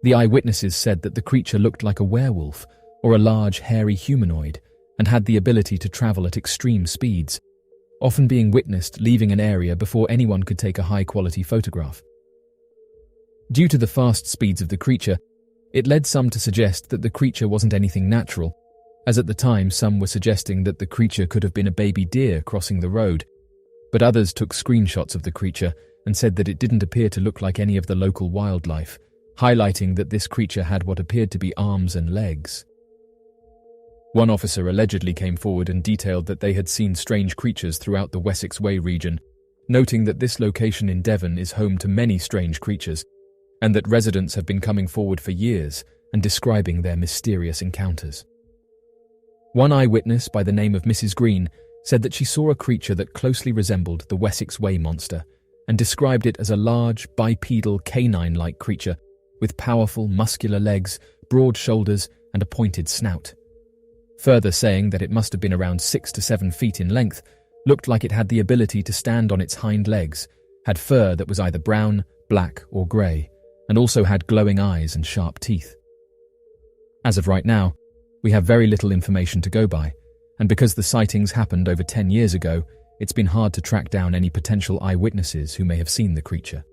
The eyewitnesses said that the creature looked like a werewolf or a large, hairy humanoid and had the ability to travel at extreme speeds, often being witnessed leaving an area before anyone could take a high-quality photograph. Due to the fast speeds of the creature, It led some to suggest that the creature wasn't anything natural, as at the time some were suggesting that the creature could have been a baby deer crossing the road, but others took screenshots of the creature and said that it didn't appear to look like any of the local wildlife, highlighting that this creature had what appeared to be arms and legs. One officer allegedly came forward and detailed that they had seen strange creatures throughout the Wessex Way region, noting that this location in Devon is home to many strange creatures, and that residents have been coming forward for years and describing their mysterious encounters. One eyewitness by the name of Mrs. Green said that she saw a creature that closely resembled the Wessex Way monster and described it as a large, bipedal, canine-like creature with powerful, muscular legs, broad shoulders, and a pointed snout. Further saying that it must have been around 6 to 7 feet in length, looked like it had the ability to stand on its hind legs, had fur that was either brown, black, or grey, and also had glowing eyes and sharp teeth. As of right now, we have very little information to go by, and because the sightings happened over 10 years ago, it's been hard to track down any potential eyewitnesses who may have seen the creature.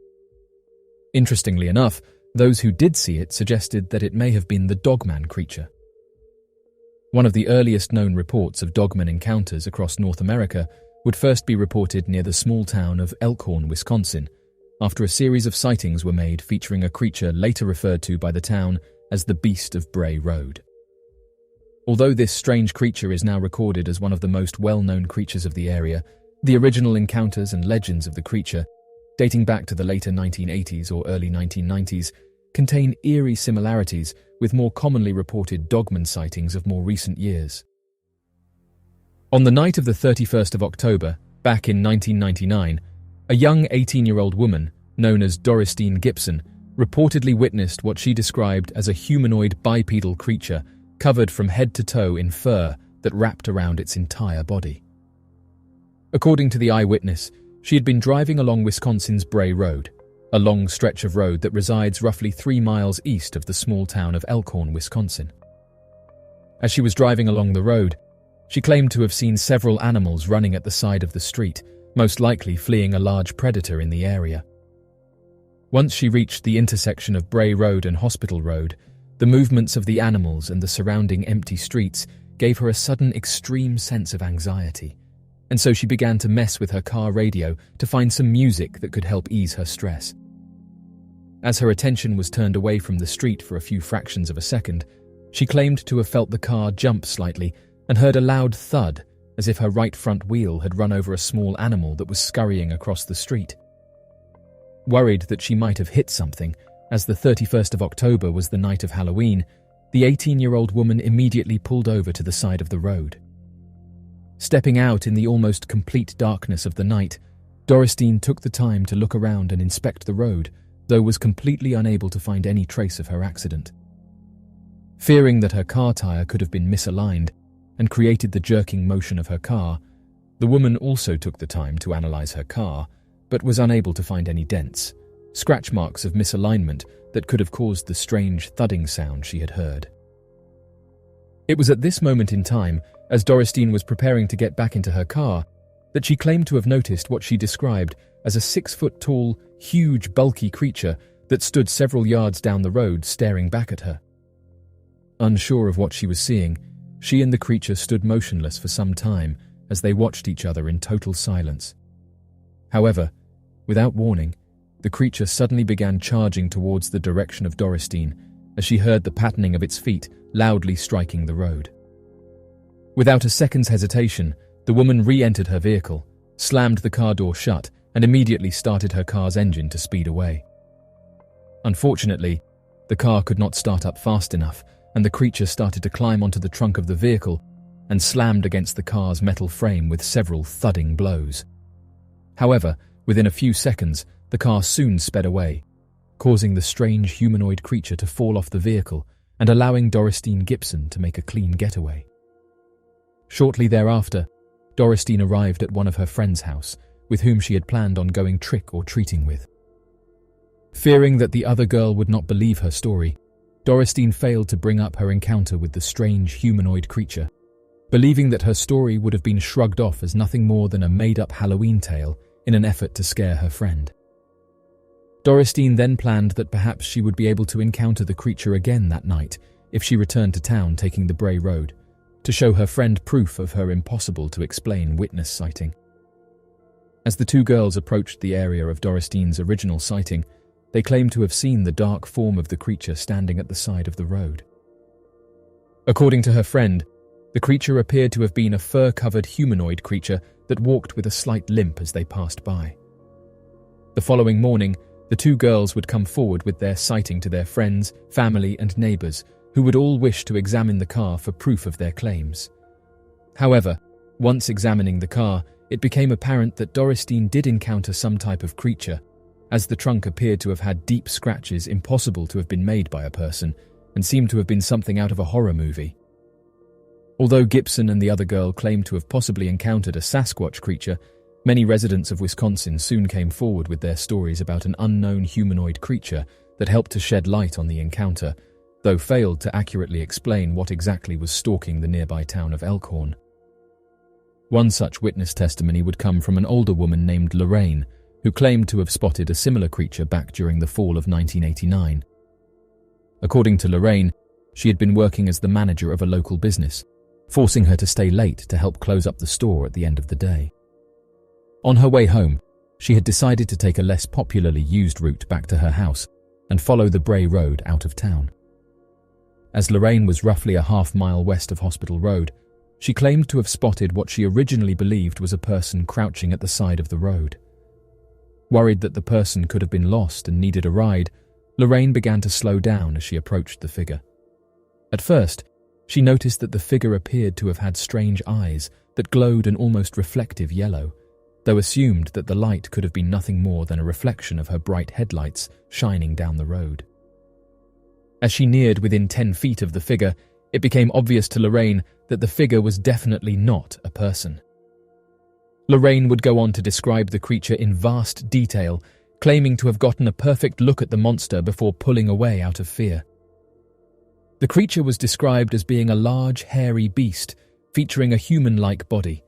Interestingly enough, those who did see it suggested that it may have been the Dogman creature. One of the earliest known reports of Dogman encounters across North America would first be reported near the small town of Elkhorn, Wisconsin, after a series of sightings were made featuring a creature later referred to by the town as the Beast of Bray Road. Although this strange creature is now recorded as one of the most well-known creatures of the area, the original encounters and legends of the creature, dating back to the later 1980s or early 1990s, contain eerie similarities with more commonly reported Dogman sightings of more recent years. On the night of the 31st of October, back in 1999, a young 18-year-old woman, known as Doristine Gibson, reportedly witnessed what she described as a humanoid bipedal creature covered from head to toe in fur that wrapped around its entire body. According to the eyewitness, she had been driving along Wisconsin's Bray Road, a long stretch of road that resides roughly 3 miles east of the small town of Elkhorn, Wisconsin. As she was driving along the road, she claimed to have seen several animals running at the side of the street, most likely fleeing a large predator in the area. Once she reached the intersection of Bray Road and Hospital Road, the movements of the animals and the surrounding empty streets gave her a sudden extreme sense of anxiety, and so she began to mess with her car radio to find some music that could help ease her stress. As her attention was turned away from the street for a few fractions of a second, she claimed to have felt the car jump slightly and heard a loud thud as if her right front wheel had run over a small animal that was scurrying across the street. Worried that she might have hit something, as the 31st of October was the night of Halloween, the 18-year-old woman immediately pulled over to the side of the road. Stepping out in the almost complete darkness of the night, Doristine took the time to look around and inspect the road, though was completely unable to find any trace of her accident. Fearing that her car tire could have been misaligned and created the jerking motion of her car, the woman also took the time to analyze her car, but was unable to find any dents, scratch marks of misalignment that could have caused the strange thudding sound she had heard. It was at this moment in time, as Doristine was preparing to get back into her car, that she claimed to have noticed what she described as a 6-foot-tall, huge, bulky creature that stood several yards down the road staring back at her. Unsure of what she was seeing, she and the creature stood motionless for some time as they watched each other in total silence. However, without warning, the creature suddenly began charging towards the direction of Doristine as she heard the patterning of its feet loudly striking the road. Without a second's hesitation, the woman re-entered her vehicle, slammed the car door shut, and immediately started her car's engine to speed away. Unfortunately, the car could not start up fast enough, and the creature started to climb onto the trunk of the vehicle and slammed against the car's metal frame with several thudding blows. However, within a few seconds, the car soon sped away, causing the strange humanoid creature to fall off the vehicle and allowing Doristine Gibson to make a clean getaway. Shortly thereafter, Doristine arrived at one of her friend's house, with whom she had planned on going trick-or-treating with. Fearing that the other girl would not believe her story, Doristine failed to bring up her encounter with the strange humanoid creature, believing that her story would have been shrugged off as nothing more than a made-up Halloween tale in an effort to scare her friend. Dorothy then planned that perhaps she would be able to encounter the creature again that night if she returned to town taking the Bray Road, to show her friend proof of her impossible-to-explain witness sighting. As the two girls approached the area of Dorothy's original sighting, they claimed to have seen the dark form of the creature standing at the side of the road. According to her friend, the creature appeared to have been a fur-covered humanoid creature that walked with a slight limp as they passed by. The following morning, the two girls would come forward with their sighting to their friends, family, and neighbors, who would all wish to examine the car for proof of their claims. However, once examining the car, it became apparent that Dorothy did encounter some type of creature, as the trunk appeared to have had deep scratches impossible to have been made by a person, and seemed to have been something out of a horror movie. Although Gibson and the other girl claimed to have possibly encountered a Sasquatch creature, many residents of Wisconsin soon came forward with their stories about an unknown humanoid creature that helped to shed light on the encounter, though failed to accurately explain what exactly was stalking the nearby town of Elkhorn. One such witness testimony would come from an older woman named Lorraine, who claimed to have spotted a similar creature back during the fall of 1989. According to Lorraine, she had been working as the manager of a local business, forcing her to stay late to help close up the store at the end of the day. On her way home, she had decided to take a less popularly used route back to her house and follow the Bray Road out of town. As Lorraine was roughly a half-mile west of Hospital Road, she claimed to have spotted what she originally believed was a person crouching at the side of the road. Worried that the person could have been lost and needed a ride, Lorraine began to slow down as she approached the figure. At first, she noticed that the figure appeared to have had strange eyes that glowed an almost reflective yellow, though assumed that the light could have been nothing more than a reflection of her bright headlights shining down the road. As she neared within 10 feet of the figure, it became obvious to Lorraine that the figure was definitely not a person. Lorraine would go on to describe the creature in vast detail, claiming to have gotten a perfect look at the monster before pulling away out of fear. The creature was described as being a large, hairy beast, featuring a human-like body,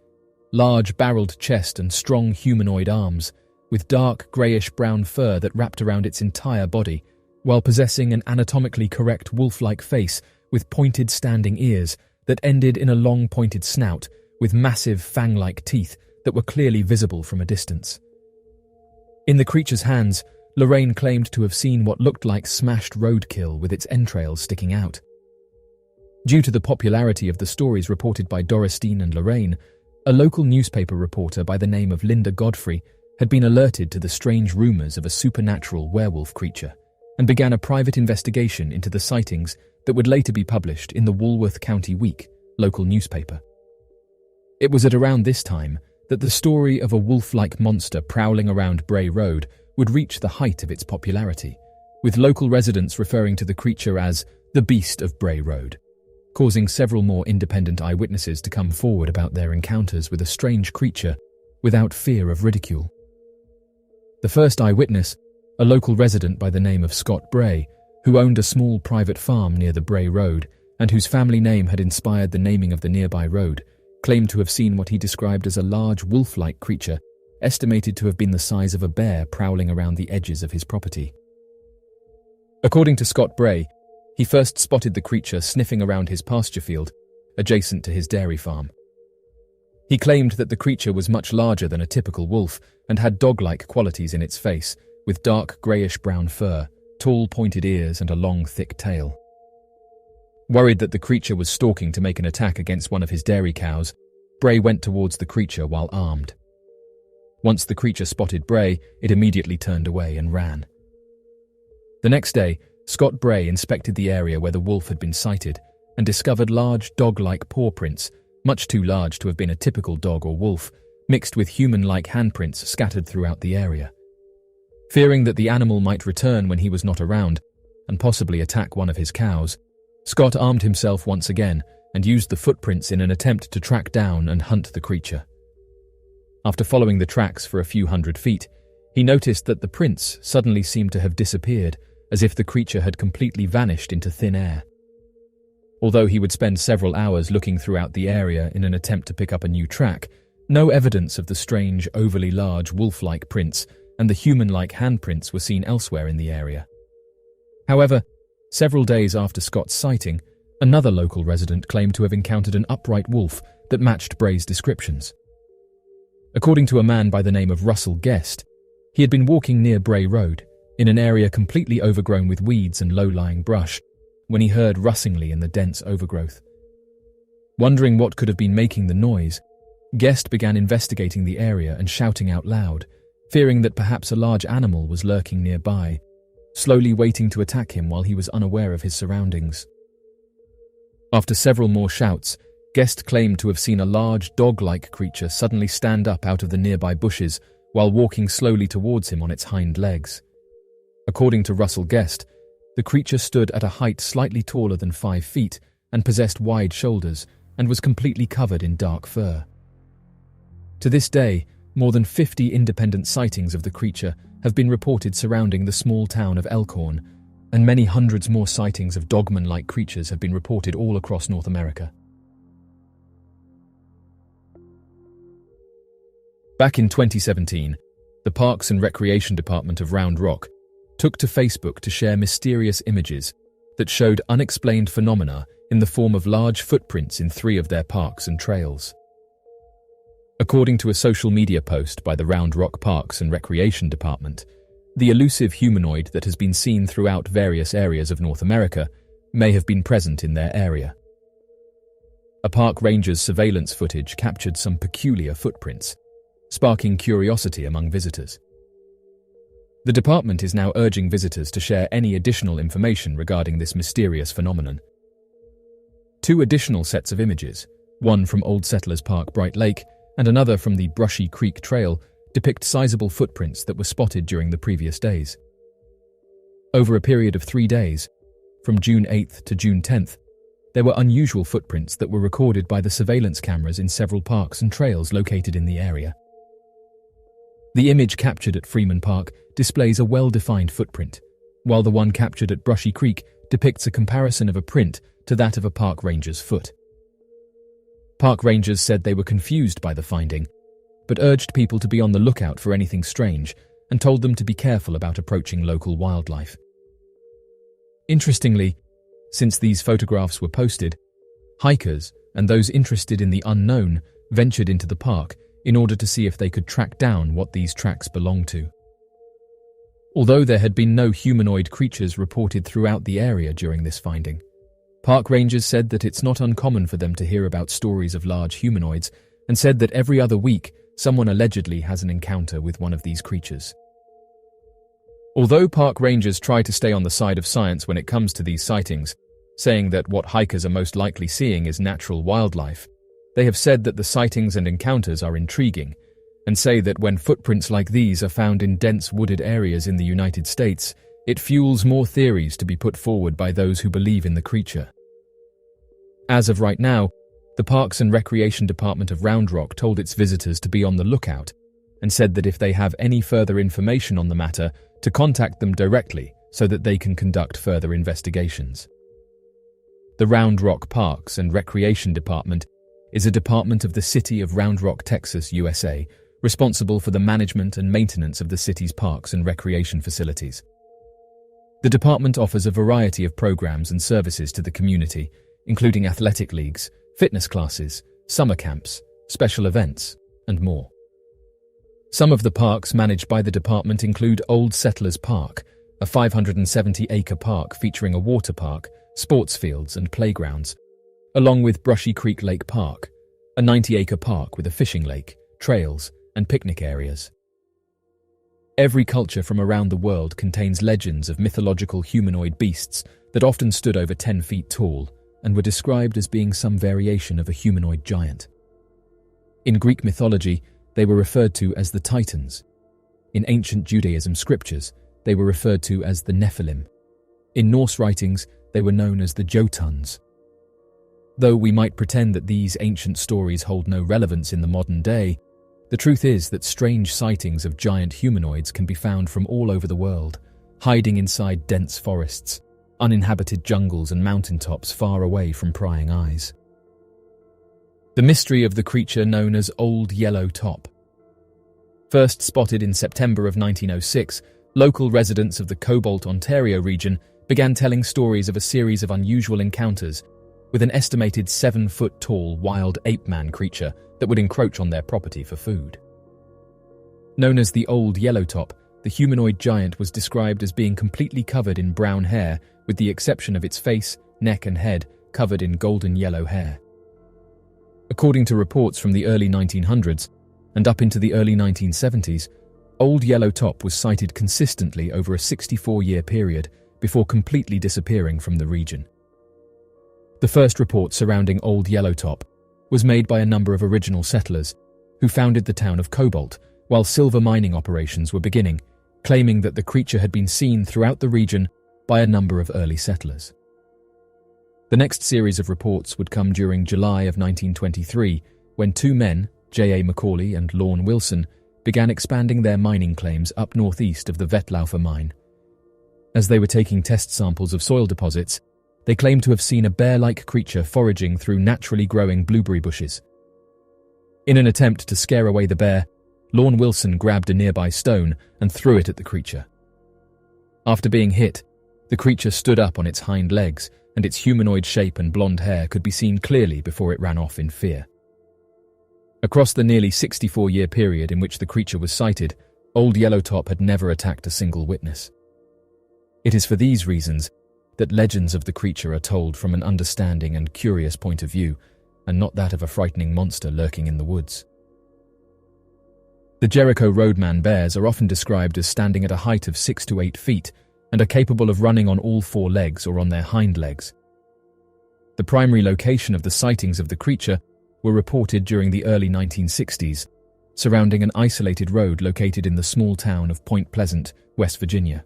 large barreled chest and strong humanoid arms, with dark greyish-brown fur that wrapped around its entire body, while possessing an anatomically correct wolf-like face with pointed standing ears that ended in a long pointed snout with massive fang-like teeth that were clearly visible from a distance. In the creature's hands, Lorraine claimed to have seen what looked like smashed roadkill with its entrails sticking out. Due to the popularity of the stories reported by Dorothy and Lorraine, a local newspaper reporter by the name of Linda Godfrey had been alerted to the strange rumors of a supernatural werewolf creature and began a private investigation into the sightings that would later be published in the Walworth County Week, local newspaper. It was at around this time that the story of a wolf-like monster prowling around Bray Road would reach the height of its popularity, with local residents referring to the creature as the Beast of Bray Road, causing several more independent eyewitnesses to come forward about their encounters with a strange creature without fear of ridicule. The first eyewitness, a local resident by the name of Scott Bray, who owned a small private farm near the Bray Road and whose family name had inspired the naming of the nearby road, claimed to have seen what he described as a large wolf-like creature, estimated to have been the size of a bear prowling around the edges of his property. According to Scott Bray, he first spotted the creature sniffing around his pasture field, adjacent to his dairy farm. He claimed that the creature was much larger than a typical wolf and had dog-like qualities in its face, with dark greyish-brown fur, tall pointed ears and a long thick tail. Worried that the creature was stalking to make an attack against one of his dairy cows, Bray went towards the creature while armed. Once the creature spotted Bray, it immediately turned away and ran. The next day, Scott Bray inspected the area where the wolf had been sighted and discovered large dog-like paw prints, much too large to have been a typical dog or wolf, mixed with human-like handprints scattered throughout the area. Fearing that the animal might return when he was not around and possibly attack one of his cows, Scott armed himself once again and used the footprints in an attempt to track down and hunt the creature. After following the tracks for a few hundred feet, he noticed that the prints suddenly seemed to have disappeared, as if the creature had completely vanished into thin air. Although he would spend several hours looking throughout the area in an attempt to pick up a new track, no evidence of the strange, overly large wolf-like prints and the human-like handprints were seen elsewhere in the area. However, several days after Scott's sighting, another local resident claimed to have encountered an upright wolf that matched Bray's descriptions. According to a man by the name of Russell Guest, he had been walking near Bray Road, in an area completely overgrown with weeds and low-lying brush, when he heard rustlingly in the dense overgrowth. Wondering what could have been making the noise, Guest began investigating the area and shouting out loud, fearing that perhaps a large animal was lurking nearby, slowly waiting to attack him while he was unaware of his surroundings. After several more shouts, Guest claimed to have seen a large dog-like creature suddenly stand up out of the nearby bushes while walking slowly towards him on its hind legs. According to Russell Guest, the creature stood at a height slightly taller than 5 feet and possessed wide shoulders and was completely covered in dark fur. To this day, more than 50 independent sightings of the creature have been reported surrounding the small town of Elkhorn, and many hundreds more sightings of dogman-like creatures have been reported all across North America. Back in 2017, the Parks and Recreation Department of Round Rock took to Facebook to share mysterious images that showed unexplained phenomena in the form of large footprints in 3 of their parks and trails. According to a social media post by the Round Rock Parks and Recreation Department, the elusive humanoid that has been seen throughout various areas of North America may have been present in their area. A park ranger's surveillance footage captured some peculiar footprints, sparking curiosity among visitors. The department is now urging visitors to share any additional information regarding this mysterious phenomenon. 2 additional sets of images, one from Old Settlers Park, Bright Lake, and another from the Brushy Creek Trail, depict sizable footprints that were spotted during the previous days. Over a period of 3 days, from June 8th to June 10th, there were unusual footprints that were recorded by the surveillance cameras in several parks and trails located in the area. The image captured at Freeman Park displays a well-defined footprint, while the one captured at Brushy Creek depicts a comparison of a print to that of a park ranger's foot. Park rangers said they were confused by the finding, but urged people to be on the lookout for anything strange and told them to be careful about approaching local wildlife. Interestingly, since these photographs were posted, hikers and those interested in the unknown ventured into the park in order to see if they could track down what these tracks belonged to. Although there had been no humanoid creatures reported throughout the area during this finding, park rangers said that it's not uncommon for them to hear about stories of large humanoids, and said that every other week someone allegedly has an encounter with one of these creatures. Although park rangers try to stay on the side of science when it comes to these sightings, saying that what hikers are most likely seeing is natural wildlife, they have said that the sightings and encounters are intriguing, and say that when footprints like these are found in dense wooded areas in the United States, it fuels more theories to be put forward by those who believe in the creature. As of right now, the Parks and Recreation Department of Round Rock told its visitors to be on the lookout and said that if they have any further information on the matter, to contact them directly so that they can conduct further investigations. The Round Rock Parks and Recreation Department is a department of the city of Round Rock, Texas, USA, responsible for the management and maintenance of the city's parks and recreation facilities. The department offers a variety of programs and services to the community, including athletic leagues, fitness classes, summer camps, special events, and more. Some of the parks managed by the department include Old Settlers Park, a 570-acre park featuring a water park, sports fields, and playgrounds, along with Brushy Creek Lake Park, a 90-acre park with a fishing lake, trails, and picnic areas. Every culture from around the world contains legends of mythological humanoid beasts that often stood over 10 feet tall and were described as being some variation of a humanoid giant. In Greek mythology, they were referred to as the Titans. In ancient Judaism scriptures, they were referred to as the Nephilim. In Norse writings, they were known as the Jotuns. Though we might pretend that these ancient stories hold no relevance in the modern day, the truth is that strange sightings of giant humanoids can be found from all over the world, hiding inside dense forests, uninhabited jungles and mountaintops far away from prying eyes. The mystery of the creature known as Old Yellow Top. First spotted in September of 1906, local residents of the Cobalt, Ontario region began telling stories of a series of unusual encounters with an estimated 7-foot-tall wild ape-man creature that would encroach on their property for food. Known as the Old Yellowtop, the humanoid giant was described as being completely covered in brown hair, with the exception of its face, neck and head covered in golden yellow hair. According to reports from the early 1900s and up into the early 1970s, Old Yellowtop was sighted consistently over a 64-year period before completely disappearing from the region. The first report surrounding Old Yellowtop was made by a number of original settlers who founded the town of Cobalt while silver mining operations were beginning, claiming that the creature had been seen throughout the region by a number of early settlers. The next series of reports would come during July of 1923, when two men, J.A. Macaulay and Lorne Wilson, began expanding their mining claims up northeast of the Vetlaufer mine. As they were taking test samples of soil deposits, they claimed to have seen a bear-like creature foraging through naturally growing blueberry bushes. In an attempt to scare away the bear, Lorne Wilson grabbed a nearby stone and threw it at the creature. After being hit, the creature stood up on its hind legs, and its humanoid shape and blonde hair could be seen clearly before it ran off in fear. Across the nearly 64-year period in which the creature was sighted, Old Yellowtop had never attacked a single witness. It is for these reasons that legends of the creature are told from an understanding and curious point of view, and not that of a frightening monster lurking in the woods. The Jericho Roadman bears are often described as standing at a height of 6 to 8 feet and are capable of running on all 4 legs or on their hind legs. The primary location of the sightings of the creature were reported during the early 1960s, surrounding an isolated road located in the small town of Point Pleasant, West Virginia.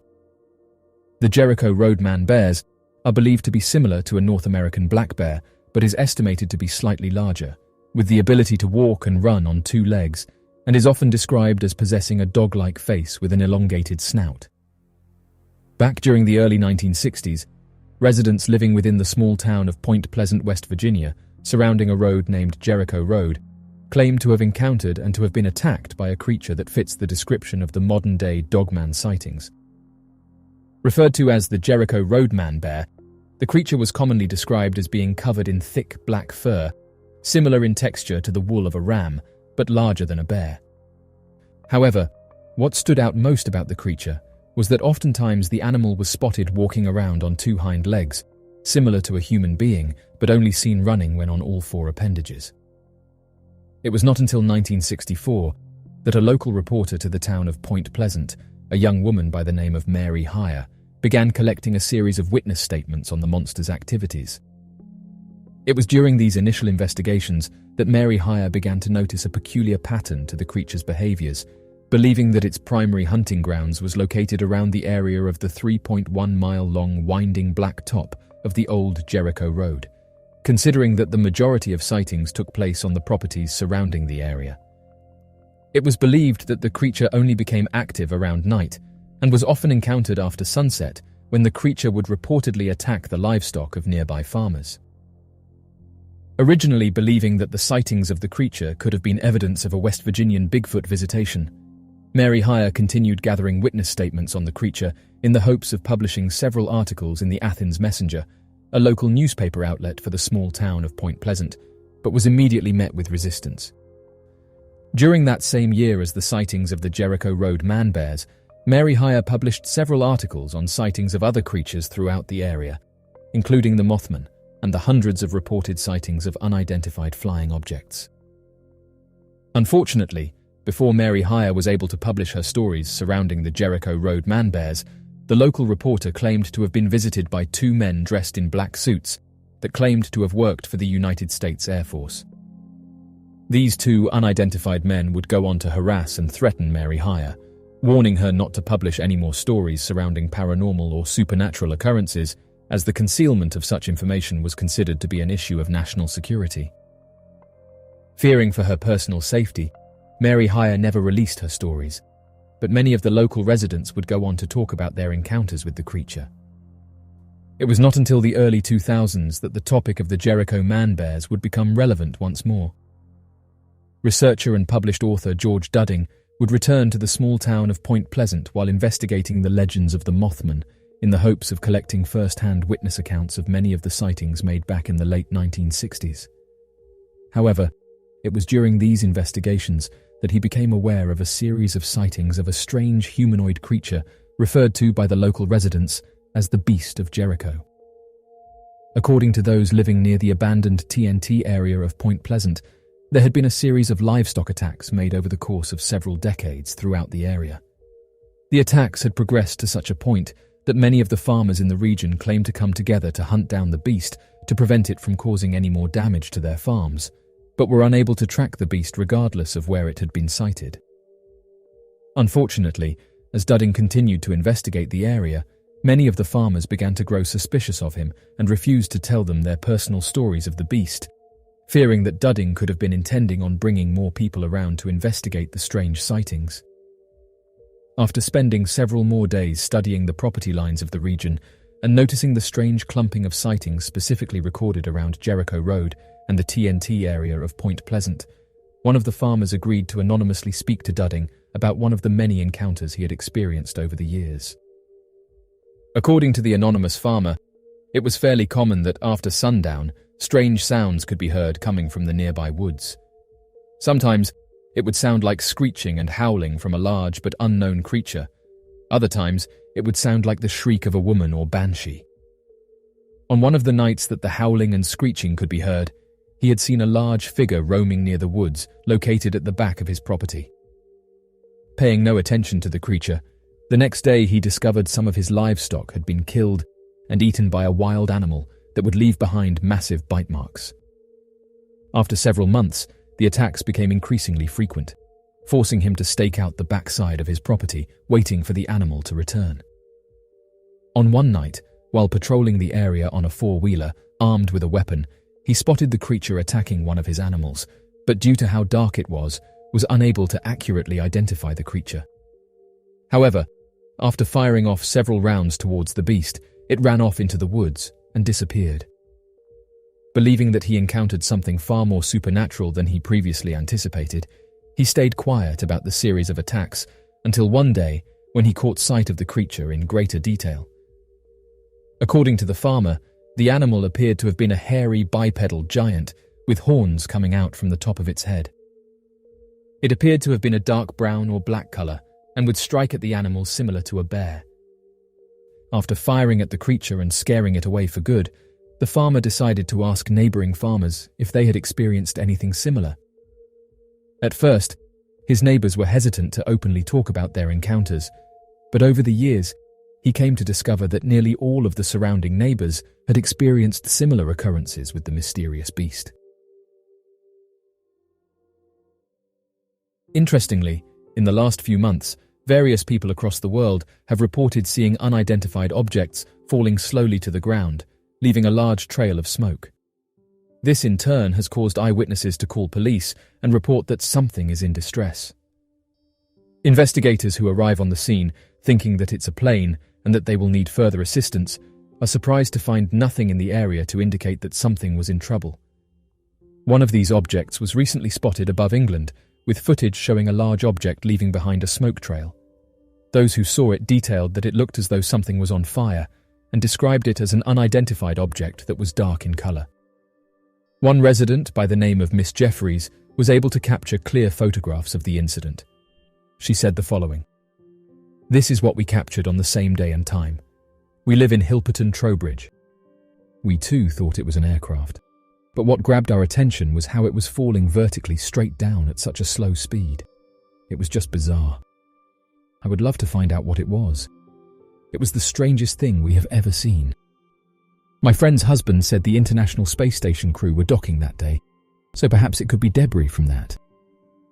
The Jericho Roadman bears are believed to be similar to a North American black bear, but is estimated to be slightly larger, with the ability to walk and run on 2 legs, and is often described as possessing a dog-like face with an elongated snout. Back during the early 1960s, residents living within the small town of Point Pleasant, West Virginia, surrounding a road named Jericho Road, claimed to have encountered and to have been attacked by a creature that fits the description of the modern-day dogman sightings. Referred to as the Jericho Roadman bear, the creature was commonly described as being covered in thick black fur, similar in texture to the wool of a ram, but larger than a bear. However, what stood out most about the creature was that oftentimes the animal was spotted walking around on 2 hind legs, similar to a human being, but only seen running when on all 4 appendages. It was not until 1964 that a local reporter to the town of Point Pleasant, a young woman by the name of Mary Hire, began collecting a series of witness statements on the monster's activities. It was during these initial investigations that Mary Hire began to notice a peculiar pattern to the creature's behaviors, believing that its primary hunting grounds was located around the area of the 3.1-mile-long winding black top of the old Jericho Road, considering that the majority of sightings took place on the properties surrounding the area. It was believed that the creature only became active around night and was often encountered after sunset, when the creature would reportedly attack the livestock of nearby farmers. Originally believing that the sightings of the creature could have been evidence of a West Virginian Bigfoot visitation, Mary Hire continued gathering witness statements on the creature in the hopes of publishing several articles in the Athens Messenger, a local newspaper outlet for the small town of Point Pleasant, but was immediately met with resistance. During that same year as the sightings of the Jericho Road man bears, Mary Hire published several articles on sightings of other creatures throughout the area, including the Mothman and the hundreds of reported sightings of unidentified flying objects. Unfortunately, before Mary Hire was able to publish her stories surrounding the Jericho Road man bears, the local reporter claimed to have been visited by 2 men dressed in black suits that claimed to have worked for the United States Air Force. These 2 unidentified men would go on to harass and threaten Mary Hire, warning her not to publish any more stories surrounding paranormal or supernatural occurrences, as the concealment of such information was considered to be an issue of national security. Fearing for her personal safety, Mary Hire never released her stories, but many of the local residents would go on to talk about their encounters with the creature. It was not until the early 2000s that the topic of the Jericho man bears would become relevant once more. Researcher and published author George Dudding would return to the small town of Point Pleasant while investigating the legends of the Mothman in the hopes of collecting first-hand witness accounts of many of the sightings made back in the late 1960s. However, it was during these investigations that he became aware of a series of sightings of a strange humanoid creature referred to by the local residents as the Beast of Jericho. According to those living near the abandoned TNT area of Point Pleasant, there had been a series of livestock attacks made over the course of several decades throughout the area. The attacks had progressed to such a point that many of the farmers in the region claimed to come together to hunt down the beast to prevent it from causing any more damage to their farms, but were unable to track the beast regardless of where it had been sighted. Unfortunately, as Dudding continued to investigate the area, many of the farmers began to grow suspicious of him and refused to tell them their personal stories of the beast, fearing that Dudding could have been intending on bringing more people around to investigate the strange sightings. After spending several more days studying the property lines of the region and noticing the strange clumping of sightings specifically recorded around Jericho Road and the TNT area of Point Pleasant, one of the farmers agreed to anonymously speak to Dudding about one of the many encounters he had experienced over the years. According to the anonymous farmer, it was fairly common that after sundown, strange sounds could be heard coming from the nearby woods. Sometimes, it would sound like screeching and howling from a large but unknown creature. Other times, it would sound like the shriek of a woman or banshee. On one of the nights that the howling and screeching could be heard, he had seen a large figure roaming near the woods located at the back of his property. Paying no attention to the creature, the next day he discovered some of his livestock had been killed and eaten by a wild animal that would leave behind massive bite marks. After several months, the attacks became increasingly frequent, forcing him to stake out the backside of his property, waiting for the animal to return. On one night, while patrolling the area on a four-wheeler, armed with a weapon, he spotted the creature attacking one of his animals, but due to how dark it was unable to accurately identify the creature. However, after firing off several rounds towards the beast, it ran off into the woods and disappeared. Believing that he encountered something far more supernatural than he previously anticipated, he stayed quiet about the series of attacks until one day when he caught sight of the creature in greater detail. According to the farmer, the animal appeared to have been a hairy bipedal giant with horns coming out from the top of its head. It appeared to have been a dark brown or black color and would strike at the animal similar to a bear. After firing at the creature and scaring it away for good, the farmer decided to ask neighboring farmers if they had experienced anything similar. At first, his neighbors were hesitant to openly talk about their encounters, but over the years, he came to discover that nearly all of the surrounding neighbors had experienced similar occurrences with the mysterious beast. Interestingly, in the last few months, various people across the world have reported seeing unidentified objects falling slowly to the ground, leaving a large trail of smoke. This in turn has caused eyewitnesses to call police and report that something is in distress. Investigators who arrive on the scene, thinking that it's a plane and that they will need further assistance, are surprised to find nothing in the area to indicate that something was in trouble. One of these objects was recently spotted above England, with footage showing a large object leaving behind a smoke trail. Those who saw it detailed that it looked as though something was on fire, and described it as an unidentified object that was dark in color. One resident by the name of Miss Jeffries was able to capture clear photographs of the incident. She said the following: "This is what we captured on the same day and time. We live in Hilperton, Trowbridge. We too thought it was an aircraft, but what grabbed our attention was how it was falling vertically straight down at such a slow speed. It was just bizarre. I would love to find out what it was. It was the strangest thing we have ever seen." My friend's husband said the International Space Station crew were docking that day, so perhaps it could be debris from that.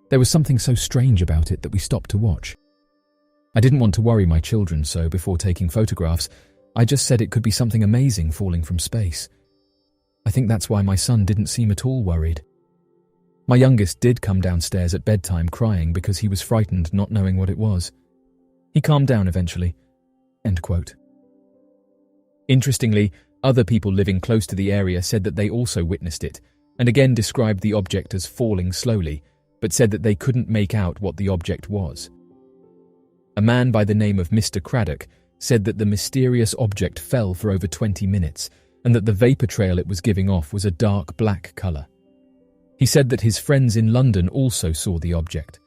There was something so strange about it that we stopped to watch. I didn't want to worry my children, so before taking photographs, I just said it could be something amazing falling from space. I think that's why my son didn't seem at all worried. My youngest did come downstairs at bedtime crying because he was frightened not knowing what it was. He calmed down eventually." End quote. Interestingly, other people living close to the area said that they also witnessed it, and again described the object as falling slowly, but said that they couldn't make out what the object was. A man by the name of Mr. Craddock said that the mysterious object fell for over 20 minutes and that the vapor trail it was giving off was a dark black colour. He said that his friends in London also saw the object.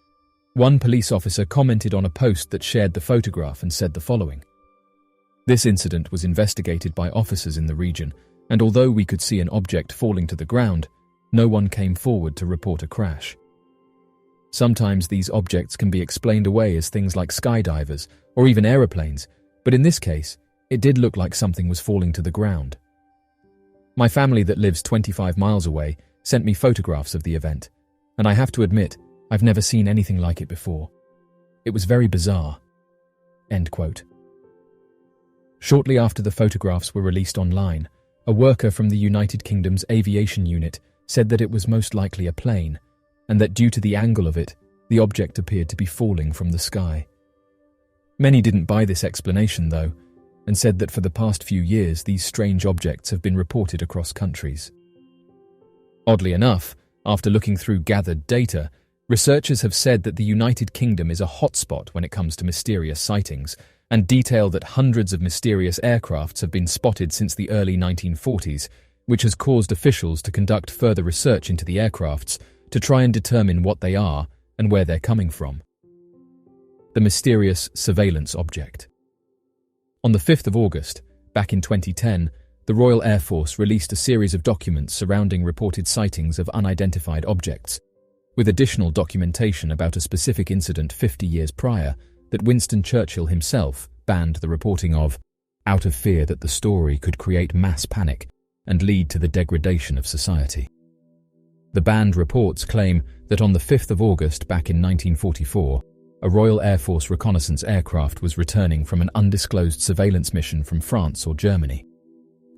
One police officer commented on a post that shared the photograph and said the following: "This incident was investigated by officers in the region, and although we could see an object falling to the ground, no one came forward to report a crash. Sometimes these objects can be explained away as things like skydivers or even aeroplanes, but in this case, it did look like something was falling to the ground. My family that lives 25 miles away sent me photographs of the event, and I have to admit, I've never seen anything like it before. It was very bizarre." End quote. Shortly after the photographs were released online, a worker from the United Kingdom's aviation unit said that it was most likely a plane, and that due to the angle of it, the object appeared to be falling from the sky. Many didn't buy this explanation, though, and said that for the past few years these strange objects have been reported across countries. Oddly enough, after looking through gathered data, researchers have said that the United Kingdom is a hotspot when it comes to mysterious sightings, and detail that hundreds of mysterious aircrafts have been spotted since the early 1940s, which has caused officials to conduct further research into the aircrafts to try and determine what they are and where they're coming from. The mysterious surveillance object. On the 5th of August, back in 2010, the Royal Air Force released a series of documents surrounding reported sightings of unidentified objects, with additional documentation about a specific incident 50 years prior that Winston Churchill himself banned the reporting of, out of fear that the story could create mass panic and lead to the degradation of society. The banned reports claim that on the 5th of August back in 1944, a Royal Air Force reconnaissance aircraft was returning from an undisclosed surveillance mission from France or Germany.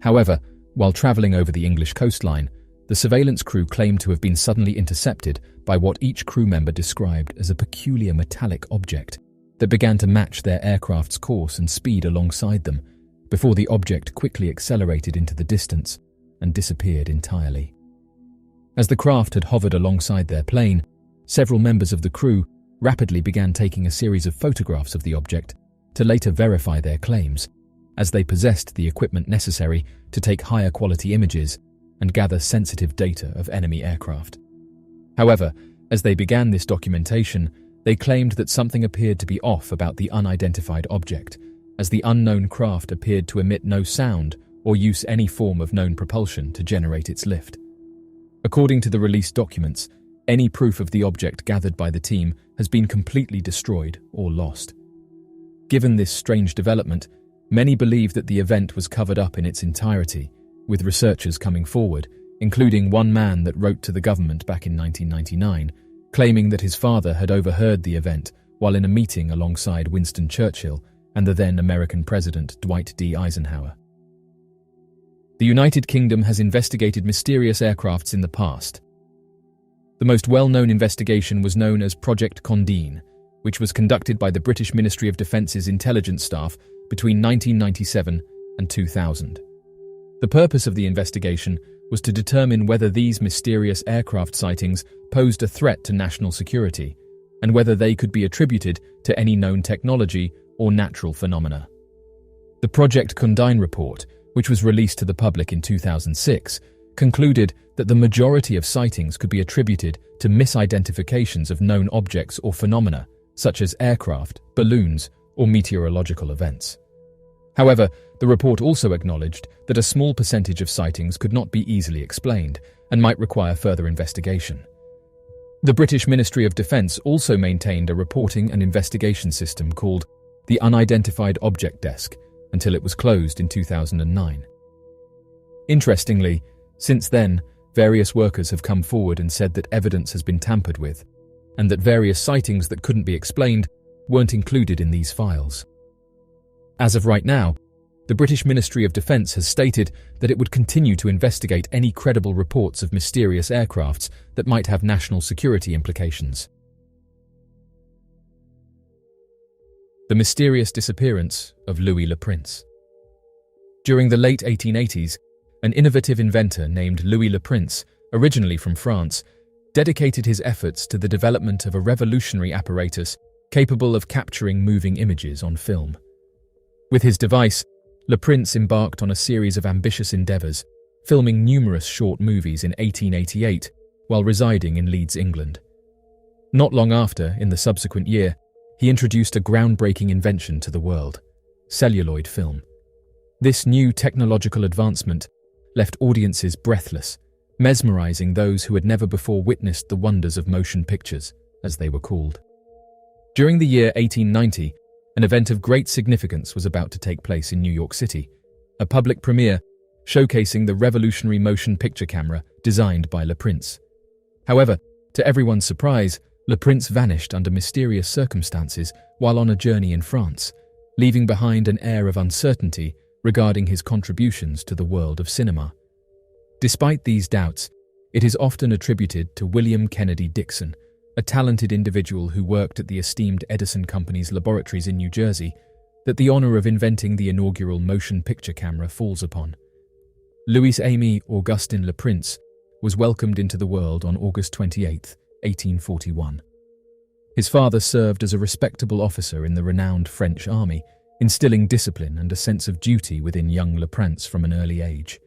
However, while travelling over the English coastline, the surveillance crew claimed to have been suddenly intercepted by what each crew member described as a peculiar metallic object that began to match their aircraft's course and speed alongside them, before the object quickly accelerated into the distance and disappeared entirely. As the craft had hovered alongside their plane, several members of the crew rapidly began taking a series of photographs of the object to later verify their claims, as they possessed the equipment necessary to take higher quality images and gather sensitive data of enemy aircraft. However, as they began this documentation, they claimed that something appeared to be off about the unidentified object, as the unknown craft appeared to emit no sound or use any form of known propulsion to generate its lift. According to the released documents, any proof of the object gathered by the team has been completely destroyed or lost. Given this strange development, many believe that the event was covered up in its entirety, with researchers coming forward, including one man that wrote to the government back in 1999, claiming that his father had overheard the event while in a meeting alongside Winston Churchill and the then American President Dwight D. Eisenhower. The United Kingdom has investigated mysterious aircrafts in the past. The most well-known investigation was known as Project Condeen, which was conducted by the British Ministry of Defence's intelligence staff between 1997 and 2000. The purpose of the investigation was to determine whether these mysterious aircraft sightings posed a threat to national security, and whether they could be attributed to any known technology or natural phenomena. The Project Condeen report, which was released to the public in 2006, concluded that the majority of sightings could be attributed to misidentifications of known objects or phenomena, such as aircraft, balloons, or meteorological events. However, the report also acknowledged that a small percentage of sightings could not be easily explained and might require further investigation. The British Ministry of Defence also maintained a reporting and investigation system called the Unidentified Object Desk until it was closed in 2009. Interestingly, since then, various workers have come forward and said that evidence has been tampered with, and that various sightings that couldn't be explained weren't included in these files. As of right now, the British Ministry of Defence has stated that it would continue to investigate any credible reports of mysterious aircrafts that might have national security implications. The mysterious disappearance of Louis Le Prince. During the late 1880s, an innovative inventor named Louis Le Prince, originally from France, dedicated his efforts to the development of a revolutionary apparatus capable of capturing moving images on film. With his device, Le Prince embarked on a series of ambitious endeavours, filming numerous short movies in 1888 while residing in Leeds, England. Not long after, in the subsequent year, he introduced a groundbreaking invention to the world: celluloid film. This new technological advancement left audiences breathless, mesmerizing those who had never before witnessed the wonders of motion pictures, as they were called. During the year 1890, an event of great significance was about to take place in New York City, a public premiere showcasing the revolutionary motion picture camera designed by Le Prince. However, to everyone's surprise, Le Prince vanished under mysterious circumstances while on a journey in France, leaving behind an air of uncertainty regarding his contributions to the world of cinema. Despite these doubts, it is often attributed to William Kennedy Dixon, a talented individual who worked at the esteemed Edison Company's laboratories in New Jersey, that the honor of inventing the inaugural motion picture camera falls upon. Louis-Aimé Augustin Le Prince was welcomed into the world on August 28, 1841. His father served as a respectable officer in the renowned French army, instilling discipline and a sense of duty within young Le Prince from an early age.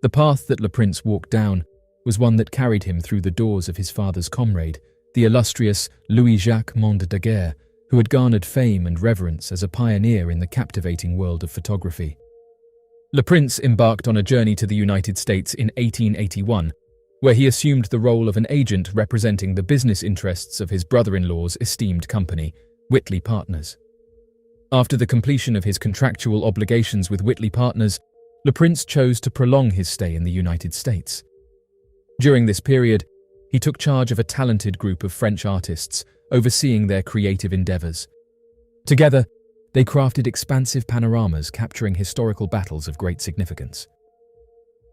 The path that Le Prince walked down was one that carried him through the doors of his father's comrade, the illustrious Louis-Jacques Monde Daguerre, who had garnered fame and reverence as a pioneer in the captivating world of photography. Le Prince embarked on a journey to the United States in 1881, where he assumed the role of an agent representing the business interests of his brother-in-law's esteemed company, Whitley Partners. After the completion of his contractual obligations with Whitley Partners, Le Prince chose to prolong his stay in the United States. During this period, he took charge of a talented group of French artists, overseeing their creative endeavors. Together, they crafted expansive panoramas capturing historical battles of great significance.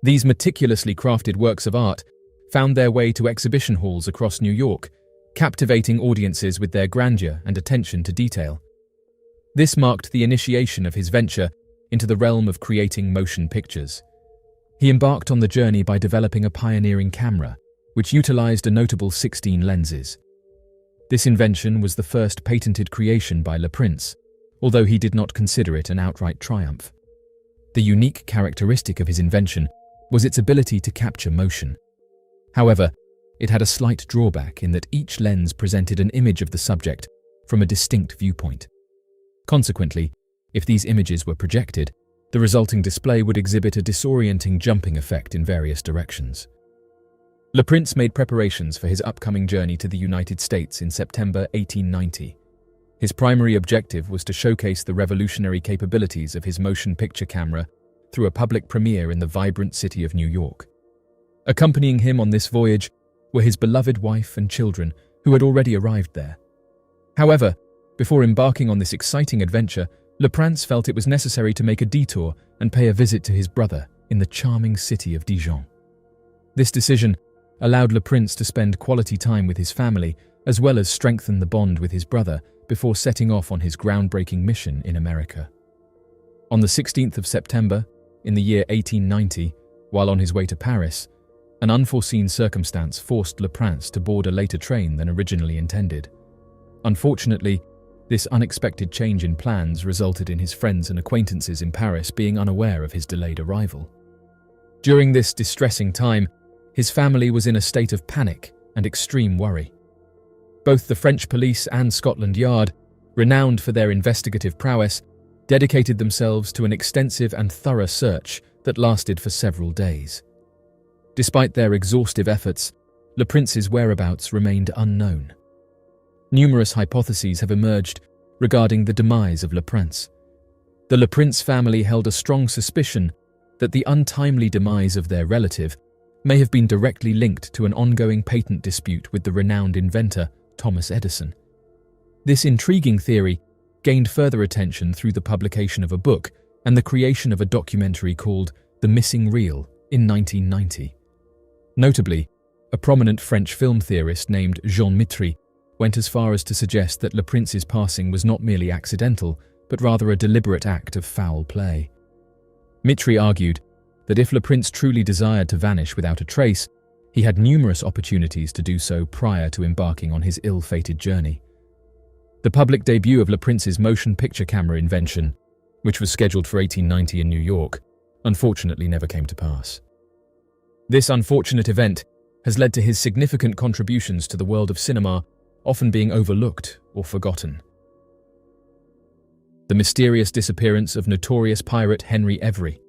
These meticulously crafted works of art found their way to exhibition halls across New York, captivating audiences with their grandeur and attention to detail. This marked the initiation of his venture into the realm of creating motion pictures. He embarked on the journey by developing a pioneering camera, which utilized a notable 16 lenses. This invention was the first patented creation by Le Prince, although he did not consider it an outright triumph. The unique characteristic of his invention was its ability to capture motion. However, it had a slight drawback in that each lens presented an image of the subject from a distinct viewpoint. Consequently, if these images were projected, the resulting display would exhibit a disorienting jumping effect in various directions. Le Prince made preparations for his upcoming journey to the United States in September 1890. His primary objective was to showcase the revolutionary capabilities of his motion picture camera through a public premiere in the vibrant city of New York. Accompanying him on this voyage were his beloved wife and children, who had already arrived there. However, before embarking on this exciting adventure, Le Prince felt it was necessary to make a detour and pay a visit to his brother in the charming city of Dijon. This decision allowed Le Prince to spend quality time with his family, as well as strengthen the bond with his brother before setting off on his groundbreaking mission in America. On the 16th of September, in the year 1890, while on his way to Paris, an unforeseen circumstance forced Le Prince to board a later train than originally intended. Unfortunately, this unexpected change in plans resulted in his friends and acquaintances in Paris being unaware of his delayed arrival. During this distressing time, his family was in a state of panic and extreme worry. Both the French police and Scotland Yard, renowned for their investigative prowess, dedicated themselves to an extensive and thorough search that lasted for several days. Despite their exhaustive efforts, Le Prince's whereabouts remained unknown. Numerous hypotheses have emerged regarding the demise of Le Prince. The Le Prince family held a strong suspicion that the untimely demise of their relative may have been directly linked to an ongoing patent dispute with the renowned inventor Thomas Edison. This intriguing theory gained further attention through the publication of a book and the creation of a documentary called The Missing Reel in 1990. Notably, a prominent French film theorist named Jean Mitry went as far as to suggest that Le Prince's passing was not merely accidental, but rather a deliberate act of foul play. Mitry argued that if Le Prince truly desired to vanish without a trace, He had numerous opportunities to do so prior to embarking on his ill-fated journey. The public debut of Le Prince's motion picture camera invention, which was scheduled for 1890 in New York, unfortunately never came to pass. This unfortunate event has led to his significant contributions to the world of cinema often being overlooked or forgotten. The mysterious disappearance of notorious pirate Henry Every.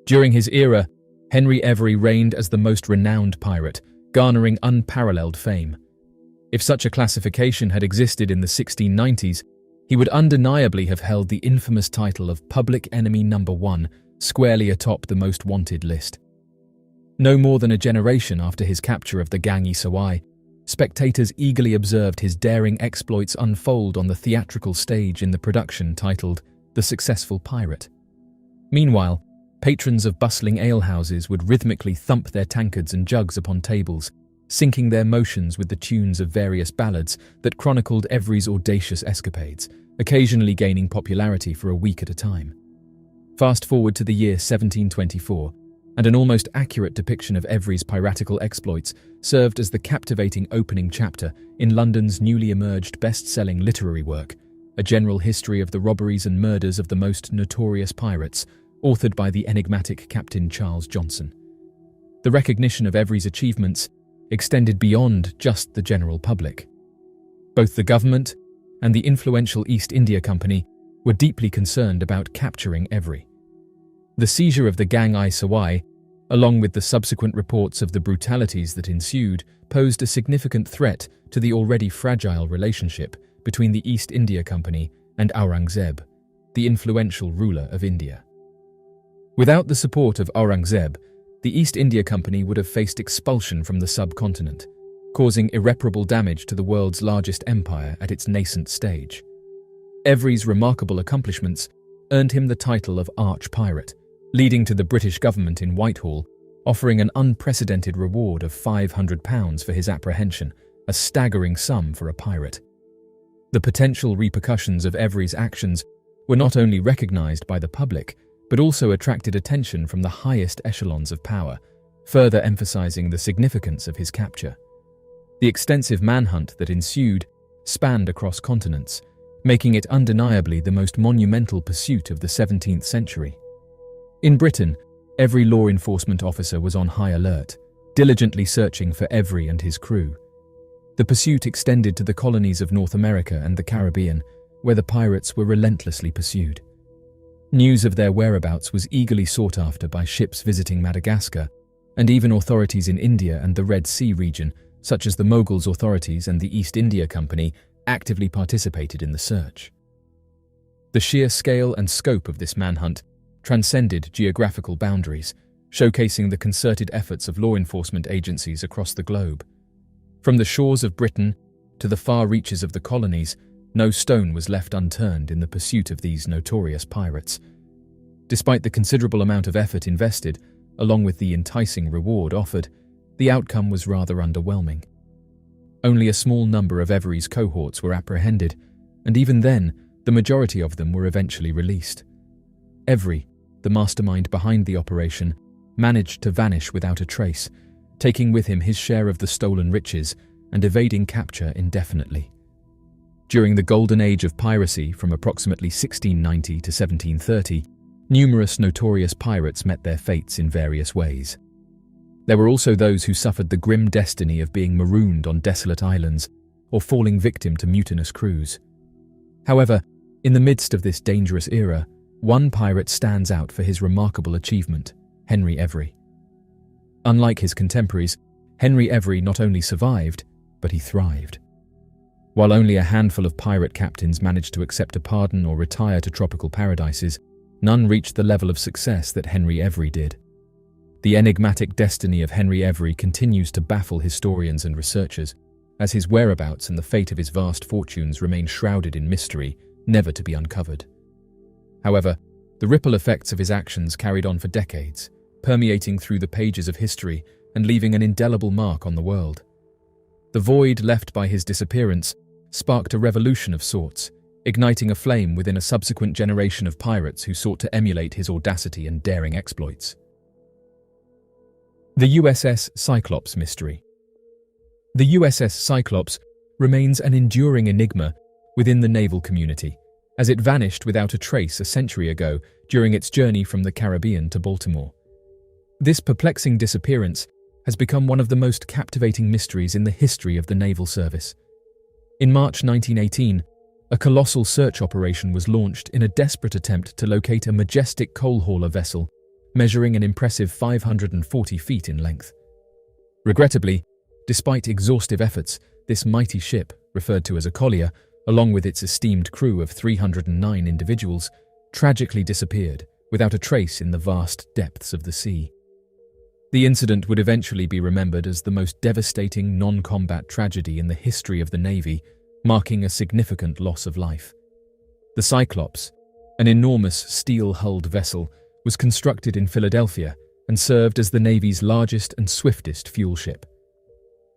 During his era, Henry Every reigned as the most renowned pirate, garnering unparalleled fame. If such a classification had existed in the 1690s, he would undeniably have held the infamous title of Public Enemy Number 1, squarely atop the most wanted list. No more than a generation after his capture of the Gang I Sawai, spectators eagerly observed his daring exploits unfold on the theatrical stage in the production titled The Successful Pirate. Meanwhile, patrons of bustling alehouses would rhythmically thump their tankards and jugs upon tables, syncing their motions with the tunes of various ballads that chronicled Every's audacious escapades, occasionally gaining popularity for a week at a time. Fast forward to the year 1724, and an almost accurate depiction of Every's piratical exploits served as the captivating opening chapter in London's newly emerged best-selling literary work, A General History of the Robberies and Murders of the Most Notorious Pirates, authored by the enigmatic Captain Charles Johnson. The recognition of Every's achievements extended beyond just the general public. Both the government and the influential East India Company were deeply concerned about capturing Every. The seizure of the Gang I Sawai, along with the subsequent reports of the brutalities that ensued, posed a significant threat to the already fragile relationship between the East India Company and Aurangzeb, the influential ruler of India. Without the support of Aurangzeb, the East India Company would have faced expulsion from the subcontinent, causing irreparable damage to the world's largest empire at its nascent stage. Every's remarkable accomplishments earned him the title of Arch-Pirate, leading to the British government in Whitehall offering an unprecedented reward of £500 for his apprehension, a staggering sum for a pirate. The potential repercussions of Every's actions were not only recognised by the public, but also attracted attention from the highest echelons of power, further emphasising the significance of his capture. The extensive manhunt that ensued spanned across continents, making it undeniably the most monumental pursuit of the 17th century. In Britain, every law enforcement officer was on high alert, diligently searching for Every and his crew. The pursuit extended to the colonies of North America and the Caribbean, where the pirates were relentlessly pursued. News of their whereabouts was eagerly sought after by ships visiting Madagascar, and even authorities in India and the Red Sea region, such as the Mughals authorities and the East India Company, actively participated in the search. The sheer scale and scope of this manhunt transcended geographical boundaries, showcasing the concerted efforts of law enforcement agencies across the globe. From the shores of Britain to the far reaches of the colonies, no stone was left unturned in the pursuit of these notorious pirates. Despite the considerable amount of effort invested, along with the enticing reward offered, the outcome was rather underwhelming. Only a small number of Every's cohorts were apprehended, and even then, the majority of them were eventually released. Every, the mastermind behind the operation, managed to vanish without a trace, taking with him his share of the stolen riches and evading capture indefinitely. During the golden age of piracy from approximately 1690 to 1730, numerous notorious pirates met their fates in various ways. There were also those who suffered the grim destiny of being marooned on desolate islands or falling victim to mutinous crews. However, in the midst of this dangerous era, one pirate stands out for his remarkable achievement, Henry Every. Unlike his contemporaries, Henry Every not only survived, but he thrived. While only a handful of pirate captains managed to accept a pardon or retire to tropical paradises, none reached the level of success that Henry Every did. The enigmatic destiny of Henry Every continues to baffle historians and researchers, as his whereabouts and the fate of his vast fortunes remain shrouded in mystery, never to be uncovered. However, the ripple effects of his actions carried on for decades, permeating through the pages of history and leaving an indelible mark on the world. The void left by his disappearance sparked a revolution of sorts, igniting a flame within a subsequent generation of pirates who sought to emulate his audacity and daring exploits. The USS Cyclops mystery. The USS Cyclops remains an enduring enigma within the naval community, as it vanished without a trace a century ago during its journey from the Caribbean to Baltimore. This perplexing disappearance has become one of the most captivating mysteries in the history of the naval service. In March 1918, a colossal search operation was launched in a desperate attempt to locate a majestic coal hauler vessel measuring an impressive 540 feet in length. Regrettably, despite exhaustive efforts, this mighty ship, referred to as a collier, along with its esteemed crew of 309 individuals, tragically disappeared without a trace in the vast depths of the sea. The incident would eventually be remembered as the most devastating non-combat tragedy in the history of the Navy, marking a significant loss of life. The Cyclops, an enormous steel-hulled vessel, was constructed in Philadelphia and served as the Navy's largest and swiftest fuel ship.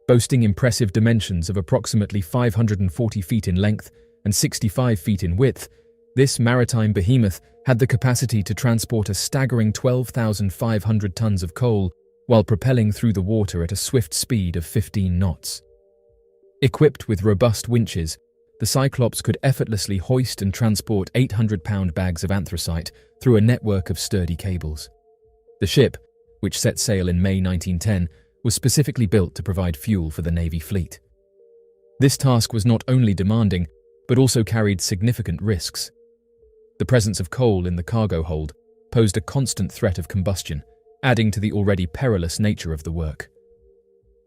Boasting impressive dimensions of approximately 540 feet in length and 65 feet in width, this maritime behemoth had the capacity to transport a staggering 12,500 tons of coal while propelling through the water at a swift speed of 15 knots. Equipped with robust winches, the Cyclops could effortlessly hoist and transport 800-pound bags of anthracite through a network of sturdy cables. The ship, which set sail in May 1910, was specifically built to provide fuel for the Navy fleet. This task was not only demanding, but also carried significant risks. The presence of coal in the cargo hold posed a constant threat of combustion, adding to the already perilous nature of the work.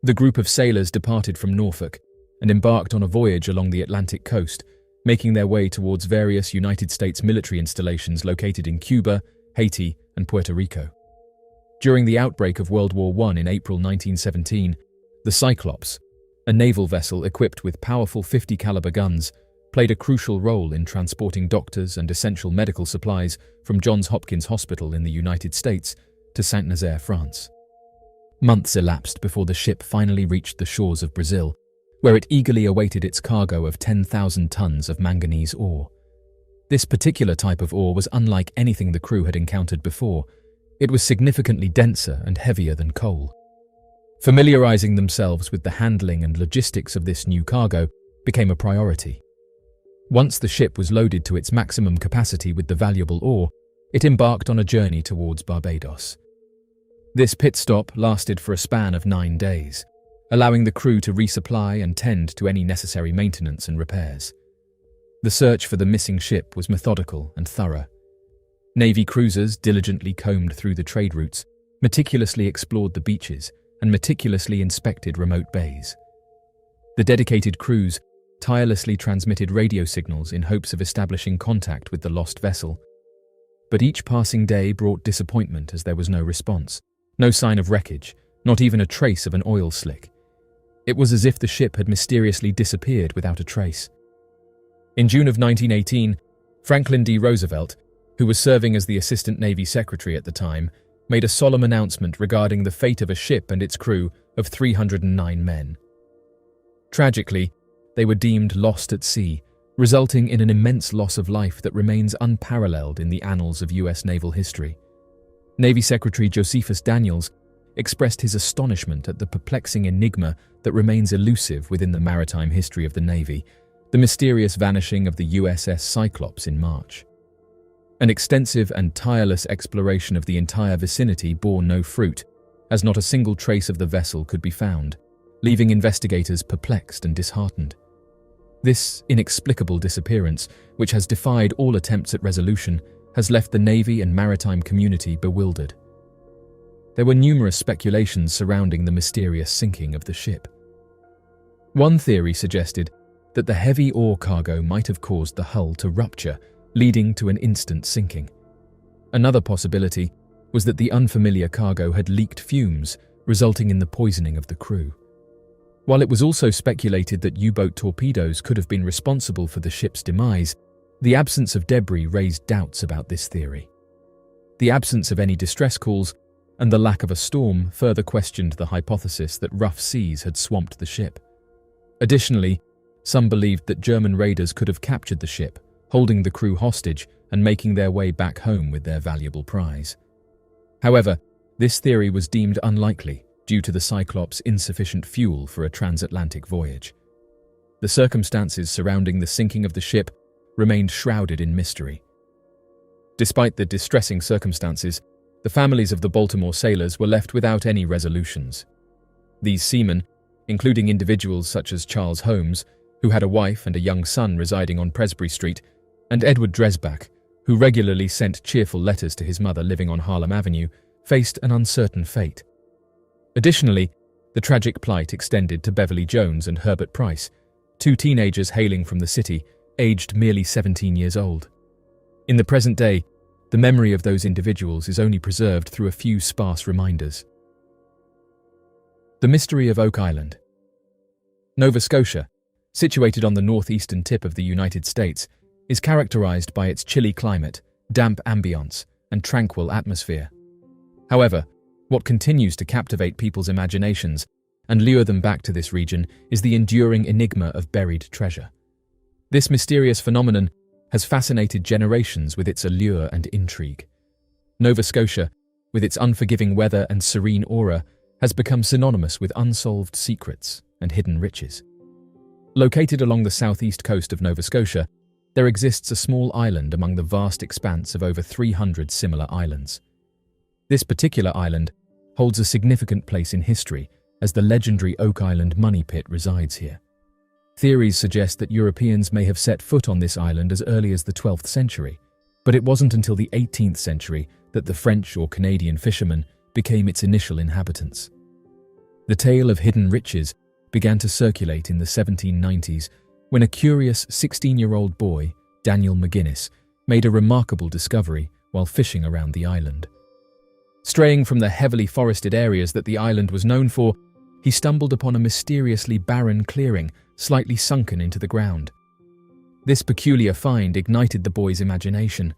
The group of sailors departed from Norfolk and embarked on a voyage along the Atlantic coast, making their way towards various United States military installations located in Cuba, Haiti, and Puerto Rico. During the outbreak of World War I in April 1917, the Cyclops, a naval vessel equipped with powerful 50-caliber guns, played a crucial role in transporting doctors and essential medical supplies from Johns Hopkins Hospital in the United States to Saint-Nazaire, France. Months elapsed before the ship finally reached the shores of Brazil, where it eagerly awaited its cargo of 10,000 tons of manganese ore. This particular type of ore was unlike anything the crew had encountered before. It was significantly denser and heavier than coal. Familiarizing themselves with the handling and logistics of this new cargo became a priority. Once the ship was loaded to its maximum capacity with the valuable ore, it embarked on a journey towards Barbados. This pit stop lasted for a span of 9 days, allowing the crew to resupply and tend to any necessary maintenance and repairs. The search for the missing ship was methodical and thorough. Navy cruisers diligently combed through the trade routes, meticulously explored the beaches, and meticulously inspected remote bays. The dedicated crews tirelessly transmitted radio signals in hopes of establishing contact with the lost vessel. But each passing day brought disappointment as there was no response, no sign of wreckage, not even a trace of an oil slick. It was as if the ship had mysteriously disappeared without a trace. In June of 1918, Franklin D. Roosevelt, who was serving as the Assistant Navy Secretary at the time, made a solemn announcement regarding the fate of a ship and its crew of 309 men. Tragically, they were deemed lost at sea, resulting in an immense loss of life that remains unparalleled in the annals of U.S. naval history. Navy Secretary Josephus Daniels expressed his astonishment at the perplexing enigma that remains elusive within the maritime history of the Navy, the mysterious vanishing of the USS Cyclops in March. An extensive and tireless exploration of the entire vicinity bore no fruit, as not a single trace of the vessel could be found, leaving investigators perplexed and disheartened. This inexplicable disappearance, which has defied all attempts at resolution, has left the Navy and maritime community bewildered. There were numerous speculations surrounding the mysterious sinking of the ship. One theory suggested that the heavy ore cargo might have caused the hull to rupture, leading to an instant sinking. Another possibility was that the unfamiliar cargo had leaked fumes, resulting in the poisoning of the crew. While it was also speculated that U-boat torpedoes could have been responsible for the ship's demise, the absence of debris raised doubts about this theory. The absence of any distress calls and the lack of a storm further questioned the hypothesis that rough seas had swamped the ship. Additionally, some believed that German raiders could have captured the ship, holding the crew hostage and making their way back home with their valuable prize. However, This theory was deemed unlikely due to the Cyclops' insufficient fuel for a transatlantic voyage. The circumstances surrounding the sinking of the ship remained shrouded in mystery. Despite the distressing circumstances, the families of the Baltimore sailors were left without any resolutions. These seamen, including individuals such as Charles Holmes, who had a wife and a young son residing on Presbury Street, and Edward Dresbach, who regularly sent cheerful letters to his mother living on Harlem Avenue, faced an uncertain fate. Additionally, the tragic plight extended to Beverly Jones and Herbert Price, two teenagers hailing from the city, aged merely 17 years old. In the present day, the memory of those individuals is only preserved through a few sparse reminders. The mystery of Oak Island. Nova Scotia, situated on the northeastern tip of the United States, is characterized by its chilly climate, damp ambience, and tranquil atmosphere. However, what continues to captivate people's imaginations and lure them back to this region is the enduring enigma of buried treasure. This mysterious phenomenon has fascinated generations with its allure and intrigue. Nova Scotia, with its unforgiving weather and serene aura, has become synonymous with unsolved secrets and hidden riches. Located along the southeast coast of Nova Scotia, there exists a small island among the vast expanse of over 300 similar islands. This particular island holds a significant place in history, as the legendary Oak Island money pit resides here. Theories suggest that Europeans may have set foot on this island as early as the 12th century, but it wasn't until the 18th century that the French or Canadian fishermen became its initial inhabitants. The tale of hidden riches began to circulate in the 1790s when a curious 16-year-old boy, Daniel McGuinness, made a remarkable discovery while fishing around the island. Straying from the heavily forested areas that the island was known for, he stumbled upon a mysteriously barren clearing slightly sunken into the ground. This peculiar find ignited the boy's imagination.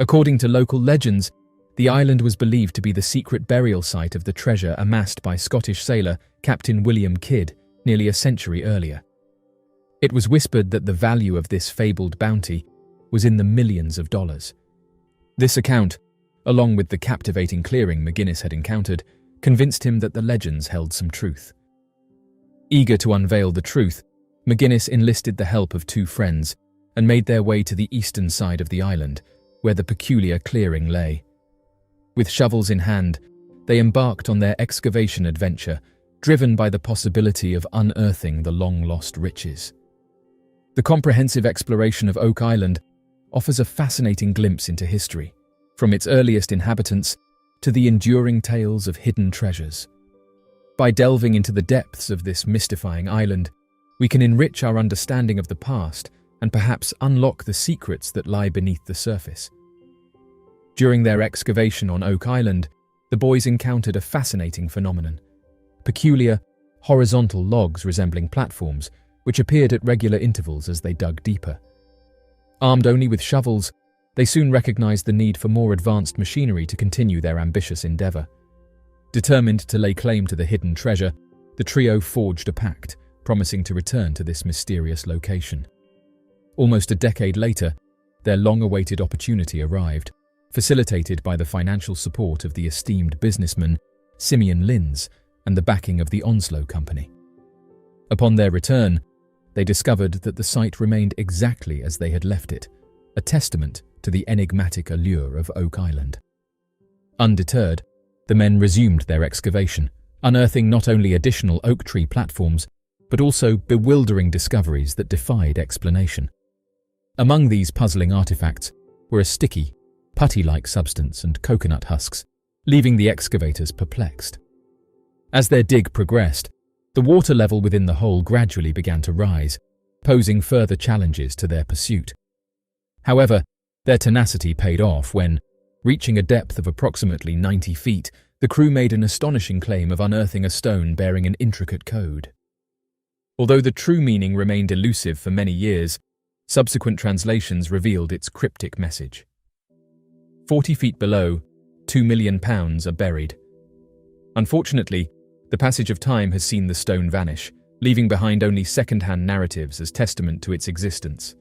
According to local legends, the island was believed to be the secret burial site of the treasure amassed by Scottish sailor Captain William Kidd nearly a century earlier. It was whispered that the value of this fabled bounty was in the millions of dollars. This account, along with the captivating clearing McGuinness had encountered, convinced him that the legends held some truth. Eager to unveil the truth, McGuinness enlisted the help of two friends and made their way to the eastern side of the island, where the peculiar clearing lay. With shovels in hand, they embarked on their excavation adventure, driven by the possibility of unearthing the long-lost riches. The comprehensive exploration of Oak Island offers a fascinating glimpse into history, from its earliest inhabitants to the enduring tales of hidden treasures. By delving into the depths of this mystifying island, we can enrich our understanding of the past and perhaps unlock the secrets that lie beneath the surface. During their excavation on Oak Island, the boys encountered a fascinating phenomenon: peculiar, horizontal logs resembling platforms, which appeared at regular intervals as they dug deeper. Armed only with shovels, they soon recognized the need for more advanced machinery to continue their ambitious endeavor. Determined to lay claim to the hidden treasure, the trio forged a pact, promising to return to this mysterious location. Almost a decade later, their long-awaited opportunity arrived, facilitated by the financial support of the esteemed businessman Simeon Linz and the backing of the Onslow Company. Upon their return, they discovered that the site remained exactly as they had left it, a testament to the enigmatic allure of Oak Island. Undeterred, the men resumed their excavation, unearthing not only additional oak tree platforms, but also bewildering discoveries that defied explanation. Among these puzzling artifacts were a sticky, putty-like substance and coconut husks, leaving the excavators perplexed. As their dig progressed, the water level within the hole gradually began to rise, posing further challenges to their pursuit. However, their tenacity paid off when, reaching a depth of approximately 90 feet, the crew made an astonishing claim of unearthing a stone bearing an intricate code. Although the true meaning remained elusive for many years, subsequent translations revealed its cryptic message. 40 feet below, £2 million are buried. Unfortunately, the passage of time has seen the stone vanish, leaving behind only second-hand narratives as testament to its existence.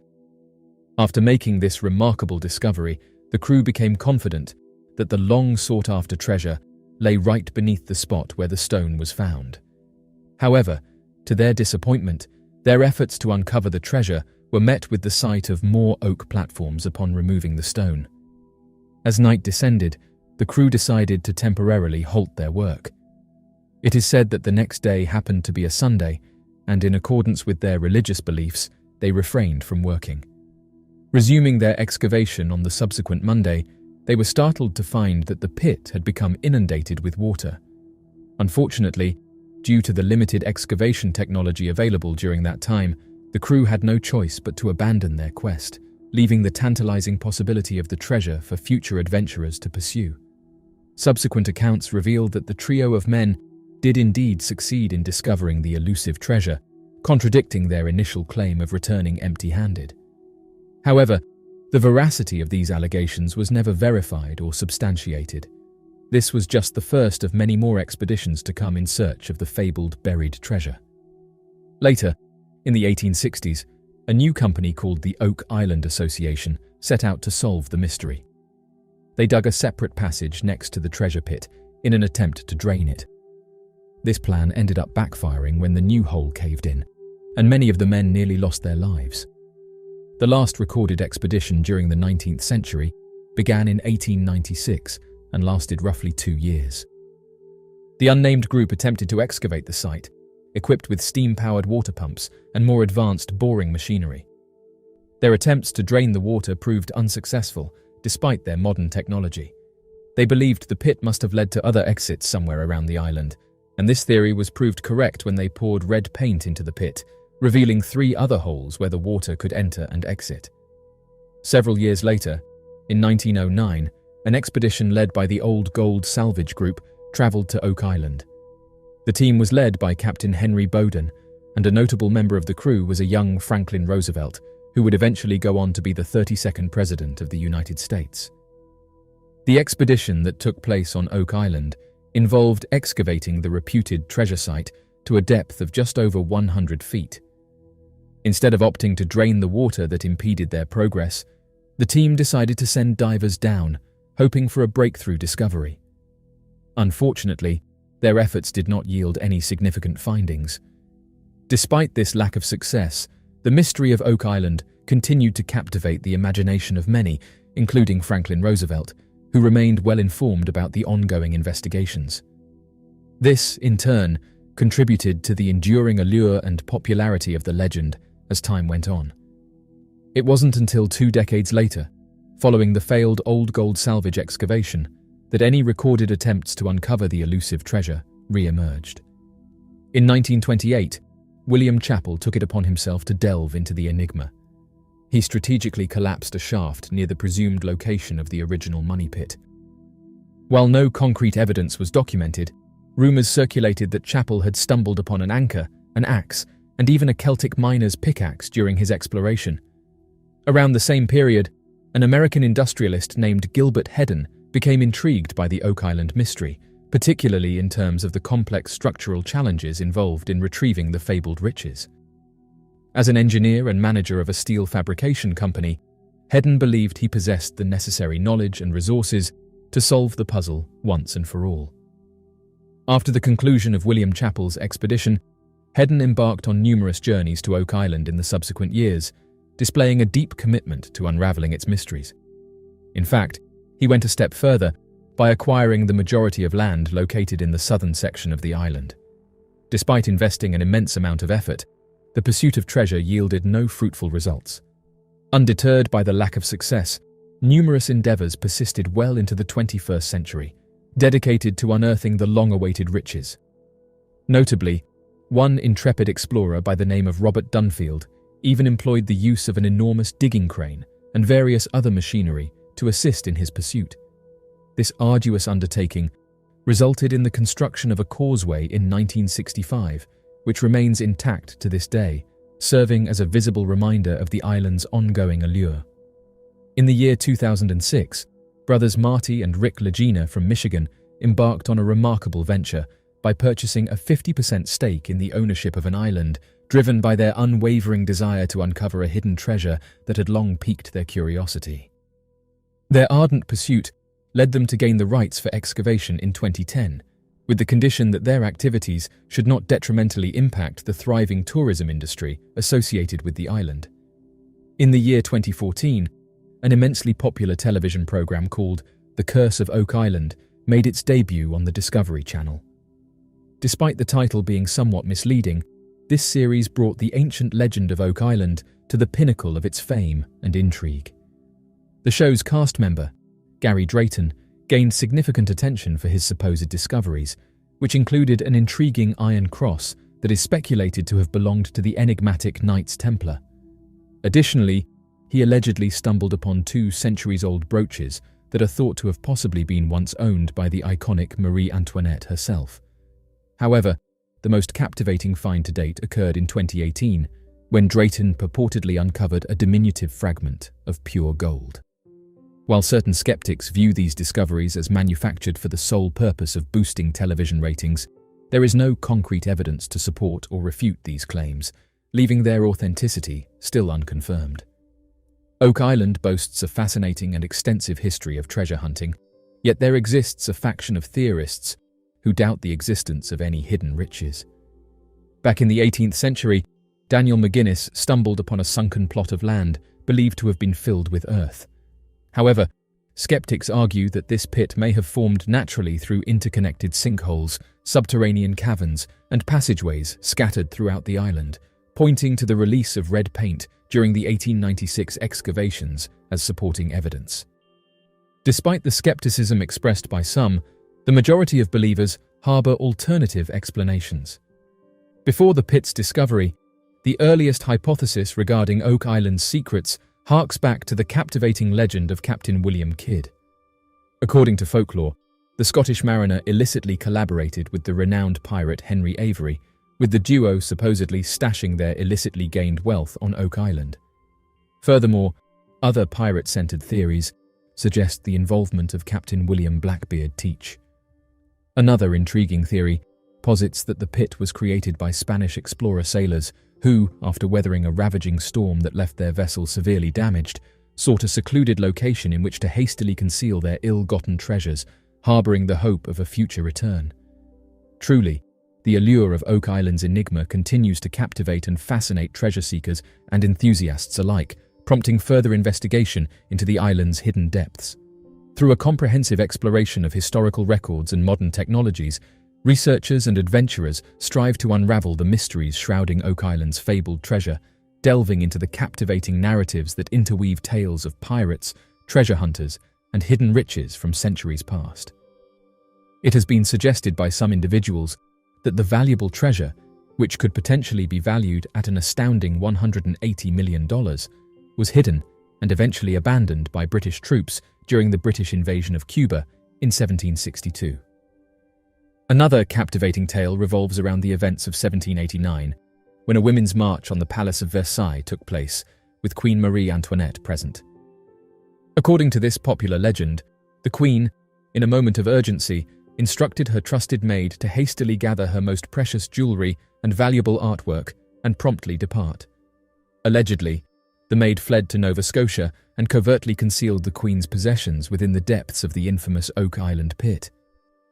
After making this remarkable discovery, the crew became confident that the long sought-after treasure lay right beneath the spot where the stone was found. However, to their disappointment, their efforts to uncover the treasure were met with the sight of more oak platforms upon removing the stone. As night descended, the crew decided to temporarily halt their work. It is said that the next day happened to be a Sunday, and in accordance with their religious beliefs, they refrained from working. Resuming their excavation on the subsequent Monday, they were startled to find that the pit had become inundated with water. Unfortunately, due to the limited excavation technology available during that time, the crew had no choice but to abandon their quest, leaving the tantalizing possibility of the treasure for future adventurers to pursue. Subsequent accounts revealed that the trio of men did indeed succeed in discovering the elusive treasure, contradicting their initial claim of returning empty-handed. However, the veracity of these allegations was never verified or substantiated. This was just the first of many more expeditions to come in search of the fabled buried treasure. Later, in the 1860s, a new company called the Oak Island Association set out to solve the mystery. They dug a separate passage next to the treasure pit in an attempt to drain it. This plan ended up backfiring when the new hole caved in, and many of the men nearly lost their lives. The last recorded expedition during the 19th century began in 1896 and lasted roughly 2 years. The unnamed group attempted to excavate the site, equipped with steam-powered water pumps and more advanced boring machinery. Their attempts to drain the water proved unsuccessful, despite their modern technology. They believed the pit must have led to other exits somewhere around the island, and this theory was proved correct when they poured red paint into the pit, revealing 3 other holes where the water could enter and exit. Several years later, in 1909, an expedition led by the Old Gold Salvage Group traveled to Oak Island. The team was led by Captain Henry Bowden, and a notable member of the crew was a young Franklin Roosevelt, who would eventually go on to be the 32nd President of the United States. The expedition that took place on Oak Island involved excavating the reputed treasure site to a depth of just over 100 feet. Instead of opting to drain the water that impeded their progress, the team decided to send divers down, hoping for a breakthrough discovery. Unfortunately, their efforts did not yield any significant findings. Despite this lack of success, the mystery of Oak Island continued to captivate the imagination of many, including Franklin Roosevelt, who remained well informed about the ongoing investigations. This, in turn, contributed to the enduring allure and popularity of the legend as time went on. It wasn't until 2 decades later, following the failed Old Gold Salvage excavation, that any recorded attempts to uncover the elusive treasure re-emerged. In 1928, William Chappell took it upon himself to delve into the enigma. He strategically collapsed a shaft near the presumed location of the original money pit. While no concrete evidence was documented, rumors circulated that Chappell had stumbled upon an anchor, an axe, and even a Celtic miner's pickaxe during his exploration. Around the same period, an American industrialist named Gilbert Hedden became intrigued by the Oak Island mystery, particularly in terms of the complex structural challenges involved in retrieving the fabled riches. As an engineer and manager of a steel fabrication company, Hedden believed he possessed the necessary knowledge and resources to solve the puzzle once and for all. After the conclusion of William Chappell's expedition, Hedden embarked on numerous journeys to Oak Island in the subsequent years, displaying a deep commitment to unraveling its mysteries. In fact, he went a step further by acquiring the majority of land located in the southern section of the island. Despite investing an immense amount of effort, the pursuit of treasure yielded no fruitful results. Undeterred by the lack of success, numerous endeavors persisted well into the 21st century, dedicated to unearthing the long-awaited riches. Notably, one intrepid explorer by the name of Robert Dunfield even employed the use of an enormous digging crane and various other machinery to assist in his pursuit. This arduous undertaking resulted in the construction of a causeway in 1965, which remains intact to this day, serving as a visible reminder of the island's ongoing allure. In the year 2006, brothers Marty and Rick Legina from Michigan embarked on a remarkable venture by purchasing a 50% stake in the ownership of an island, driven by their unwavering desire to uncover a hidden treasure that had long piqued their curiosity. Their ardent pursuit led them to gain the rights for excavation in 2010, with the condition that their activities should not detrimentally impact the thriving tourism industry associated with the island. In the year 2014, an immensely popular television program called The Curse of Oak Island made its debut on the Discovery Channel. Despite the title being somewhat misleading, this series brought the ancient legend of Oak Island to the pinnacle of its fame and intrigue. The show's cast member, Gary Drayton, gained significant attention for his supposed discoveries, which included an intriguing iron cross that is speculated to have belonged to the enigmatic Knights Templar. Additionally, he allegedly stumbled upon 2 centuries-old brooches that are thought to have possibly been once owned by the iconic Marie Antoinette herself. However, the most captivating find to date occurred in 2018, when Drayton purportedly uncovered a diminutive fragment of pure gold. While certain skeptics view these discoveries as manufactured for the sole purpose of boosting television ratings, there is no concrete evidence to support or refute these claims, leaving their authenticity still unconfirmed. Oak Island boasts a fascinating and extensive history of treasure hunting, yet there exists a faction of theorists who doubt the existence of any hidden riches. Back in the 18th century, Daniel McGuinness stumbled upon a sunken plot of land believed to have been filled with earth. However, skeptics argue that this pit may have formed naturally through interconnected sinkholes, subterranean caverns, and passageways scattered throughout the island, pointing to the release of red paint during the 1896 excavations as supporting evidence. Despite the skepticism expressed by some, the majority of believers harbor alternative explanations. Before the pit's discovery, the earliest hypothesis regarding Oak Island's secrets harks back to the captivating legend of Captain William Kidd. According to folklore, the Scottish mariner illicitly collaborated with the renowned pirate Henry Avery, with the duo supposedly stashing their illicitly gained wealth on Oak Island. Furthermore, other pirate-centered theories suggest the involvement of Captain William Blackbeard Teach. Another intriguing theory posits that the pit was created by Spanish explorer sailors who, after weathering a ravaging storm that left their vessel severely damaged, sought a secluded location in which to hastily conceal their ill-gotten treasures, harboring the hope of a future return. Truly, the allure of Oak Island's enigma continues to captivate and fascinate treasure seekers and enthusiasts alike, prompting further investigation into the island's hidden depths. Through a comprehensive exploration of historical records and modern technologies, researchers and adventurers strive to unravel the mysteries shrouding Oak Island's fabled treasure, delving into the captivating narratives that interweave tales of pirates, treasure hunters, and hidden riches from centuries past. It has been suggested by some individuals that the valuable treasure, which could potentially be valued at an astounding $180 million, was hidden and eventually abandoned by British troops during the British invasion of Cuba in 1762. Another captivating tale revolves around the events of 1789, when a women's march on the Palace of Versailles took place, with Queen Marie Antoinette present. According to this popular legend, the Queen, in a moment of urgency, instructed her trusted maid to hastily gather her most precious jewelry and valuable artwork and promptly depart. Allegedly, the maid fled to Nova Scotia and covertly concealed the Queen's possessions within the depths of the infamous Oak Island pit.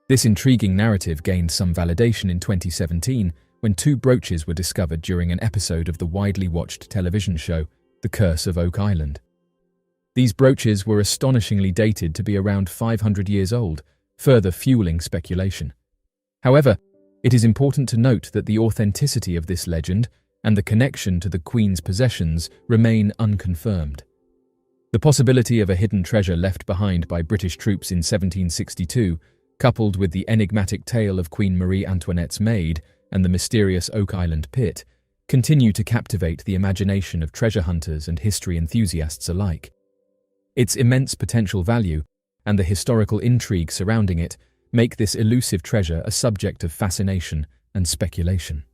This intriguing narrative gained some validation in 2017 when 2 brooches were discovered during an episode of the widely watched television show The Curse of Oak Island. These brooches were astonishingly dated to be around 500 years old, further fueling speculation. However, it is important to note that the authenticity of this legend and the connection to the Queen's possessions remain unconfirmed. The possibility of a hidden treasure left behind by British troops in 1762, coupled with the enigmatic tale of Queen Marie Antoinette's maid and the mysterious Oak Island pit, continue to captivate the imagination of treasure hunters and history enthusiasts alike. Its immense potential value and the historical intrigue surrounding it make this elusive treasure a subject of fascination and speculation.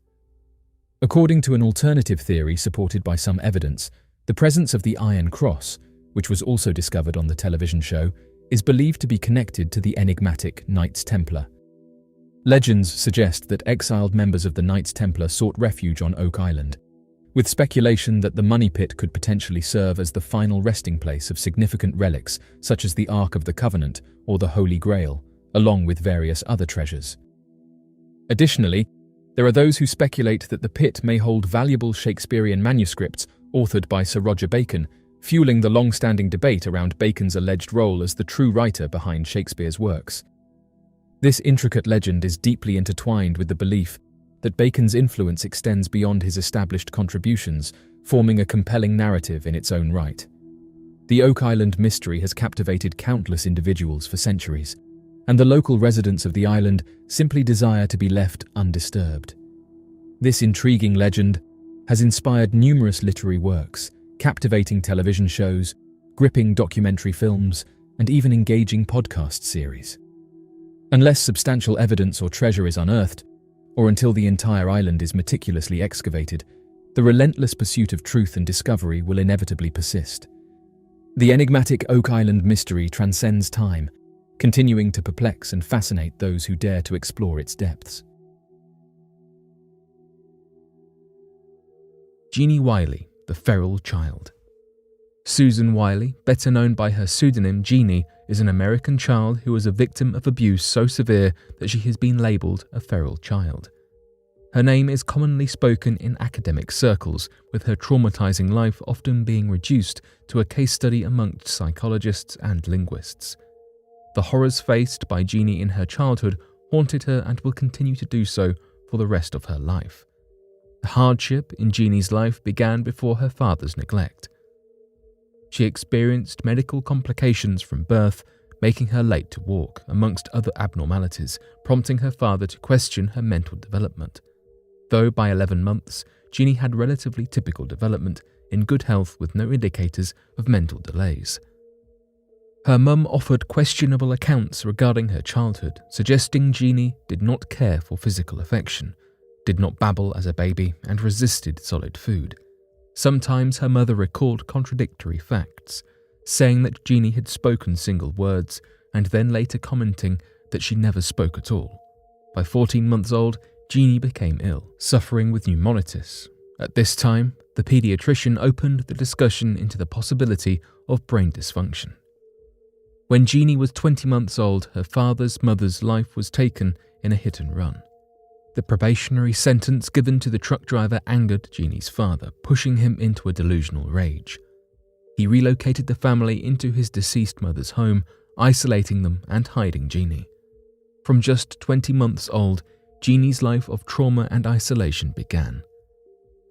According to an alternative theory supported by some evidence, the presence of the Iron Cross, which was also discovered on the television show, is believed to be connected to the enigmatic Knights Templar. Legends suggest that exiled members of the Knights Templar sought refuge on Oak Island, with speculation that the money pit could potentially serve as the final resting place of significant relics such as the Ark of the Covenant or the Holy Grail, along with various other treasures. Additionally, there are those who speculate that the pit may hold valuable Shakespearean manuscripts authored by Sir Roger Bacon, fueling the long-standing debate around Bacon's alleged role as the true writer behind Shakespeare's works. This intricate legend is deeply intertwined with the belief that Bacon's influence extends beyond his established contributions, forming a compelling narrative in its own right. The Oak Island mystery has captivated countless individuals for centuries, and the local residents of the island simply desire to be left undisturbed. This intriguing legend has inspired numerous literary works, captivating television shows, gripping documentary films, and even engaging podcast series. Unless substantial evidence or treasure is unearthed, or until the entire island is meticulously excavated, the relentless pursuit of truth and discovery will inevitably persist. The enigmatic Oak Island mystery transcends time, continuing to perplex and fascinate those who dare to explore its depths. Jeannie Wiley, the Feral Child. Susan Wiley, better known by her pseudonym Jeannie, is an American child who was a victim of abuse so severe that she has been labelled a feral child. Her name is commonly spoken in academic circles, with her traumatizing life often being reduced to a case study amongst psychologists and linguists. The horrors faced by Jeannie in her childhood haunted her and will continue to do so for the rest of her life. The hardship in Jeannie's life began before her father's neglect. She experienced medical complications from birth, making her late to walk, amongst other abnormalities, prompting her father to question her mental development. Though by 11 months, Jeannie had relatively typical development, in good health with no indicators of mental delays. Her mum offered questionable accounts regarding her childhood, suggesting Jeannie did not care for physical affection, did not babble as a baby, and resisted solid food. Sometimes her mother recalled contradictory facts, saying that Jeannie had spoken single words, and then later commenting that she never spoke at all. By 14 months old, Jeannie became ill, suffering with pneumonitis. At this time, the paediatrician opened the discussion into the possibility of brain dysfunction. When Jeannie was 20 months old, her father's mother's life was taken in a hit and run. The probationary sentence given to the truck driver angered Jeannie's father, pushing him into a delusional rage. He relocated the family into his deceased mother's home, isolating them and hiding Jeannie. From just 20 months old, Jeannie's life of trauma and isolation began.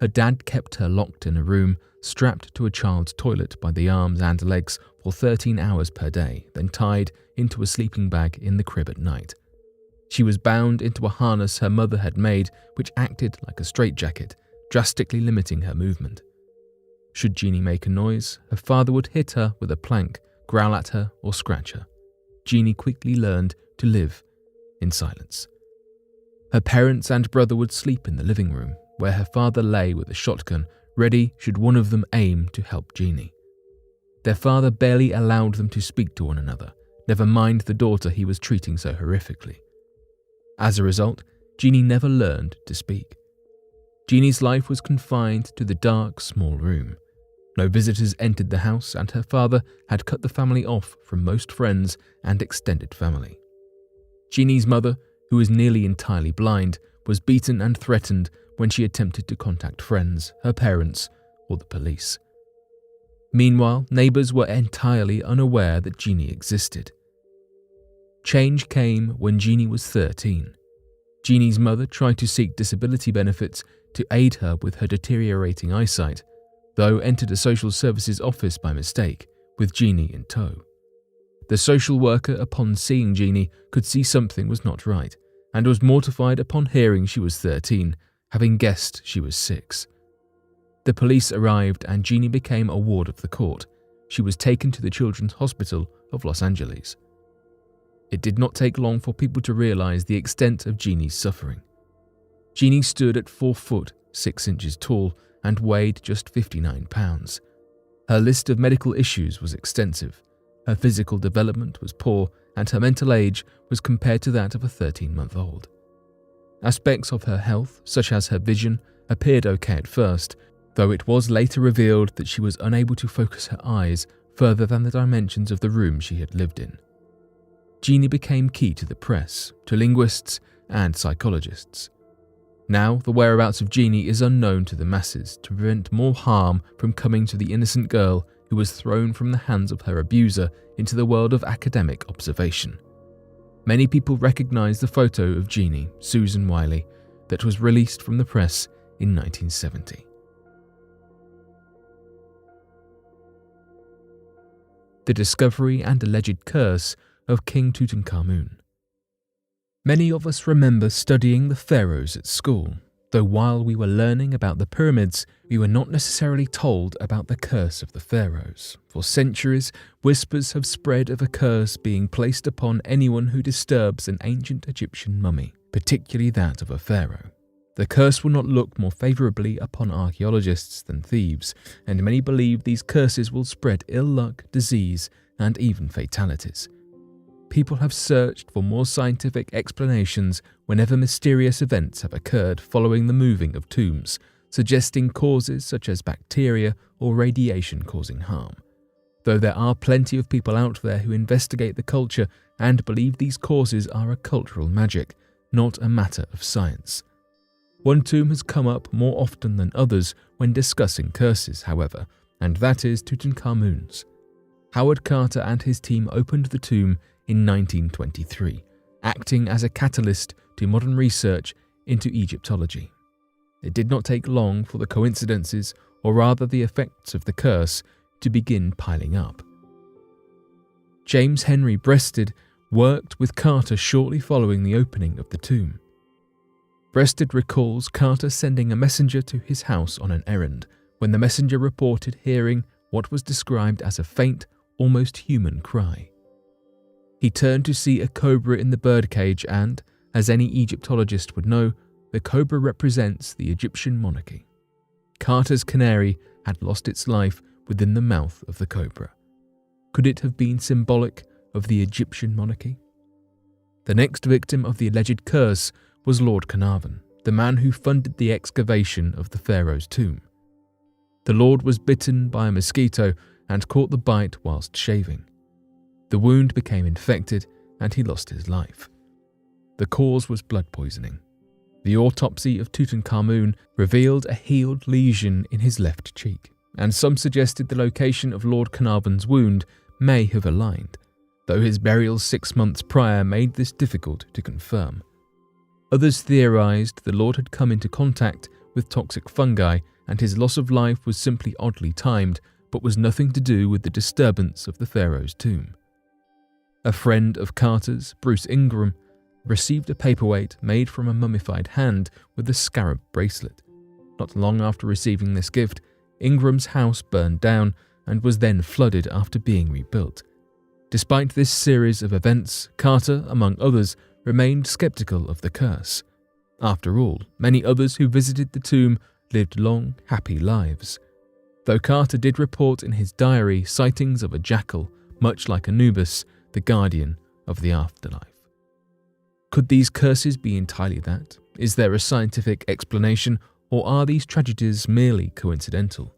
Her dad kept her locked in a room, strapped to a child's toilet by the arms and legs for 13 hours per day, then tied into a sleeping bag in the crib at night. She was bound into a harness her mother had made, which acted like a straitjacket, drastically limiting her movement. Should Jeannie make a noise, her father would hit her with a plank, growl at her, or scratch her. Jeannie quickly learned to live in silence. Her parents and brother would sleep in the living room, where her father lay with a shotgun, ready should one of them aim to help Jeannie. Their father barely allowed them to speak to one another, never mind the daughter he was treating so horrifically. As a result, Jeannie never learned to speak. Jeannie's life was confined to the dark, small room. No visitors entered the house, and her father had cut the family off from most friends and extended family. Jeannie's mother, who was nearly entirely blind, was beaten and threatened when she attempted to contact friends, her parents, or the police. Meanwhile, neighbours were entirely unaware that Jeannie existed. Change came when Jeannie was 13. Jeannie's mother tried to seek disability benefits to aid her with her deteriorating eyesight, though entered a social services office by mistake, with Jeannie in tow. The social worker, upon seeing Jeannie, could see something was not right, and was mortified upon hearing she was 13, having guessed she was 6. The police arrived and Jeannie became a ward of the court. She was taken to the Children's Hospital of Los Angeles. It did not take long for people to realize the extent of Jeannie's suffering. Jeannie stood at 4 foot 6 inches tall and weighed just 59 pounds. Her list of medical issues was extensive. Her physical development was poor and her mental age was compared to that of a 13-month-old. Aspects of her health, such as her vision, appeared okay at first, though it was later revealed that she was unable to focus her eyes further than the dimensions of the room she had lived in. Jeannie became key to the press, to linguists and psychologists. Now, the whereabouts of Jeannie is unknown to the masses to prevent more harm from coming to the innocent girl who was thrown from the hands of her abuser into the world of academic observation. Many people recognize the photo of Jeannie, Susan Wiley, that was released from the press in 1970. The discovery and alleged curse of King Tutankhamun. Many of us remember studying the pharaohs at school, though while we were learning about the pyramids, we were not necessarily told about the curse of the pharaohs. For centuries, whispers have spread of a curse being placed upon anyone who disturbs an ancient Egyptian mummy, particularly that of a pharaoh. The curse will not look more favourably upon archaeologists than thieves, and many believe these curses will spread ill luck, disease, and even fatalities. People have searched for more scientific explanations whenever mysterious events have occurred following the moving of tombs, suggesting causes such as bacteria or radiation causing harm. Though there are plenty of people out there who investigate the culture and believe these causes are a cultural magic, not a matter of science. One tomb has come up more often than others when discussing curses, however, and that is Tutankhamun's. Howard Carter and his team opened the tomb in 1923, acting as a catalyst to modern research into Egyptology. It did not take long for the coincidences, or rather the effects of the curse, to begin piling up. James Henry Breasted worked with Carter shortly following the opening of the tomb. Breasted recalls Carter sending a messenger to his house on an errand, when the messenger reported hearing what was described as a faint, almost human cry. He turned to see a cobra in the birdcage and, as any Egyptologist would know, the cobra represents the Egyptian monarchy. Carter's canary had lost its life within the mouth of the cobra. Could it have been symbolic of the Egyptian monarchy? The next victim of the alleged curse was Lord Carnarvon, the man who funded the excavation of the pharaoh's tomb. The lord was bitten by a mosquito and caught the bite whilst shaving. The wound became infected and he lost his life. The cause was blood poisoning. The autopsy of Tutankhamun revealed a healed lesion in his left cheek, and some suggested the location of Lord Carnarvon's wound may have aligned, though his burial 6 months prior made this difficult to confirm. Others theorized the lord had come into contact with toxic fungi and his loss of life was simply oddly timed, but was nothing to do with the disturbance of the pharaoh's tomb. A friend of Carter's, Bruce Ingram, received a paperweight made from a mummified hand with a scarab bracelet. Not long after receiving this gift, Ingram's house burned down and was then flooded after being rebuilt. Despite this series of events, Carter, among others, remained skeptical of the curse. After all, many others who visited the tomb lived long, happy lives. Though Carter did report in his diary sightings of a jackal, much like Anubis, the guardian of the afterlife. Could these curses be entirely that? Is there a scientific explanation, or are these tragedies merely coincidental?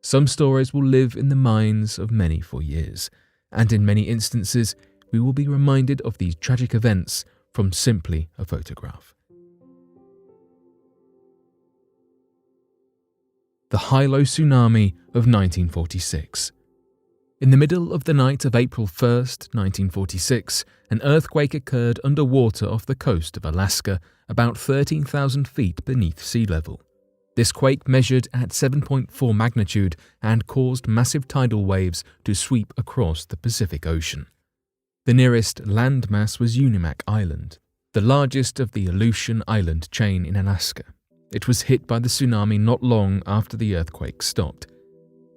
Some stories will live in the minds of many for years, and in many instances we will be reminded of these tragic events from simply a photograph. The Hilo Tsunami of 1946. In the middle of the night of April 1st, 1946, an earthquake occurred underwater off the coast of Alaska, about 13,000 feet beneath sea level. This quake measured at 7.4 magnitude and caused massive tidal waves to sweep across the Pacific Ocean. The nearest landmass was Unimak Island, the largest of the Aleutian Island chain in Alaska. It was hit by the tsunami not long after the earthquake stopped.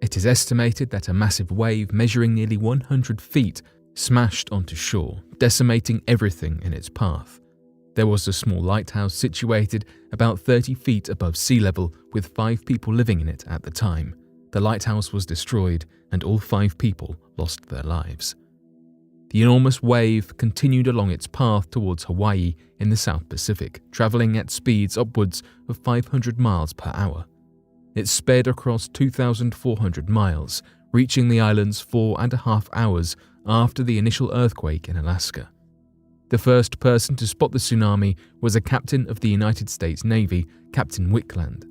It is estimated that a massive wave measuring nearly 100 feet smashed onto shore, decimating everything in its path. There was a small lighthouse situated about 30 feet above sea level with 5 people living in it at the time. The lighthouse was destroyed and all 5 people lost their lives. The enormous wave continued along its path towards Hawaii in the South Pacific, traveling at speeds upwards of 500 miles per hour. It sped across 2,400 miles, reaching the islands 4.5 hours after the initial earthquake in Alaska. The first person to spot the tsunami was a captain of the United States Navy, Captain Wickland.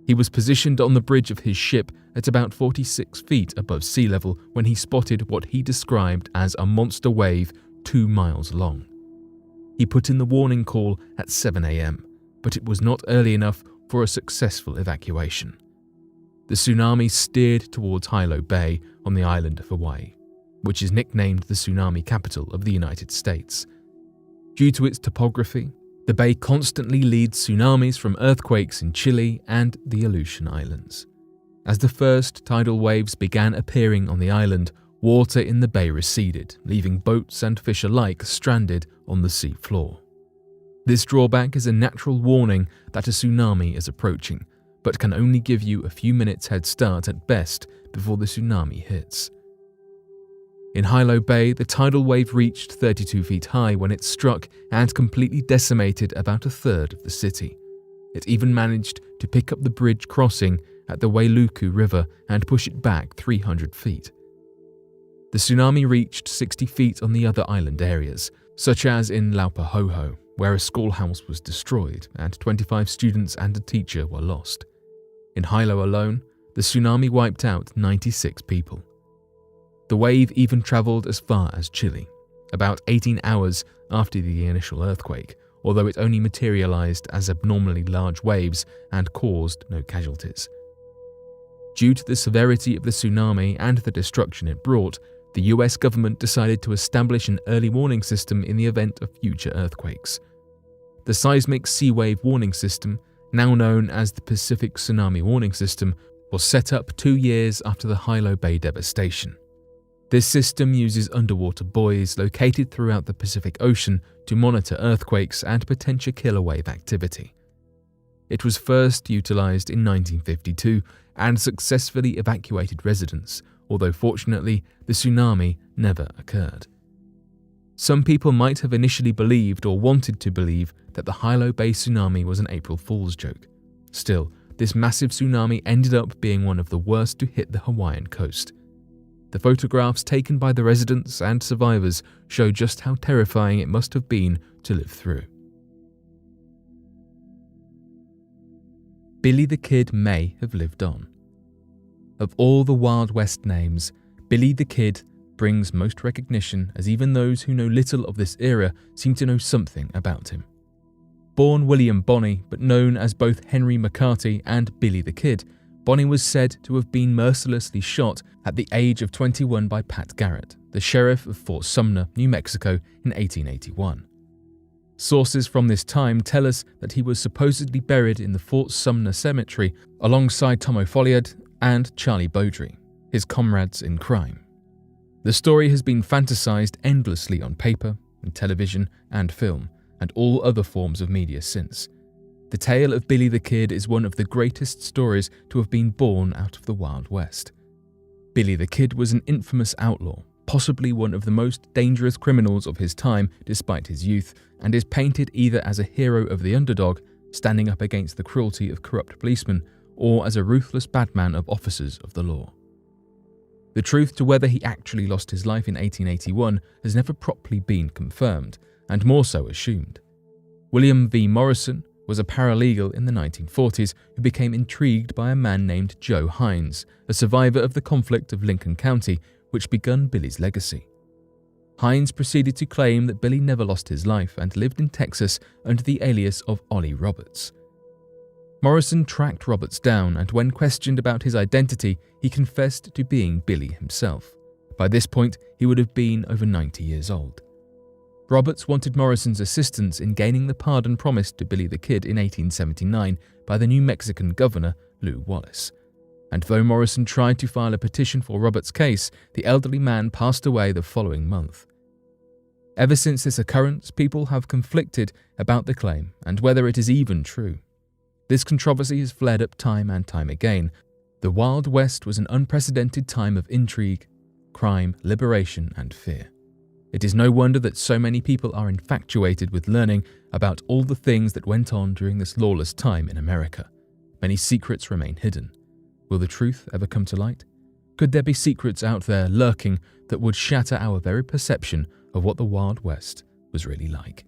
He was positioned on the bridge of his ship at about 46 feet above sea level when he spotted what he described as a monster wave 2 miles long. He put in the warning call at 7 a.m., but it was not early enough for a successful evacuation. The tsunami steered towards Hilo Bay on the island of Hawaii, which is nicknamed the tsunami capital of the United States. Due to its topography, the bay constantly leads tsunamis from earthquakes in Chile and the Aleutian Islands. As the first tidal waves began appearing on the island, water in the bay receded, leaving boats and fish alike stranded on the sea floor. This drawback is a natural warning that a tsunami is approaching, but can only give you a few minutes head start at best before the tsunami hits. In Hilo Bay, the tidal wave reached 32 feet high when it struck and completely decimated about a third of the city. It even managed to pick up the bridge crossing at the Wailuku River and push it back 300 feet. The tsunami reached 60 feet on the other island areas, such as in Laupahoehoe, where a schoolhouse was destroyed and 25 students and a teacher were lost. In Hilo alone, the tsunami wiped out 96 people. The wave even travelled as far as Chile, about 18 hours after the initial earthquake, although it only materialised as abnormally large waves and caused no casualties. Due to the severity of the tsunami and the destruction it brought, the US government decided to establish an early warning system in the event of future earthquakes. The Seismic Sea Wave Warning System, now known as the Pacific Tsunami Warning System, was set up 2 years after the Hilo Bay devastation. This system uses underwater buoys located throughout the Pacific Ocean to monitor earthquakes and potential killer wave activity. It was first utilized in 1952 and successfully evacuated residents, although fortunately the tsunami never occurred. Some people might have initially believed or wanted to believe that the Hilo Bay tsunami was an April Fool's joke. Still, this massive tsunami ended up being one of the worst to hit the Hawaiian coast. The photographs taken by the residents and survivors show just how terrifying it must have been to live through. Billy the Kid may have lived on. Of all the Wild West names, Billy the Kid brings most recognition, as even those who know little of this era seem to know something about him. Born William Bonney, but known as both Henry McCarty and Billy the Kid, Bonney was said to have been mercilessly shot at the age of 21 by Pat Garrett, the sheriff of Fort Sumner, New Mexico, in 1881. Sources from this time tell us that he was supposedly buried in the Fort Sumner Cemetery alongside Tom O'Folliard and Charlie Beaudry, his comrades in crime. The story has been fantasized endlessly on paper, in television and film, and all other forms of media since. The tale of Billy the Kid is one of the greatest stories to have been born out of the Wild West. Billy the Kid was an infamous outlaw, possibly one of the most dangerous criminals of his time despite his youth, and is painted either as a hero of the underdog, standing up against the cruelty of corrupt policemen, or as a ruthless badman of officers of the law. The truth to whether he actually lost his life in 1881 has never properly been confirmed, and more so assumed. William V. Morrison was a paralegal in the 1940s who became intrigued by a man named Joe Hines, a survivor of the conflict of Lincoln County, which begun Billy's legacy. Hines proceeded to claim that Billy never lost his life and lived in Texas under the alias of Ollie Roberts. Morrison tracked Roberts down, and when questioned about his identity, he confessed to being Billy himself. By this point, he would have been over 90 years old. Roberts wanted Morrison's assistance in gaining the pardon promised to Billy the Kid in 1879 by the New Mexican governor, Lew Wallace. And though Morrison tried to file a petition for Roberts' case, the elderly man passed away the following month. Ever since this occurrence, people have conflicted about the claim and whether it is even true. This controversy has flared up time and time again. The Wild West was an unprecedented time of intrigue, crime, liberation, and fear. It is no wonder that so many people are infatuated with learning about all the things that went on during this lawless time in America. Many secrets remain hidden. Will the truth ever come to light? Could there be secrets out there lurking that would shatter our very perception of what the Wild West was really like?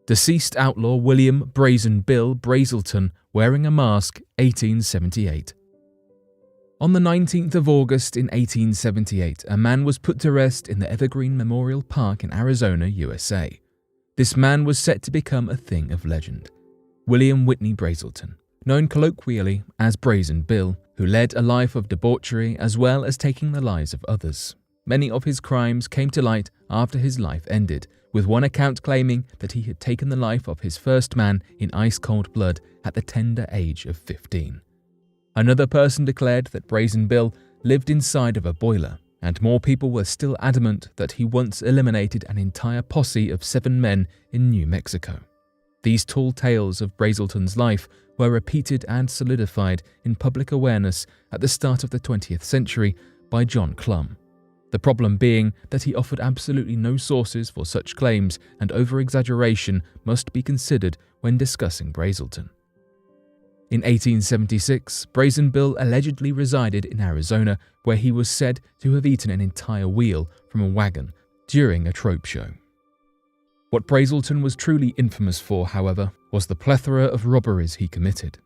Deceased outlaw William Brazen Bill Brazelton wearing a mask, 1878. On the 19th of August in 1878, a man was put to rest in the Evergreen Memorial Park in Arizona, USA. This man was set to become a thing of legend. William Whitney Brazelton, known colloquially as Brazen Bill, who led a life of debauchery as well as taking the lives of others. Many of his crimes came to light after his life ended, with one account claiming that he had taken the life of his first man in ice-cold blood at the tender age of 15. Another person declared that Brazen Bill lived inside of a boiler, and more people were still adamant that he once eliminated an entire posse of 7 men in New Mexico. These tall tales of Brazelton's life were repeated and solidified in public awareness at the start of the 20th century by John Clum. The problem being that he offered absolutely no sources for such claims, and over-exaggeration must be considered when discussing Brazelton. In 1876, Brazen Bill allegedly resided in Arizona, where he was said to have eaten an entire wheel from a wagon during a trope show. What Brazelton was truly infamous for, however, was the plethora of robberies he committed.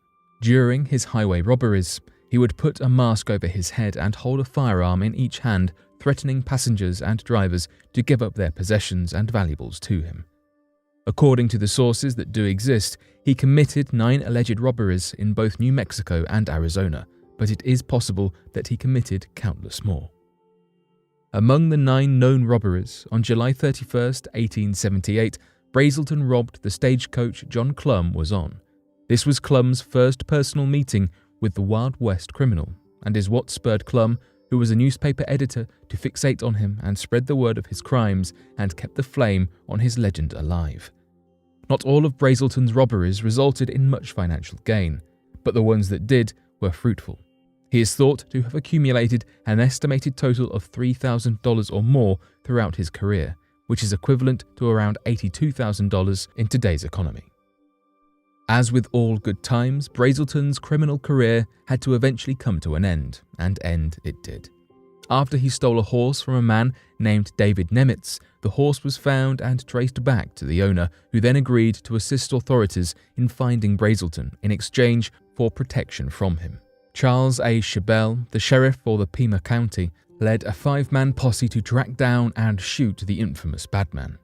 During his highway robberies, he would put a mask over his head and hold a firearm in each hand, threatening passengers and drivers to give up their possessions and valuables to him. According to the sources that do exist, he committed 9 alleged robberies in both New Mexico and Arizona, but it is possible that he committed countless more. Among the 9 known robberies, on July 31st, 1878, Brazelton robbed the stagecoach John Clum was on. This was Clum's first personal meeting with the Wild West criminal, and is what spurred Clum, who was a newspaper editor, to fixate on him and spread the word of his crimes and kept the flame on his legend alive. Not all of Brazelton's robberies resulted in much financial gain, but the ones that did were fruitful. He is thought to have accumulated an estimated total of $3,000 or more throughout his career, which is equivalent to around $82,000 in today's economy. As with all good times, Brazelton's criminal career had to eventually come to an end, and end it did. After he stole a horse from a man named David Nemitz, the horse was found and traced back to the owner, who then agreed to assist authorities in finding Brazelton in exchange for protection from him. Charles A. Chabelle, the sheriff for the Pima County, led a 5-man posse to track down and shoot the infamous badman.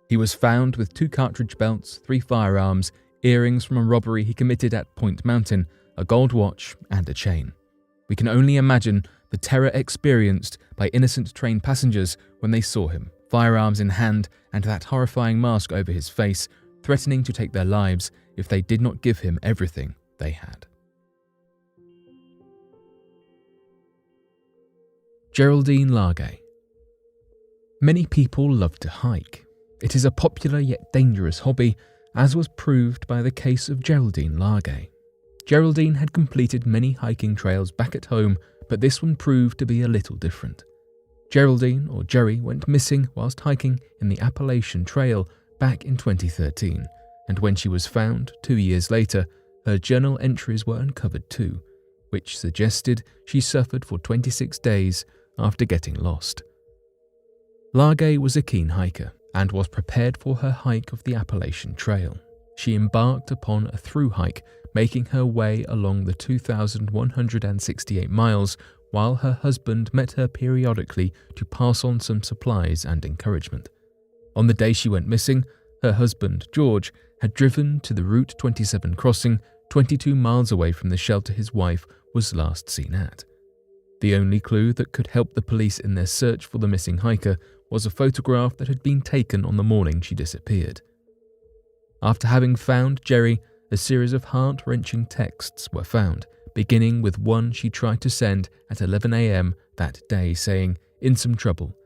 He was found with 2 cartridge belts, 3 firearms, earrings from a robbery he committed at Point Mountain, a gold watch, and a chain. We can only imagine the terror experienced by innocent train passengers when they saw him, firearms in hand and that horrifying mask over his face, threatening to take their lives if they did not give him everything they had. Geraldine Largay. Many people love to hike. It is a popular yet dangerous hobby, as was proved by the case of Geraldine Largay. Geraldine had completed many hiking trails back at home, but this one proved to be a little different. Geraldine, or Jerry, went missing whilst hiking in the Appalachian Trail back in 2013, and when she was found 2 years later, her journal entries were uncovered too, which suggested she suffered for 26 days after getting lost. Largay was a keen hiker and was prepared for her hike of the Appalachian Trail. She embarked upon a through hike, making her way along the 2,168 miles, while her husband met her periodically to pass on some supplies and encouragement. On the day she went missing, her husband, George, had driven to the Route 27 crossing 22 miles away from the shelter his wife was last seen at. The only clue that could help the police in their search for the missing hiker was a photograph that had been taken on the morning she disappeared. After having found Jerry, a series of heart-wrenching texts were found, beginning with one she tried to send at 11 a.m. that day saying, "In some trouble.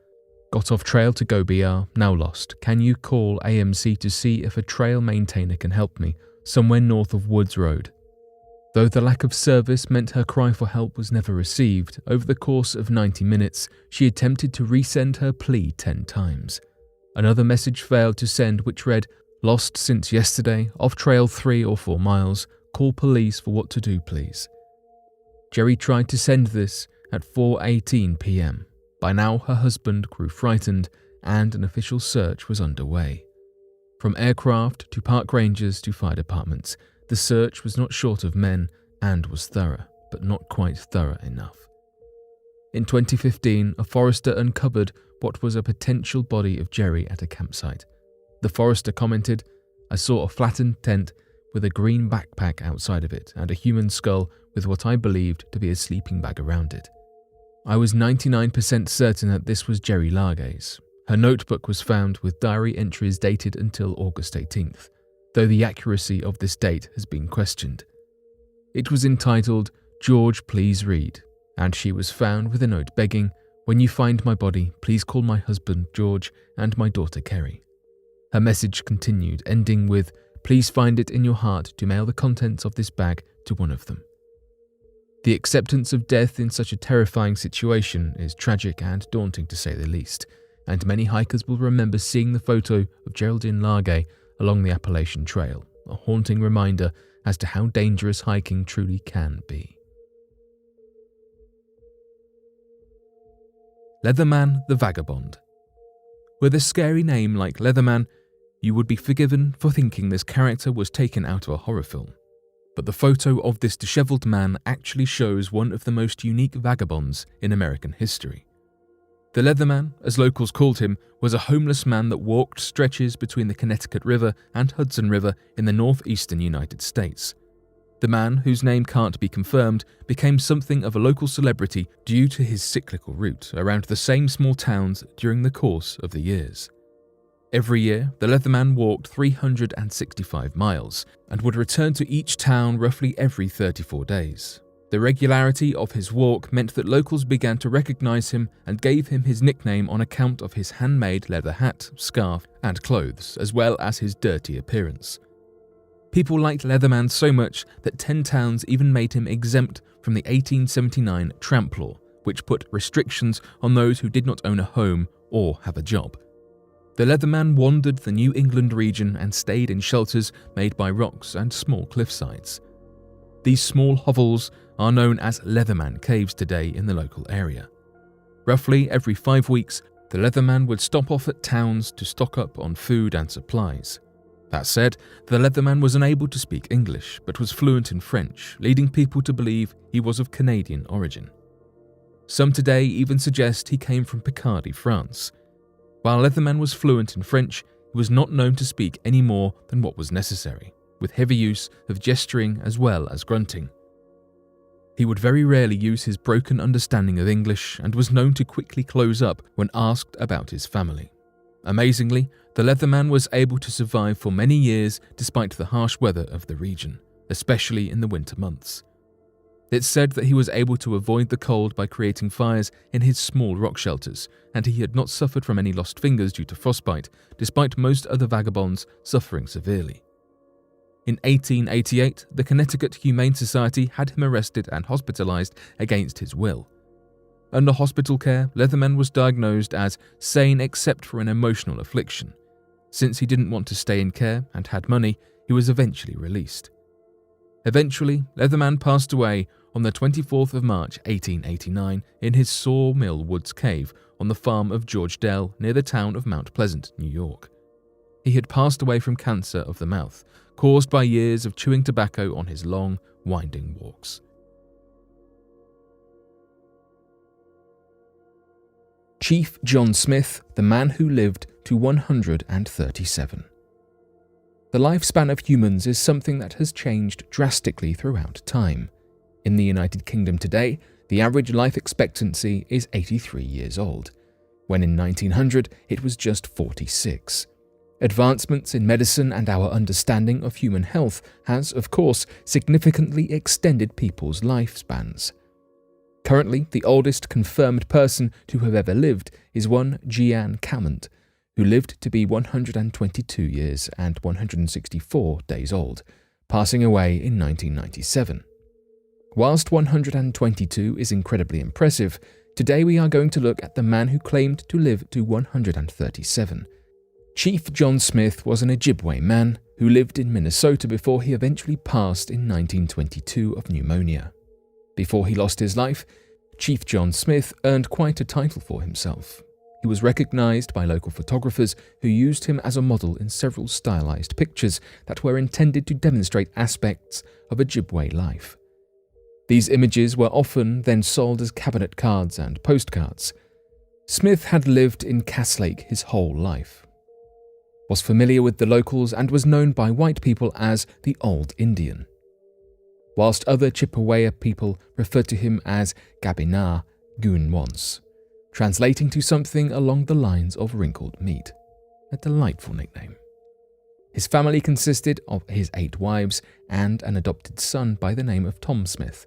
Got off trail to go BR, now lost. Can you call AMC to see if a trail maintainer can help me, somewhere north of Woods Road?" Though the lack of service meant her cry for help was never received, over the course of 90 minutes, she attempted to resend her plea 10 times. Another message failed to send which read, Lost since yesterday, off trail 3 or 4 miles. Call police for what to do, please. Jerry tried to send this at 4:18 p.m. By now, her husband grew frightened and an official search was underway. From aircraft to park rangers to fire departments, the search was not short of men and was thorough, but not quite thorough enough. In 2015, a forester uncovered what was a potential body of Jerry at a campsite. The forester commented, "I saw a flattened tent with a green backpack outside of it and a human skull with what I believed to be a sleeping bag around it. I was 99% certain that this was Jerry Largay's. Her notebook was found with diary entries dated until August 18th, though the accuracy of this date has been questioned. It was entitled, 'George, please read,' and she was found with a note begging, 'When you find my body, please call my husband George and my daughter Kerry.' Her message continued, ending with, 'Please find it in your heart to mail the contents of this bag to one of them.' The acceptance of death in such a terrifying situation is tragic and daunting to say the least, and many hikers will remember seeing the photo of Geraldine Largay along the Appalachian Trail, a haunting reminder as to how dangerous hiking truly can be. Leatherman the Vagabond. With a scary name like Leatherman, you would be forgiven for thinking this character was taken out of a horror film. But the photo of this disheveled man actually shows one of the most unique vagabonds in American history. The Leatherman, as locals called him, was a homeless man that walked stretches between the Connecticut River and Hudson River in the northeastern United States. The man, whose name can't be confirmed, became something of a local celebrity due to his cyclical route around the same small towns during the course of the years. Every year, the Leatherman walked 365 miles and would return to each town roughly every 34 days. The regularity of his walk meant that locals began to recognize him and gave him his nickname on account of his handmade leather hat, scarf, and clothes, as well as his dirty appearance. People liked Leatherman so much that 10 towns even made him exempt from the 1879 tramp law, which put restrictions on those who did not own a home or have a job. The Leatherman wandered the New England region and stayed in shelters made by rocks and small cliffsides. These small hovels are known as Leatherman Caves today in the local area. Roughly every 5 weeks, the Leatherman would stop off at towns to stock up on food and supplies. That said, the Leatherman was unable to speak English, but was fluent in French, leading people to believe he was of Canadian origin. Some today even suggest he came from Picardy, France. While Leatherman was fluent in French, he was not known to speak any more than what was necessary, with heavy use of gesturing as well as grunting. He would very rarely use his broken understanding of English and was known to quickly close up when asked about his family. Amazingly, the Leatherman was able to survive for many years despite the harsh weather of the region, especially in the winter months. It's said that he was able to avoid the cold by creating fires in his small rock shelters, and he had not suffered from any lost fingers due to frostbite, despite most other vagabonds suffering severely. In 1888, the Connecticut Humane Society had him arrested and hospitalized against his will. Under hospital care, Leatherman was diagnosed as sane except for an emotional affliction. Since he didn't want to stay in care and had money, he was eventually released. Eventually, Leatherman passed away on the 24th of March 1889 in his Sawmill Woods cave on the farm of George Dell near the town of Mount Pleasant, New York. He had passed away from cancer of the mouth, caused by years of chewing tobacco on his long, winding walks. Chief John Smith, the man who lived to 137. The lifespan of humans is something that has changed drastically throughout time. In the United Kingdom today, the average life expectancy is 83 years old, when in 1900 it was just 46. Advancements in medicine and our understanding of human health has, of course, significantly extended people's lifespans. Currently, the oldest confirmed person to have ever lived is one Jian Camont, who lived to be 122 years and 164 days old, passing away in 1997. Whilst 122 is incredibly impressive, today we are going to look at the man who claimed to live to 137. Chief John Smith was an Ojibwe man who lived in Minnesota before he eventually passed in 1922 of pneumonia. Before he lost his life, Chief John Smith earned quite a title for himself. He was recognized by local photographers who used him as a model in several stylized pictures that were intended to demonstrate aspects of Ojibwe life. These images were often then sold as cabinet cards and postcards. Smith had lived in Cass Lake his whole life, was familiar with the locals, and was known by white people as the Old Indian, whilst other Chippewa people referred to him as Gabina Goon Once, translating to something along the lines of wrinkled meat, a delightful nickname. His family consisted of his 8 wives and an adopted son by the name of Tom Smith.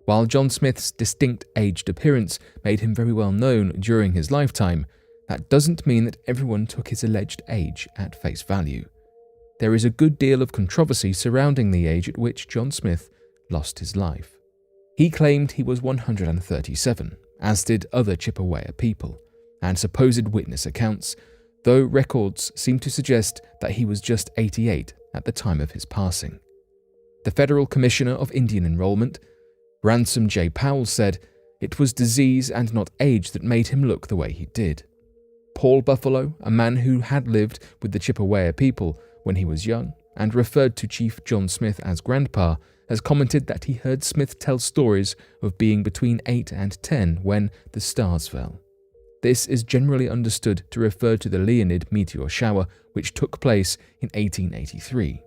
While John Smith's distinct aged appearance made him very well known during his lifetime, that doesn't mean that everyone took his alleged age at face value. There is a good deal of controversy surrounding the age at which John Smith lost his life. He claimed he was 137, as did other Chippewa people, and supposed witness accounts, though records seem to suggest that he was just 88 at the time of his passing. The Federal Commissioner of Indian Enrollment, Ransom J. Powell, said it was disease and not age that made him look the way he did. Paul Buffalo, a man who had lived with the Chippewa people when he was young and referred to Chief John Smith as Grandpa, has commented that he heard Smith tell stories of being between 8 and 10 when the stars fell. This is generally understood to refer to the Leonid meteor shower which took place in 1883,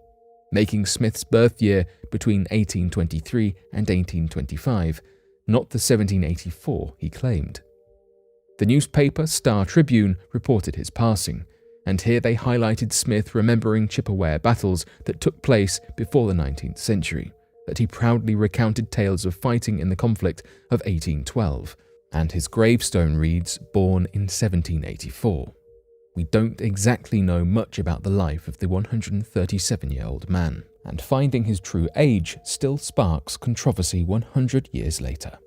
making Smith's birth year between 1823 and 1825, not the 1784 he claimed. The newspaper Star Tribune reported his passing, and here they highlighted Smith remembering Chippewa battles that took place before the 19th century, that he proudly recounted tales of fighting in the conflict of 1812, and his gravestone reads, born in 1784. We don't exactly know much about the life of the 137-year-old man, and finding his true age still sparks controversy 100 years later.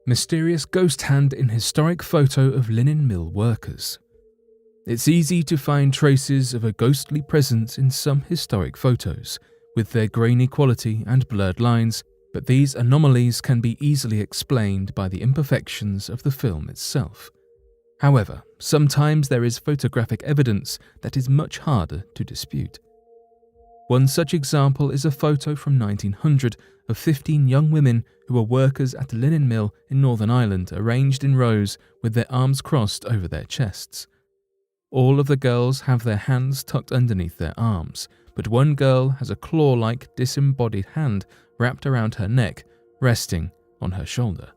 Mysterious ghost hand in historic photo of linen mill workers. It's easy to find traces of a ghostly presence in some historic photos, with their grainy quality and blurred lines, but these anomalies can be easily explained by the imperfections of the film itself. However, sometimes there is photographic evidence that is much harder to dispute. One such example is a photo from 1900 of 15 young women who were workers at a linen mill in Northern Ireland, arranged in rows with their arms crossed over their chests. All of the girls have their hands tucked underneath their arms, but one girl has a claw-like disembodied hand wrapped around her neck, resting on her shoulder.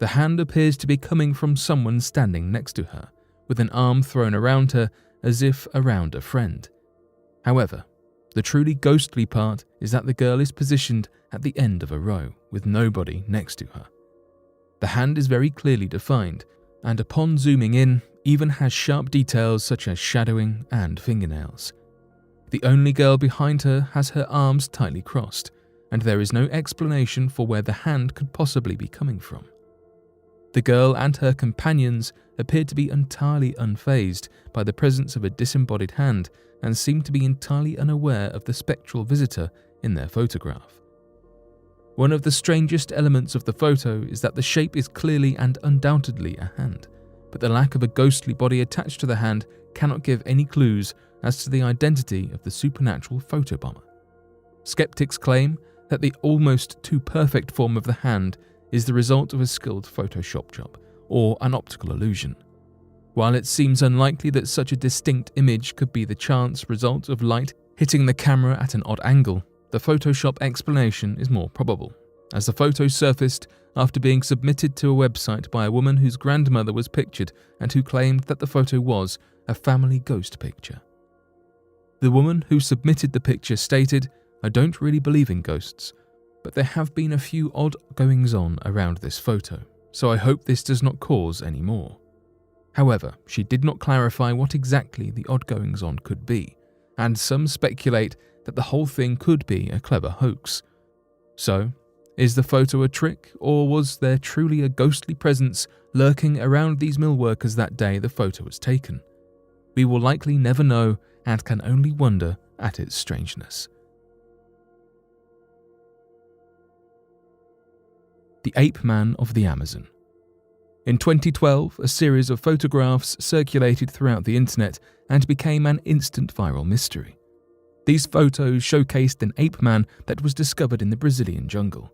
The hand appears to be coming from someone standing next to her, with an arm thrown around her as if around a friend. However, the truly ghostly part is that the girl is positioned at the end of a row, with nobody next to her. The hand is very clearly defined, and upon zooming in, even has sharp details such as shadowing and fingernails. The only girl behind her has her arms tightly crossed, and there is no explanation for where the hand could possibly be coming from. The girl and her companions appear to be entirely unfazed by the presence of a disembodied hand and seem to be entirely unaware of the spectral visitor in their photograph. One of the strangest elements of the photo is that the shape is clearly and undoubtedly a hand, but the lack of a ghostly body attached to the hand cannot give any clues as to the identity of the supernatural photobomber. Skeptics claim that the almost too perfect form of the hand is the result of a skilled Photoshop job or an optical illusion. While it seems unlikely that such a distinct image could be the chance result of light hitting the camera at an odd angle, the Photoshop explanation is more probable, as the photo surfaced after being submitted to a website by a woman whose grandmother was pictured and who claimed that the photo was a family ghost picture. The woman who submitted the picture stated, "I don't really believe in ghosts, but there have been a few odd goings-on around this photo, so I hope this does not cause any more." However, she did not clarify what exactly the odd goings-on could be, and some speculate that the whole thing could be a clever hoax. So, Is the photo a trick, or was there truly a ghostly presence lurking around these mill workers that day the photo was taken? We will likely never know and can only wonder at its strangeness. The Ape Man of the Amazon. In 2012, a series of photographs circulated throughout the internet and became an instant viral mystery. These photos showcased an ape man that was discovered in the Brazilian jungle.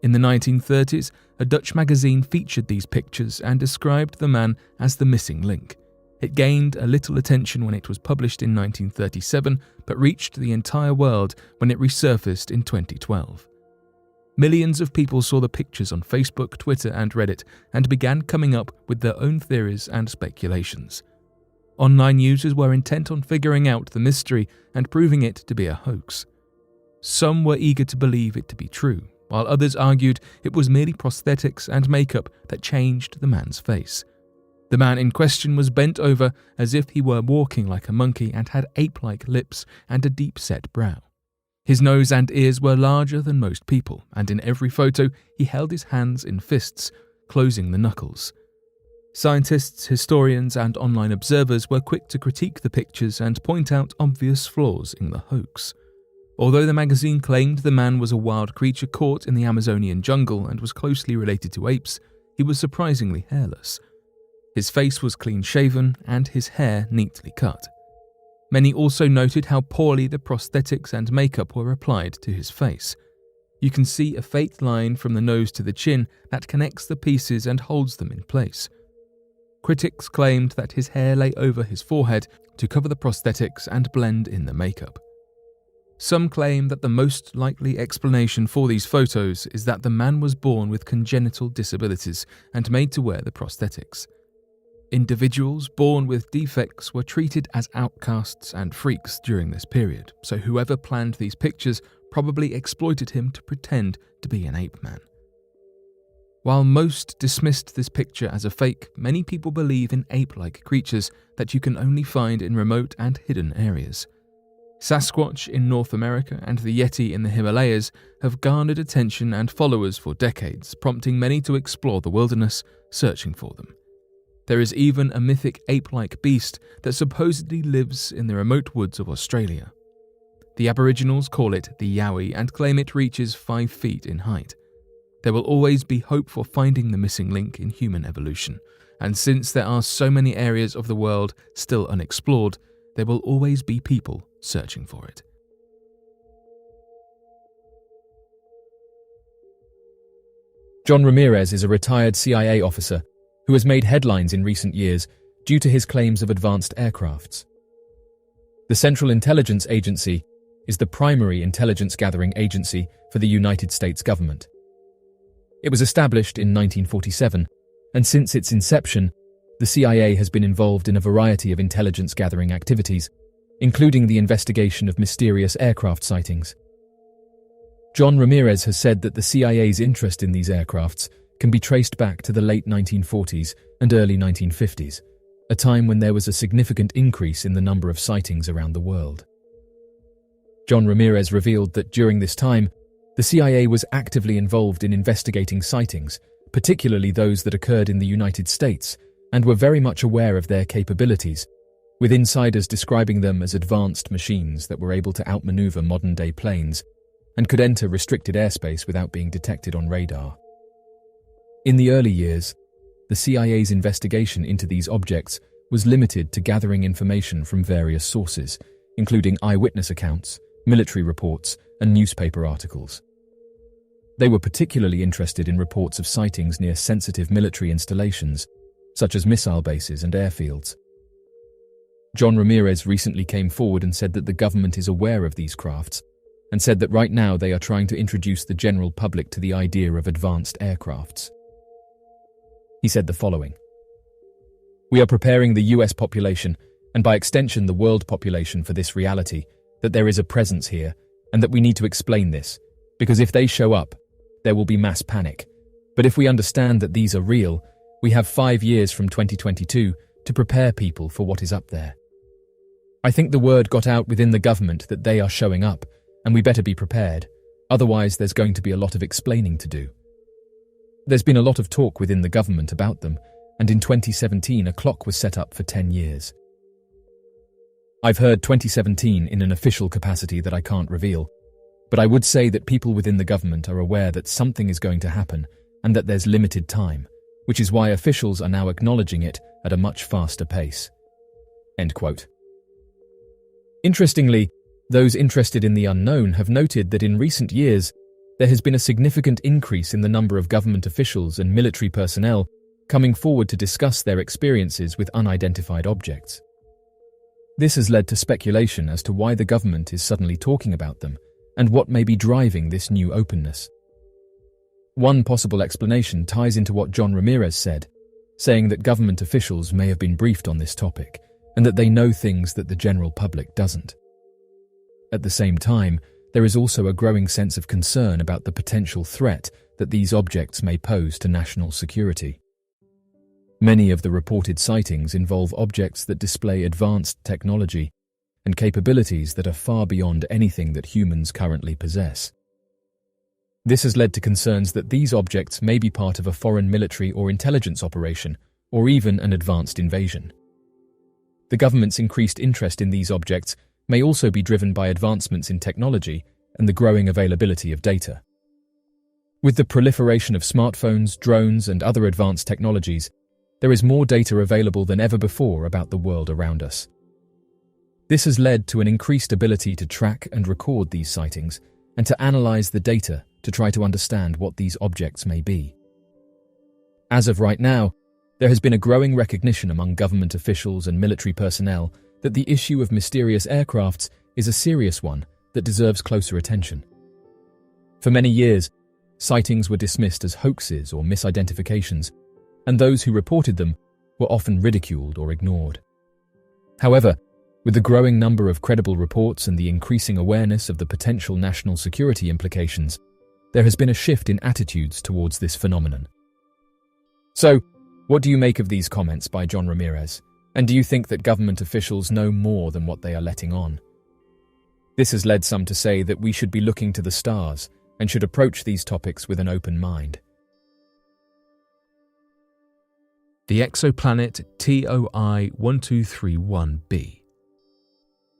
In the 1930s, a Dutch magazine featured these pictures and described the man as the missing link. It gained a little attention when it was published in 1937, but reached the entire world when it resurfaced in 2012. Millions of people saw the pictures on Facebook, Twitter, and Reddit and began coming up with their own theories and speculations. Online users were intent on figuring out the mystery and proving it to be a hoax. Some were eager to believe it to be true, while others argued it was merely prosthetics and makeup that changed the man's face. The man in question was bent over as if he were walking like a monkey and had ape-like lips and a deep-set brow. His nose and ears were larger than most people, and in every photo he held his hands in fists, closing the knuckles. Scientists, historians, and online observers were quick to critique the pictures and point out obvious flaws in the hoax. Although the magazine claimed the man was a wild creature caught in the Amazonian jungle and was closely related to apes, he was surprisingly hairless. His face was clean-shaven and his hair neatly cut. Many also noted how poorly the prosthetics and makeup were applied to his face. You can see a faked line from the nose to the chin that connects the pieces and holds them in place. Critics claimed that his hair lay over his forehead to cover the prosthetics and blend in the makeup. Some claim that the most likely explanation for these photos is that the man was born with congenital disabilities and made to wear the prosthetics. Individuals born with defects were treated as outcasts and freaks during this period, so whoever planned these pictures probably exploited him to pretend to be an ape man. While most dismissed this picture as a fake, many people believe in ape-like creatures that you can only find in remote and hidden areas. Sasquatch in North America and the Yeti in the Himalayas have garnered attention and followers for decades, prompting many to explore the wilderness, searching for them. There is even a mythic ape-like beast that supposedly lives in the remote woods of Australia. The Aboriginals call it the Yowie and claim it reaches 5 feet in height. There will always be hope for finding the missing link in human evolution, and since there are so many areas of the world still unexplored, there will always be people searching for it. John Ramirez is a retired CIA officer who has made headlines in recent years due to his claims of advanced aircrafts. The Central Intelligence Agency is the primary intelligence-gathering agency for the United States government. It was established in 1947, and since its inception, the CIA has been involved in a variety of intelligence-gathering activities, including the investigation of mysterious aircraft sightings. John Ramirez has said that the CIA's interest in these aircrafts can be traced back to the late 1940s and early 1950s, a time when there was a significant increase in the number of sightings around the world. John Ramirez revealed that during this time, the CIA was actively involved in investigating sightings, particularly those that occurred in the United States, and were very much aware of their capabilities, with insiders describing them as advanced machines that were able to outmaneuver modern-day planes and could enter restricted airspace without being detected on radar. In the early years, the CIA's investigation into these objects was limited to gathering information from various sources, including eyewitness accounts, military reports, and newspaper articles. They were particularly interested in reports of sightings near sensitive military installations, such as missile bases and airfields. John Ramirez recently came forward and said that the government is aware of these crafts, and said that right now they are trying to introduce the general public to the idea of advanced aircrafts. He said the following: "We are preparing the US population, and by extension the world population, for this reality, that there is a presence here, and that we need to explain this, because if they show up, there will be mass panic. But if we understand that these are real, we have 5 years from 2022 to prepare people for what is up there. I think the word got out within the government that they are showing up, and we better be prepared. Otherwise, there's going to be a lot of explaining to do. There's been a lot of talk within the government about them, and in 2017 a clock was set up for 10 years. I've heard 2017 in an official capacity that I can't reveal, but I would say that people within the government are aware that something is going to happen and that there's limited time, which is why officials are now acknowledging it at a much faster pace. End quote. Interestingly, those interested in the unknown have noted that in recent years, there has been a significant increase in the number of government officials and military personnel coming forward to discuss their experiences with unidentified objects. This has led to speculation as to why the government is suddenly talking about them and what may be driving this new openness. One possible explanation ties into what John Ramirez said, saying that government officials may have been briefed on this topic and that they know things that the general public doesn't. At the same time, there is also a growing sense of concern about the potential threat that these objects may pose to national security. Many of the reported sightings involve objects that display advanced technology and capabilities that are far beyond anything that humans currently possess. This has led to concerns that these objects may be part of a foreign military or intelligence operation, or even an advanced invasion. The government's increased interest in these objects may also be driven by advancements in technology and the growing availability of data. With the proliferation of smartphones, drones, and other advanced technologies, there is more data available than ever before about the world around us. This has led to an increased ability to track and record these sightings and to analyze the data to try to understand what these objects may be. As of right now, there has been a growing recognition among government officials and military personnel that the issue of mysterious aircrafts is a serious one that deserves closer attention. For many years, sightings were dismissed as hoaxes or misidentifications, and those who reported them were often ridiculed or ignored. However, with the growing number of credible reports and the increasing awareness of the potential national security implications, there has been a shift in attitudes towards this phenomenon. So, what do you make of these comments by John Ramirez? And do you think that government officials know more than what they are letting on? This has led some to say that we should be looking to the stars and should approach these topics with an open mind. The exoplanet TOI 1231b.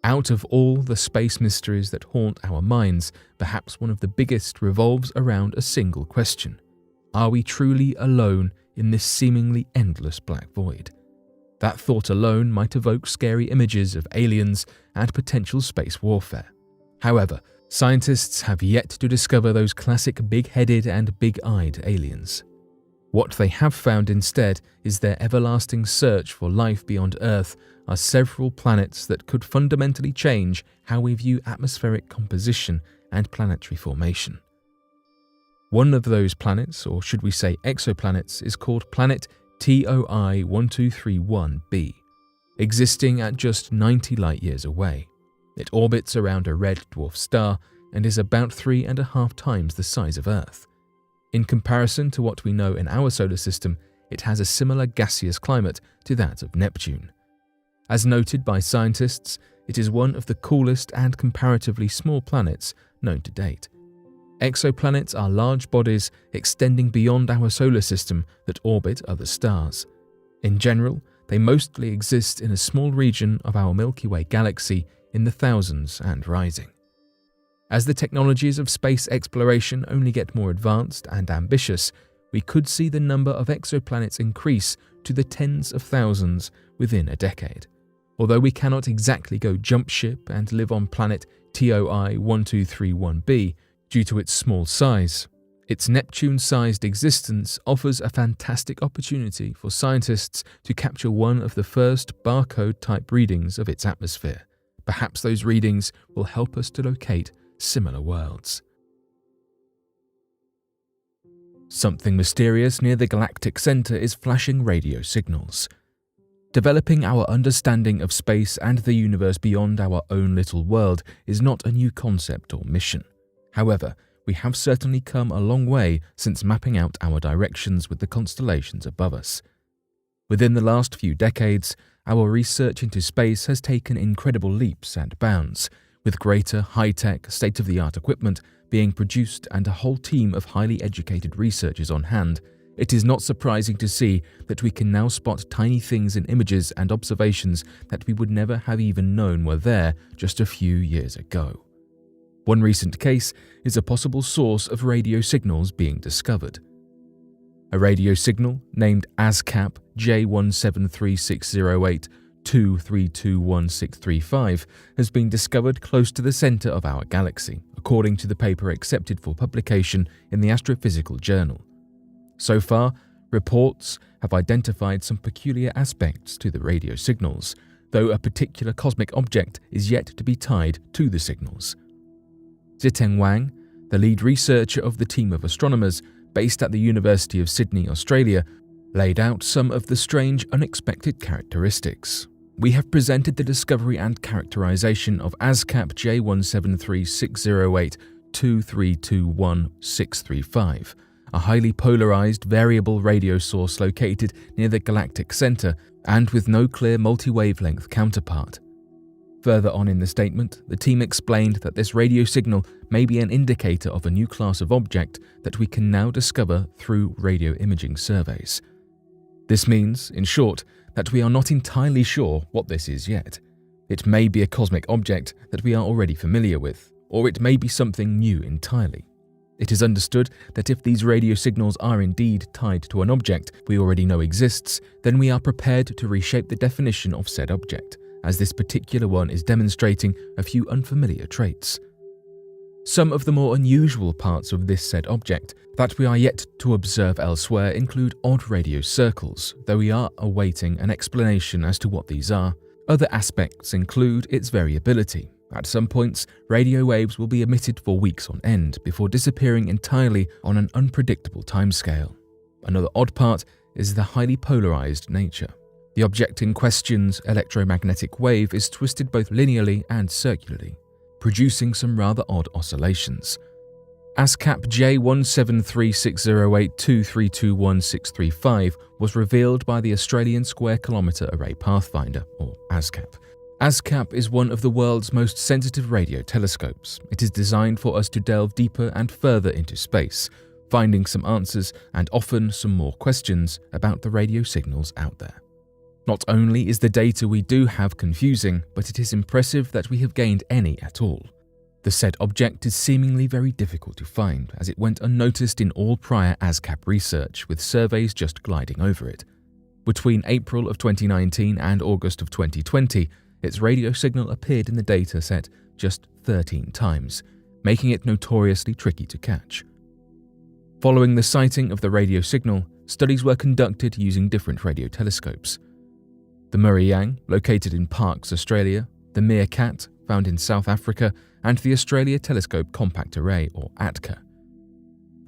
Out of all the space mysteries that haunt our minds, perhaps one of the biggest revolves around a single question. Are we truly alone in this seemingly endless black void? That thought alone might evoke scary images of aliens and potential space warfare. However, scientists have yet to discover those classic big-headed and big-eyed aliens. What they have found instead is their everlasting search for life beyond Earth are several planets that could fundamentally change how we view atmospheric composition and planetary formation. One of those planets, or should we say exoplanets, is called planet TOI 1231b, existing at just 90 light-years away. It orbits around a red dwarf star and is about 3.5 times the size of Earth. In comparison to what we know in our solar system, it has a similar gaseous climate to that of Neptune. As noted by scientists, it is one of the coolest and comparatively small planets known to date. Exoplanets are large bodies extending beyond our solar system that orbit other stars. In general, they mostly exist in a small region of our Milky Way galaxy in the thousands and rising. As the technologies of space exploration only get more advanced and ambitious, we could see the number of exoplanets increase to the tens of thousands within a decade. Although we cannot exactly go jump ship and live on planet TOI 1231b due to its small size, its Neptune-sized existence offers a fantastic opportunity for scientists to capture one of the first barcode-type readings of its atmosphere. Perhaps those readings will help us to locate similar worlds. Something mysterious near the galactic center is flashing radio signals. Developing our understanding of space and the universe beyond our own little world is not a new concept or mission. However, we have certainly come a long way since mapping out our directions with the constellations above us. Within the last few decades, our research into space has taken incredible leaps and bounds, with greater high-tech, state-of-the-art equipment being produced and a whole team of highly educated researchers on hand, it is not surprising to see that we can now spot tiny things in images and observations that we would never have even known were there just a few years ago. One recent case is a possible source of radio signals being discovered. A radio signal named ASCAP J1736082321635 has been discovered close to the center of our galaxy, according to the paper accepted for publication in the Astrophysical Journal. So far, reports have identified some peculiar aspects to the radio signals, though a particular cosmic object is yet to be tied to the signals. Ziteng Wang, the lead researcher of the team of astronomers based at the University of Sydney, Australia, laid out some of the strange, unexpected characteristics. We have presented the discovery and characterization of ASCAP J1736082321635, a highly polarized variable radio source located near the galactic center and with no clear multi-wavelength counterpart. Further on in the statement, the team explained that this radio signal may be an indicator of a new class of object that we can now discover through radio imaging surveys. This means, in short, that we are not entirely sure what this is yet. It may be a cosmic object that we are already familiar with, or it may be something new entirely. It is understood that if these radio signals are indeed tied to an object we already know exists, then we are prepared to reshape the definition of said object, as this particular one is demonstrating a few unfamiliar traits. Some of the more unusual parts of this said object that we are yet to observe elsewhere include odd radio circles, though we are awaiting an explanation as to what these are. Other aspects include its variability. At some points, radio waves will be emitted for weeks on end before disappearing entirely on an unpredictable timescale. Another odd part is the highly polarized nature. The object in question's electromagnetic wave is twisted both linearly and circularly, producing some rather odd oscillations. ASCAP J1736082321635 was revealed by the Australian Square Kilometre Array Pathfinder, or ASCAP. ASCAP is one of the world's most sensitive radio telescopes. It is designed for us to delve deeper and further into space, finding some answers and often some more questions about the radio signals out there. Not only is the data we do have confusing, but it is impressive that we have gained any at all. The said object is seemingly very difficult to find, as it went unnoticed in all prior ASCAP research, with surveys just gliding over it. Between April of 2019 and August of 2020, its radio signal appeared in the data set just 13 times, making it notoriously tricky to catch. Following the sighting of the radio signal, studies were conducted using different radio telescopes. The Murray-Yang, located in Parkes, Australia, the Meerkat, found in South Africa, and the Australia Telescope Compact Array, or ATCA.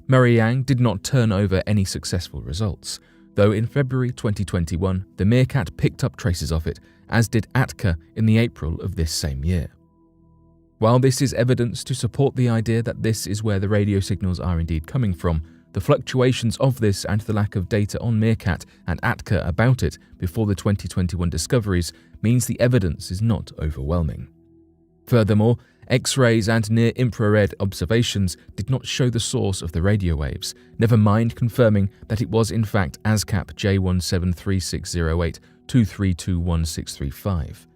Murray-Yang did not turn over any successful results, though in February 2021, the Meerkat picked up traces of it, as did ATCA in the April of this same year. While this is evidence to support the idea that this is where the radio signals are indeed coming from, the fluctuations of this and the lack of data on Meerkat and ATCA about it before the 2021 discoveries means the evidence is not overwhelming. Furthermore, X-rays and near-infrared observations did not show the source of the radio waves, never mind confirming that it was in fact ASCAP J1736082321635.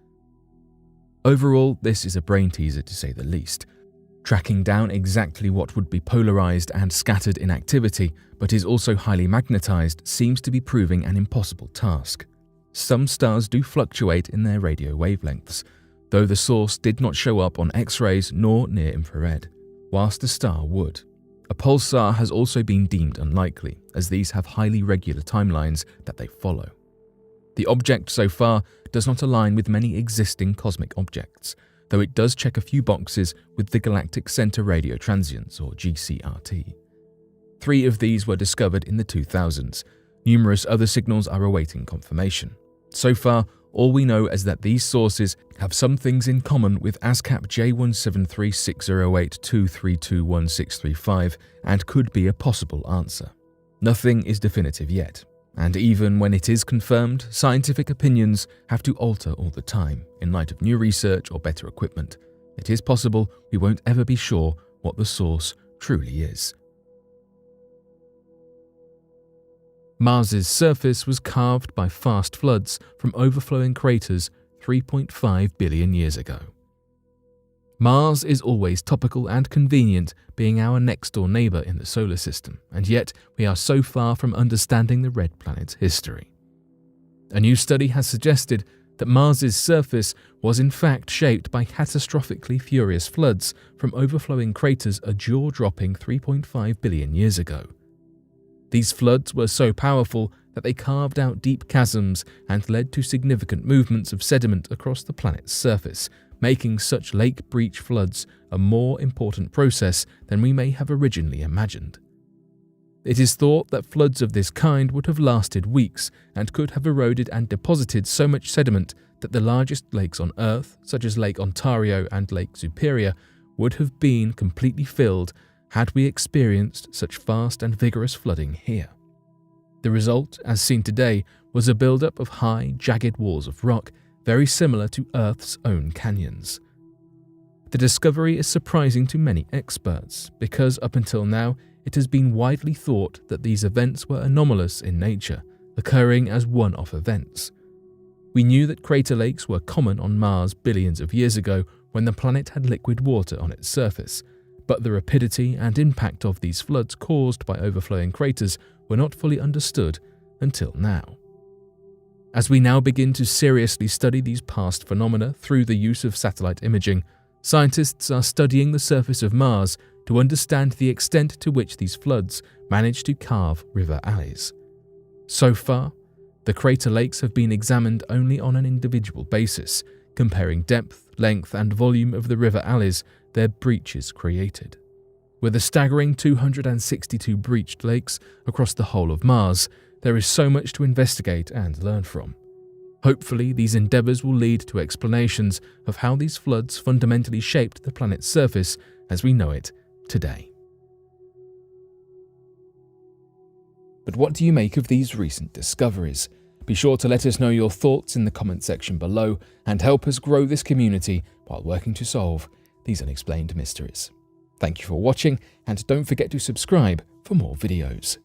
Overall, this is a brain teaser to say the least. Tracking down exactly what would be polarized and scattered in activity, but is also highly magnetized, seems to be proving an impossible task. Some stars do fluctuate in their radio wavelengths, though the source did not show up on X-rays nor near-infrared, whilst the star would. A pulsar has also been deemed unlikely, as these have highly regular timelines that they follow. The object so far does not align with many existing cosmic objects, though it does check a few boxes with the Galactic Center Radio Transients, or GCRT. 3 of these were discovered in the 2000s. Numerous other signals are awaiting confirmation. So far, all we know is that these sources have some things in common with ASCAP J1736082321635 and could be a possible answer. Nothing is definitive yet, and even when it is confirmed, scientific opinions have to alter all the time in light of new research or better equipment. It is possible we won't ever be sure what the source truly is. Mars's surface was carved by fast floods from overflowing craters 3.5 billion years ago. Mars is always topical and convenient, being our next-door neighbour in the solar system, and yet we are so far from understanding the red planet's history. A new study has suggested that Mars's surface was in fact shaped by catastrophically furious floods from overflowing craters a jaw-dropping 3.5 billion years ago. These floods were so powerful that they carved out deep chasms and led to significant movements of sediment across the planet's surface, making such lake breach floods a more important process than we may have originally imagined. It is thought that floods of this kind would have lasted weeks and could have eroded and deposited so much sediment that the largest lakes on Earth, such as Lake Ontario and Lake Superior, would have been completely filled had we experienced such fast and vigorous flooding here. The result, as seen today, was a buildup of high, jagged walls of rock, very similar to Earth's own canyons. The discovery is surprising to many experts because up until now it has been widely thought that these events were anomalous in nature, occurring as one-off events. We knew that crater lakes were common on Mars billions of years ago when the planet had liquid water on its surface, but the rapidity and impact of these floods caused by overflowing craters were not fully understood until now. As we now begin to seriously study these past phenomena through the use of satellite imaging, scientists are studying the surface of Mars to understand the extent to which these floods managed to carve river alleys. So far, the crater lakes have been examined only on an individual basis, comparing depth, length, and volume of the river alleys their breaches created. With a staggering 262 breached lakes across the whole of Mars, there is so much to investigate and learn from. Hopefully, these endeavours will lead to explanations of how these floods fundamentally shaped the planet's surface as we know it today. But what do you make of these recent discoveries? Be sure to let us know your thoughts in the comment section below and help us grow this community while working to solve these unexplained mysteries. Thank you for watching, and don't forget to subscribe for more videos.